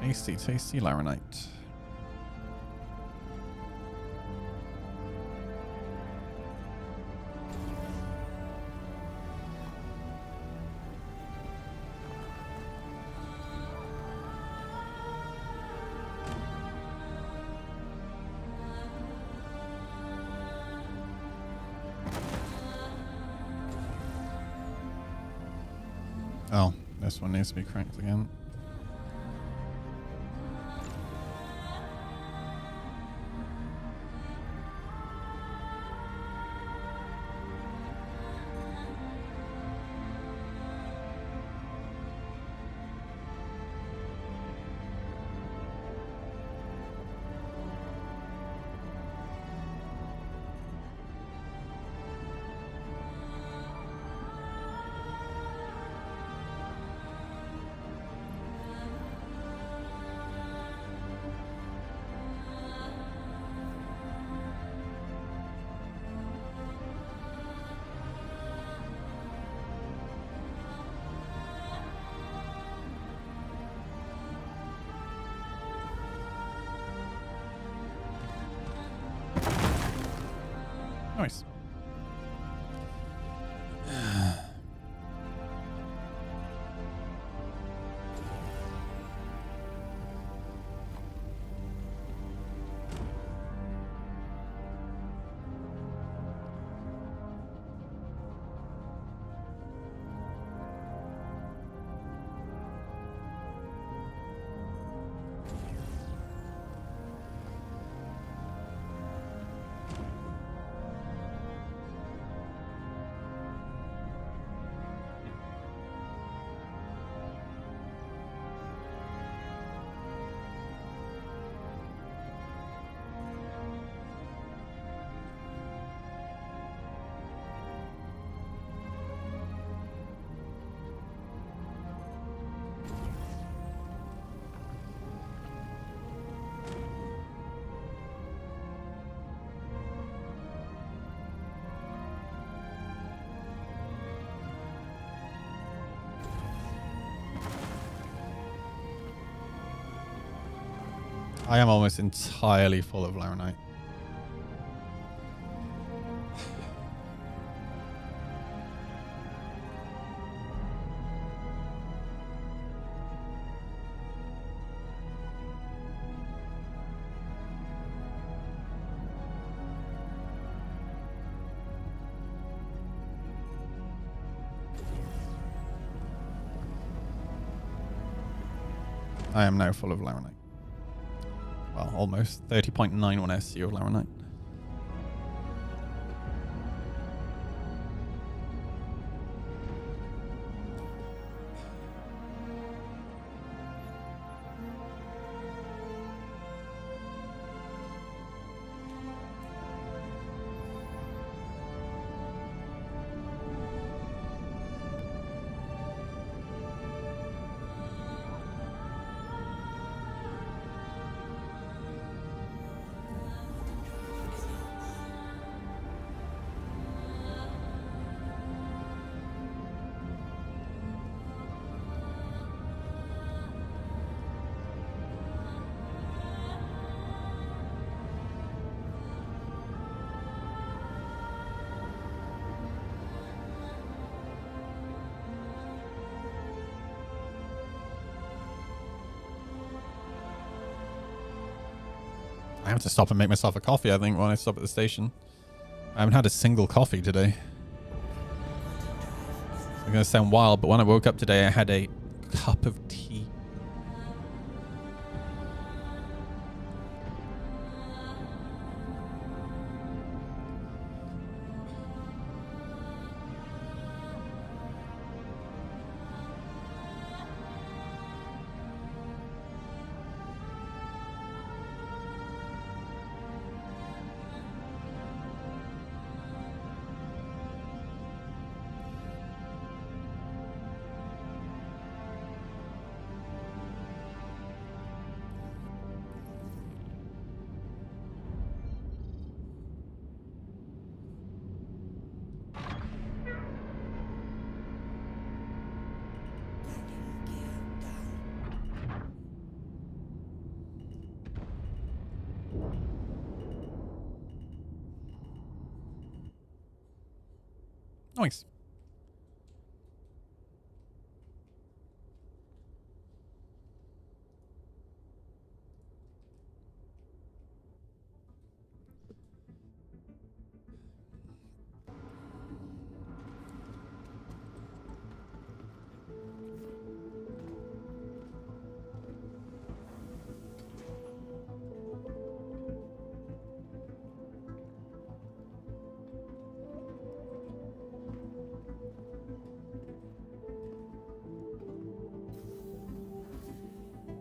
Tasty, tasty Laranite. Oh, this one needs to be cracked again. Nice. I am almost entirely full of Laranite. I am now full of Laranite. Well, almost. 30.91 SC of Laranite. I have to stop and make myself a coffee, I think, when I stop at the station. I haven't had a single coffee today. It's going to sound wild, but when I woke up today, I had a cup of tea. Nice.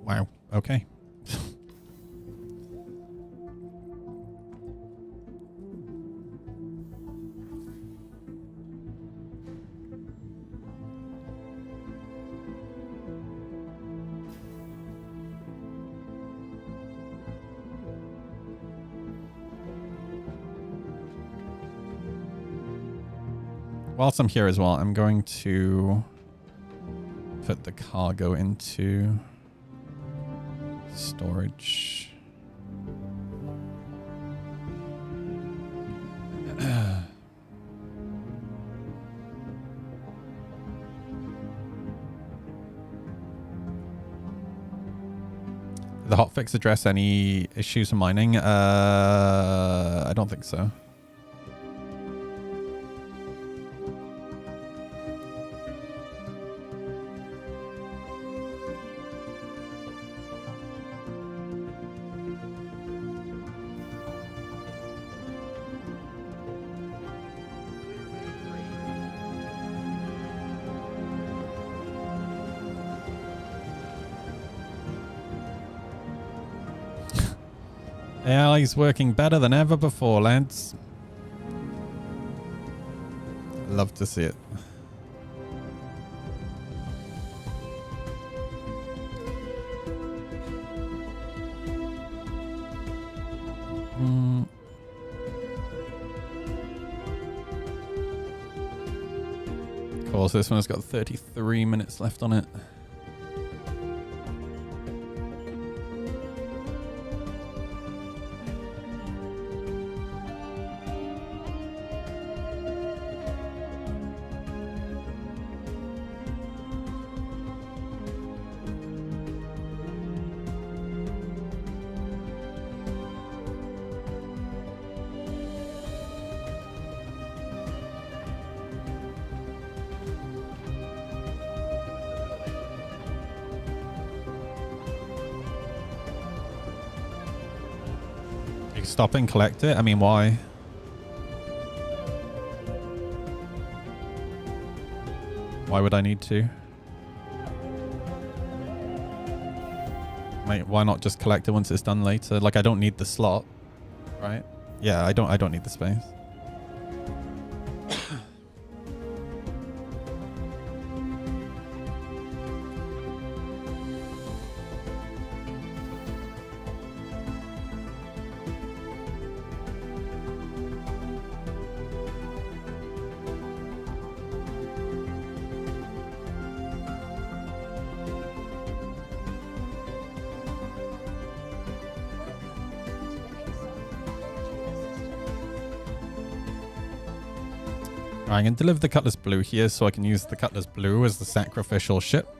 Wow. Okay. Whilst I'm here as well, I'm going to put the cargo into storage. Did the hotfix address any issues with mining? I don't think so. AI's working better than ever before, lads. Love to see it. Cool, so this one has got 33 minutes left on it. Stop and collect it? I mean, why? Why would I need to? Mate, why not just collect it once it's done later? Like, I don't need the slot, right? Yeah, I don't need the space. I'm going to deliver the Cutlass Blue here so I can use the Cutlass Blue as the sacrificial ship.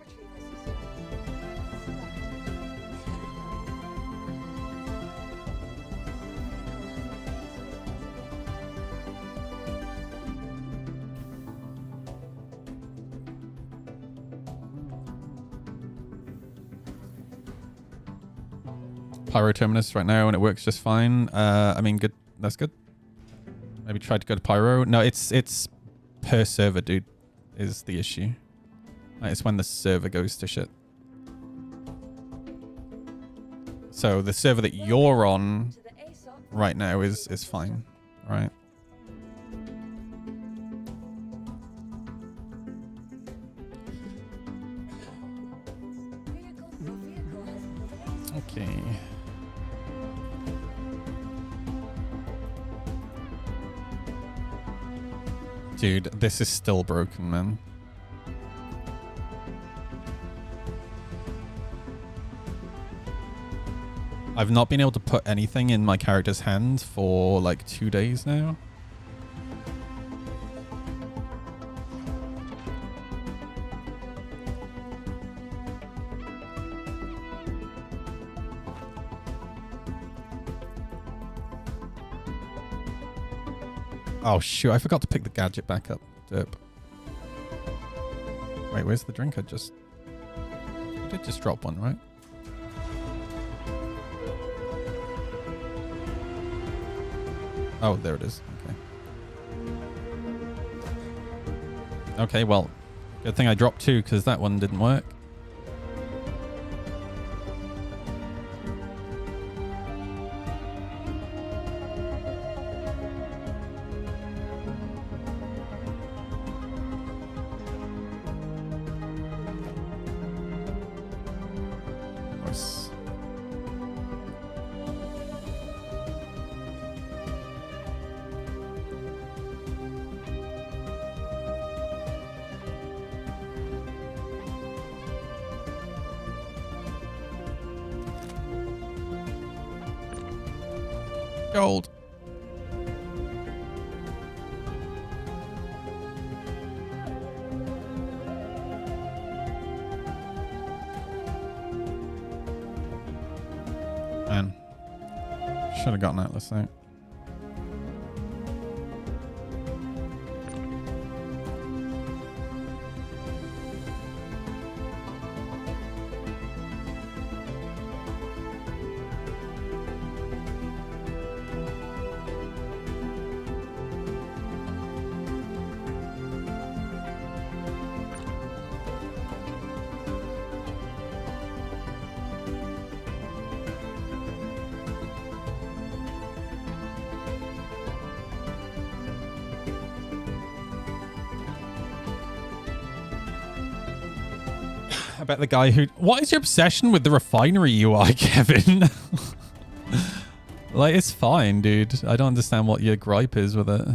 Pyro Terminus right now and it works just fine. I mean, good. That's good. Maybe try to go to Pyro. No, it's per server, dude, is the issue. It's when the server goes to shit. So the server that you're on right now is fine, right? Okay. Dude, this is still broken, man. I've not been able to put anything in my character's hand for like 2 days now. Oh, shoot. I forgot to pick the gadget back up. Derp. Wait, where's the drink? I did just drop one, right? Oh, there it is. Okay. Okay, well, good thing I dropped two because that one didn't work. Nice. Gold. Man. Should have gotten Atlas out. I bet the guy who... What is your obsession with the refinery UI, Kevin? Like, it's fine, dude. I don't understand what your gripe is with it.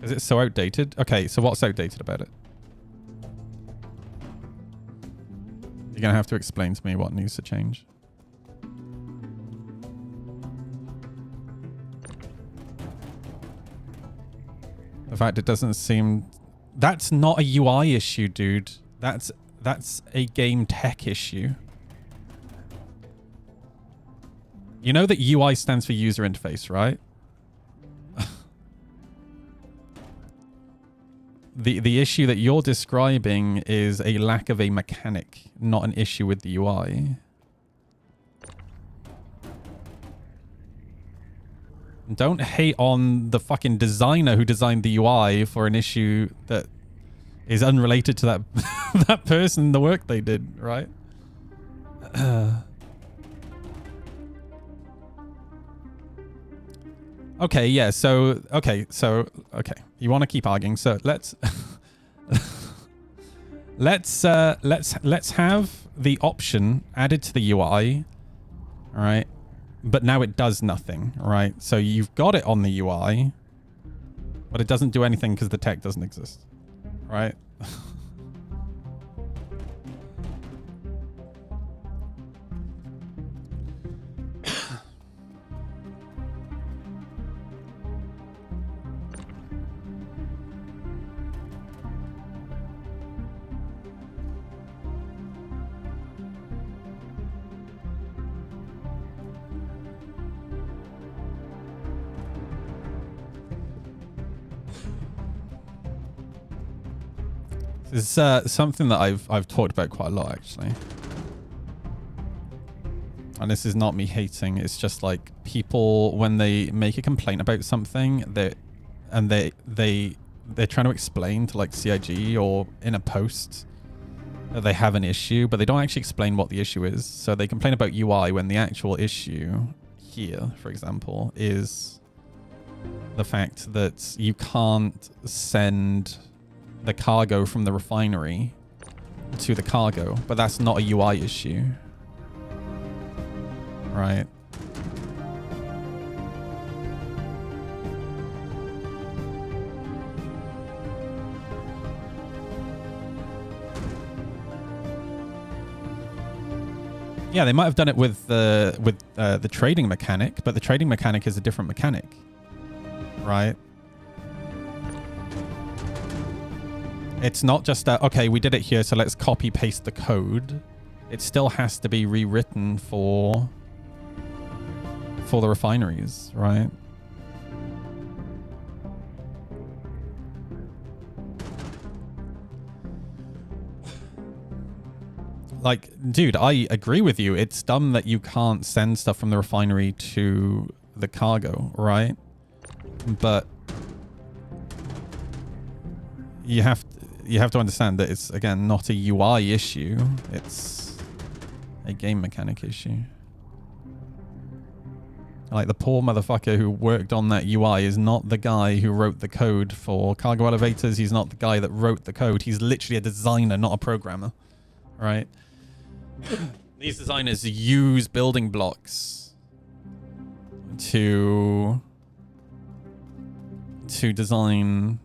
Is it so outdated? Okay, so what's outdated about it? You're going to have to explain to me what needs to change. The fact it doesn't seem... That's not a UI issue, dude. That's a game tech issue. You know that UI stands for user interface, right? The issue that you're describing is a lack of a mechanic, not an issue with the UI. Don't hate on the fucking designer who designed the UI for an issue that is unrelated to that that person, the work they did, right? Okay, yeah, so okay. You want to keep arguing, so let's let's have the option added to the UI, all right? But now it does nothing, right? So you've got it on the UI, but it doesn't do anything because the tech doesn't exist, right? This is something that I've talked about quite a lot, actually. And this is not me hating. It's just like people, when they make a complaint about something, they're trying to explain to like CIG or in a post that they have an issue, but they don't actually explain what the issue is. So they complain about UI when the actual issue here, for example, is the fact that you can't send the cargo from the refinery to the cargo, but that's not a UI issue, right? Yeah, they might have done it with the trading mechanic, but the trading mechanic is a different mechanic, right? It's not just okay, we did it here, so let's copy paste the code. It still has to be rewritten for the refineries, right? Like, dude, I agree with you. It's dumb that you can't send stuff from the refinery to the cargo, right? But you have to understand that it's, again, not a UI issue. It's a game mechanic issue. Like, the poor motherfucker who worked on that UI is not the guy who wrote the code for cargo elevators. He's not the guy that wrote the code. He's literally a designer, not a programmer, right? These designers use building blocks to design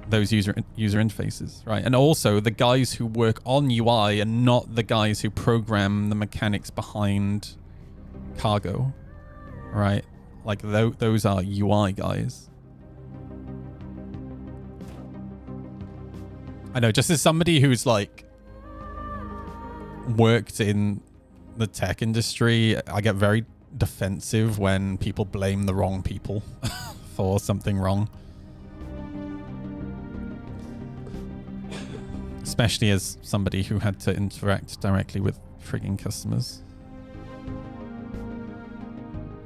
those user interfaces, right? And also, the guys who work on UI are not the guys who program the mechanics behind cargo, right? Like, those are UI guys. I know, just as somebody who's like worked in the tech industry, I get very defensive when people blame the wrong people for something wrong. Especially as somebody who had to interact directly with frigging customers.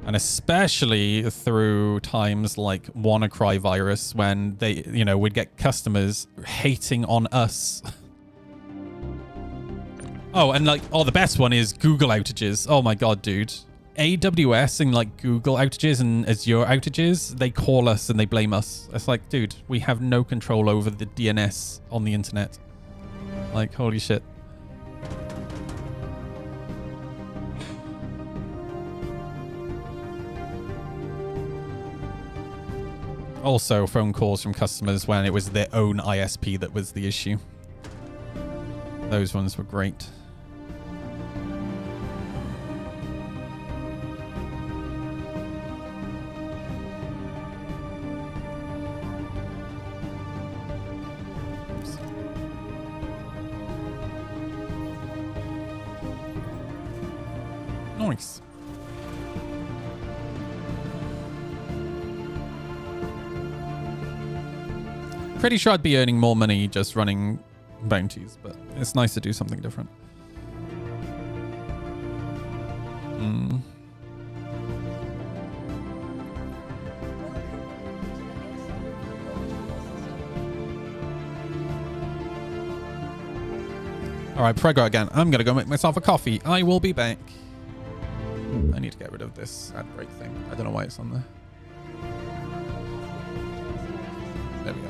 And especially through times like WannaCry virus, when they, you know, would get customers hating on us. Oh, and like, the best one is Google outages. Oh my God, dude. AWS and like Google outages and Azure outages, they call us and they blame us. It's like, dude, we have no control over the DNS on the internet. Like, holy shit. Also, phone calls from customers when it was their own ISP that was the issue. Those ones were great. Nice. Pretty sure I'd be earning more money just running bounties, but it's nice to do something different. Alright, Prego again. I'm gonna go make myself a coffee. I will be back. I need to get rid of this ad break thing. I don't know why it's on there. There we go.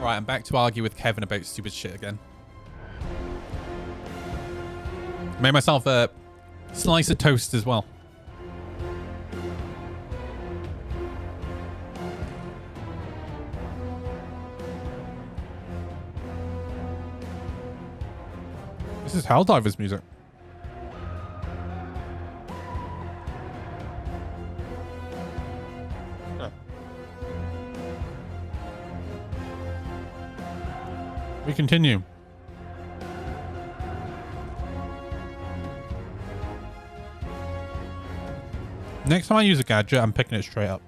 Right, I'm back to argue with Kevin about stupid shit again. Made myself a slice of toast as well. This is Helldivers music. We continue. Next time I use a gadget, I'm picking it straight up.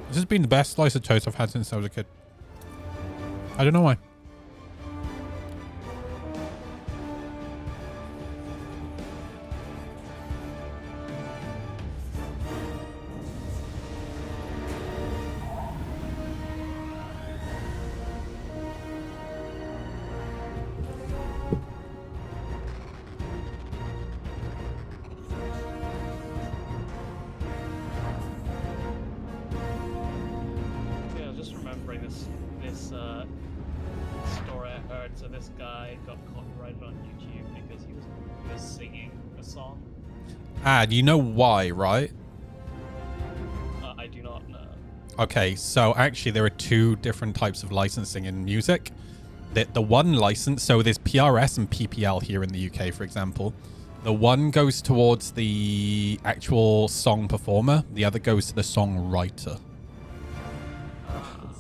This has been the best slice of toast I've had since I was a kid. I don't know why. Yeah, I was just remembering this story I heard. So this guy got copyrighted on YouTube because he was singing a song. Ah, do you know why, right? I do not know. Okay, so actually there are two different types of licensing in music. The one license, so there's PRS and PPL here in the UK, for example. The one goes towards the actual song performer. The other goes to the songwriter.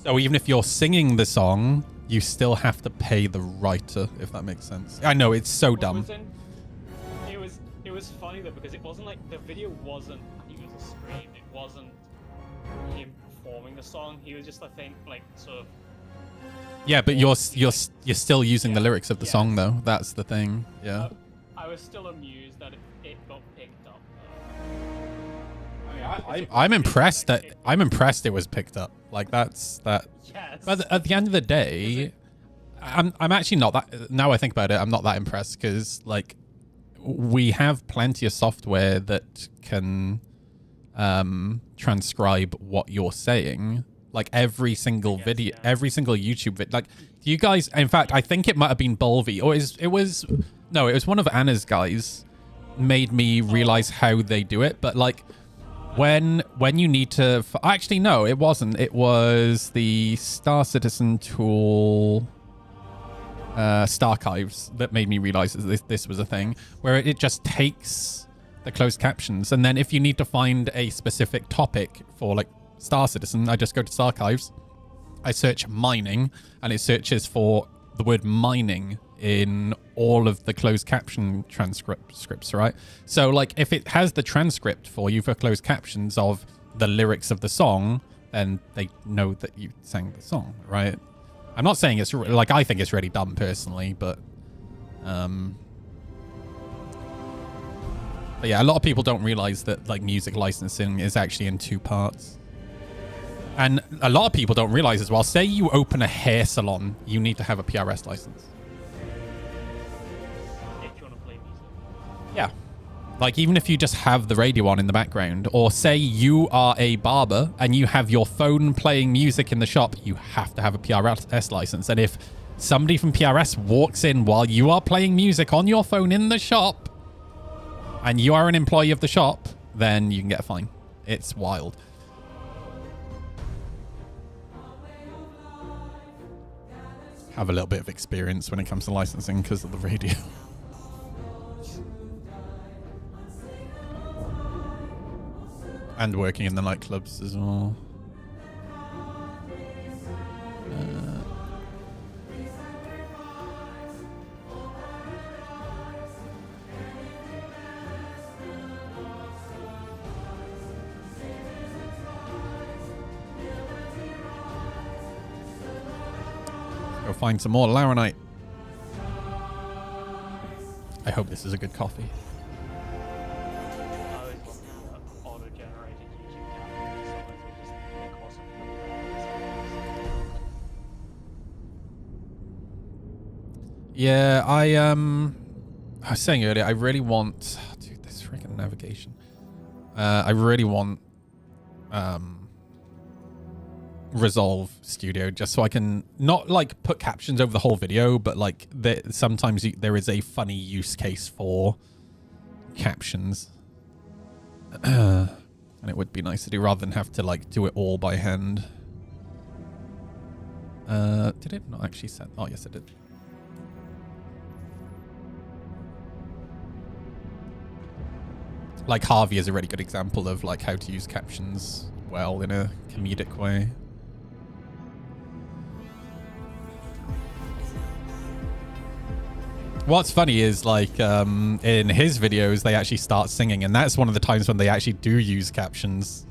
So even if you're singing the song, you still have to pay the writer, if that makes sense. I know, it's so dumb. It was funny though, because it wasn't like the video wasn't he was a scream. It wasn't him performing the song. He was just, I think, like sort of. Yeah, but you're still using the lyrics of the song though. That's the thing. Yeah. I was still amused that it got picked up. I'm impressed it was picked up. Like that's that. Yes. But at the end of the day, I'm actually not that. Now I think about it, I'm not that impressed because like we have plenty of software that can transcribe what you're saying. Like every single video, every single YouTube video. Like you guys, in fact, I think it might have been Bolvi, or it was one of Anna's guys made me realize how they do it. But like when you need to, actually no, it wasn't. It was the Star Citizen tool, Starchives, that made me realize that this was a thing where it just takes the closed captions, and then if you need to find a specific topic for like Star Citizen, I just go to Starchives, I search mining, and it searches for the word mining in all of the closed caption transcripts, right? So like if it has the transcript for you for closed captions of the lyrics of the song, then they know that you sang the song, right? I'm not saying it's like, I think it's really dumb personally, but yeah, a lot of people don't realize that like music licensing is actually in two parts. And a lot of people don't realize as well, say you open a hair salon, you need to have a PRS license. If you want to play music. Yeah. Like even if you just have the radio on in the background, or say you are a barber and you have your phone playing music in the shop, you have to have a PRS license. And if somebody from PRS walks in while you are playing music on your phone in the shop, and you are an employee of the shop, then you can get a fine. It's wild. Have a little bit of experience when it comes to licensing because of the radio. And working in the nightclubs as well. Go find some more Laranite. I hope this is a good coffee. Yeah, I was saying earlier, I really want, dude, this freaking navigation. I really want Resolve Studio just so I can not like put captions over the whole video, but like sometimes there is a funny use case for captions. And it would be nice to do rather than have to like do it all by hand. Did it not actually set? Oh, yes, it did. Like Harvey is a really good example of like how to use captions well in a comedic way. What's funny is like in his videos they actually start singing, and that's one of the times when they actually do use captions.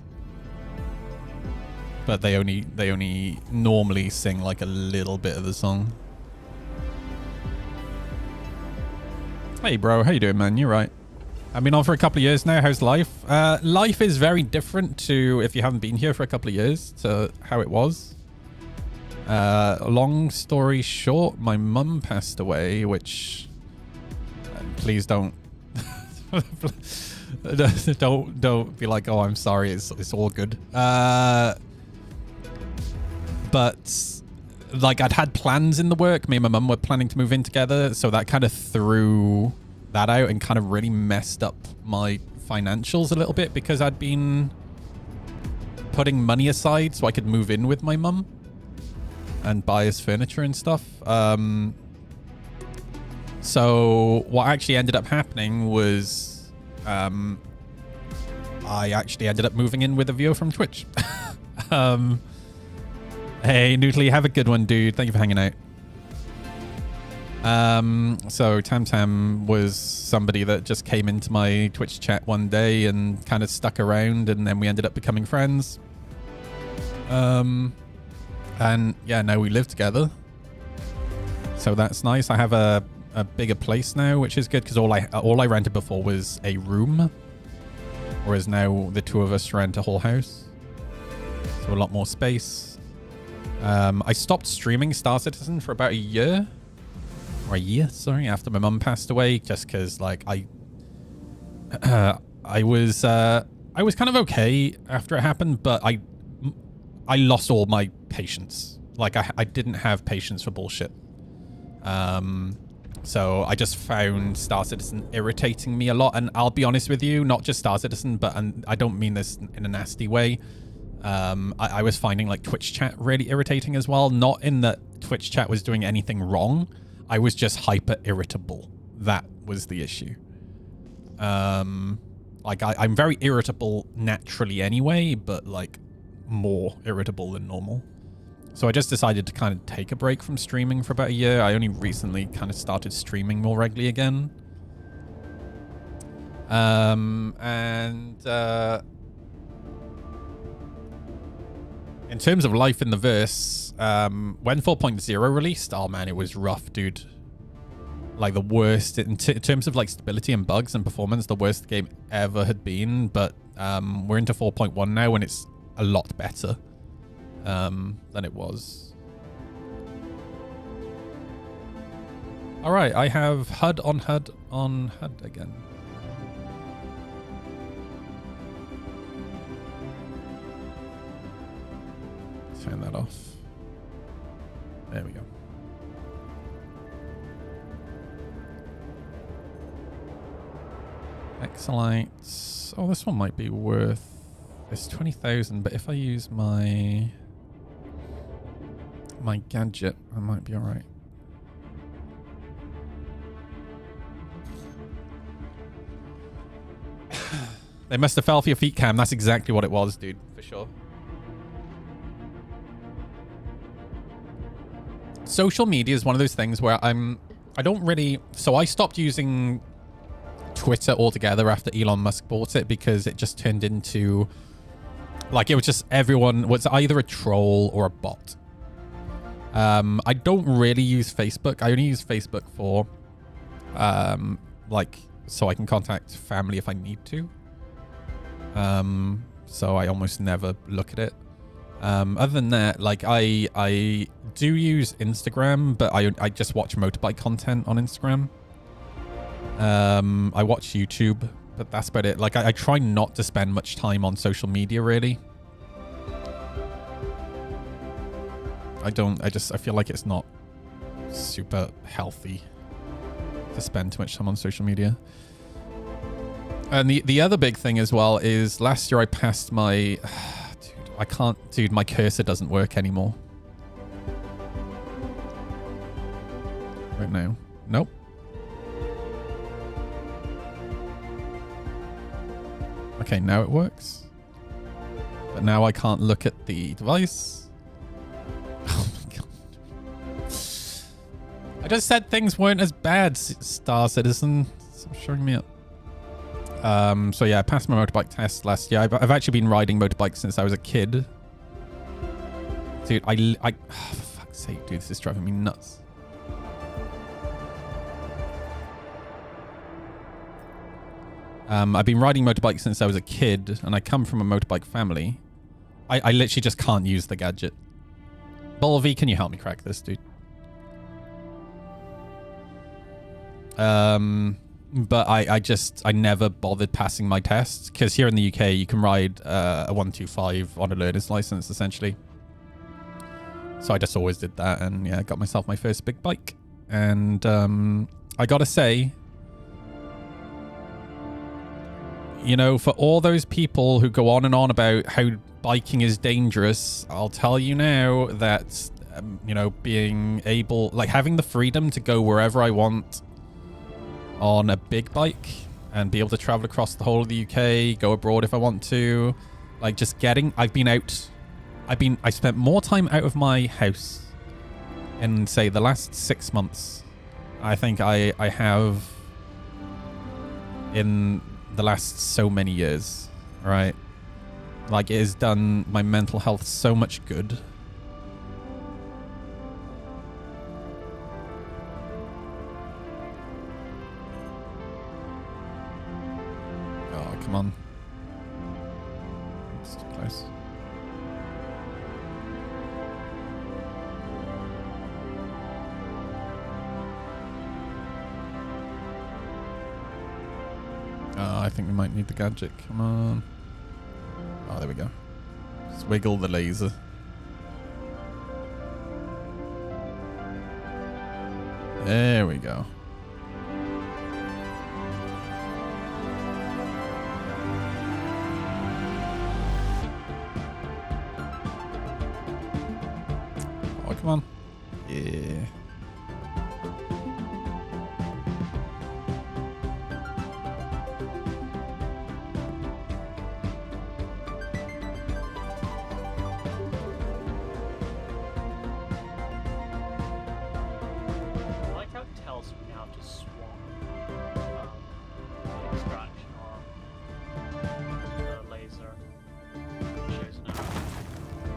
But they only normally sing like a little bit of the song. Hey bro, how you doing, man? You're right. I've been on for a couple of years now. How's life? Life is very different to, if you haven't been here for a couple of years, to how it was. Long story short, my mum passed away, which please don't don't be like, oh, I'm sorry, it's all good. But like I'd had plans in the work. Me and my mum were planning to move in together, so that kind of threw that out and kind of really messed up my financials a little bit, because I'd been putting money aside so I could move in with my mum and buy us furniture and stuff. So what actually ended up happening was I actually ended up moving in with a viewer from Twitch. Hey, Noodly, have a good one, dude. Thank you for hanging out. So Tam Tam was somebody that just came into my Twitch chat one day and kind of stuck around, and then we ended up becoming friends. And yeah, now we live together. So that's nice. I have a bigger place now, which is good, because all I rented before was a room, whereas now the two of us rent a whole house. So a lot more space. I stopped streaming Star Citizen for about a year after my mum passed away, just because like I was kind of okay after it happened, but I lost all my patience. Like I didn't have patience for bullshit. So I just found Star Citizen irritating me a lot, and I'll be honest with you, not just Star Citizen, but I don't mean this in a nasty way. I was finding like Twitch chat really irritating as well. Not in that Twitch chat was doing anything wrong. I was just hyper irritable. That was the issue. Like I'm very irritable naturally anyway, but like more irritable than normal. So I just decided to kind of take a break from streaming for about a year. I only recently kind of started streaming more regularly again. In terms of life in the verse, when 4.0 released, oh man, it was rough, dude. Like the worst in terms of like stability and bugs and performance, the worst the game ever had been. But we're into 4.1 now, and it's a lot better than it was. All right, I have HUD on HUD on HUD again. Turn that off. There we go. Excellent. Oh, this one might be worth... It's 20,000, but if I use my gadget, I might be all right. They must have fell for your feet, Cam. That's exactly what it was, dude, for sure. Social media is one of those things where I don't really... So I stopped using Twitter altogether after Elon Musk bought it, because it just turned into... Like, it was just everyone was either a troll or a bot. I don't really use Facebook. I only use Facebook for, like, so I can contact family if I need to. So I almost never look at it. Other than that, like I do use Instagram, but I just watch motorbike content on Instagram. I watch YouTube, but that's about it. Like I try not to spend much time on social media, really. I feel like it's not super healthy to spend too much time on social media. And the other big thing as well is last year I passed my... Dude, my cursor doesn't work anymore. Right now. Nope. Okay, now it works. But now I can't look at the device. Oh my god. I just said things weren't as bad, Star Citizen. Stop showing me up. So yeah, I passed my motorbike test last year. I've actually been riding motorbikes since I was a kid. Dude, oh, for fuck's sake, dude, this is driving me nuts. I've been riding motorbikes since I was a kid, and I come from a motorbike family. I literally just can't use the gadget. Bolvi, can you help me crack this, dude? But I never bothered passing my test, because here in the UK you can ride a 125 on a learner's license, essentially. So I just always did that, and yeah, got myself my first big bike. And I gotta say, you know, for all those people who go on and on about how biking is dangerous, I'll tell you now that, you know, being able, like having the freedom to go wherever I want on a big bike and be able to travel across the whole of the UK, go abroad if I want to, like just getting, I spent more time out of my house in, say, the last 6 months. I think I have in the last so many years, right? Like, it has done my mental health so much good. Oh, come on. It's too close. I think we might need the gadget. Come on. Oh, there we go. Just wiggle the laser. There we go. Oh, come on. Yeah.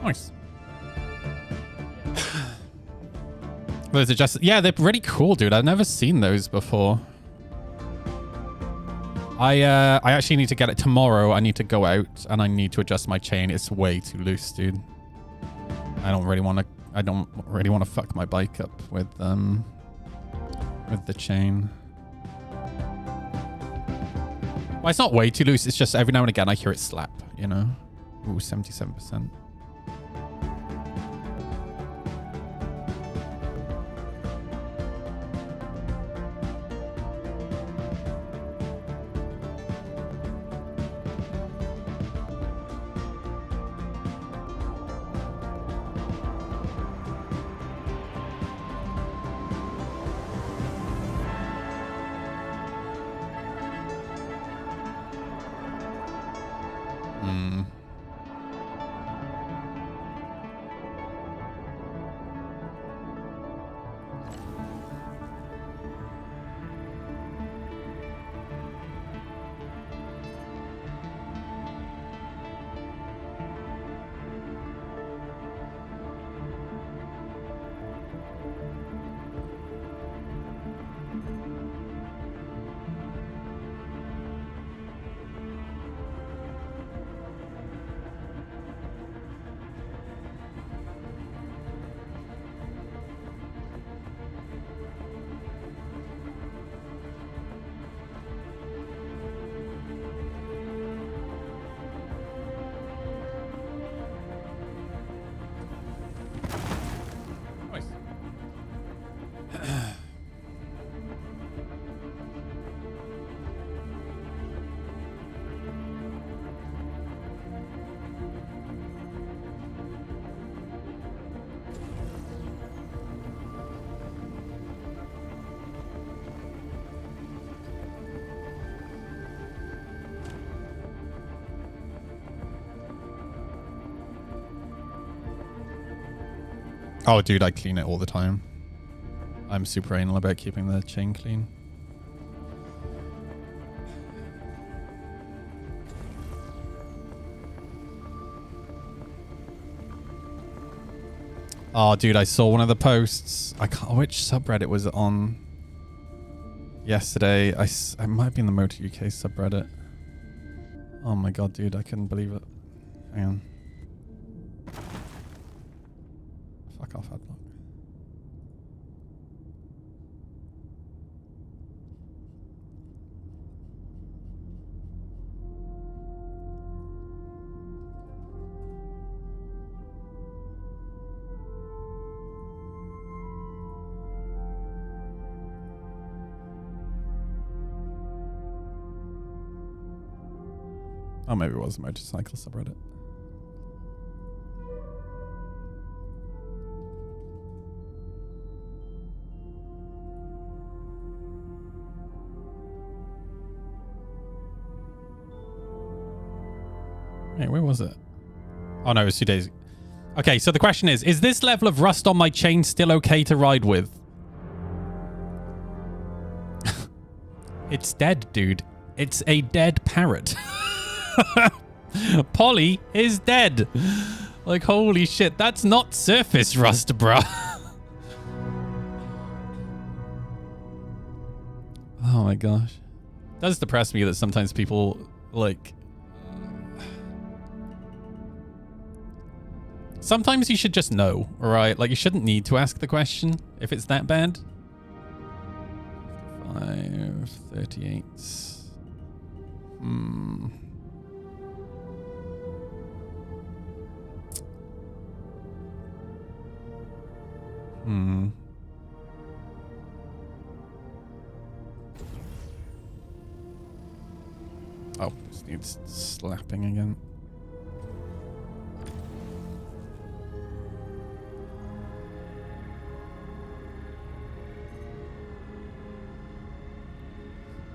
Nice. Those are just, yeah, they're pretty cool, dude. I've never seen those before. I actually need to get it tomorrow. I need to go out and I need to adjust my chain. It's way too loose, dude. I don't really want to fuck my bike up with the chain. Well, it's not way too loose. It's just every now and again I hear it slap, you know? Ooh, 77%. Oh, dude, I clean it all the time. I'm super anal about keeping the chain clean. Oh, dude, I saw one of the posts. I can't. Which subreddit was it on? Yesterday, I might be in the Motor UK subreddit. Oh my god, dude, I couldn't believe it. Hang on. Fuck off, Adblock. Oh, maybe it was a motorcycle subreddit. Hey, where was it? Oh no, it was 2 days. Okay, so the question is this level of rust on my chain still okay to ride with? It's dead, dude. It's a dead parrot. Polly is dead. Like, holy shit, that's not surface rust, bruh. Oh my gosh. It does depress me that sometimes people, like... Sometimes you should just know, right? Like, you shouldn't need to ask the question if it's that bad. 538. Oh, this needs slapping again.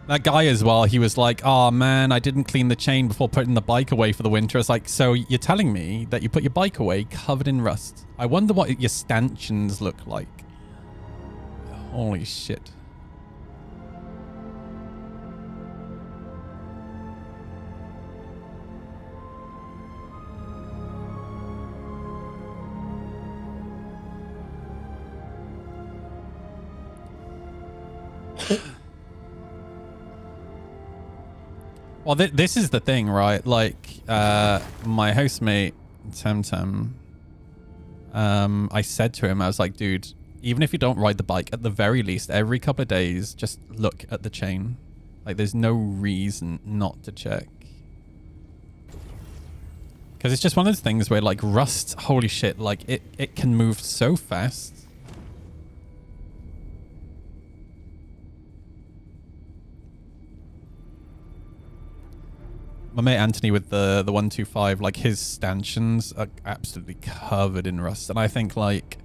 That guy as well, he was like, oh man, I didn't clean the chain before putting the bike away for the winter. It's like, so you're telling me that you put your bike away covered in rust? I wonder what your stanchions look like. Holy shit. Well, this is the thing, right? Like, my housemate, Temtem, I said to him, I was like, dude, even if you don't ride the bike, at the very least, every couple of days, just look at the chain. Like, there's no reason not to check. Because it's just one of those things where, like, rust, holy shit, like, it can move so fast. My mate Anthony with the 125, like, his stanchions are absolutely covered in rust. And I think, like,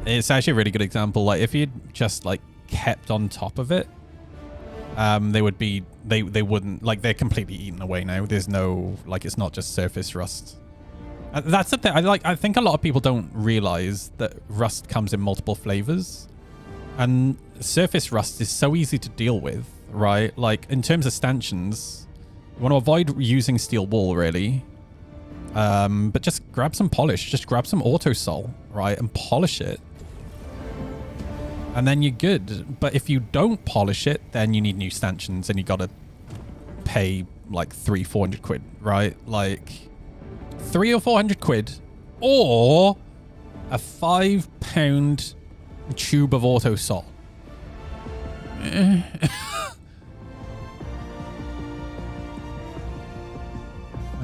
it's actually a really good example. Like, if you'd just, like, kept on top of it, they would be, they wouldn't, like, they're completely eaten away now. There's no, like, it's not just surface rust. That's the thing. I think a lot of people don't realize that rust comes in multiple flavors. And surface rust is so easy to deal with. Right, like in terms of stanchions, you want to avoid using steel wool, really. But just grab some polish, just grab some Autosol, right, and polish it. And then you're good. But if you don't polish it, then you need new stanchions and you got to pay like 300-400 quid, right? Like 300 or 400 quid or a £5 tube of Autosol.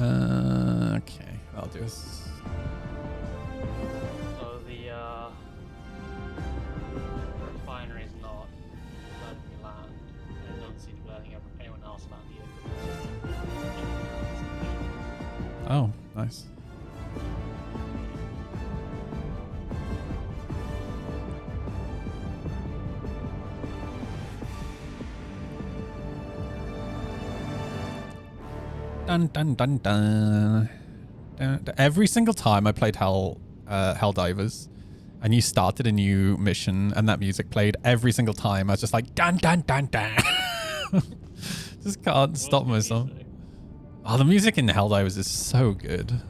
Okay, I'll do this. So the refinery is not letting land, and it doesn't seem to be letting anyone else land either. Oh, nice. Dun dun dun dun. Every single time I played Helldivers, and you started a new mission and that music played every single time, I was just like, dun dun dun dun. Just can't stop myself. Oh, the music in Helldivers is so good.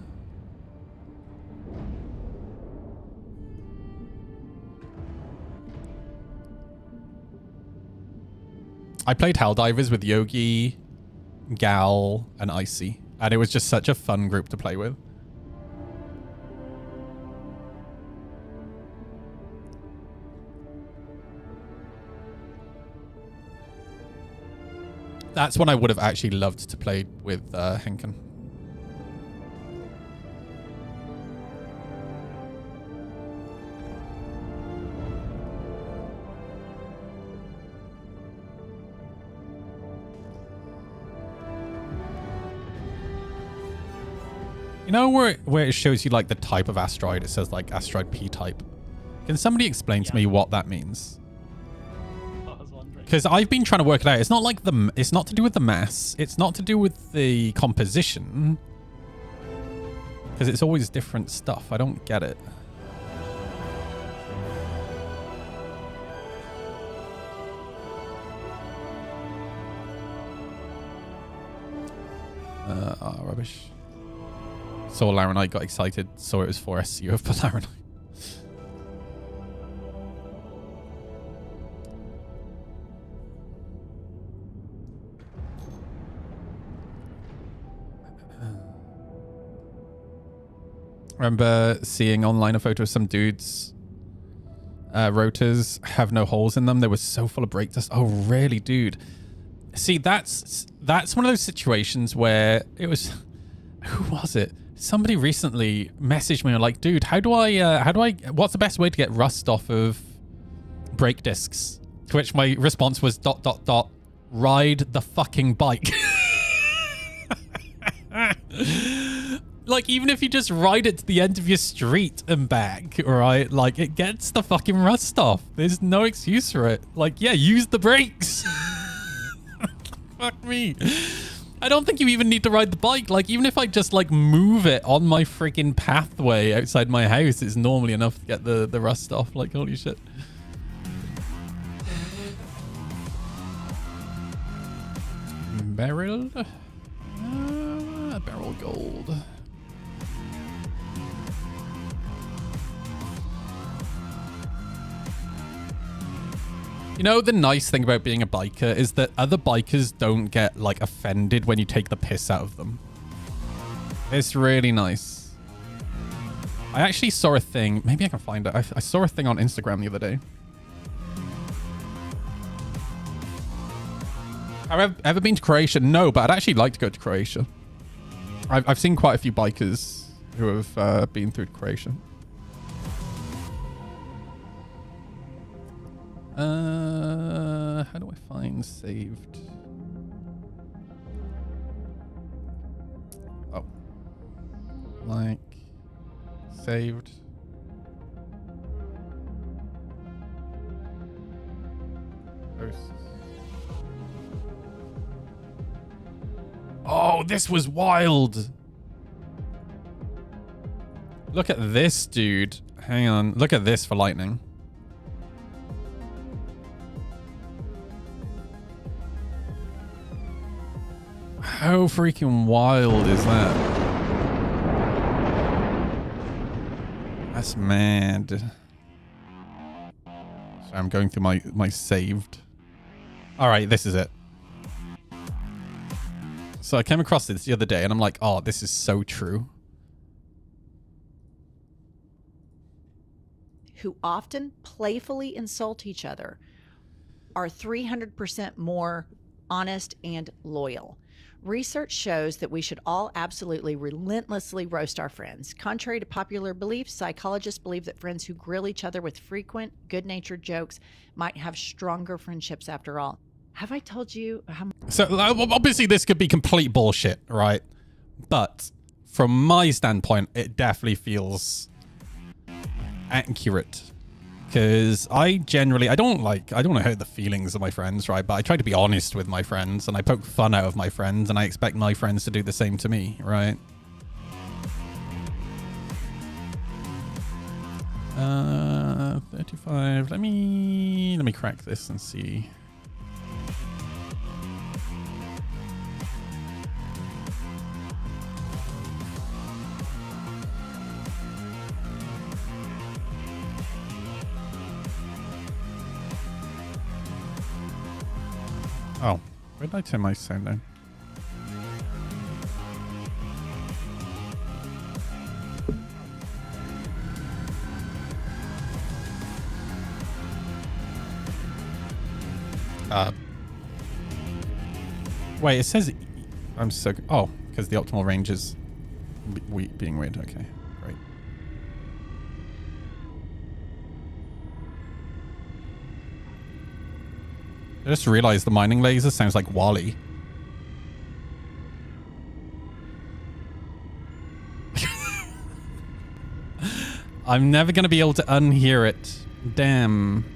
I played Helldivers with Yogi, Gal, and Icy, and it was just such a fun group to play with. That's when I would have actually loved to play with Henken. You know where it shows you like the type of asteroid? It says like asteroid P-type. Can somebody explain to me what that means? Because I've been trying to work it out. It's not like it's not to do with the mass. It's not to do with the composition. Because it's always different stuff. I don't get it. Rubbish. Saw Laranite, got excited, saw it was 4SU of Laranite. Remember seeing online a photo of some dudes' rotors have no holes in them. They were so full of brake dust. Oh, really, dude? See, that's one of those situations where it was... Who was it? Somebody recently messaged me like, dude, how do I what's the best way to get rust off of brake discs? To which my response was ... ride the fucking bike. Like, even if you just ride it to the end of your street and back, right? Like, it gets the fucking rust off. There's no excuse for it. Like, yeah, use the brakes. Fuck me. I don't think you even need to ride the bike. Like, even if I just, like, move it on my freaking pathway outside my house, it's normally enough to get the rust off. Like, holy shit. Barrel? Barrel gold. You know, the nice thing about being a biker is that other bikers don't get, like, offended when you take the piss out of them. It's really nice. I actually saw a thing. Maybe I can find it. I saw a thing on Instagram the other day. Have I ever been to Croatia? No, but I'd actually like to go to Croatia. I've seen quite a few bikers who have been through Croatia. How do I find saved? Oh. Like, saved. Posts. Oh, this was wild. Look at this, dude. Hang on. Look at this for lightning. How freaking wild is that? That's mad. So I'm going through my saved. All right, this is it. So I came across this the other day and I'm like, oh, this is so true. Who often playfully insult each other are 300% more honest and loyal. Research shows that we should all absolutely relentlessly roast our friends. Contrary to popular beliefs, psychologists believe that friends who grill each other with frequent, good-natured jokes might have stronger friendships after all. Have I told you how... So obviously this could be complete bullshit, right? But from my standpoint, it definitely feels accurate. Because I don't want to hurt the feelings of my friends, right? But I try to be honest with my friends and I poke fun out of my friends and I expect my friends to do the same to me, right? 35. Let me crack this and see. Oh, where did I turn my sound down? Wait, it says I'm so... Oh, because the optimal range is being weird. Okay, great. I just realized the mining laser sounds like Wall-E. I'm never going to be able to unhear it. Damn.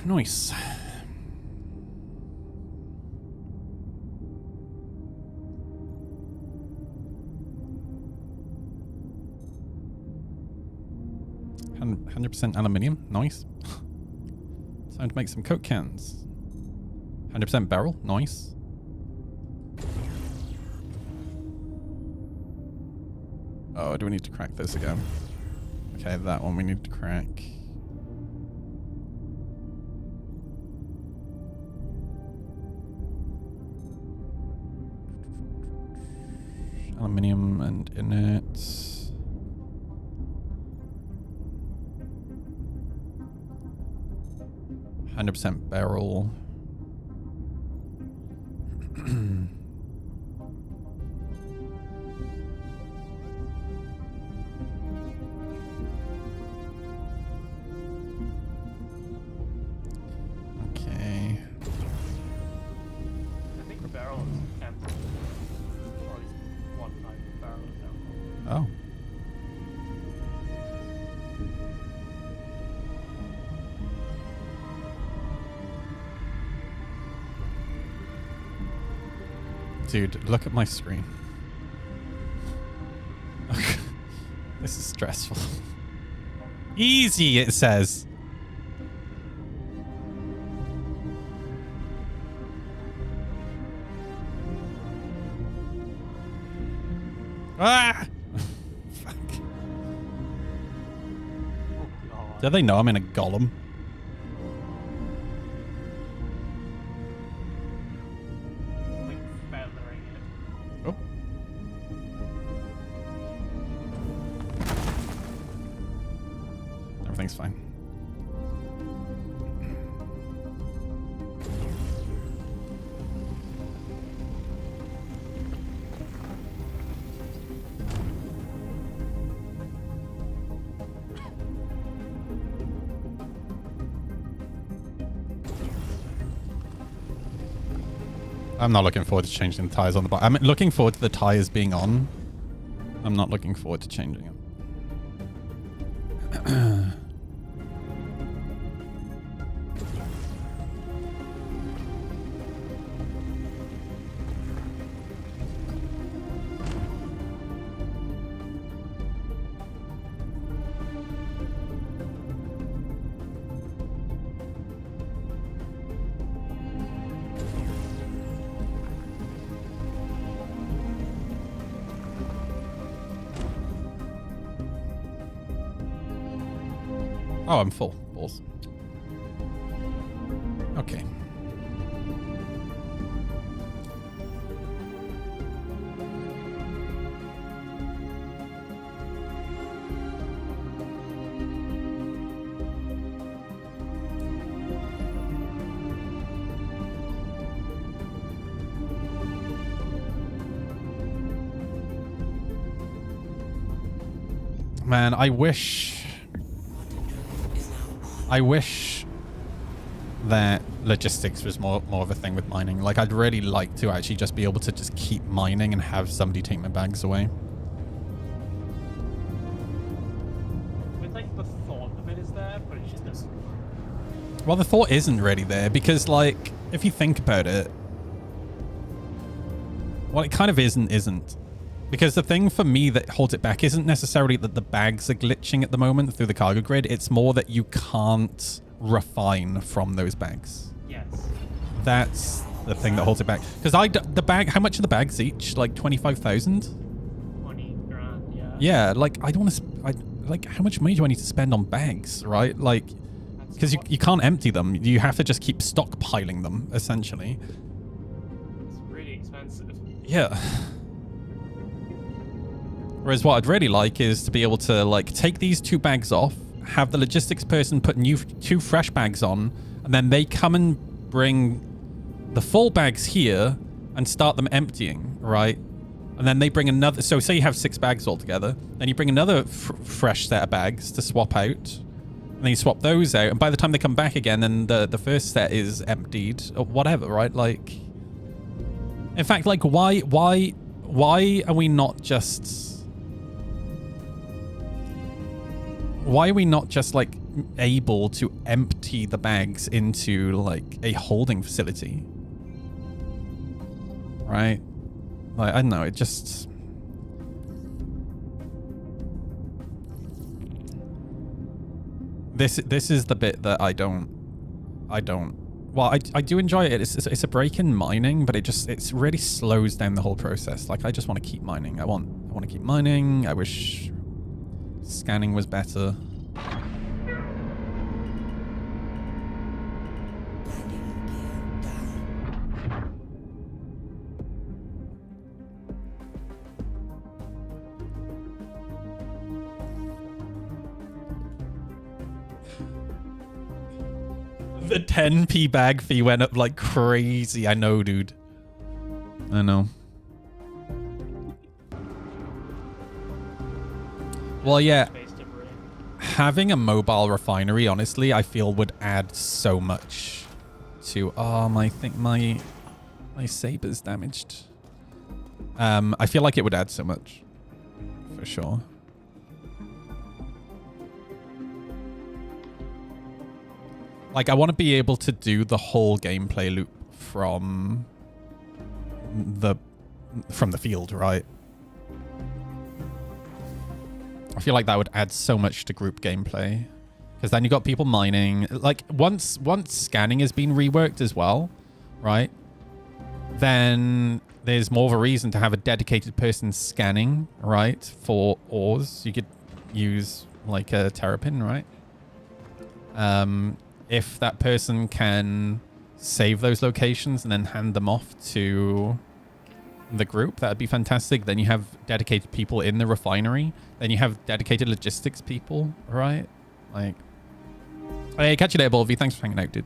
Nice. %100% aluminium. Nice. Time to make some Coke cans. 100% barrel. Nice. Oh, do we need to crack this again? Okay, that one we need to crack. Aluminium and inert. %100% barrel. Okay. I think the barrel is empty. Or at least one type of barrel is empty. Oh. Dude, look at my screen. This is stressful. Easy, it says. Ah! Fuck. Do they know I'm in a golem? Oh. Everything's fine. I'm not looking forward to changing the tires on the bike. I'm looking forward to the tires being on. I'm not looking forward to changing them. Oh, I'm full. Balls. Okay. Man, I wish that logistics was more of a thing with mining. Like, I'd really like to actually just be able to just keep mining and have somebody take my bags away. With like the thought of it is there, but it just doesn't. Well, the thought isn't really there because, like, if you think about it, well, it kind of isn't. Because the thing for me that holds it back isn't necessarily that the bags are glitching at the moment through the cargo grid. It's more that you can't refine from those bags. Yes. That's the thing that holds it back. Because the bag, how much are the bags each? Like 25,000? 20 grand, yeah. Yeah, like I don't want to. Like, how much money do I need to spend on bags, right? Like, because you can't empty them. You have to just keep stockpiling them, essentially. It's really expensive. Yeah. Whereas what I'd really like is to be able to, like, take these 2 bags off, have the logistics person put 2 fresh bags on, and then they come and bring the full bags here and start them emptying, right? And then they bring another. So say you have 6 bags altogether, then you bring another fresh set of bags to swap out, and then you swap those out. And by the time they come back again, then the first set is emptied or whatever, right? Like, in fact, like, why are we not just? Why are we not just, like, able to empty the bags into, like, a holding facility? Right? Like, I don't know, it just... This is the bit that I don't... Well, I do enjoy it. It's a break in mining, but it really slows down the whole process. Like, I just want to keep mining. I want to keep mining. I wish scanning was better. The 10p bag fee went up like crazy. I know, dude. I know. Well, yeah. Having a mobile refinery, honestly, I feel would add so much to... Oh, my saber's damaged. I feel like it would add so much. For sure. Like, I want to be able to do the whole gameplay loop from the field, right? I feel like that would add so much to group gameplay. Because then you got people mining. Like, once scanning has been reworked as well, right? Then there's more of a reason to have a dedicated person scanning, right? For ores. You could use, like, a terrapin, right? If that person can save those locations and then hand them off to the group, that'd be fantastic. Then you have dedicated people in the refinery. Then you have dedicated logistics people, right? Like, hey, catch you later, Bolvy. Thanks for hanging out, dude.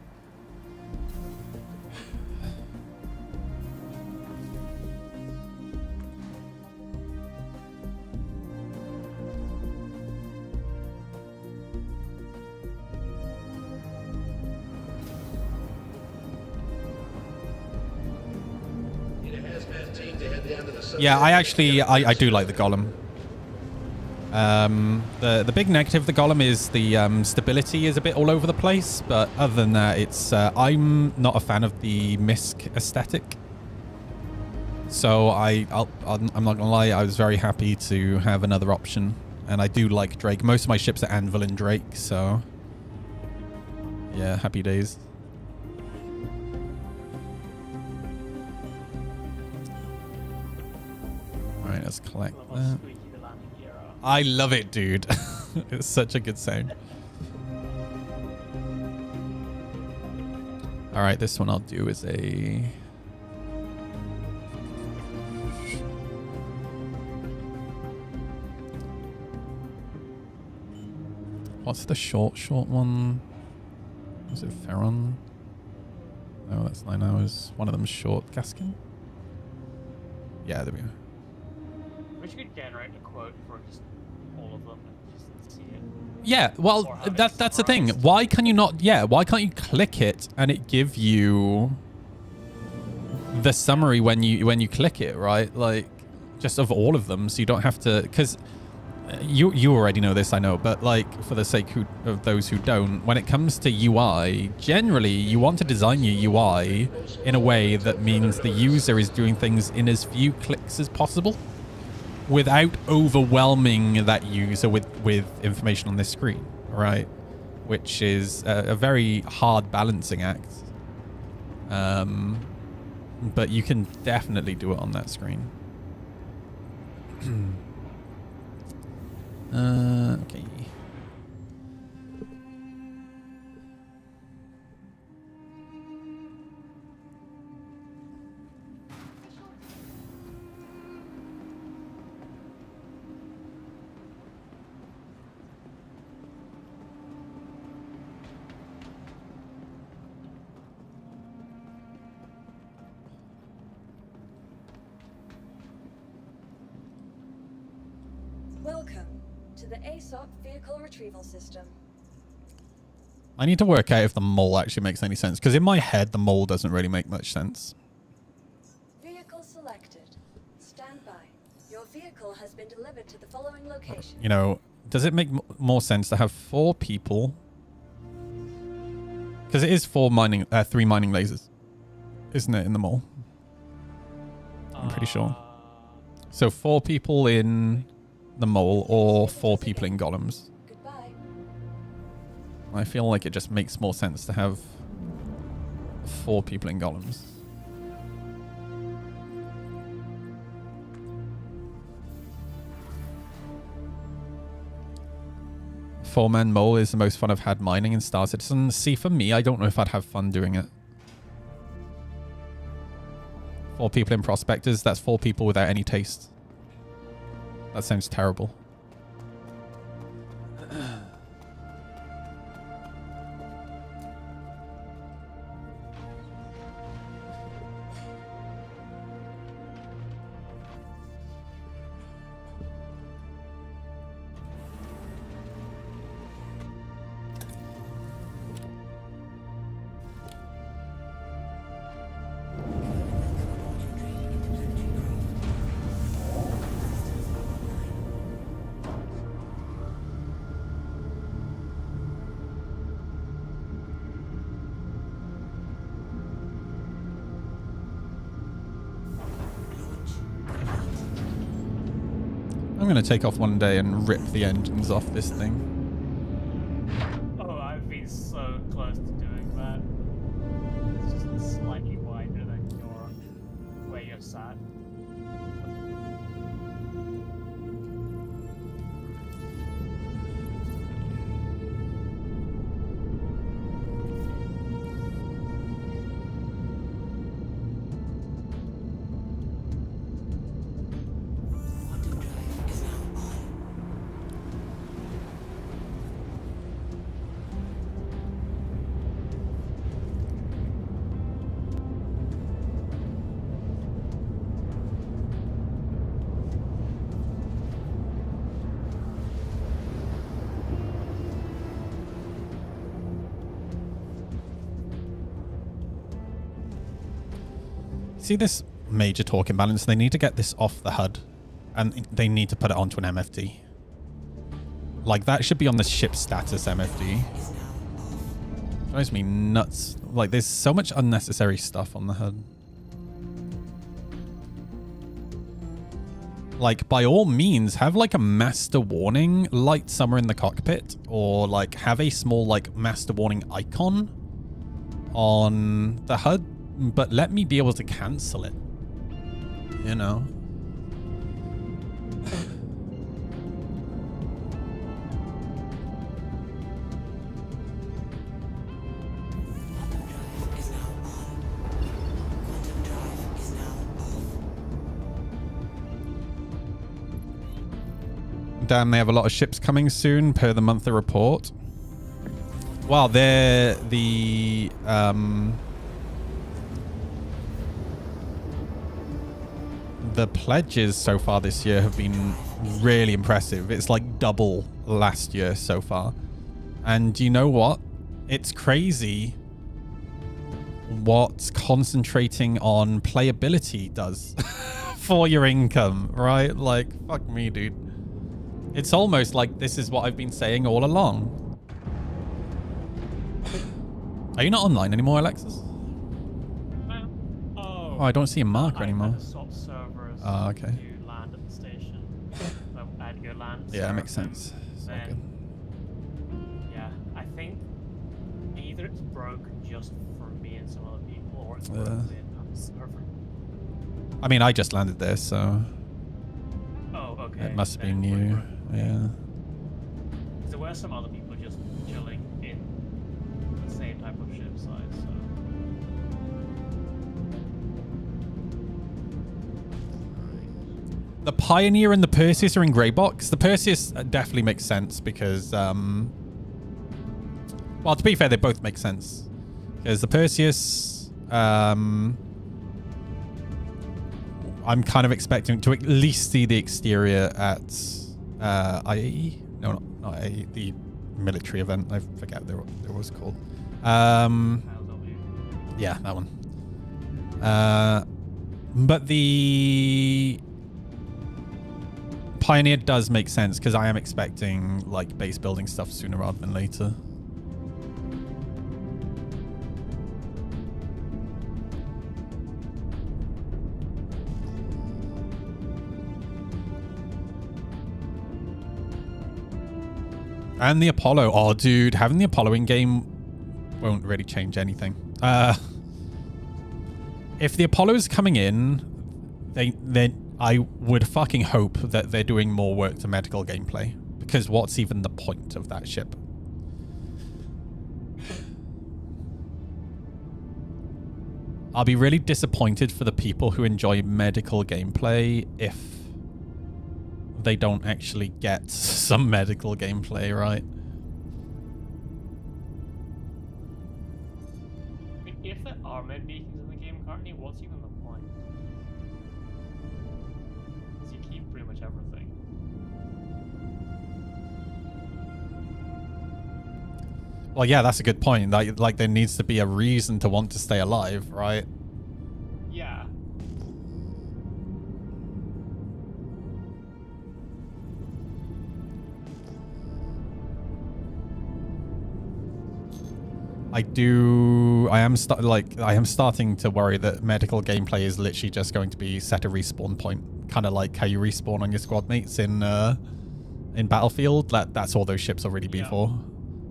Yeah, I do like the Golem. The big negative of the Golem is the stability is a bit all over the place, but other than that, it's I'm not a fan of the MISC aesthetic. So I'm not gonna lie, I was very happy to have another option, and I do like Drake. Most of my ships are Anvil and Drake, so yeah, happy days. Alright, let's collect that. I love it, dude. It's such a good sound. Alright, this one I'll do is a... What's the short one? Was it Ferron? No, that's 9 hours. One of them's short. Gaskin? Yeah, there we go. I wish you could generate a quote for just all of them and just see it. Yeah, well, that's the thing. Why can you not? Yeah, why can't you click it and it give you the summary when you click it, right? Like, just of all of them, so you don't have to. Because you already know this, I know, but like for the sake of those who don't, when it comes to UI, generally you want to design your UI in a way that means the user is doing things in as few clicks as possible, without overwhelming that user with information on this screen, right? Which is a very hard balancing act. But you can definitely do it on that screen. Okay. Welcome to the ASOC Vehicle Retrieval System. I need to work out if the mole actually makes any sense, because in my head the mole doesn't really make much sense. Vehicle selected. Stand by. Your vehicle has been delivered to the following location. You know, does it make more sense to have 4 people? Because it is 3 mining lasers, isn't it, in the mole? I'm pretty sure. So 4 people in the mole or 4 people in golems. Goodbye. I feel like it just makes more sense to have 4 people in golems. Four-man mole is the most fun I've had mining in Star Citizen. See, for me, I don't know if I'd have fun doing it. 4 people in Prospectors, that's 4 people without any taste. That sounds terrible. I'm going to take off one day and rip the engines off this thing. Oh, I've been so close to doing that. It's just slightly wider than where you're sat. See this major torque imbalance? They need to get this off the HUD and they need to put it onto an MFD. Like, that should be on the ship status MFD. Drives me nuts. Like, there's so much unnecessary stuff on the HUD. Like, by all means, have like a master warning light somewhere in the cockpit, or like have a small like master warning icon on the HUD, but let me be able to cancel it, you know? Damn, they have a lot of ships coming soon per the monthly report. Well, they're the pledges so far this year have been really impressive. It's like double last year so far. And you know what? It's crazy what concentrating on playability does for your income, right? Like, fuck me, dude. It's almost like this is what I've been saying all along. Are you not online anymore, Alexis? Oh, I don't see a marker anymore. Oh, okay. You land at the station. At your land. Yeah, that makes sense. Then, yeah, I think either it's broken just for me and some other people, or it's broken on the server. I mean, I just landed there, so. Oh, okay. It must be new. Yeah. There were some other people just chilling in the same type of ship size, so. The Pioneer and the Perseus are in grey box. The Perseus definitely makes sense because, well, to be fair, they both make sense. Because the Perseus, I'm kind of expecting to at least see the exterior at IAE. No, not IAE, the military event. I forget what it was called. Yeah, that one. But the Pioneer does make sense because I am expecting like base building stuff sooner rather than later. And the Apollo. Oh, dude, having the Apollo in game won't really change anything. If the Apollo's coming in, then I would fucking hope that they're doing more work to medical gameplay. Because what's even the point of that ship? I'll be really disappointed for the people who enjoy medical gameplay if they don't actually get some medical gameplay, right? I mean, if there are med beacons in the game currently, what's even the point? Because you keep pretty much everything. Well, yeah, that's a good point. Like there needs to be a reason to want to stay alive, right? Yeah. I am starting to worry that medical gameplay is literally just going to be set a respawn point, kind of like how you respawn on your squad mates in Battlefield. That's all those ships are really be for,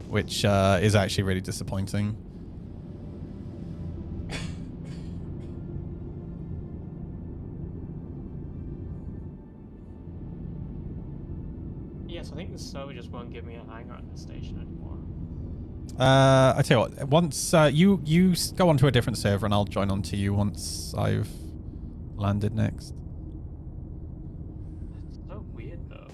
which is actually really disappointing. Yes, I think the server just won't give me a hangar at the station anymore. I tell you what, once you go onto a different server and I'll join onto you once I've landed next. It's so weird though.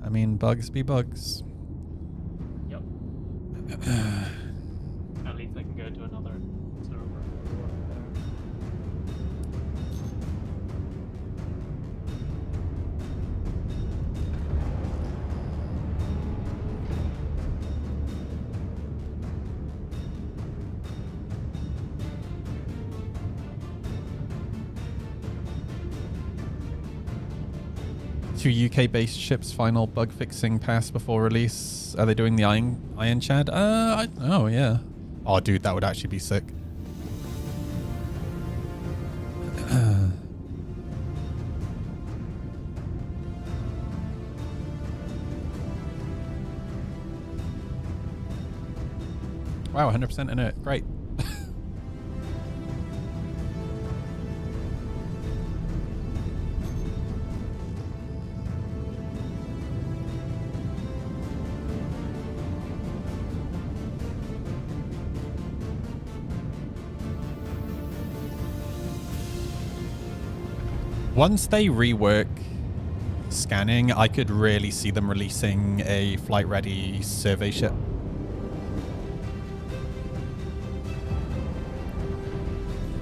I mean, bugs be bugs. Yep. At least I can go to another server. Two UK-based ships final bug fixing pass before release. Are they doing the Iron Chad? Oh yeah. Oh, dude, that would actually be sick. Wow, 100% in it. Great. Once they rework scanning, I could really see them releasing a flight-ready survey ship.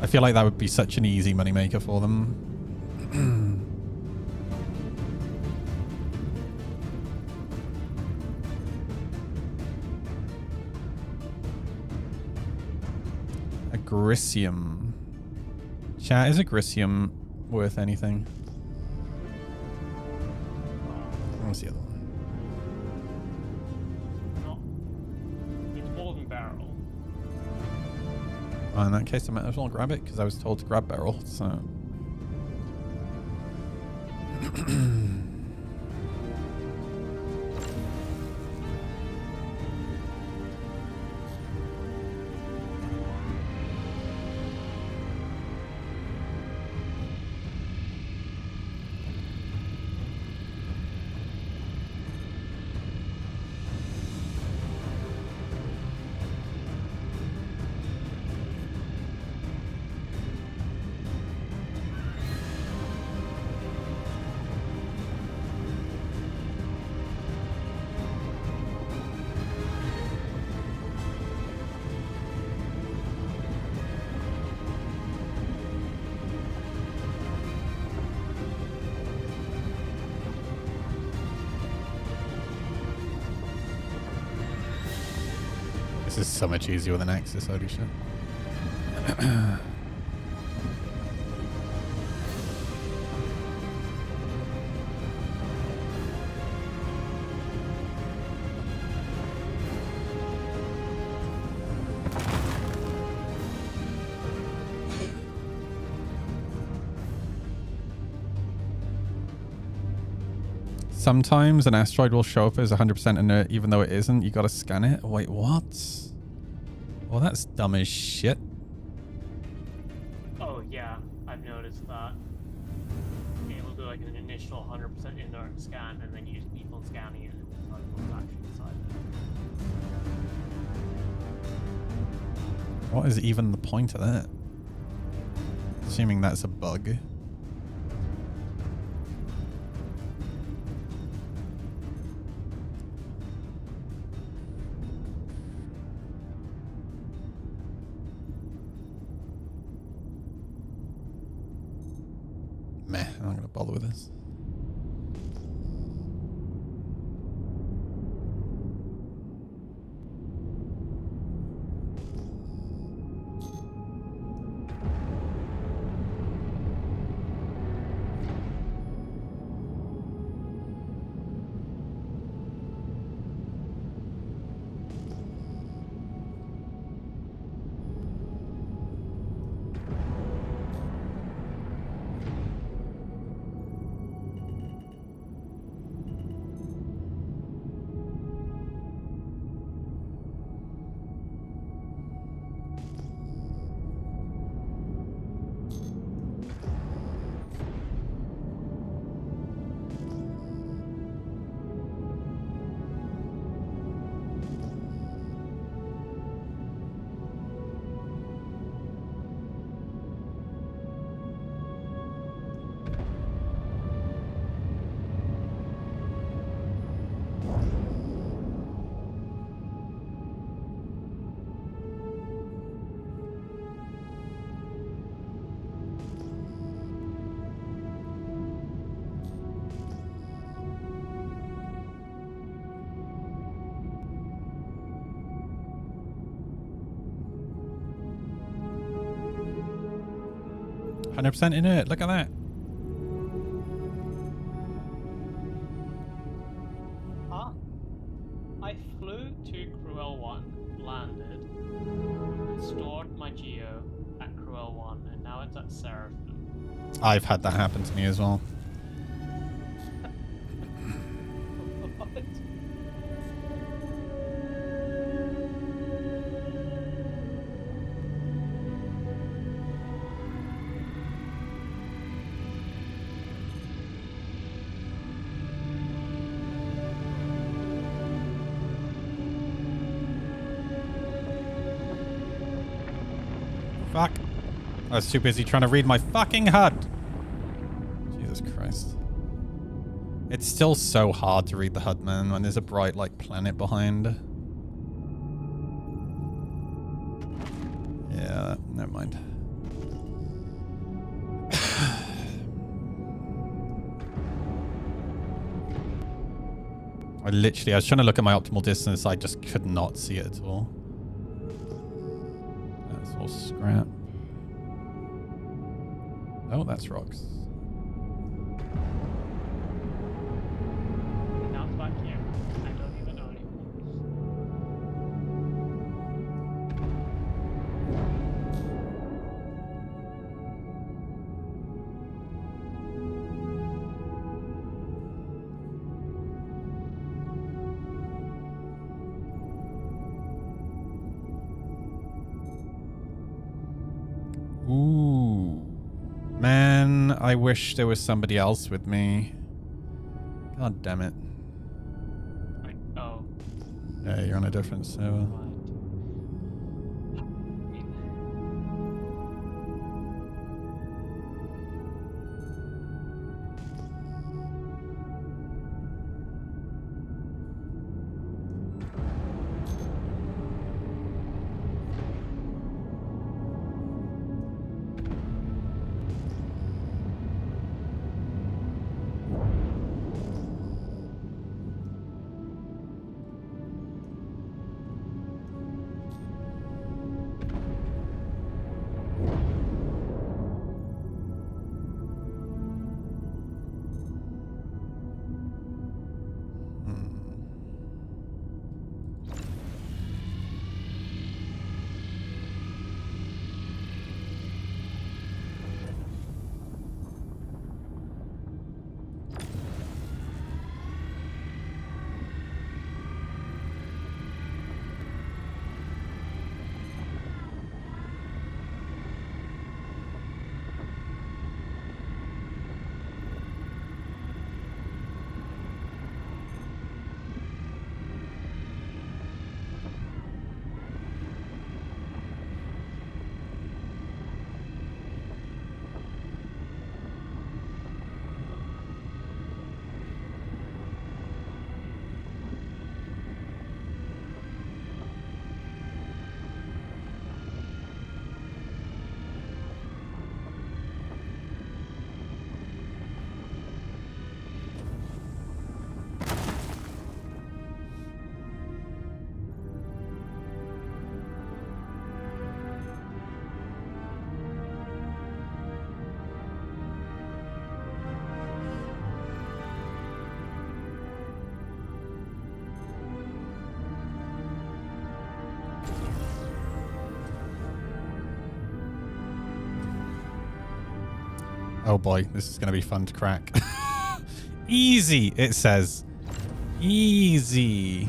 I feel like that would be such an easy moneymaker for them. Grisium. Chat, is a Grisium worth anything? What's the other one? It's more than barrel. Well, in that case, I might as well grab it because I was told to grab barrel. So. This is so much easier with an Axis, holy shit. Sometimes an asteroid will show up as 100% inert even though it isn't. You gotta scan it. Wait, what? Well, that's dumb as shit. Oh yeah, I've noticed that. It will do like an initial 100% inert scan and then use people scanning it and decide what's actually inside it. What is even the point of that? Assuming that's a bug. Meh, I'm not gonna bother with this. %% inert, look at that. Huh? I flew to Cruel 1, landed, stored my geo at Cruel 1, and now it's at Seraphim. I've had that happen to me as well. What? Fuck. I was too busy trying to read my fucking HUD. Jesus Christ. It's still so hard to read the HUD, man, when there's a bright, like, planet behind. Yeah, never mind. I was trying to look at my optimal distance, I just could not see it at all. That's More scrap. Oh, that's rocks. Now it's back here. I don't even know anymore. Ooh. Man, I wish there was somebody else with me. God damn it. Oh. Yeah, you're on a different server. Oh boy, this is going to be fun to crack. Easy, it says. Easy.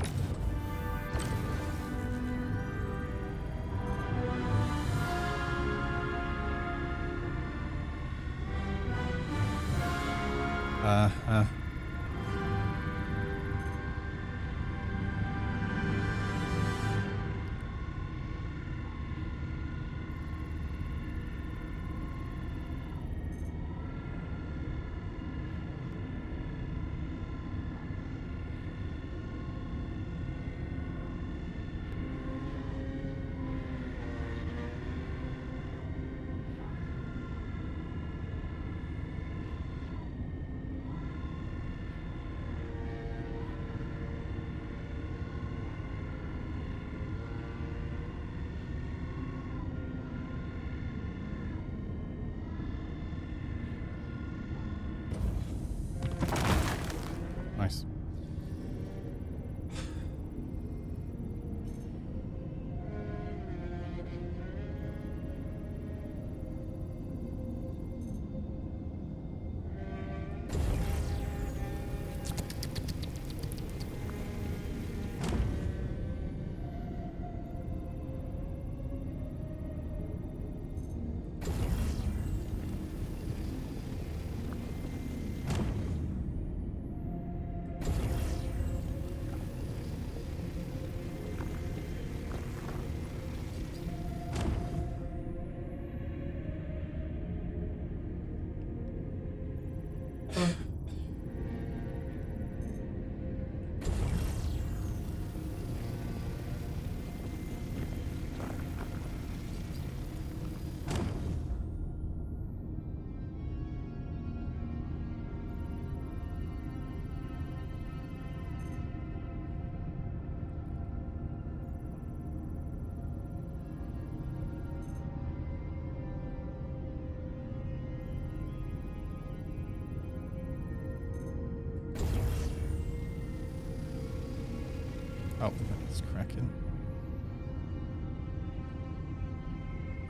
Oh, it's cracking.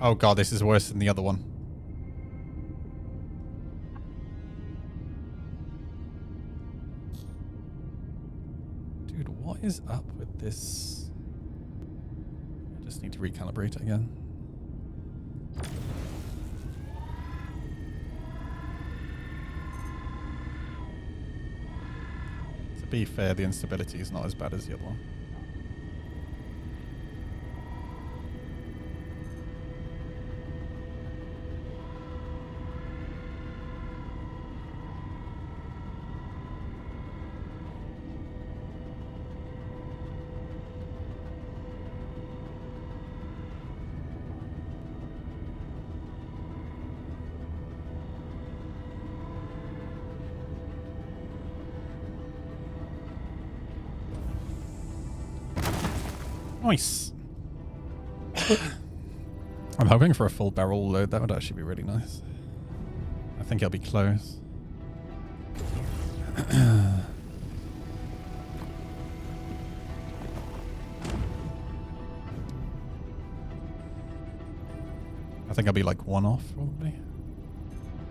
Oh god, this is worse than the other one. Dude, what is up with this? I just need to recalibrate it again. To be fair, the instability is not as bad as the other one. Nice. I'm hoping for a full barrel load. That would actually be really nice. I think it'll be close. I think I'll be like one off probably,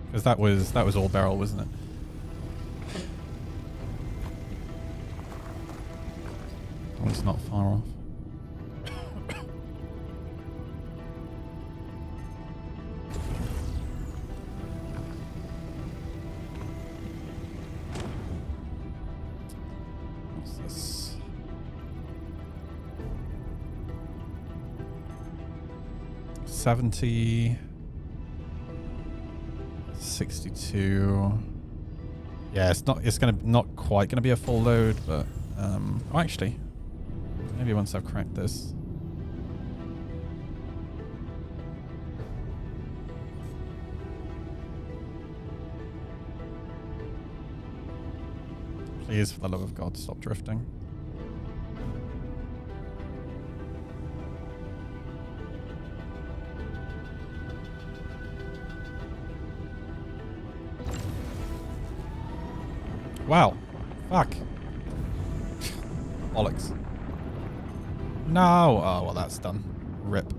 because that was all barrel, wasn't it? Oh, it's not far off. What's this? $70, 62. Yeah, it's not quite gonna be a full load, but oh, actually, maybe once I've cracked this. Please, for the love of God, stop drifting. Wow. Fuck. Bollocks. No. Oh, well, that's done. Rip.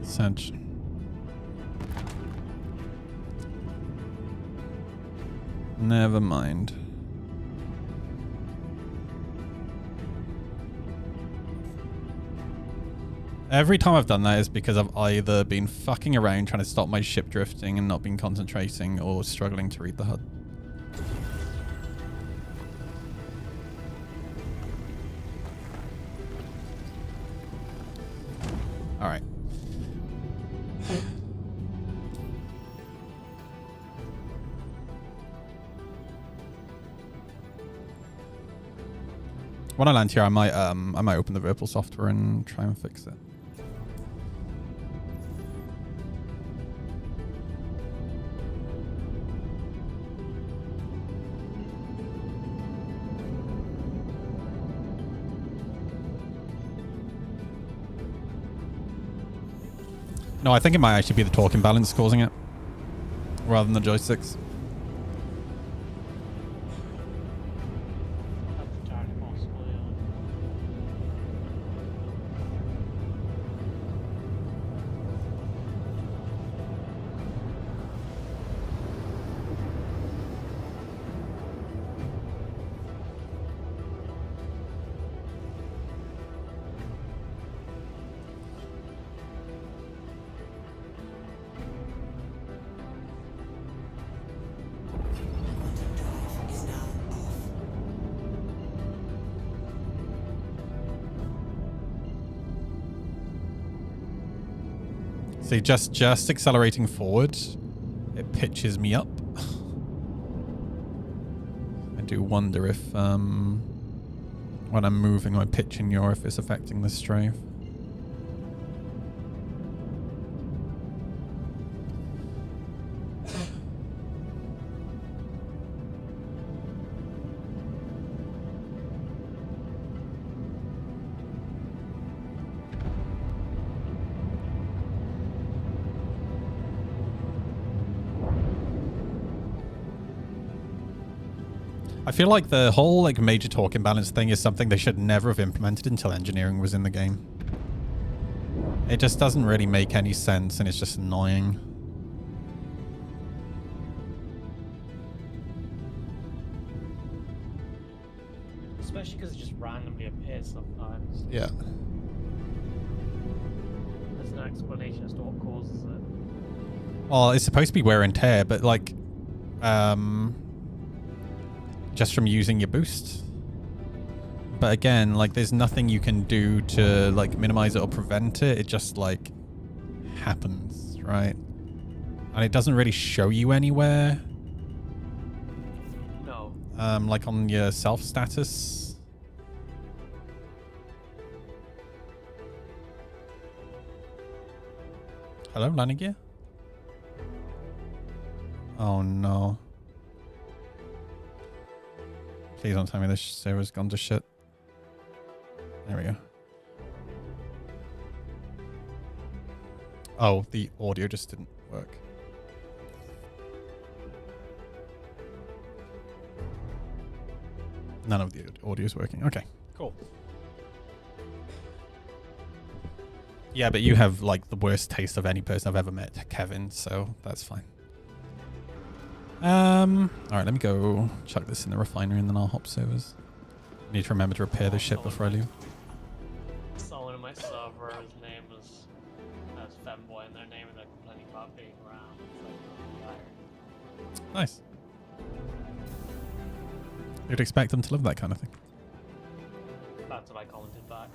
Cinch. Never mind. Every time I've done that is because I've either been fucking around trying to stop my ship drifting and not been concentrating, or struggling to read the HUD. Alright. When I land here, I might open the Virpil software and try and fix it. No, I think it might actually be the torque imbalance causing it, rather than the joysticks. See, just accelerating forward, it pitches me up. I do wonder if when I'm moving my pitching yaw, if it's affecting the strafe. I feel like the whole like major torque imbalance thing is something they should never have implemented until engineering was in the game. It just doesn't really make any sense, and it's just annoying. Especially because it just randomly appears sometimes. Yeah. There's no explanation as to what causes it. Well, it's supposed to be wear and tear, but like, just from using your boost. But again, like, there's nothing you can do to like minimize it or prevent it. It just like happens, right? And it doesn't really show you anywhere. No. Like on your self status. Hello, landing gear? Oh no. Please don't tell me this server's gone to shit. There we go. Oh, the audio just didn't work. None of the audio is working. Okay, cool. Yeah, but you have like the worst taste of any person I've ever met, Kevin, so that's fine. Alright, let me go chuck this in the refinery and then I'll hop servers. Need to remember to repair the ship before I leave. Someone in my server, his name was Femboy, and their name is like complaining about being around. It's like, Nice. You'd expect them to love that kind of thing. that's what I commented back.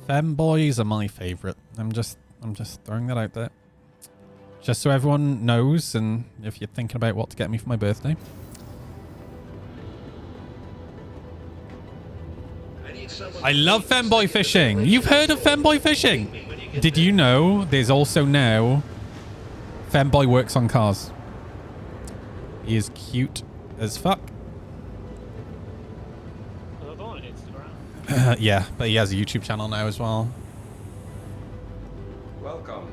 Femboys are my favorite. I'm just throwing that out there. Just so everyone knows, and if you're thinking about what to get me for my birthday. I love femboy fishing. You've heard of femboy fishing? Did you know there's also now femboy works on cars? He is cute as fuck. Yeah, but he has a YouTube channel now as well. Welcome.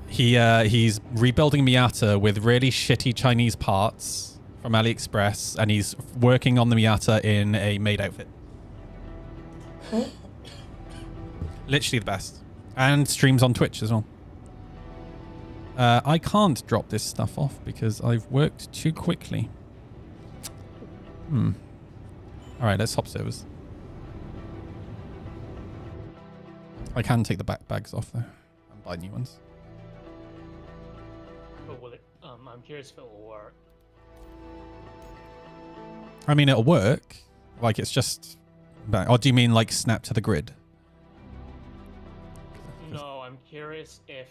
He's rebuilding Miata with really shitty Chinese parts from AliExpress, and he's working on the Miata in a maid outfit. Literally the best. And streams on Twitch as well. I can't drop this stuff off because I've worked too quickly. Alright, let's hop servers. I can take the bags off though and buy new ones. But will it, I'm curious if it will work. I mean, it'll work. Like, it's just... Or do you mean, like, snap to the grid? No, I'm curious if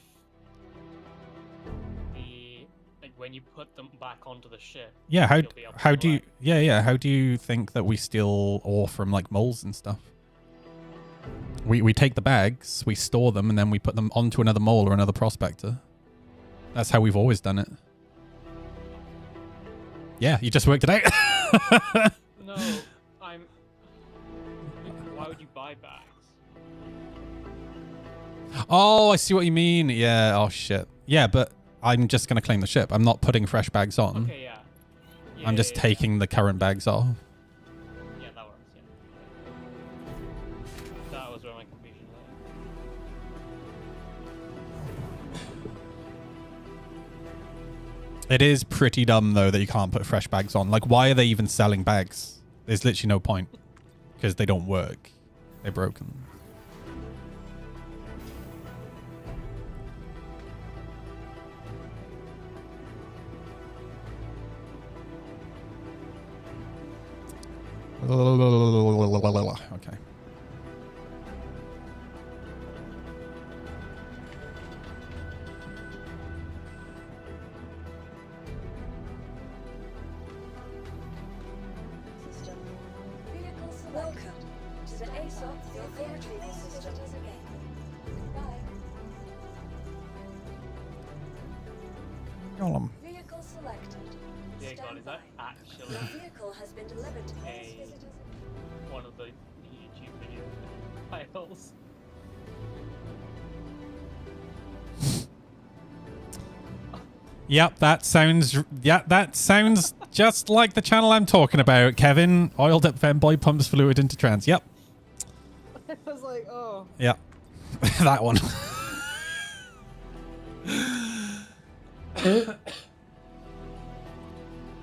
when you put them back onto the ship. Yeah, how do you... Yeah, how do you think that we steal ore from, like, moles and stuff? We take the bags, we store them, and then we put them onto another mole or another prospector. That's how we've always done it. Yeah, you just worked it out. No, why would you buy bags? Oh, I see what you mean. Yeah, oh shit. Yeah, but I'm just going to claim the ship. I'm not putting fresh bags on. Okay, yeah. I'm just taking the current bags off. Yeah, that works, yeah. That was where my confusion lay. It is pretty dumb, though, that you can't put fresh bags on. Like, why are they even selling bags? There's literally no point. Because they don't work. They're broken. Okay. Face off, your favorite visitors again. Goodbye. Gollum. Vehicle selected. Yeah, God, Stand is that by. actually Your vehicle has been delivered to place visitors again. one of the YouTube video titles? Yep, that sounds just like the channel I'm talking about. Kevin, oiled up femboy pumps fluid into trans. Yep. I was like, oh. Yep. That one.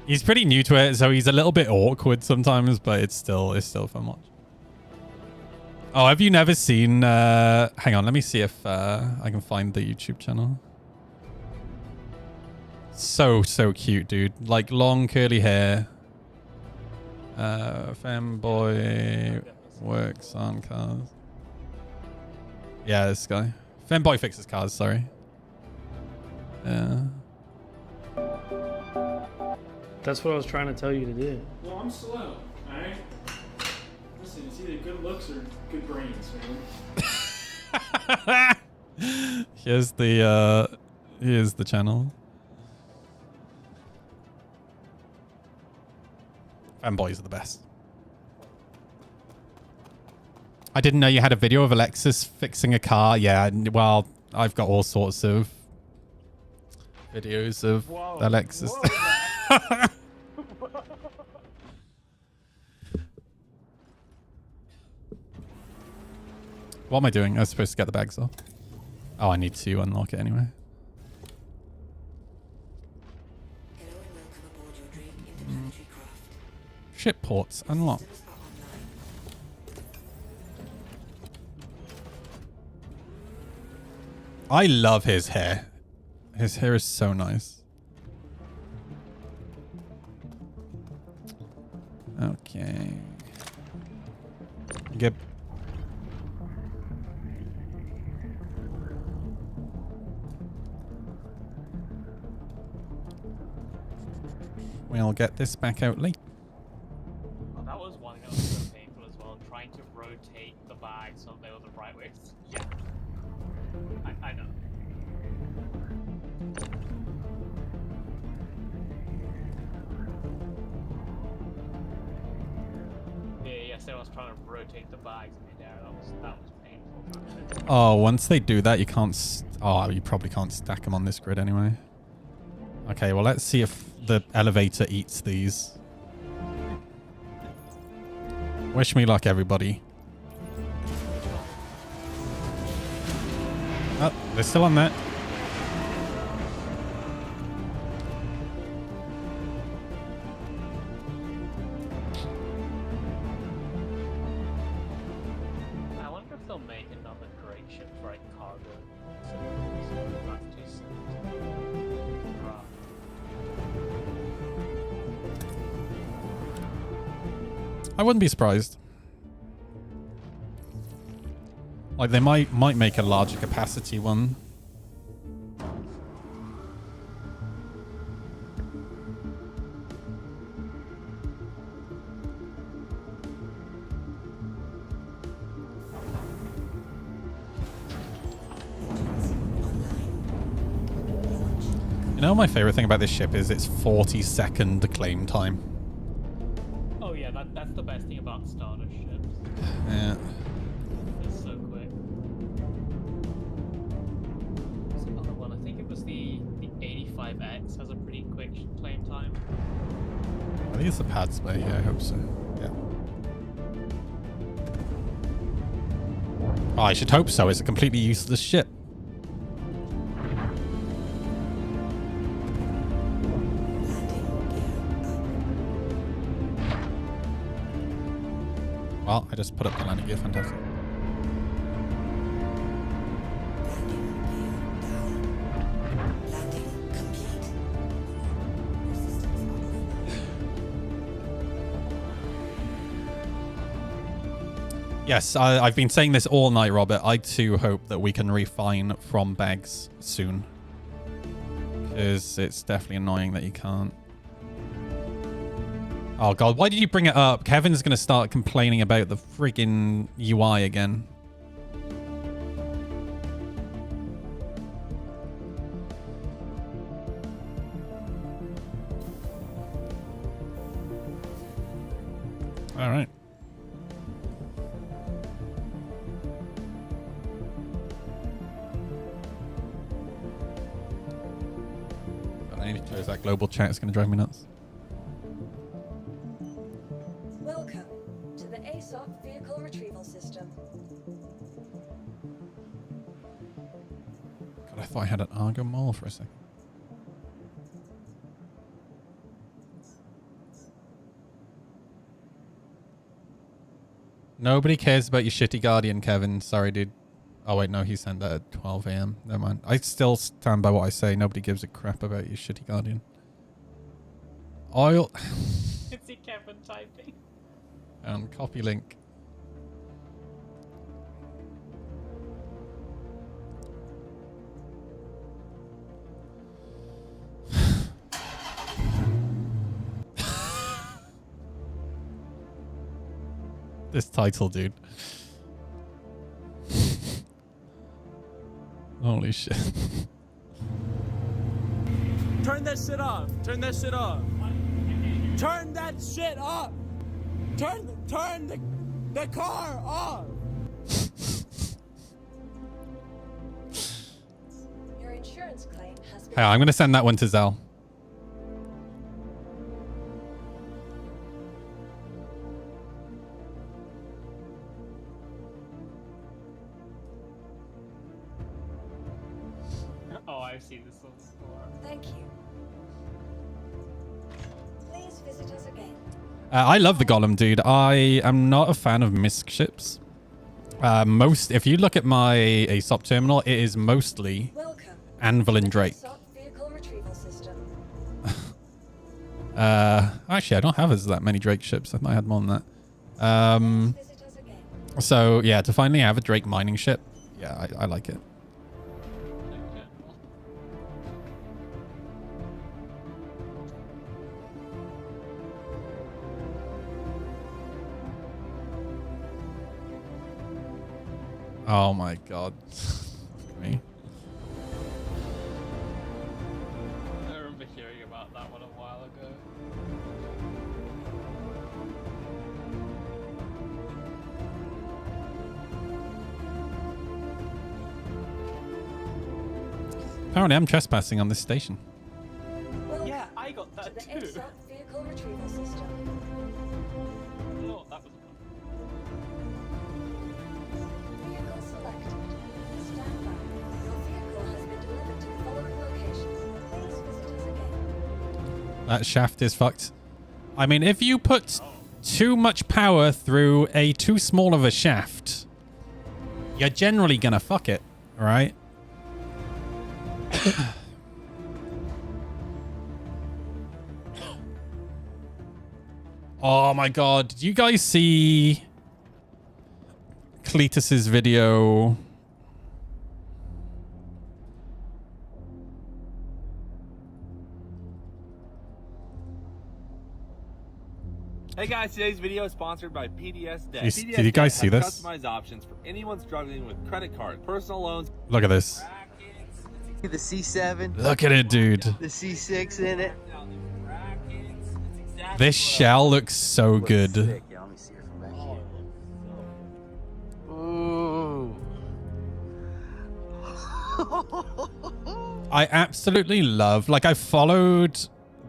He's pretty new to it, so he's a little bit awkward sometimes, but it's still fun watch. Oh, have you never seen hang on, let me see if I can find the YouTube channel. So cute, dude. Like long curly hair. Femboy works on cars. Yeah, this guy. Femboy fixes cars, sorry. Yeah. That's what I was trying to tell you to do. Well, I'm slow, alright? Listen, it's either good looks or good brains, man. Here's the channel. Fanboys are the best. I didn't know you had a video of Alexis fixing a car. Yeah, well, I've got all sorts of videos of Alexis. What am I doing? I was supposed to get the bags off. Oh, I need to unlock it anyway. Ship ports unlocked. I love his hair. His hair is so nice. Okay. Get. We'll get this back out late. Oh, that was one that was so painful as well. Trying to rotate the bag so they were the right way. Yeah. I know. Yeah, yesterday I was trying to rotate the bags in midair. That was painful. Oh, once they do that, you can't... Oh, you probably can't stack them on this grid anyway. Okay, well, let's see if the elevator eats these. Wish me luck, everybody. Oh, they're still on that. I wonder if they'll make another great ship for like cargo. I wouldn't be surprised. Like they might make a larger capacity one. You know, my favorite thing about this ship is its 40-second claim time. Oh yeah, that's the best thing about starter ships. Yeah. It's so quick. What's the other one? I think it was the 85X has a pretty quick claim time. I think it's the pad spray. Yeah, I hope so. Yeah. Oh, I should hope so. It's a completely useless ship. Well, I just put up the landing gear. Fantastic. Yes, I've been saying this all night, Robert. I too hope that we can refine from bags soon. Because it's definitely annoying that you can't. Oh god, why did you bring it up? Kevin's gonna start complaining about the freaking UI again. All right. I need to close that global chat. It's going to drive me nuts. Welcome to the ASOP Vehicle Retrieval System. God, I thought I had an Argo Mole for a second. Nobody cares about your shitty Guardian, Kevin. Sorry, dude. Oh, wait, no, he sent that at 12 a.m. Never mind. I still stand by what I say. Nobody gives a crap about your shitty Guardian. Oil. It's see Kevin typing. Copy link. This title, dude. Holy shit. Turn that shit off. Turn that shit off. Turn that shit off. Turn the car off. Your insurance claim has been... Hey, I'm going to send that one to Zell. Oh, I've seen this one before. Thank you. Please visit us again. I love the Golem, dude. I am not a fan of MISC ships. If you look at my ASOP terminal, it is mostly Anvil and Drake. Vehicle Retrieval System. Actually, I don't have that many Drake ships. I thought I had more than that. So yeah, to finally have a Drake mining ship, yeah, I like it. Oh my god. Me. I remember hearing about that one a while ago. Apparently I'm trespassing on this station. Yeah, I got that To the too. ASOP Vehicle Retrieval System. Lord, that was Vehicle selected. Stand by. Your vehicle has been delivered to the following locations. Please visit us again. That shaft is fucked. I mean, if you put too much power through a too small of a shaft, you're generally gonna fuck it, right? Oh my god, did you guys see Cletus's video? Hey guys, today's video is sponsored by PDS Debt. Did you guys see this? Customized options for anyone struggling with credit card, personal loans. Look at this. The C7. Look at it, dude. The C6 in it. This shell looks so good. Sick. Yeah, let me see it from back here. Ooh. I absolutely love, like, I've followed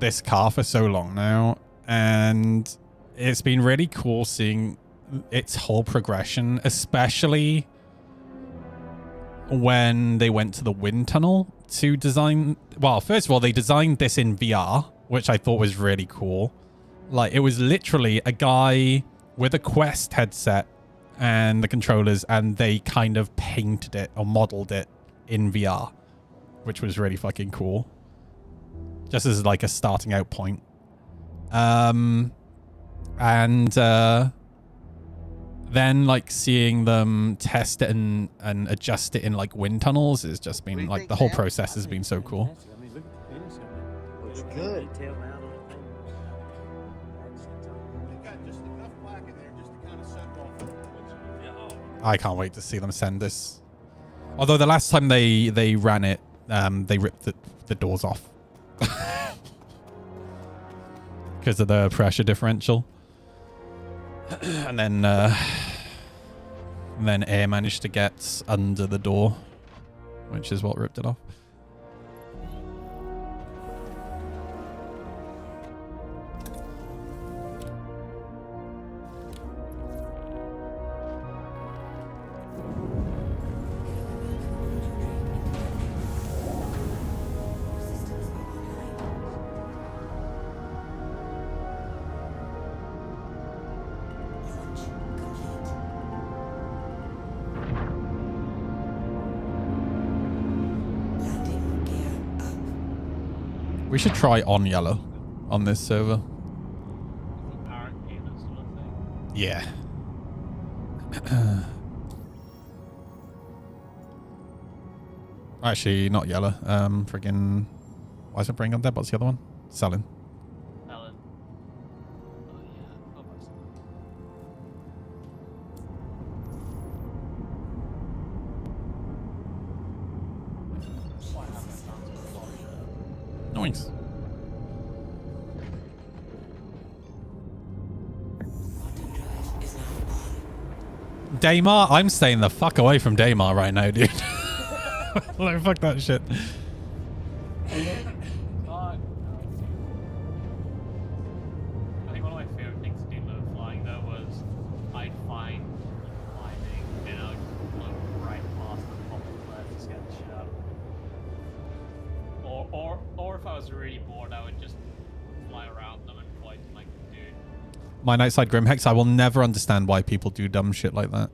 this car for so long now, and it's been really cool seeing its whole progression, especially when they went to the wind tunnel to design. Well, first of all, they designed this in VR, which I thought was really cool. Like, it was literally a guy with a Quest headset and the controllers, and they kind of painted it or modeled it in VR, which was really fucking cool. Just as like a starting out point. Then like seeing them test it and adjust it in like wind tunnels has just been like, the whole process has been so cool. Looks good. I can't wait to see them send this. Although the last time they ran it, they ripped the doors off. Because of the pressure differential. And then air managed to get under the door, which is what ripped it off. We should try on yellow on this server. Yeah. Actually, not yellow. Friggin'. Why is it bringing on dead? What's the other one? Selling. Ellen. Oh yeah. Nice. Daymar? I'm staying the fuck away from Daymar right now, dude. Like, fuck that shit. I think one of my favorite things to do with flying though was I'd find climbing and I would float right past the top of the cliff to scare the shit out of them. Or if I was really bored, I would just fly around them and fight like a dude. My Nightside Grimhex, I will never understand why people do dumb shit like that.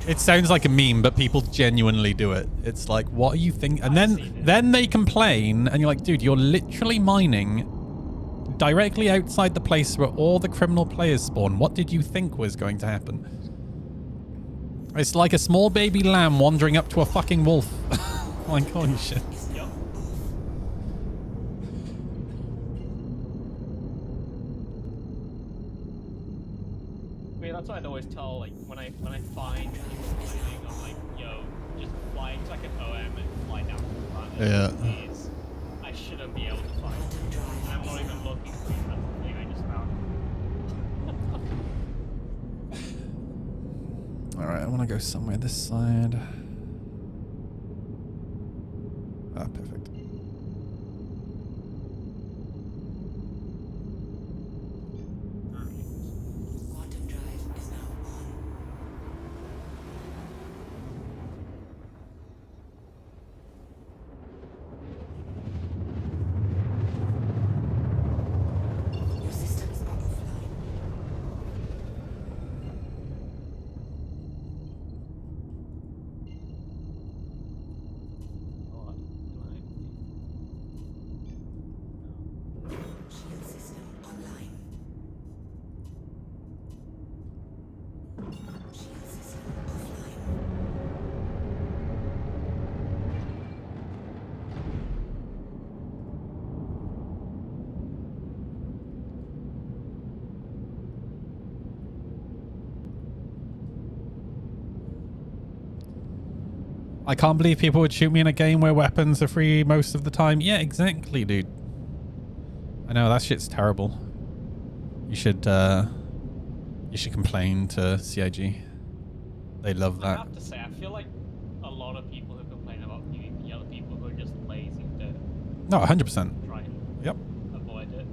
It sounds like a meme, but people genuinely do it. It's like, what are you thinking? And then they complain, and you're like, dude, you're literally mining directly outside the place where all the criminal players spawn. What did you think was going to happen? It's like a small baby lamb wandering up to a fucking wolf. Like, holy shit. I mean, that's what I'd always tell, like, when I find people flying, I'm like, yo, just fly into like an OM and fly down to the planet. Yeah. Please. I shouldn't be able to find it. I'm not even looking for it. That's the thing I just found. Alright, I want to go somewhere this side. Ah, perfect. I can't believe people would shoot me in a game where weapons are free most of the time. Yeah, exactly, dude. I know, that shit's terrible. You should complain to CIG. They love that. I have to say, I feel like a lot of people who complain about PvP are the people who are just lazy to No, 100%. try and Yep. avoid it.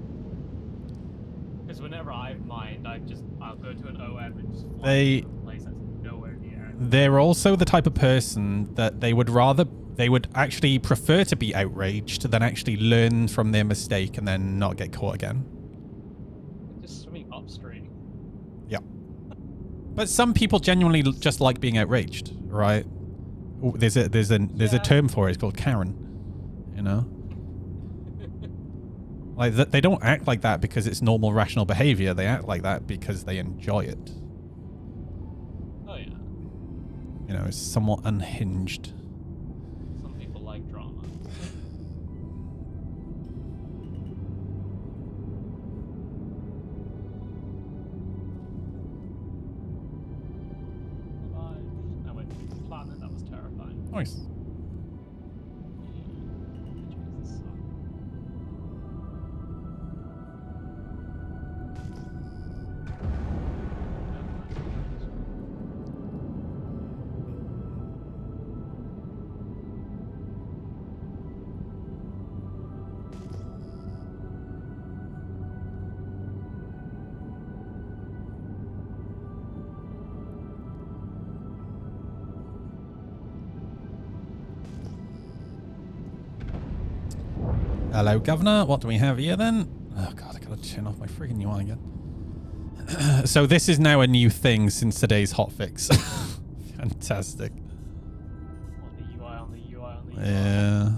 Because whenever I've mined, I'll go to an OM and just fly to a place that's nowhere near. They're also the type of person that they would actually prefer to be outraged than actually learn from their mistake and then not get caught again. Just swimming upstream. Yeah. But some people genuinely just like being outraged, right? There's a term for it. It's called Karen. You know? Like they don't act like that because it's normal rational behavior. They act like that because they enjoy it. Oh yeah. You know, it's somewhat unhinged. Some people like drama. Nice. Hello, Governor. What do we have here then? Oh god, I gotta turn off my freaking UI again. So this is now a new thing since today's hotfix. Fantastic. On the UI. Yeah.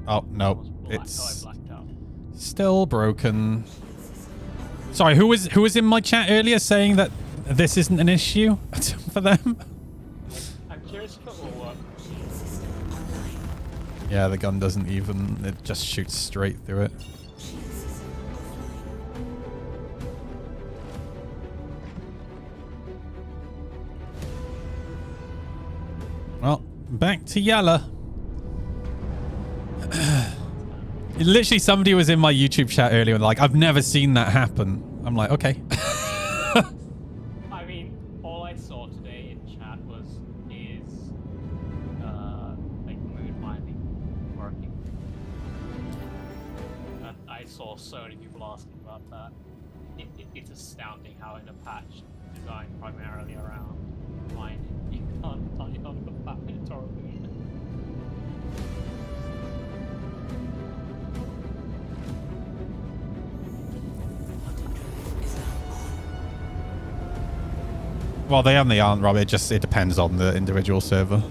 Oh no, it's still broken. Sorry, who was in my chat earlier saying that this isn't an issue for them? I'm curious if it will work. Yeah, the gun doesn't even, it just shoots straight through it. Well, back to Yalla. Literally, somebody was in my YouTube chat earlier and like, I've never seen that happen. I'm like, okay. I mean, all I saw today in chat is like mood mining working. And I saw so many people asking about that. It's astounding how in a patch designed primarily around mining, you can't find on the planet or Well, they aren't, Rob. It depends on the individual server.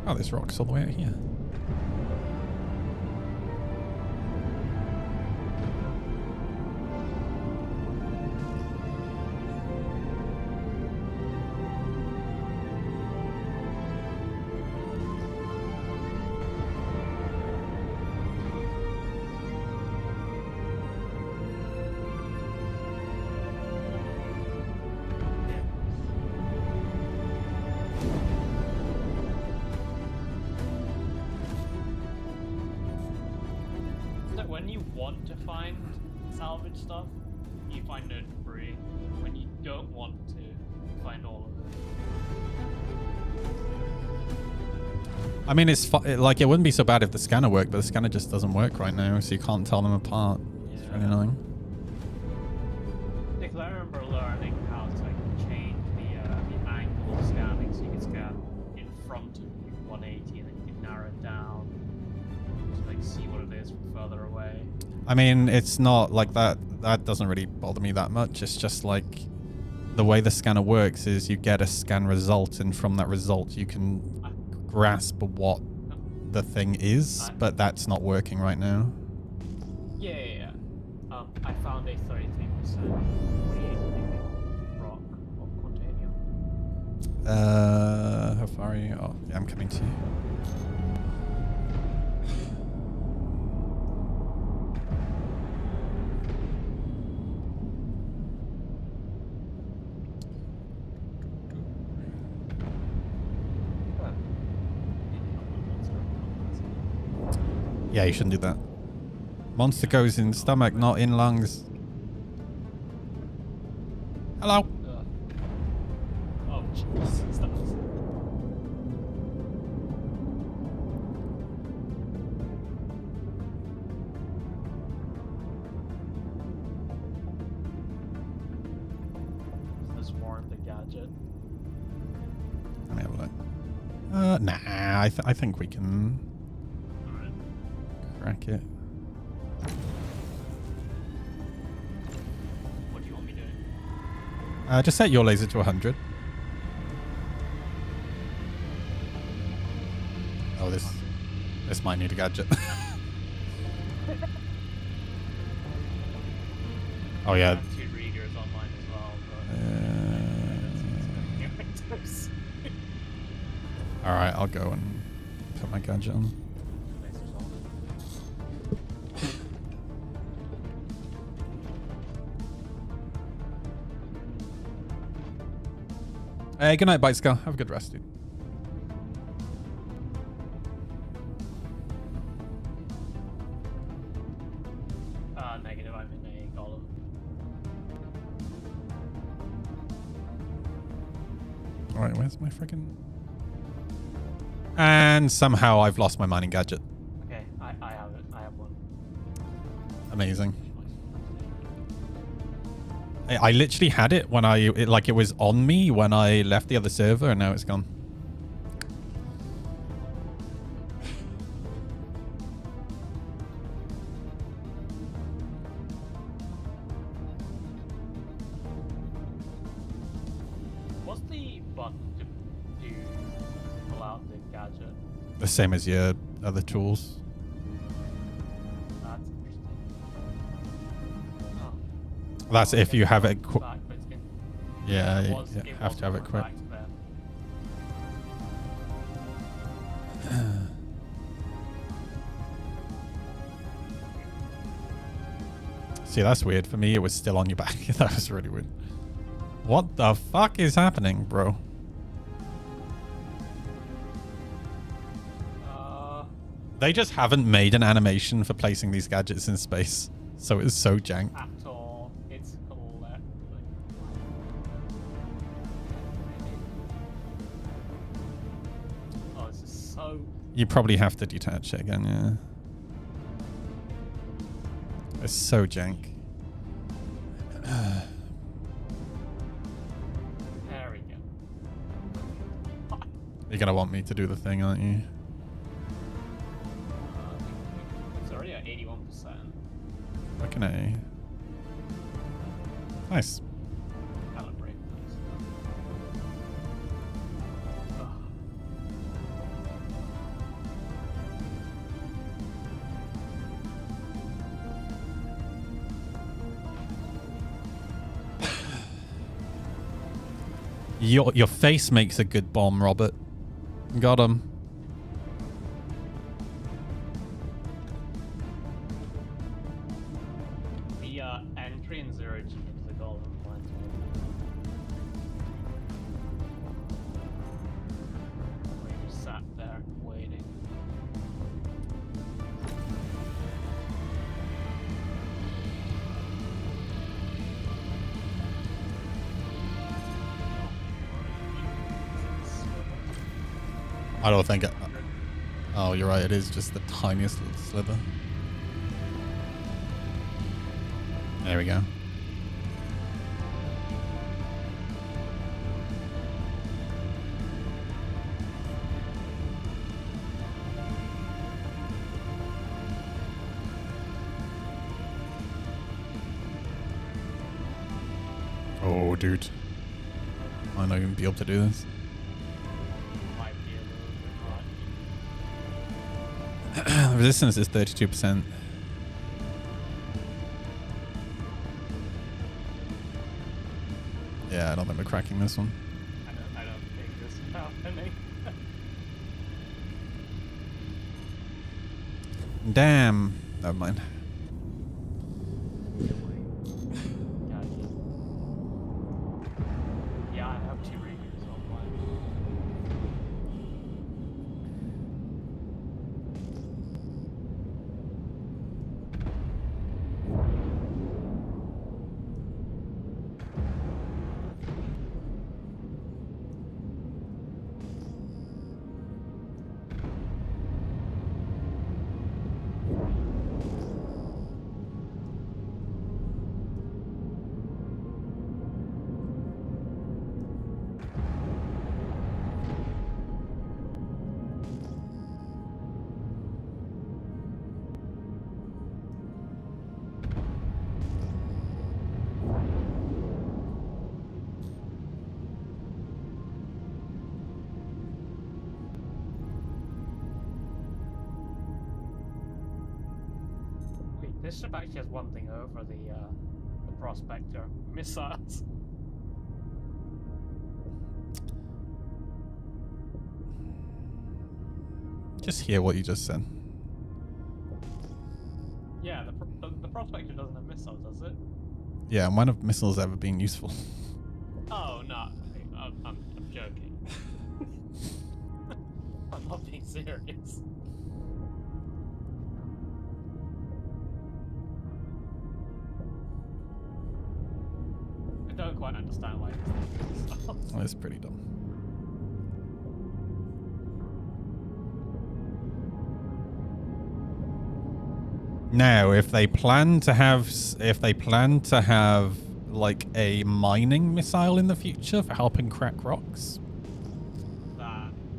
Oh, this rock's all the way out here. when you want to find salvage stuff, you find no debris. When you don't want to, you find all of it. I mean, it's like it wouldn't be so bad if the scanner worked, but the scanner just doesn't work right now, so you can't tell them apart. Yeah. It's really annoying. Because I remember learning how to like change the angle of scanning, so you can scan in front of you 180 and then you can narrow it down to like see what it is from further away. I mean, it's not like that. That doesn't really bother me that much. It's just like the way the scanner works is you get a scan result, and from that result you can grasp what the thing is, but that's not working right now. Yeah. I found a 33% rock of Quantanium. How far are you? Oh, yeah, I'm coming to you. Yeah, you shouldn't do that. Monster goes in stomach, not in lungs. Hello. Oh, Jesus. There's more in the gadget. Let me have a look. Nah, I think we can crack it. What do you want me doing? Just set your laser to 100. Oh, this might need a gadget. Oh yeah. I have 2 readers online as well. But... All right, I'll go and put my gadget on. Hey, good night, Bite Skull. Have a good rest, dude. Negative. I'm in a golem. All right, where's my freaking? And somehow I've lost my mining gadget. Okay, I have it. I have one. Amazing. I literally had it when it was on me when I left the other server, and now it's gone. What's the button to pull out the gadget? The same as your other tools. That's interesting. Oh. That's if you have it. Back, but it's Yeah, it you was- it have was to have it going quick. back to there. See, that's weird. For me, it was still on your back. That was really weird. What the fuck is happening, bro? They just haven't made an animation for placing these gadgets in space. So it's so jank. At all. It's all there. Oh, this is so... You probably have to detach it again, yeah. It's so jank. There we go. You're gonna want me to do the thing, aren't you? It's already at 81%. Fucking A. Nice. Calibrate. Your face makes a good bomb, Robert. Got him. The entry in 0G into the golden plant. We just sat there waiting. I don't think it... Oh, you're right. It is just the tiniest little sliver. There we go. Oh, dude. I'm not even be able to do this. The resistance is 32%. Yeah, I don't think we're cracking this one. I don't think this is happening. Damn. Never mind. Yeah, I have 2 readers online. This ship actually has one thing over the Prospector. Missiles. Just hear what you just said. Yeah, the Prospector doesn't have missiles, does it? Yeah, when have missiles ever been useful? Oh, no. I'm joking. I'm not being serious. I don't quite understand why That's pretty dumb. Now, if they plan to have like a mining missile in the future for helping crack rocks,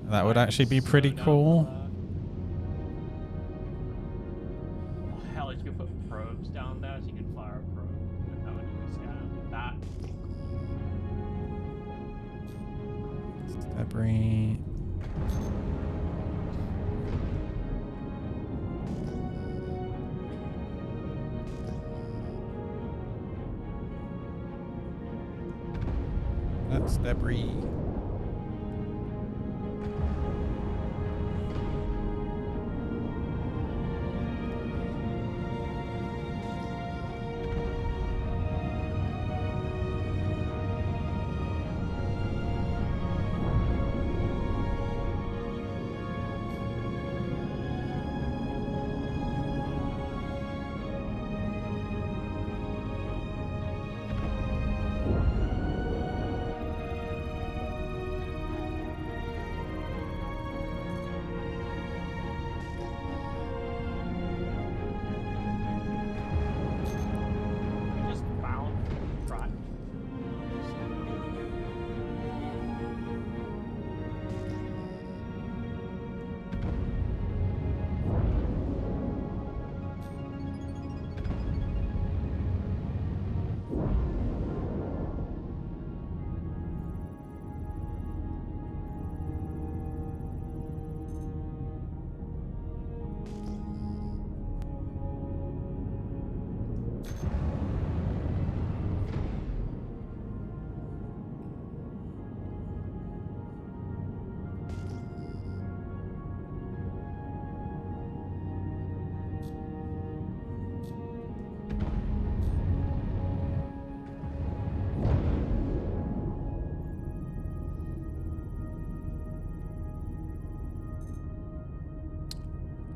that would actually be pretty cool. Oh, hell, you could put probes down there so you can fire a probe. That would be scam. That. Debris. That's debris.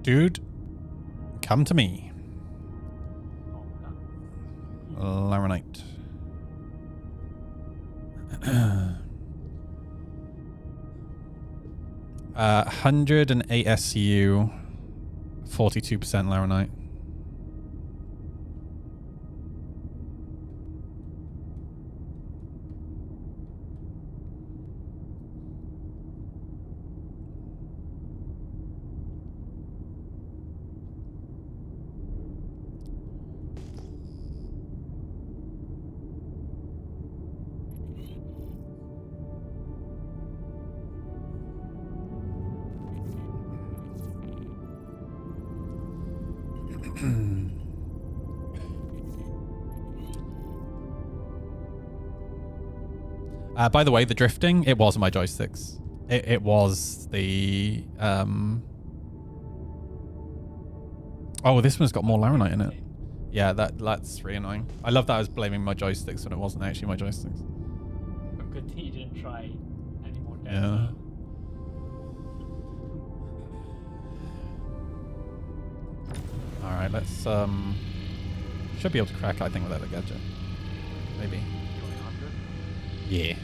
Dude, come to me. Laranite. 108 SCU, 42% Laranite. By the way, the drifting, it wasn't my joysticks. It was the... Oh, this one's got more Laranite in it. Yeah, that's really annoying. I love that I was blaming my joysticks when it wasn't actually my joysticks. But good thing you didn't try any more days. Yeah. Alright, let's... Should be able to crack, I think, without the gadget. Maybe. Yeah.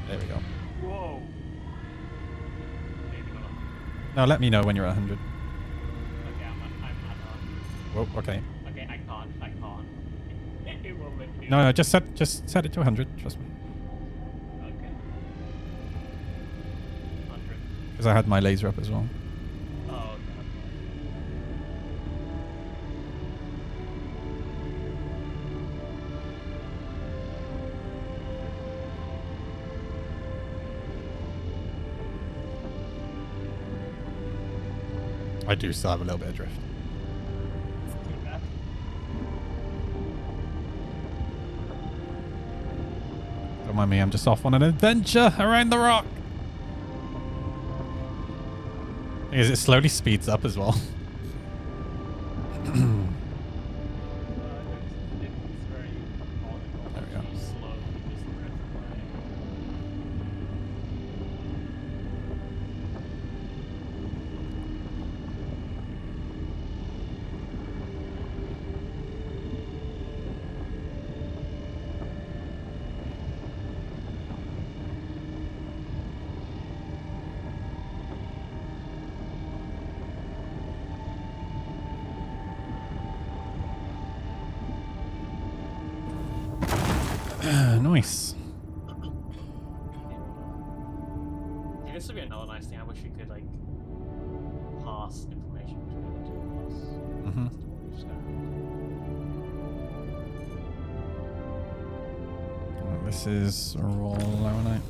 There we go. Whoa. Now let me know when you're at 100. Okay, I'm at Whoa, okay. Okay, I can't. It will let me. No, just set it to 100, trust me. Okay. 100. Because I had my laser up as well. Oh, okay. I do still have a little bit of drift. Don't mind me, I'm just off on an adventure around the rock. Because it slowly speeds up as well. Nice. Yeah, this would be another nice thing. I wish we could like pass information between the two of us. Mm-hmm. This is Roll Laronite.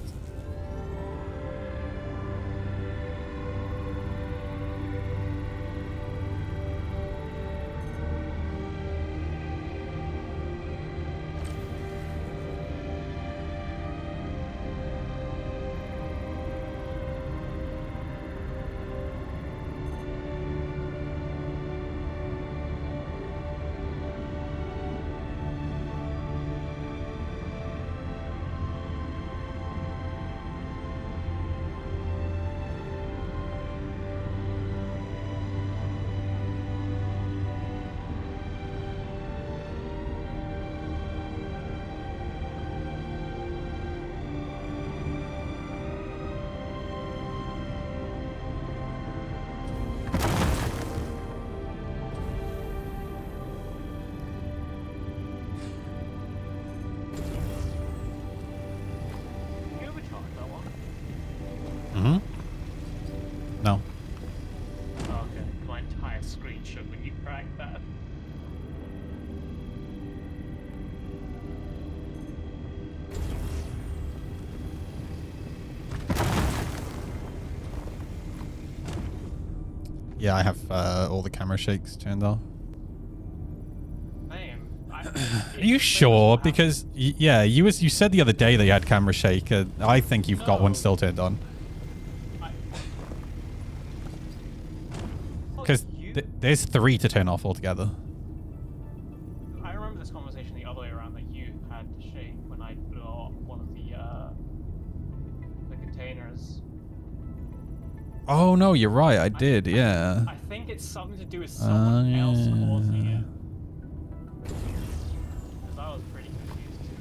Mm-hmm. No. Oh, okay. My entire screen shook when you cracked that. Yeah, I have all the camera shakes turned off. Are you sure? Because yeah, you said the other day that you had camera shake. I think you've got one still turned on. Because there's 3 to turn off altogether. I remember this conversation the other way around, that you had shake when I blew up one of the containers. Oh no, you're right. I did. Yeah. I think it's something to do with someone else causing it. Because I was pretty confused too.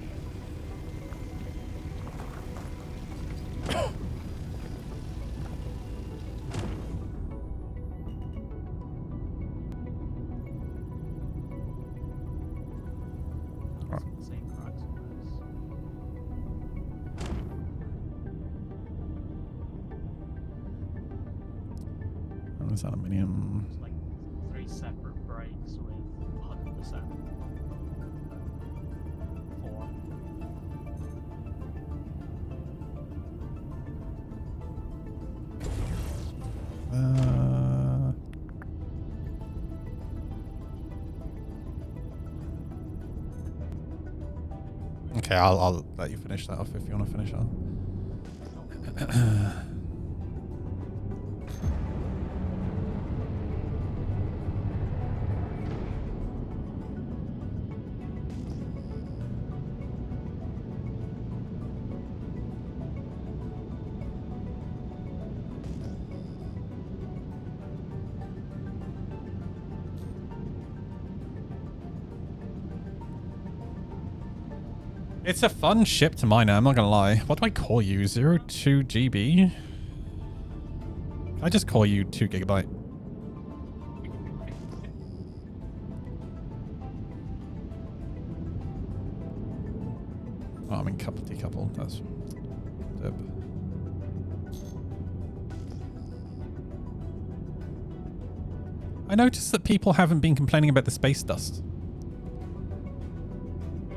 Is aluminium? It's like 3 separate breaks with 100%. 4. Okay, I'll let you finish that off if you want to finish off. It's a fun ship to mine, I'm not gonna lie. What do I call you? 02 GB? I just call you 2 GB. Oh, I'm in decoupled. That's dope. I noticed that people haven't been complaining about the space dust.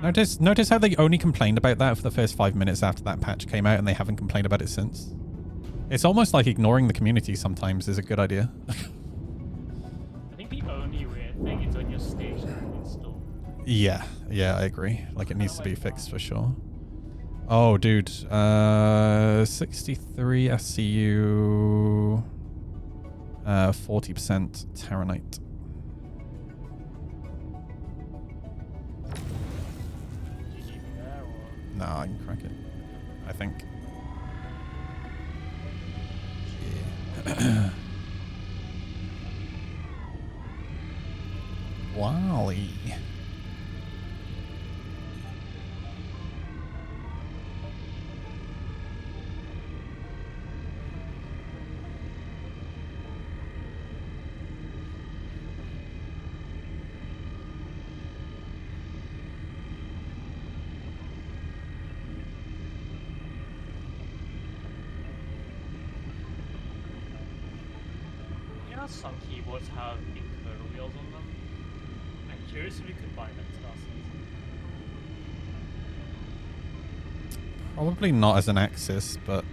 Notice how they only complained about that for the first 5 minutes after that patch came out, and they haven't complained about it since. It's almost like ignoring the community sometimes is a good idea. I think the only weird thing is on your station install. Yeah, I agree. Like, it needs to be fixed for sure. Oh, dude. 63 SCU. 40% Terranite. No, I can crack it. I think. Yeah. Wally. You know, some keyboards have encoder wheels on them. I'm curious if you could buy that stuff. Probably not as an Axis, but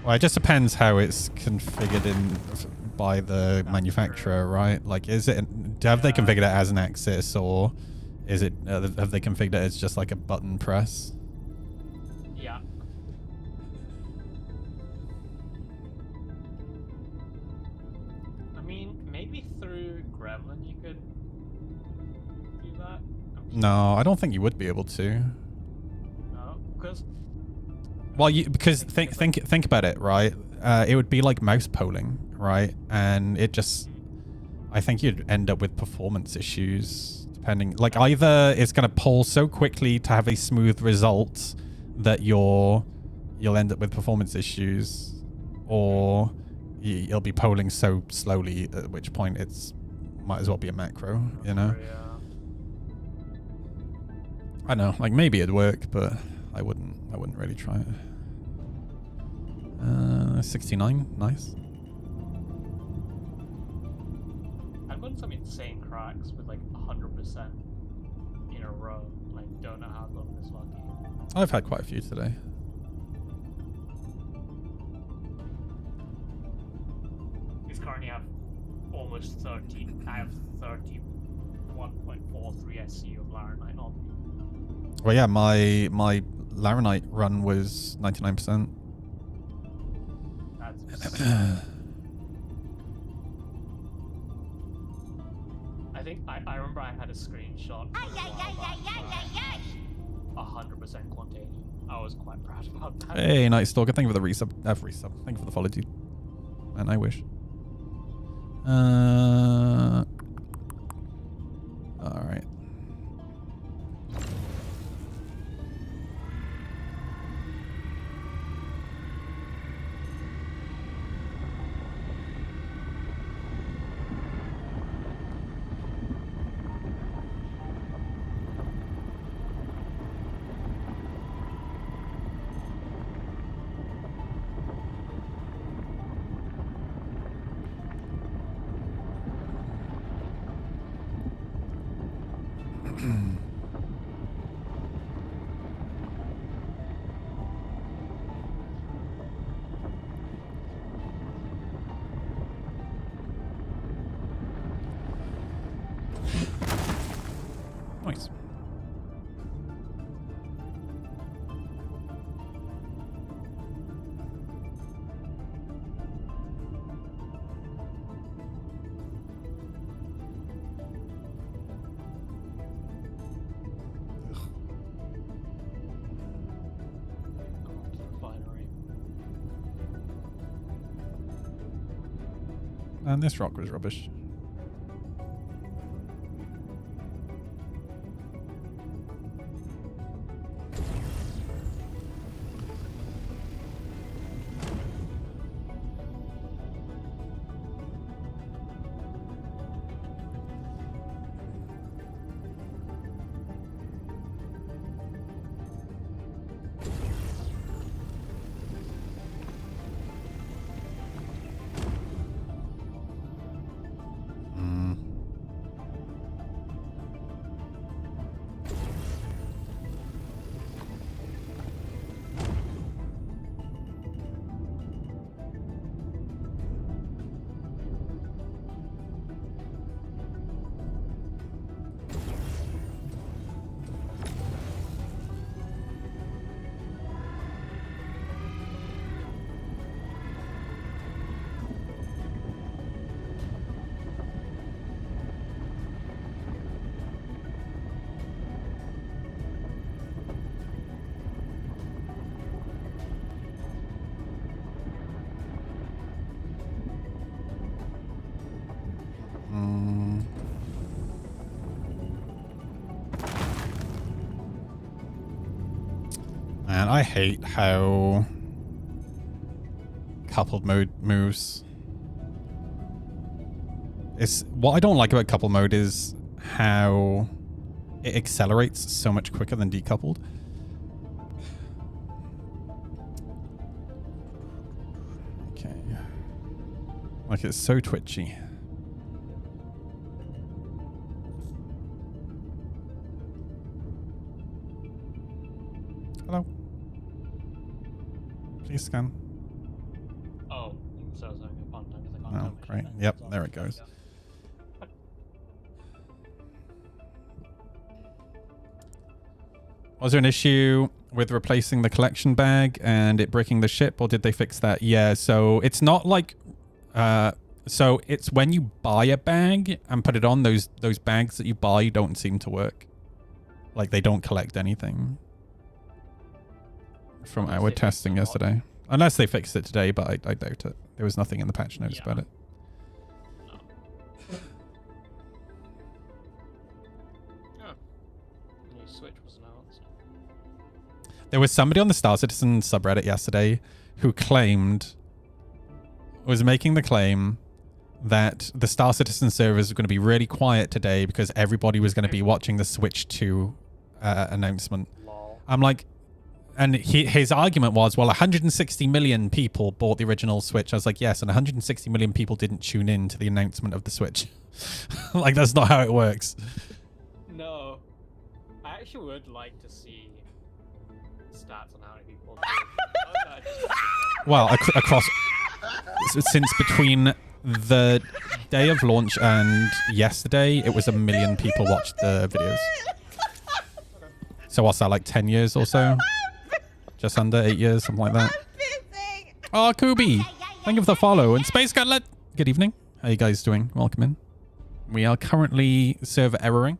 well, it just depends how it's configured in by the manufacturer, right? Like, is it have they configured it as an Axis, or is it have they configured it as just like a button press? Yeah. I mean, maybe through Gremlin you could do that. No, I don't think you would be able to. No, because Well, because think about it, right? It would be like mouse polling, right? And it just, I think you'd end up with performance issues, depending. Like, either it's going to poll so quickly to have a smooth result that you'll end up with performance issues, or you'll be polling so slowly, at which point it's might as well be a macro, you know? I know, like maybe it'd work, but I wouldn't really try it. 69, nice. I've gotten some insane cracks with like 100% in a row. Like, don't know how I've gotten this lucky. I've had quite a few today. Because currently I have almost 30. I have 31.43 SCU of Laranite on. Well, yeah, my Laranite run was 99%. I think I remember I had a screenshot. 100% quantity. I was quite proud about that. Hey, Night Stalker, thank you for the resub. Resub. Thank you for the follow, dude. And I wish. All right. Nice. And this rock was rubbish. And I hate how coupled mode moves. What I don't like about coupled mode is how it accelerates so much quicker than decoupled. Okay. Like it's so twitchy. Hello. Please scan. Oh, so sorry. I can't Oh, great. Yep, there it goes. Was there an issue with replacing the collection bag and it breaking the ship, or did they fix that? Yeah, so it's not like... so it's when you buy a bag and put it on, those bags that you buy don't seem to work. Like, they don't collect anything. From our testing yesterday. Unless they fixed it today, but I doubt it. There was nothing in the patch notes about it. New Switch was announced. There was somebody on the Star Citizen subreddit yesterday who was making the claim that the Star Citizen servers were going to be really quiet today because everybody was going to be watching the Switch 2 announcement. I'm like, and his argument was, well, 160 million people bought the original Switch. I was like, yes, and 160 million people didn't tune in to the announcement of the Switch. Like, that's not how it works. No. I actually would like to see stats on how many people Well, across... Since between the day of launch and yesterday, it was 1 million people watched the videos. So what's that, like 10 years or so? Just under 8 years, something like that. Oh, Kubi, thank you for the follow. And Space Cutlet, good evening. How you guys doing? Welcome in. We are currently server erroring.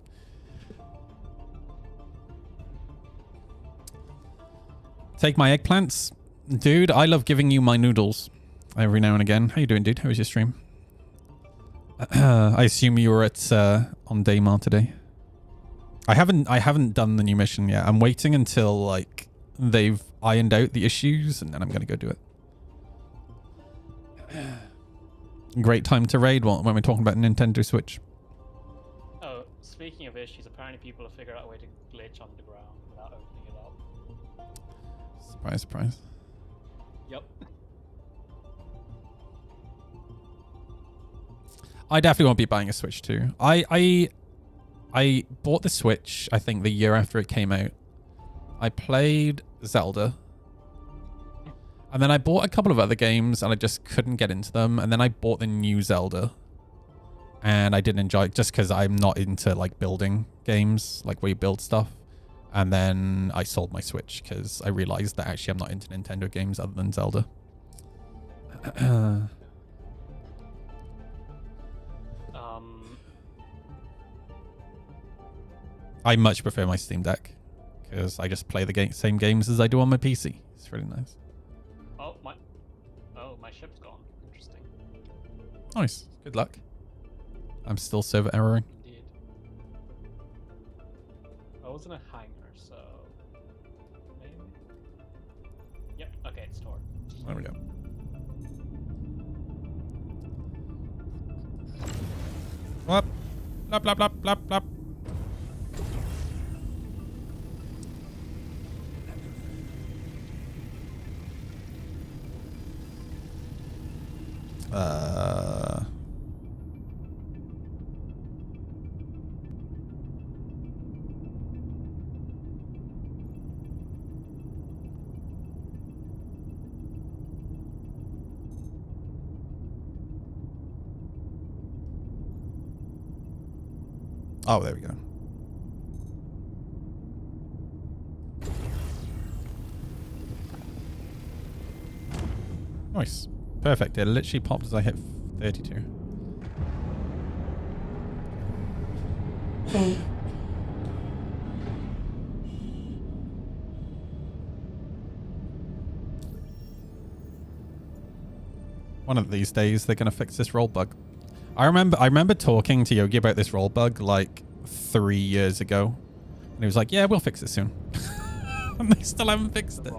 Take my eggplants. Dude, I love giving you my noodles every now and again. How you doing, dude? How was your stream? I assume you were at on Daymar today. I haven't done the new mission yet. I'm waiting until like they've ironed out the issues, and then I'm gonna go do it. Great time to raid when we're talking about Nintendo Switch. Oh, speaking of issues, apparently people have figured out a way to glitch underground without opening it up. Surprise, surprise. Yep. I definitely won't be buying a Switch 2. I bought the Switch, I think, the year after it came out. I played Zelda. And then I bought a couple of other games and I just couldn't get into them. And then I bought the new Zelda. And I didn't enjoy it just because I'm not into like building games, like where you build stuff. And then I sold my Switch because I realized that actually I'm not into Nintendo games other than Zelda. I much prefer my Steam Deck because I just play the same games as I do on my PC. It's really nice. My ship's gone. Interesting. Nice. Good luck. I'm still server erroring. Indeed. I was in a hangar, so maybe. Yep. Okay, it's stored. There we go. Blop, blop, blop, blop, blop, blop. Oh, there we go. Nice. Perfect. It literally popped as I hit 32. One of these days, they're going to fix this roll bug. I remember talking to Yogi about this roll bug like 3 years ago. And he was like, yeah, we'll fix it soon. They still haven't fixed it.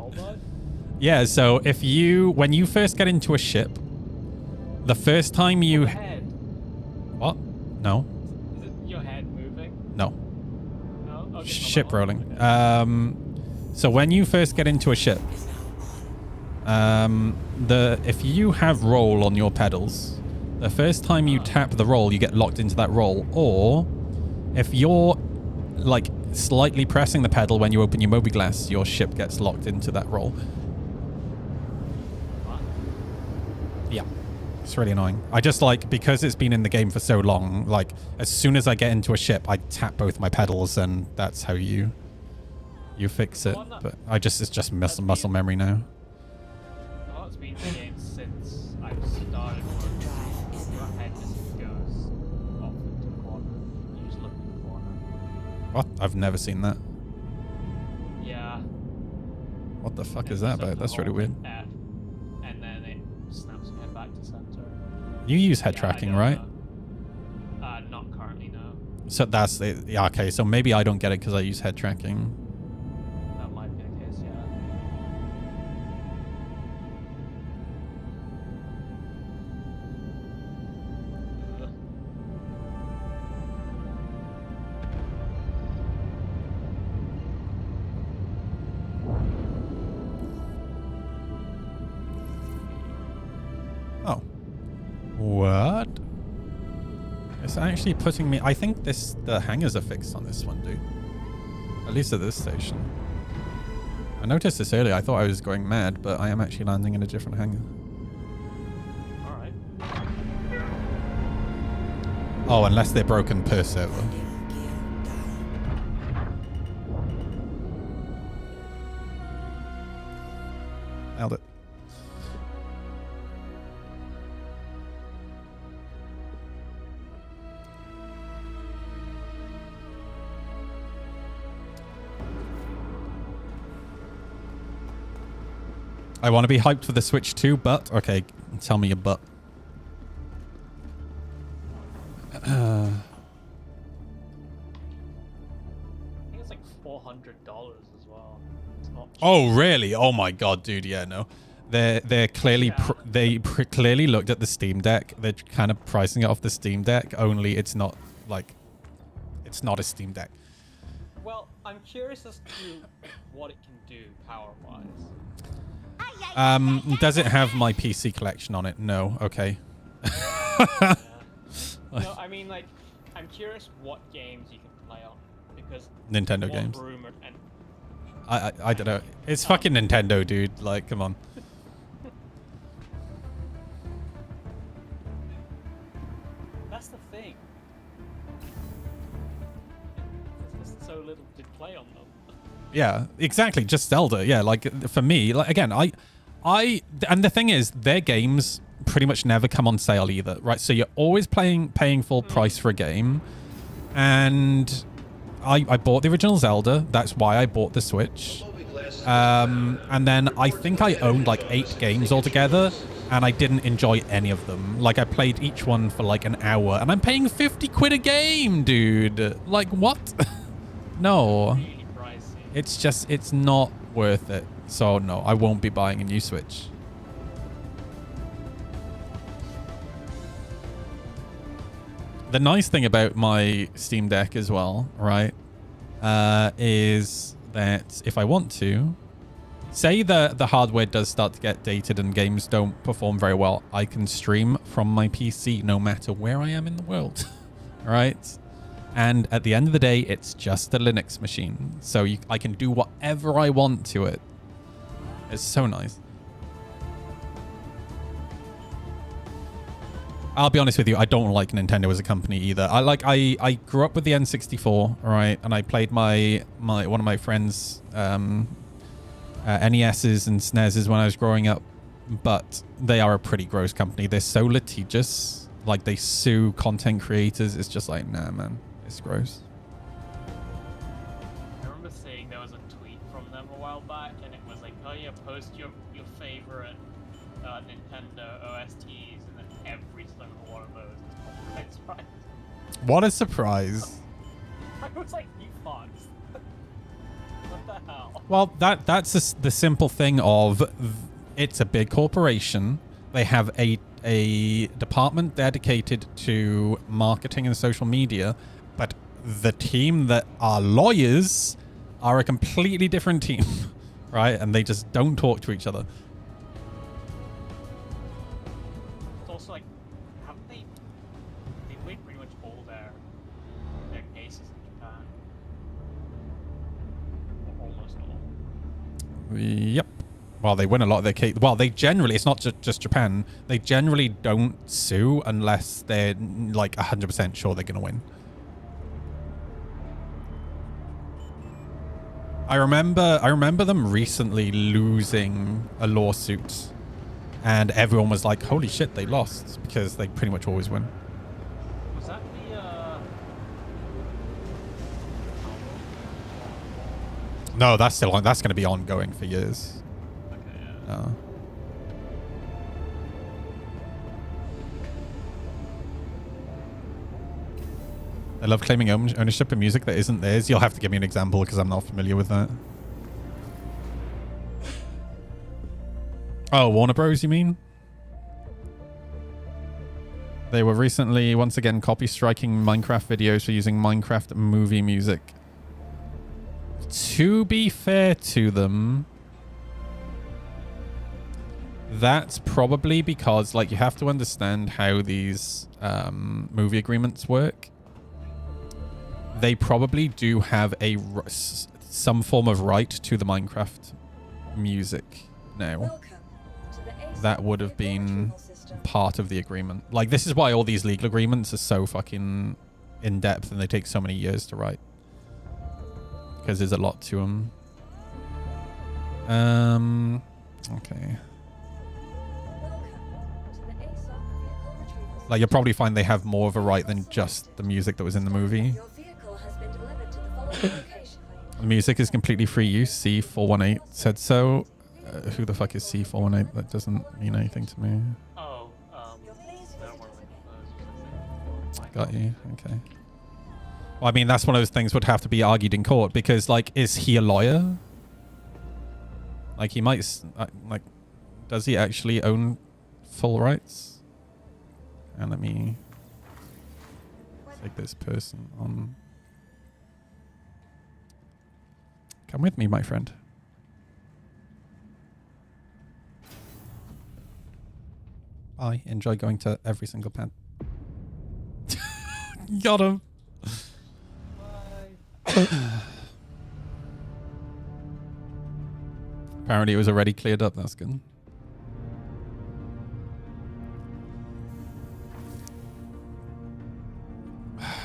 Yeah, so if you, when you first get into a ship, the first time you... What? No. Is it your head moving? No. No? Okay, Ship rolling. So when you first get into a ship, if you have roll on your pedals, the first time you tap the roll, you get locked into that roll. Or if you're like slightly pressing the pedal when you open your mobi-glass, your ship gets locked into that roll. Yeah. It's really annoying. I just like, because it's been in the game for so long, like as soon as I get into a ship, I tap both my pedals and that's how you fix it. But it's just muscle memory now. Oh, it's been in the game since I've started working. Your head just goes off into the corner. You just look in the corner. What? I've never seen that. Yeah. What the fuck is that about? That's really weird. F, and then it snaps your head back to center. You use head tracking, right? Not currently, no. So that's it. Yeah, okay. So maybe I don't get it because I use head tracking. That might be the case, yeah. Oh. What? It's actually putting me... I think the hangars are fixed on this one, dude. At least at this station. I noticed this earlier. I thought I was going mad, but I am actually landing in a different hangar. Alright. Oh, unless they're broken per server. Nailed it. I want to be hyped for the Switch 2, but... Okay, tell me your but. I think it's like $400 as well. It's not cheap. Oh, really? Oh my god, dude. Yeah, no. They're clearly... clearly looked at the Steam Deck. They're kind of pricing it off the Steam Deck, only it's not, like... It's not a Steam Deck. Well, I'm curious as to what it can do power-wise. Does it have my PC collection on it? No. Okay. Yeah. No, I mean, like, I'm curious what games you can play on, because Nintendo one games. rumor and I don't know. It's fucking Nintendo, dude. Like, come on. that's the thing. There's just so little to play on them. Yeah, exactly. Just Zelda. Yeah, like for me, like again, and the thing is, their games pretty much never come on sale either, right? So you're always paying full price for a game, and I bought the original Zelda. That's why I bought the Switch. And then I think I owned like 8 games altogether, and I didn't enjoy any of them. Like I played each one for like an hour, and I'm paying 50 quid a game, dude. Like what? No. It's just, it's not worth it. So no, I won't be buying a new Switch. The nice thing about my Steam Deck as well, right, is that if I want to, say the hardware does start to get dated and games don't perform very well, I can stream from my PC no matter where I am in the world, right? And at the end of the day, it's just a Linux machine. So I can do whatever I want to it. It's so nice. I'll be honest with you, I don't like Nintendo as a company either. I grew up with the N64, right? And I played one of my friends' NESs and SNESs when I was growing up. But they are a pretty gross company. They're so litigious. Like, they sue content creators. It's just like, nah, man. It's gross. I remember seeing there was a tweet from them a while back, and it was like, oh yeah, post your favorite Nintendo OSTs, and then every single one of those is complex price. What a surprise. I was like, you fucks. What the hell? Well, that's the simple thing of it's a big corporation. They have a department dedicated to marketing and social media, but the team that are lawyers are a completely different team, right? And they just don't talk to each other. It's also like, haven't they win pretty much all their cases in Japan? Or almost all. Yep. Well, they win a lot of their case. Well, they generally, it's not just Japan. They generally don't sue unless they're like 100% sure they're going to win. I remember them recently losing a lawsuit, and everyone was like, "Holy shit, they lost," because they pretty much always win. Was that the No, that's still on. That's going to be ongoing for years. Okay, yeah. I love claiming ownership of music that isn't theirs. You'll have to give me an example because I'm not familiar with that. Oh, Warner Bros, you mean? They were recently, once again, copy striking Minecraft videos for using Minecraft movie music. To be fair to them, that's probably because, like, you have to understand how these movie agreements work. They probably do have some form of right to the Minecraft music now. That would have been part of the agreement. Like, this is why all these legal agreements are so fucking in-depth and they take so many years to write. Because there's a lot to them. Okay. Like, you'll probably find they have more of a right than just the music that was in the movie. The music is completely free use. C418 said so. Who the fuck is C418? That doesn't mean anything to me. Oh, Got you. Okay. Well, I mean, that's one of those things would have to be argued in court because, like, is he a lawyer? Like, he might, like, does he actually own full rights? And let me take this person on. Come with me, my friend. I enjoy going to every single pen. Got him. Apparently it was already cleared up. That's good.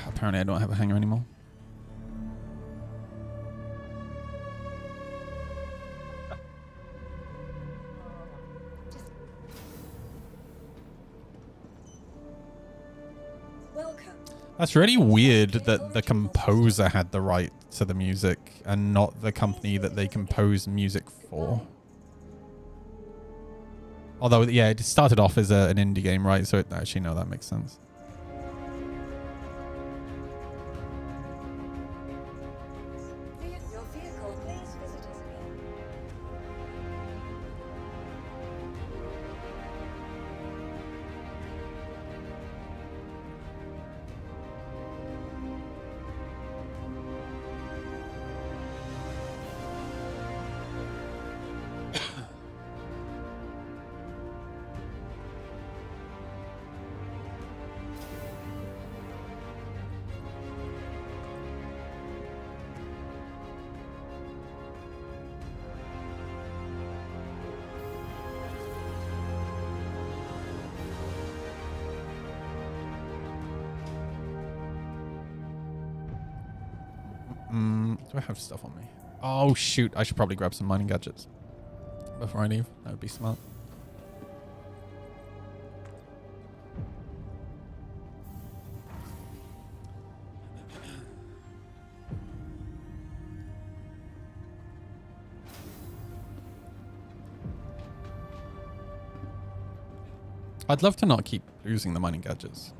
Apparently I don't have a hanger anymore. That's really weird that the composer had the right to the music and not the company that they composed music for. Although, yeah, it started off as an indie game, right? So actually, no, that makes sense. Do I have stuff on me? Oh, shoot. I should probably grab some mining gadgets before I leave. That would be smart. I'd love to not keep losing the mining gadgets.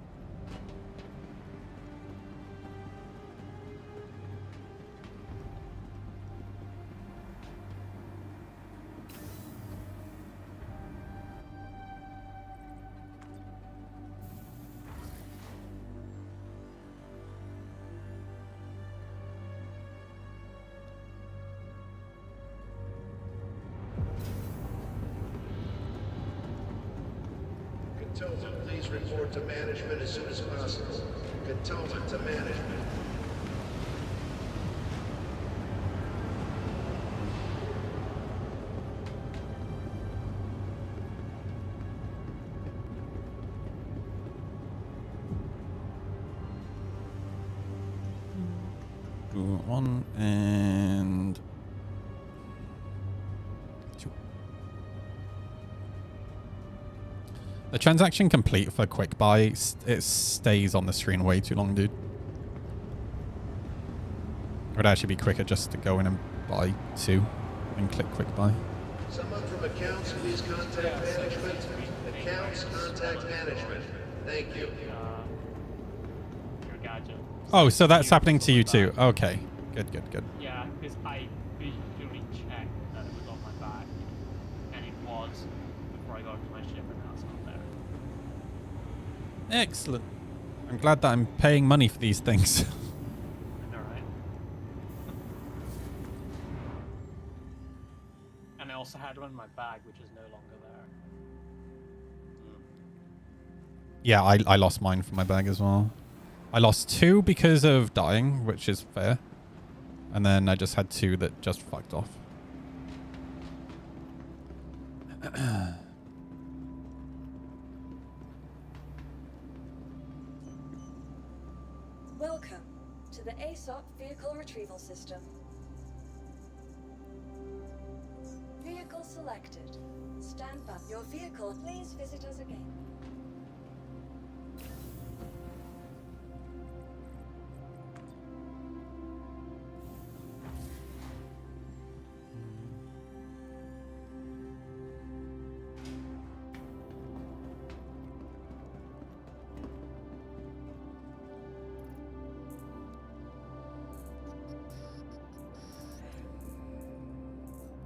Tobin, please report to management as soon as possible. Tobin to management. One and two. The transaction complete for quick buy, it stays on the screen way too long, dude. It would actually be quicker just to go in and buy 2 and click quick buy. Someone from accounts, please contact management. Accounts, contact management. Thank you. Oh, so that's happening to you too. Okay. Good, good, good. Yeah, because I visually checked that it was on my back, and it was before I got to my ship, and now it's not there. Excellent. I'm glad that I'm paying money for these things. Alright. And I also had one in my bag, which is no longer there. Yeah, I lost mine from my bag as well. I lost 2 because of dying, which is fair. And then I just had 2 that just fucked off. Welcome to the ASOP Vehicle Retrieval System. Vehicle selected. Stand by. Your vehicle. Please visit us again.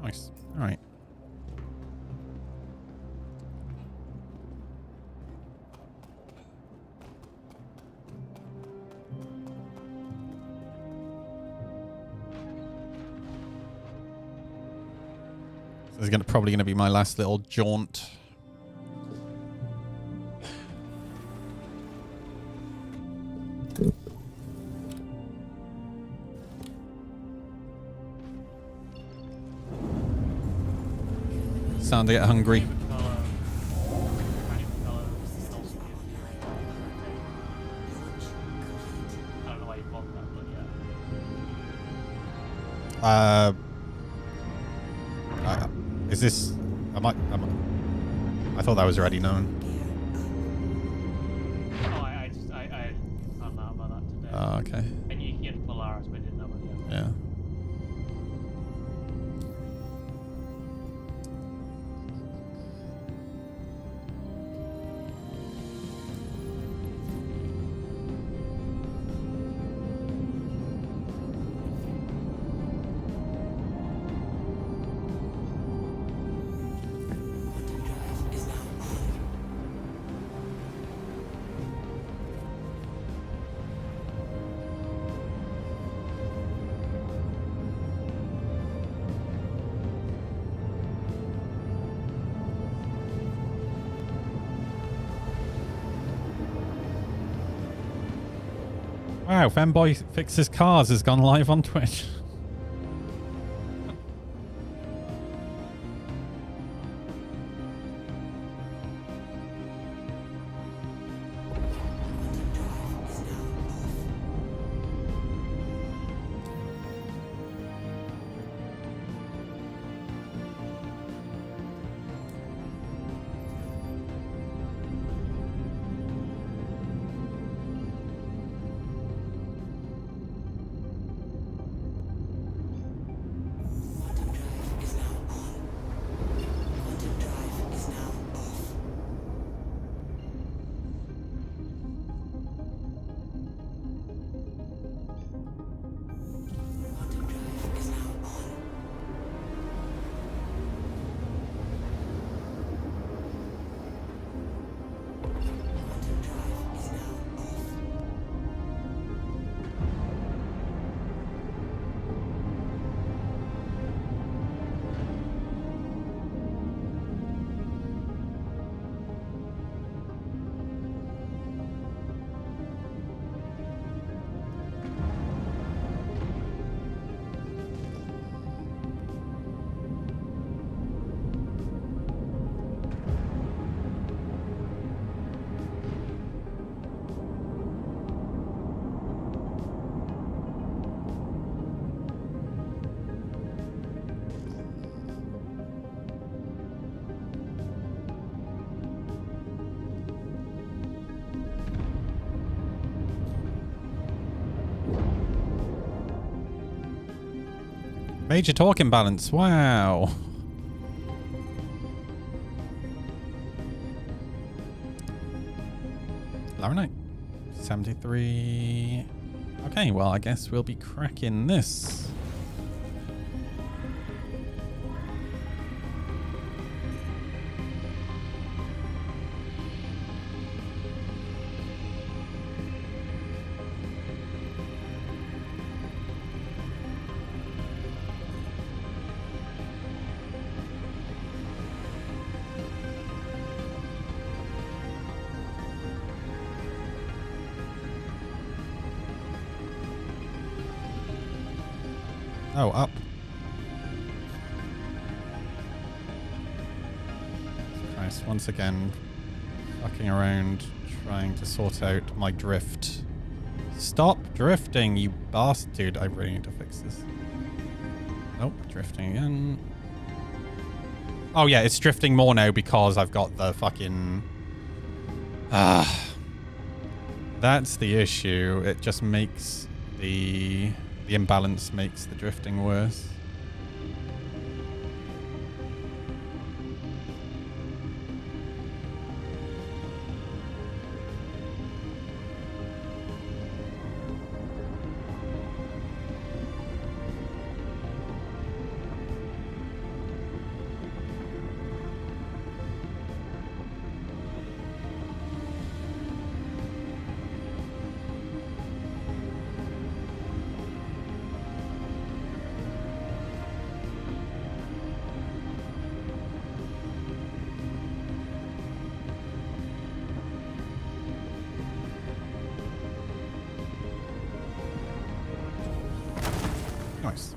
Nice. All right. This is probably going to be my last little jaunt. Starting to get hungry. Is this? I thought that was already known. Oh, I found out about that today. Oh, okay. And you can get Polaris, but I didn't know what the other. Yeah. Wow, Fanboy Fixes Cars has gone live on Twitch. Major torque imbalance. Wow. Laranite. 73. Okay, well, I guess we'll be cracking this. Oh, up. Christ, once again, fucking around, trying to sort out my drift. Stop drifting, you bastard. Dude, I really need to fix this. Nope, drifting again. Oh yeah, it's drifting more now because I've got the fucking... That's the issue. It just makes the imbalance makes the drifting worse. Nice.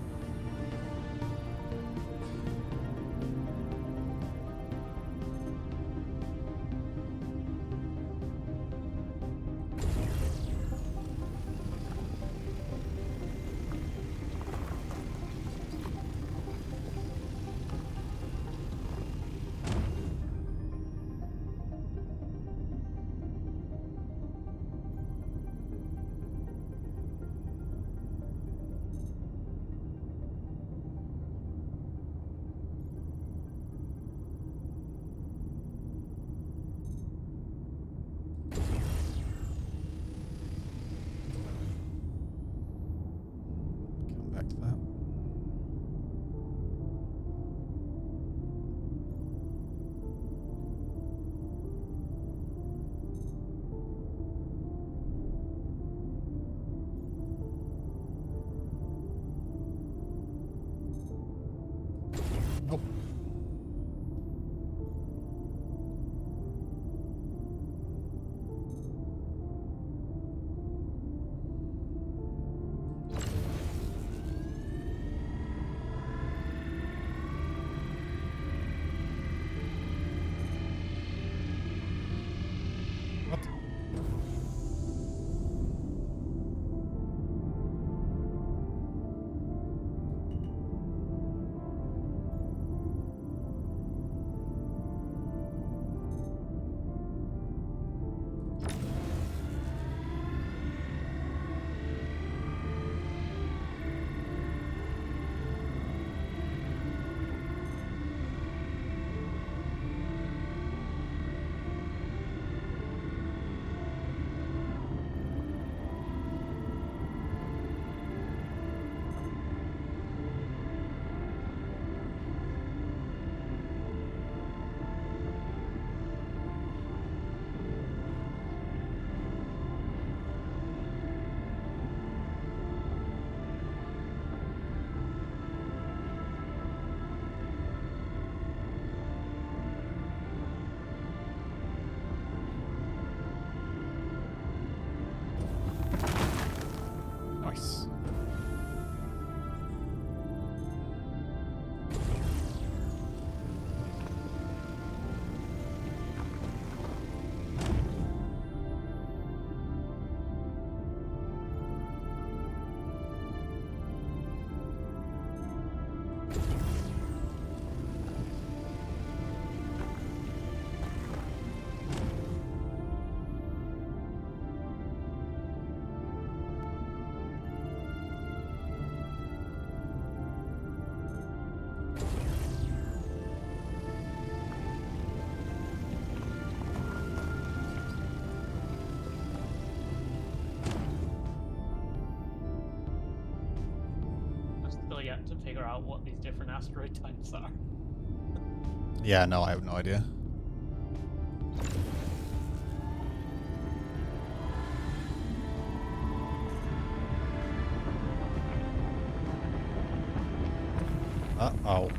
Back to that. Oh. to figure out what these different asteroid types are. Yeah, no, I have no idea. Uh-oh.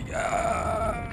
Yeah.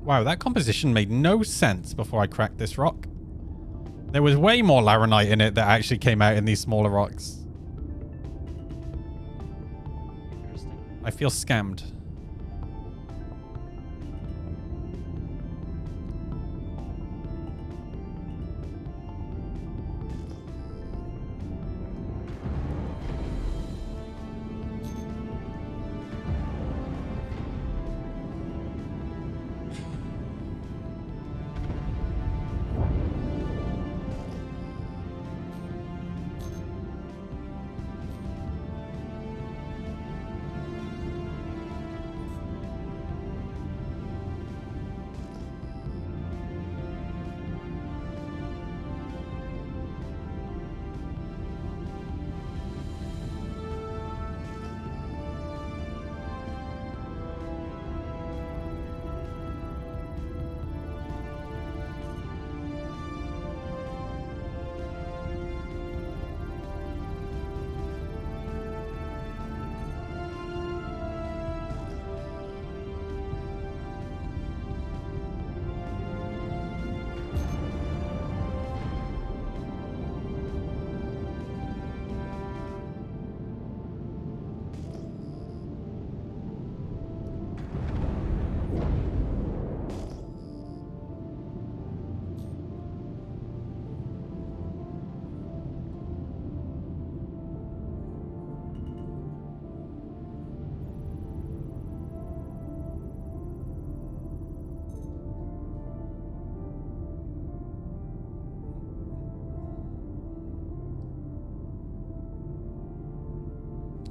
Wow, that composition made no sense before I cracked this rock. There was way more laranite in it that actually came out in these smaller rocks. I feel scammed.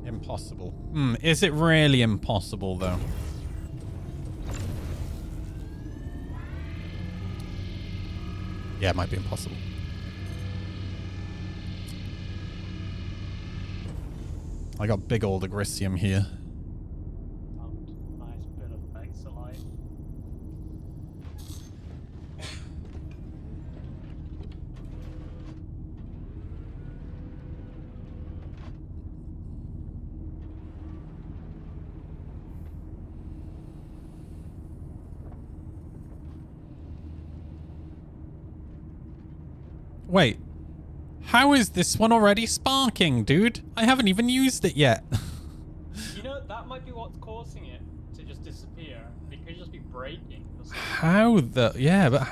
Impossible. Is it really impossible, though? Yeah, it might be impossible. I got big old agricium here. Nice bit of Exolite. Wait. How is this one already sparking, dude? I haven't even used it yet. You know, that might be what's causing it to just disappear. It could just be breaking. Or something. How the... Yeah, but...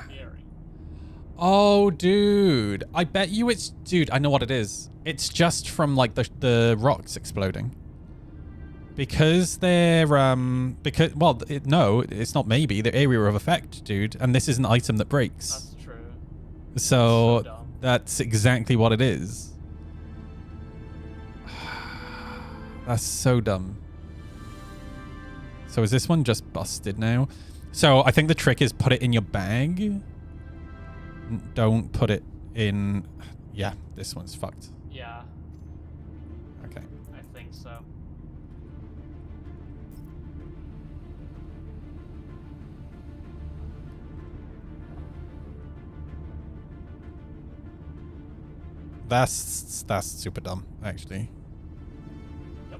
Oh, dude. I bet you it's... Dude, I know what it is. It's just from, like, the rocks exploding. Because they're... Because... Well, no, it's not maybe. They're area of effect, dude. And this is an item that breaks. That's true. So that's exactly what it is. That's so dumb. So is this one just busted now? So I think the trick is put it in your bag. Don't put it in... Yeah, this one's fucked. Yeah. Okay. I think so. That's super dumb, actually. Yep.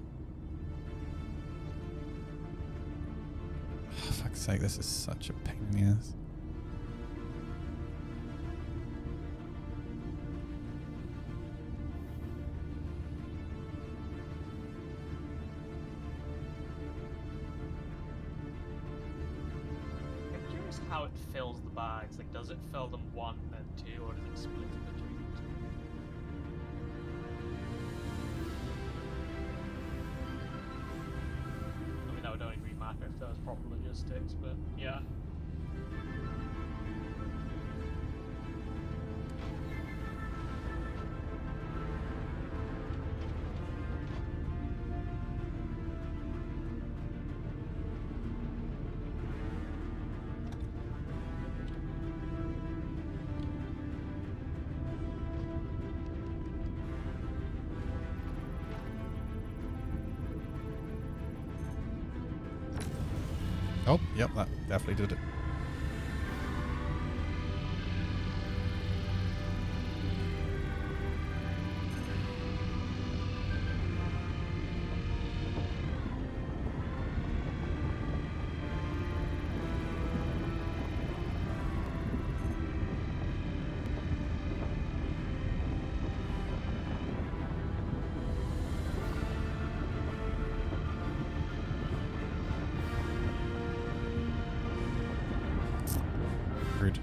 Oh, fuck's sake, this is such a pain in the ass. I'm curious how it fills the bags. Like, does it fill them one, then two, or does it split it between the two? I mean, that would only really matter if there was proper logistics, but yeah. Oh, yep, that definitely did it. Rude.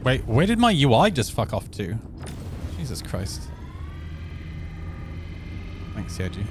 Wait, where did my UI just fuck off to? Jesus Christ. Thanks, Yeji.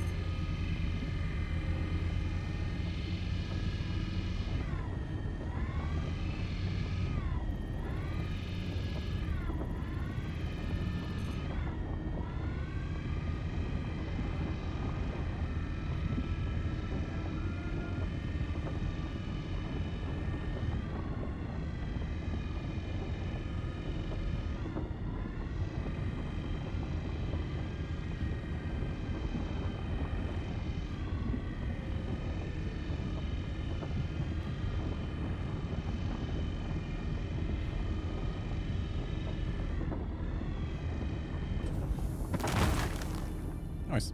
Nice.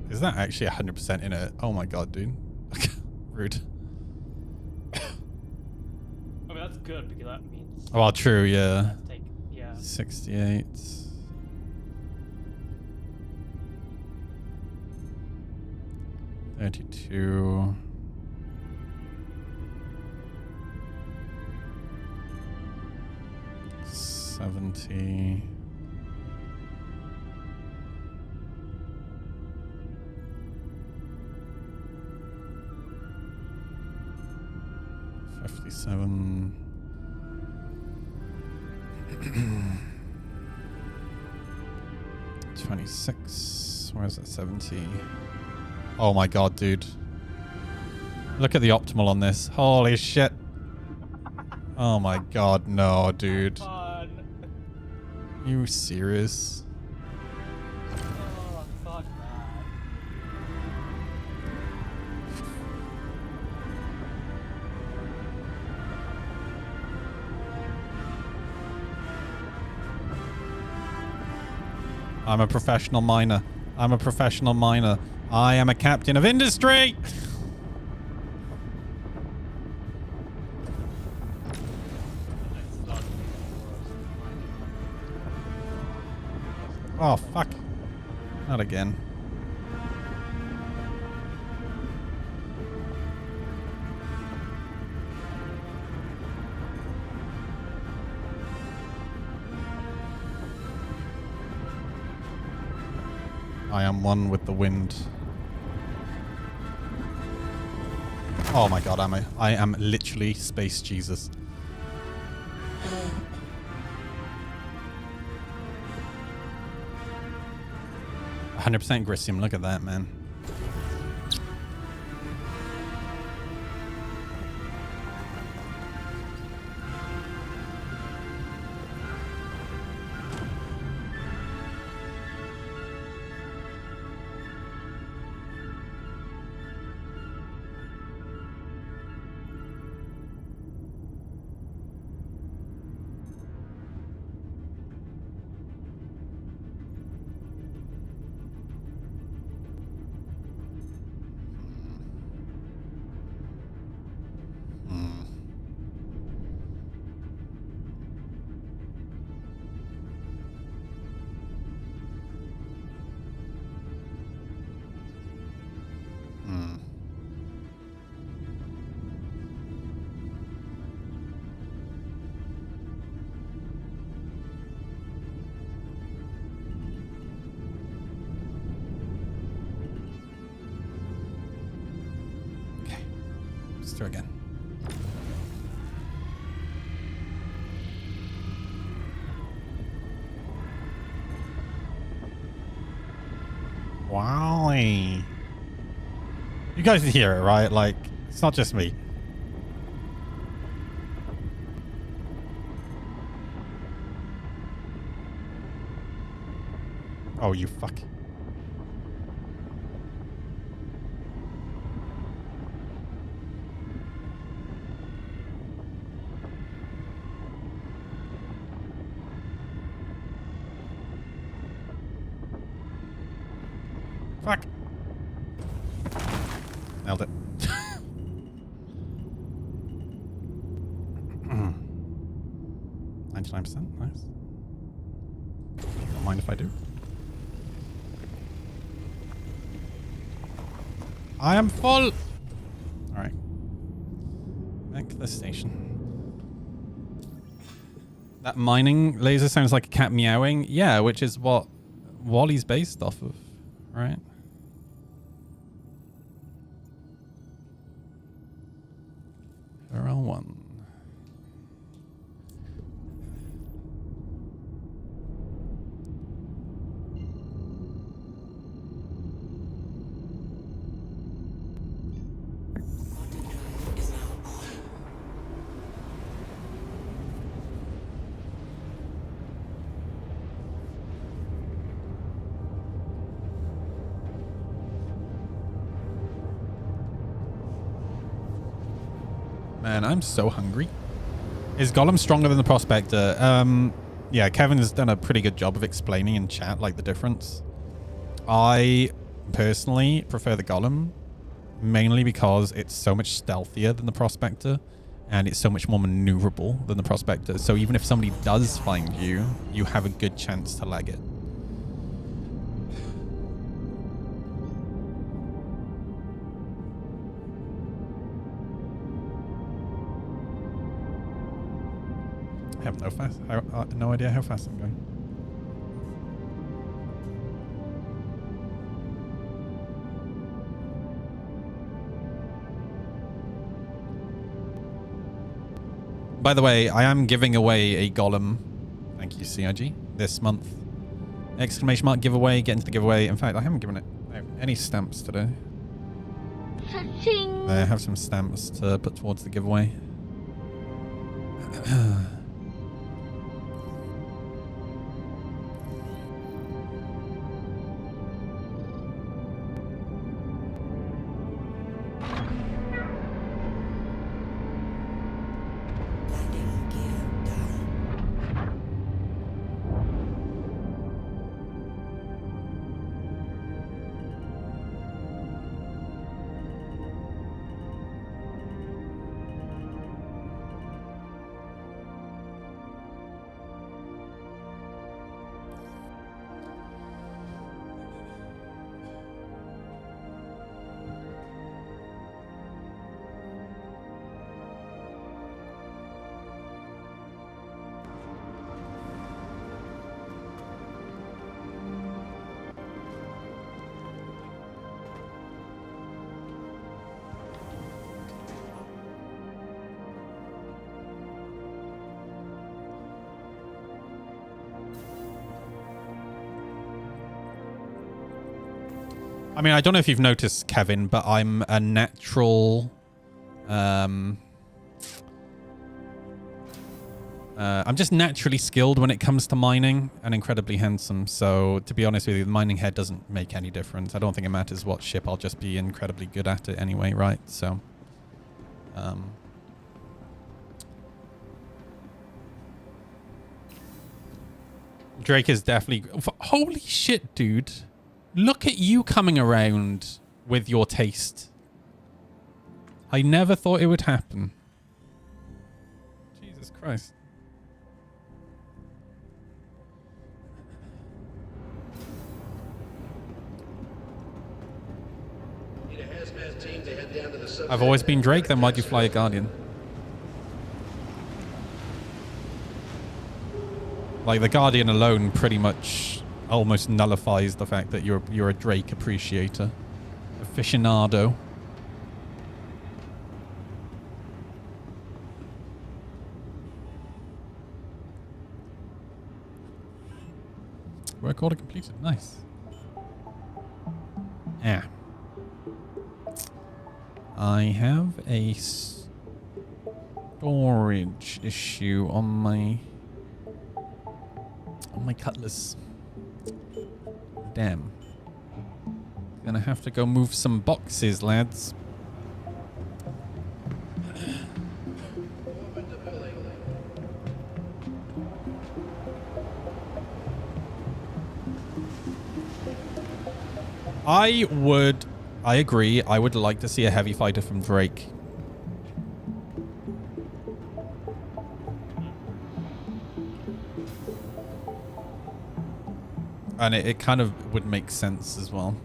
Is that actually 100% in it? Oh my god, dude. Rude. I mean, that's good because that means. Oh, well, true, yeah. Take, yeah. 68. $32. $70. $57. $26. Where's that? 70. Oh my god, dude. Look at the optimal on this. Holy shit. Oh my god, no, dude. You serious? Oh, fuck that. I'm a professional miner. I'm a professional miner. I am a captain of industry! Oh, fuck. Not again. I am one with the wind. Oh my god, I am literally Space Jesus. %, Grissium, look at that, man. Let's do it again. Wow. You guys hear it, right? Like, it's not just me. Oh, you fuck. Fuck. Nailed it. 99%, nice. Don't mind if I do. I am full! Alright. Back to the station. That mining laser sounds like a cat meowing. Yeah, which is what Wally's based off of, right? Feral 1. Man, I'm so hungry. Is Gollum stronger than the Prospector? Yeah, Kevin has done a pretty good job of explaining in chat, like, the difference. I personally prefer the Gollum, mainly because it's so much stealthier than the Prospector, and it's so much more maneuverable than the Prospector. So even if somebody does find you, you have a good chance to leg it. I have no idea how fast I'm going. By the way, I am giving away a Gollum. Thank you, CIG. This month. Exclamation mark giveaway. Get into the giveaway. In fact, I haven't given it any stamps today. I have some stamps to put towards the giveaway. I mean, I don't know if you've noticed, Kevin, but I'm a natural... I'm just naturally skilled when it comes to mining and incredibly handsome. So, to be honest with you, the mining head doesn't make any difference. I don't think it matters what ship. I'll just be incredibly good at it anyway, right? So, Drake is definitely... Holy shit, dude. Look at you coming around with your taste. I never thought it would happen. Jesus Christ. Need a hazmat team to head down to the I've always been Drake, then why'd you fly a Guardian? Like, the Guardian alone pretty much almost nullifies the fact that you're a Drake appreciator. Aficionado. Work order completed. Nice. Yeah. I have a storage issue on my Cutlass. Damn. Gonna have to go move some boxes, lads. I agree, I would like to see a heavy fighter from Drake. And it kind of would make sense as well.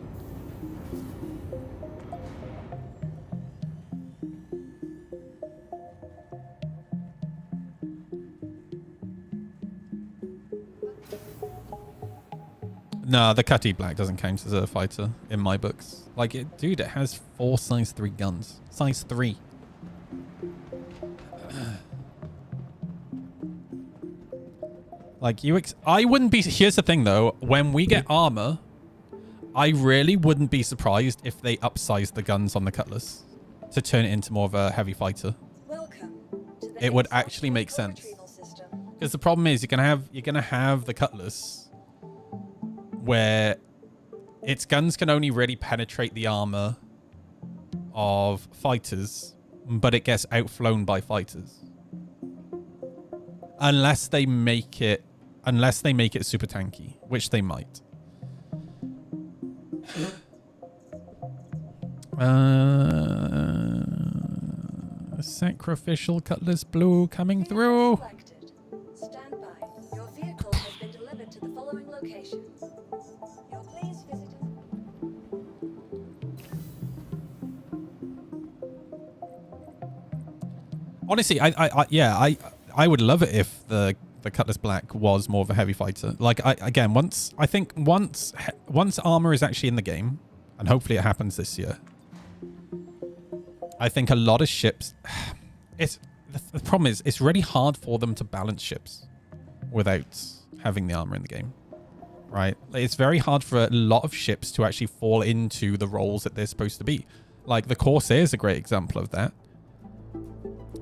No, the Cutty Black doesn't count as a fighter in my books. Like, dude, it has 4 size 3 guns. Size 3. Like, I wouldn't be... Here's the thing, though. When we get armor, I really wouldn't be surprised if they upsize the guns on the Cutlass to turn it into more of a heavy fighter. It would actually make sense. Because the problem is you're gonna have the Cutlass where its guns can only really penetrate the armor of fighters, but it gets outflown by fighters. Unless they make it super tanky, which they might. Sacrificial Cutlass Blue coming through. Stand by. Your vehicle has been delivered to the following locations. Your please visit. Honestly, I would love it if the Cutlass Black was more of a heavy fighter. Like, once armor is actually in the game, and hopefully it happens this year, I think a lot of ships... The problem is, it's really hard for them to balance ships without having the armor in the game, right? It's very hard for a lot of ships to actually fall into the roles that they're supposed to be. Like, the Corsair is a great example of that.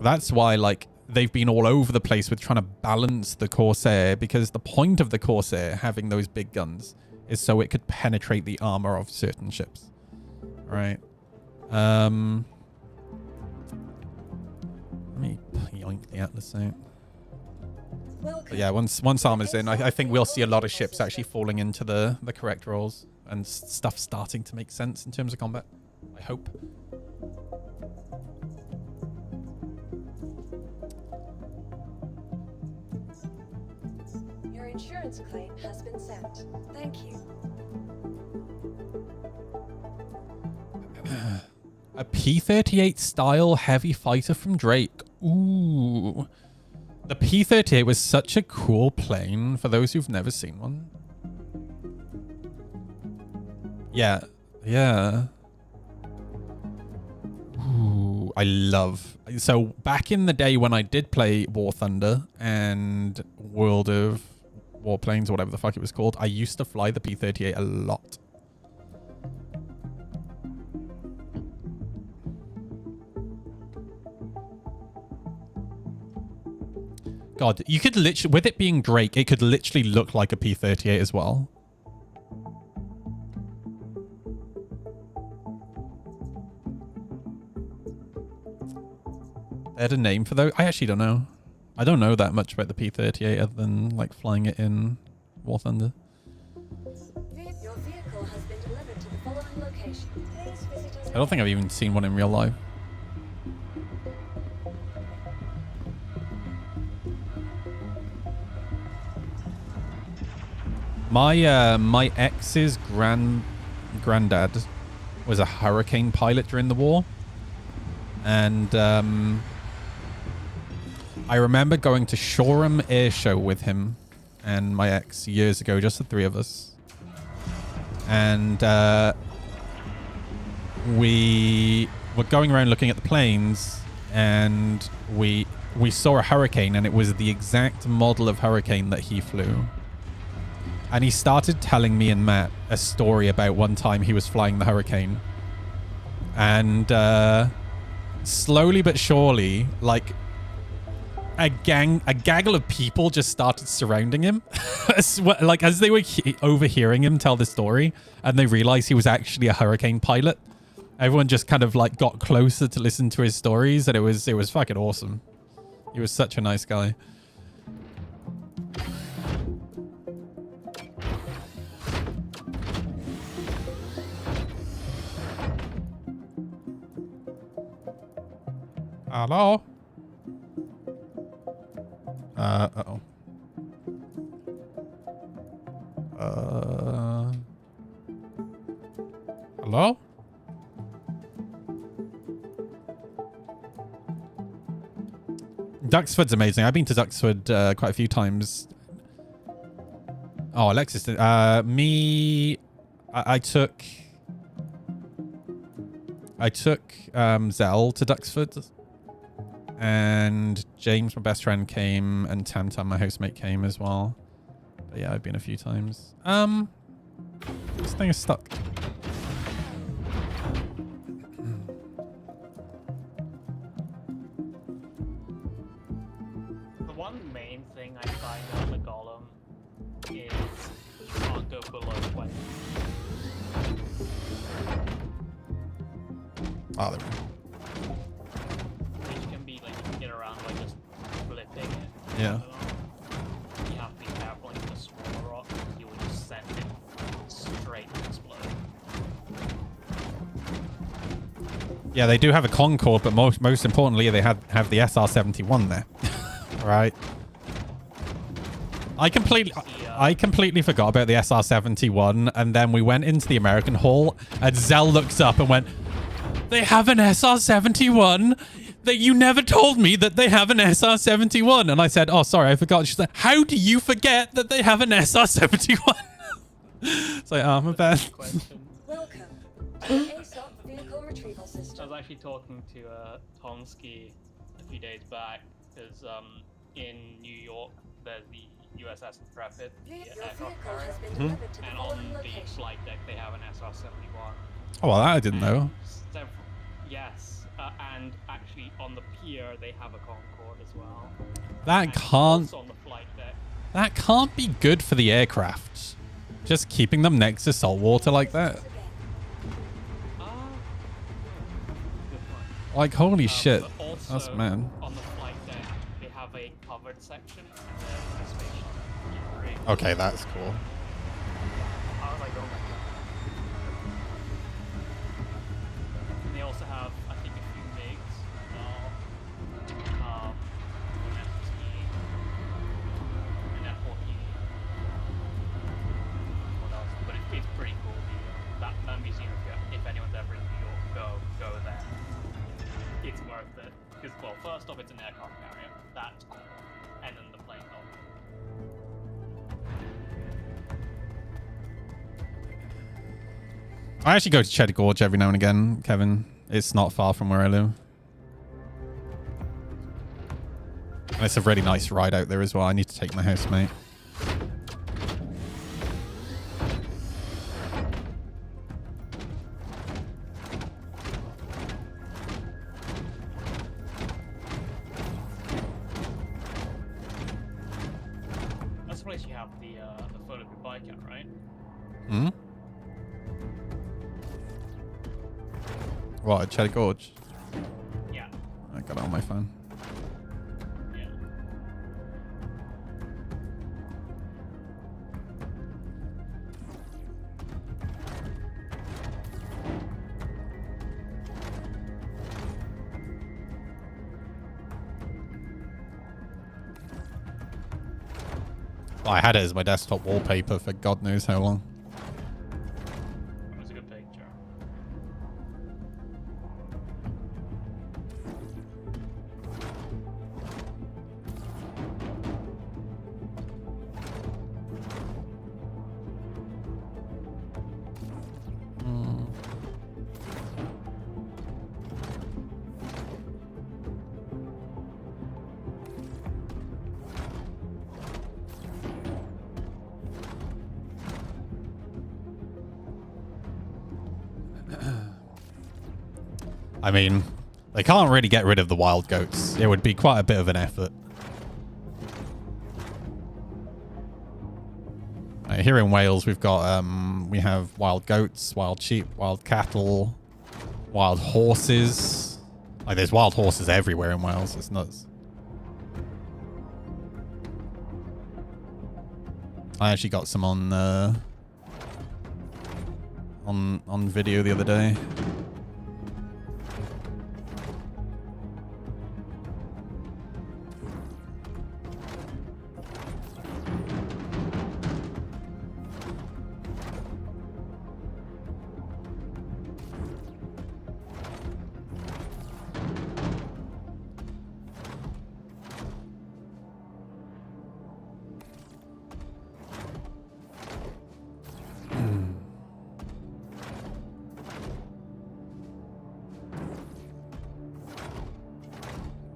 That's why, like, they've been all over the place with trying to balance the Corsair, because the point of the Corsair having those big guns is so it could penetrate the armor of certain ships, right? Let me yoink the Atlas out. But yeah, once armor's in, I think we'll see a lot of ships actually falling into the correct roles and stuff starting to make sense in terms of combat. I hope. Your insurance claim has been sent. Thank you. A P-38 style heavy fighter from Drake. Ooh. The P-38 was such a cool plane for those who've never seen one. Yeah. Yeah. Ooh, I love... So, back in the day when I did play War Thunder and World of Warplanes, or whatever the fuck it was called, I used to fly the P-38 a lot. God, you could literally, with it being Drake, it could literally look like a P-38 as well. They had a name for those? I actually don't know. I don't know that much about the P-38 other than like flying it in War Thunder. Your vehicle has been delivered to the following location. Please visit us. I don't think I've even seen one in real life. My ex's granddad was a Hurricane pilot during the war, and I remember going to Shoreham Air Show with him and my ex years ago, just the three of us, and we were going around looking at the planes, and we saw a Hurricane, and it was the exact model of Hurricane that he flew. And he started telling me and Matt a story about one time he was flying the Hurricane. And slowly but surely, like a gaggle of people just started surrounding him. Like as they were overhearing him tell the story, and they realized he was actually a Hurricane pilot. Everyone just kind of like got closer to listen to his stories, and it was fucking awesome. He was such a nice guy. Hello? Uh-oh. Hello? Duxford's amazing. I've been to Duxford quite a few times. Oh, Alexis. I took Zell to Duxford. And James, my best friend, came, and Tam Tam, my housemate, came as well. But yeah, I've been a few times. This thing is stuck. The one main thing I find on the Golem is you can't go below 20. Oh, there we go. Yeah. You have to be careful in the smaller rock, you will just send it straight to explode. Yeah, they do have a Concorde, but most importantly, they have the SR-71 there. Right. I completely forgot about the SR-71, and then we went into the American Hall, and Zell looked up and went, "They have an SR-71? That you never told me that they have an SR-71." And I said, "Oh, sorry, I forgot." She said, "How do you forget that they have an SR-71? It's like, oh, my bad. Welcome to the ASOP vehicle retrieval system. I was actually talking to Tomsky a few days back, because in New York, there's the USS Intrepid, the aircraft carrier, and on the flight deck, they have an SR-71. Oh, well, that I didn't know. Yes. And actually on the pier they have a Concorde as well. That can't be good for the aircraft. Just keeping them next to saltwater like that. Like, holy shit. That's man. On the flight deck they have a covered section and then a station. Okay, that's cool. I was like, oh my god. And they also have, I think, a few MiGs, an F-16, an F-14. What else? But it's pretty cool. That museum, if anyone's ever in New York, go there. It's worth it. Because, well, first off, it's an aircraft carrier. That's cool. And then the plane helmet. I actually go to Cheddar Gorge every now and again, Kevin. It's not far from where I live. And it's a really nice ride out there as well. I need to take my housemate. place you have the photo of your bike out, right? Hmm? What, at Cheddar Gorge? Yeah. I got it on my phone. Yeah. Well, I had it as my desktop wallpaper for God knows how long. That was a good picture. I mean, they can't really get rid of the wild goats. It would be quite a bit of an effort. Here in Wales, we've got we have wild goats, wild sheep, wild cattle, wild horses. Like, there's wild horses everywhere in Wales. It's nuts. I actually got some on video the other day.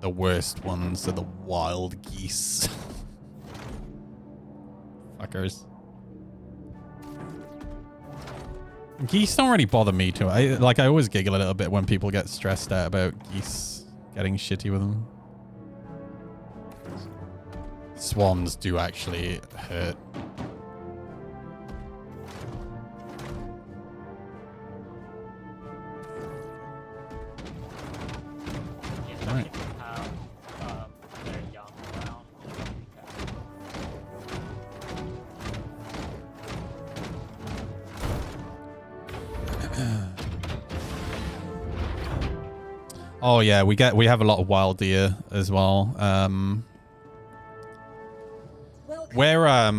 The worst ones are the wild geese. Fuckers. Geese don't really bother me too. I always giggle a little bit when people get stressed out about geese getting shitty with them. Swans do actually hurt. Right. Oh yeah, we have a lot of wild deer as well. Where I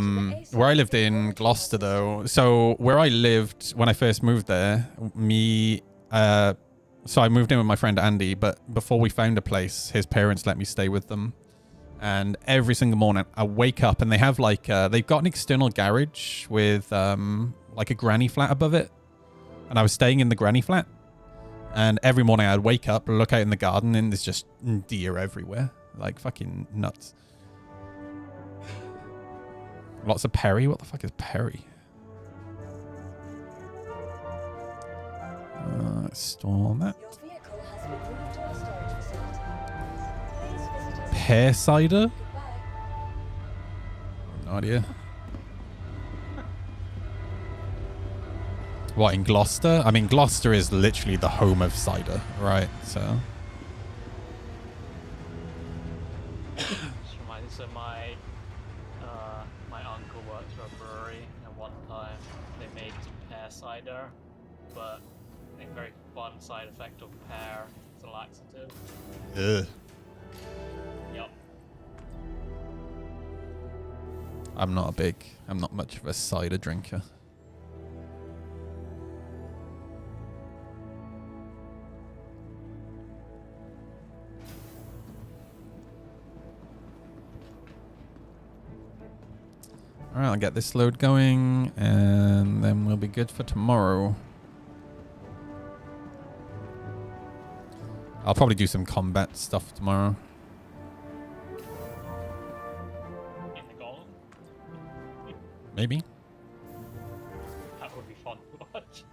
lived in Gloucester though, so where I lived when I first moved there, so I moved in with my friend Andy, but before we found a place, his parents let me stay with them. And every single morning I wake up and they have like, they've got an external garage with like a granny flat above it. And I was staying in the granny flat. And every morning I'd wake up, look out in the garden, and there's just deer everywhere. Like fucking nuts. Lots of Perry? What the fuck is Perry? Store that. Pear cider? No idea. What, in Gloucester? I mean, Gloucester is literally the home of cider, right? So. So my uncle worked for a brewery, and one time they made some pear cider, but I think very fun side effect of pear is a laxative. Ugh. Yep. I'm not much of a cider drinker. All right, I'll get this load going, and then we'll be good for tomorrow. I'll probably do some combat stuff tomorrow. In the golem? Maybe. That would be fun to watch.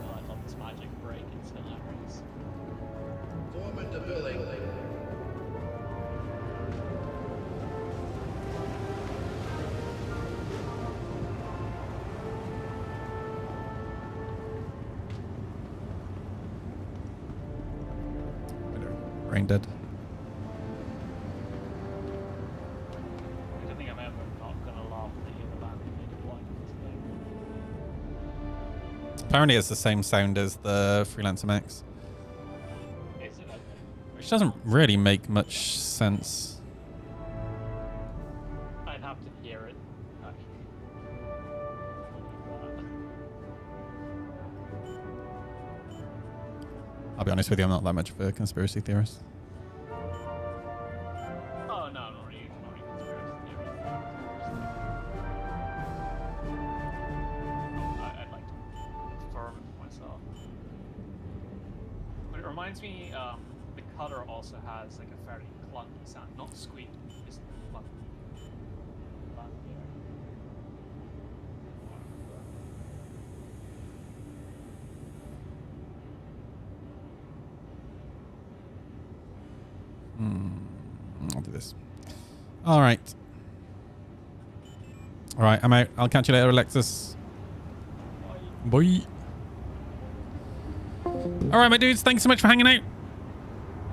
Oh, I love this magic break, it's hilarious. Brain dead. I don't think I'm ever not gonna laugh at the other band that made it blind. Apparently it's the same sound as the Freelancer Max. Is it okay? Which doesn't really make much sense. I'd have to hear it, actually. I'll be honest with you, I'm not that much of a conspiracy theorist. Oh, no, not really conspiracy theory. I'd like to confirm it for myself. But it reminds me, the cutter also has like a fairly clunky sound, not squeaky, just clunky. I'll do this. All right. All right, I'm out. I'll catch you later, Alexis. Bye. All right, my dudes. Thanks so much for hanging out.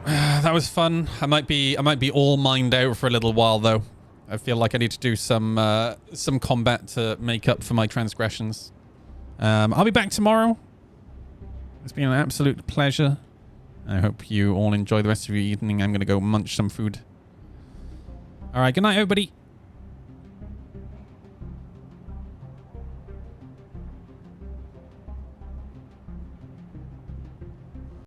That was fun. I might be all mined out for a little while though. I feel like I need to do some combat to make up for my transgressions. I'll be back tomorrow. It's been an absolute pleasure. I hope you all enjoy the rest of your evening. I'm going to go munch some food. All right, good night, everybody.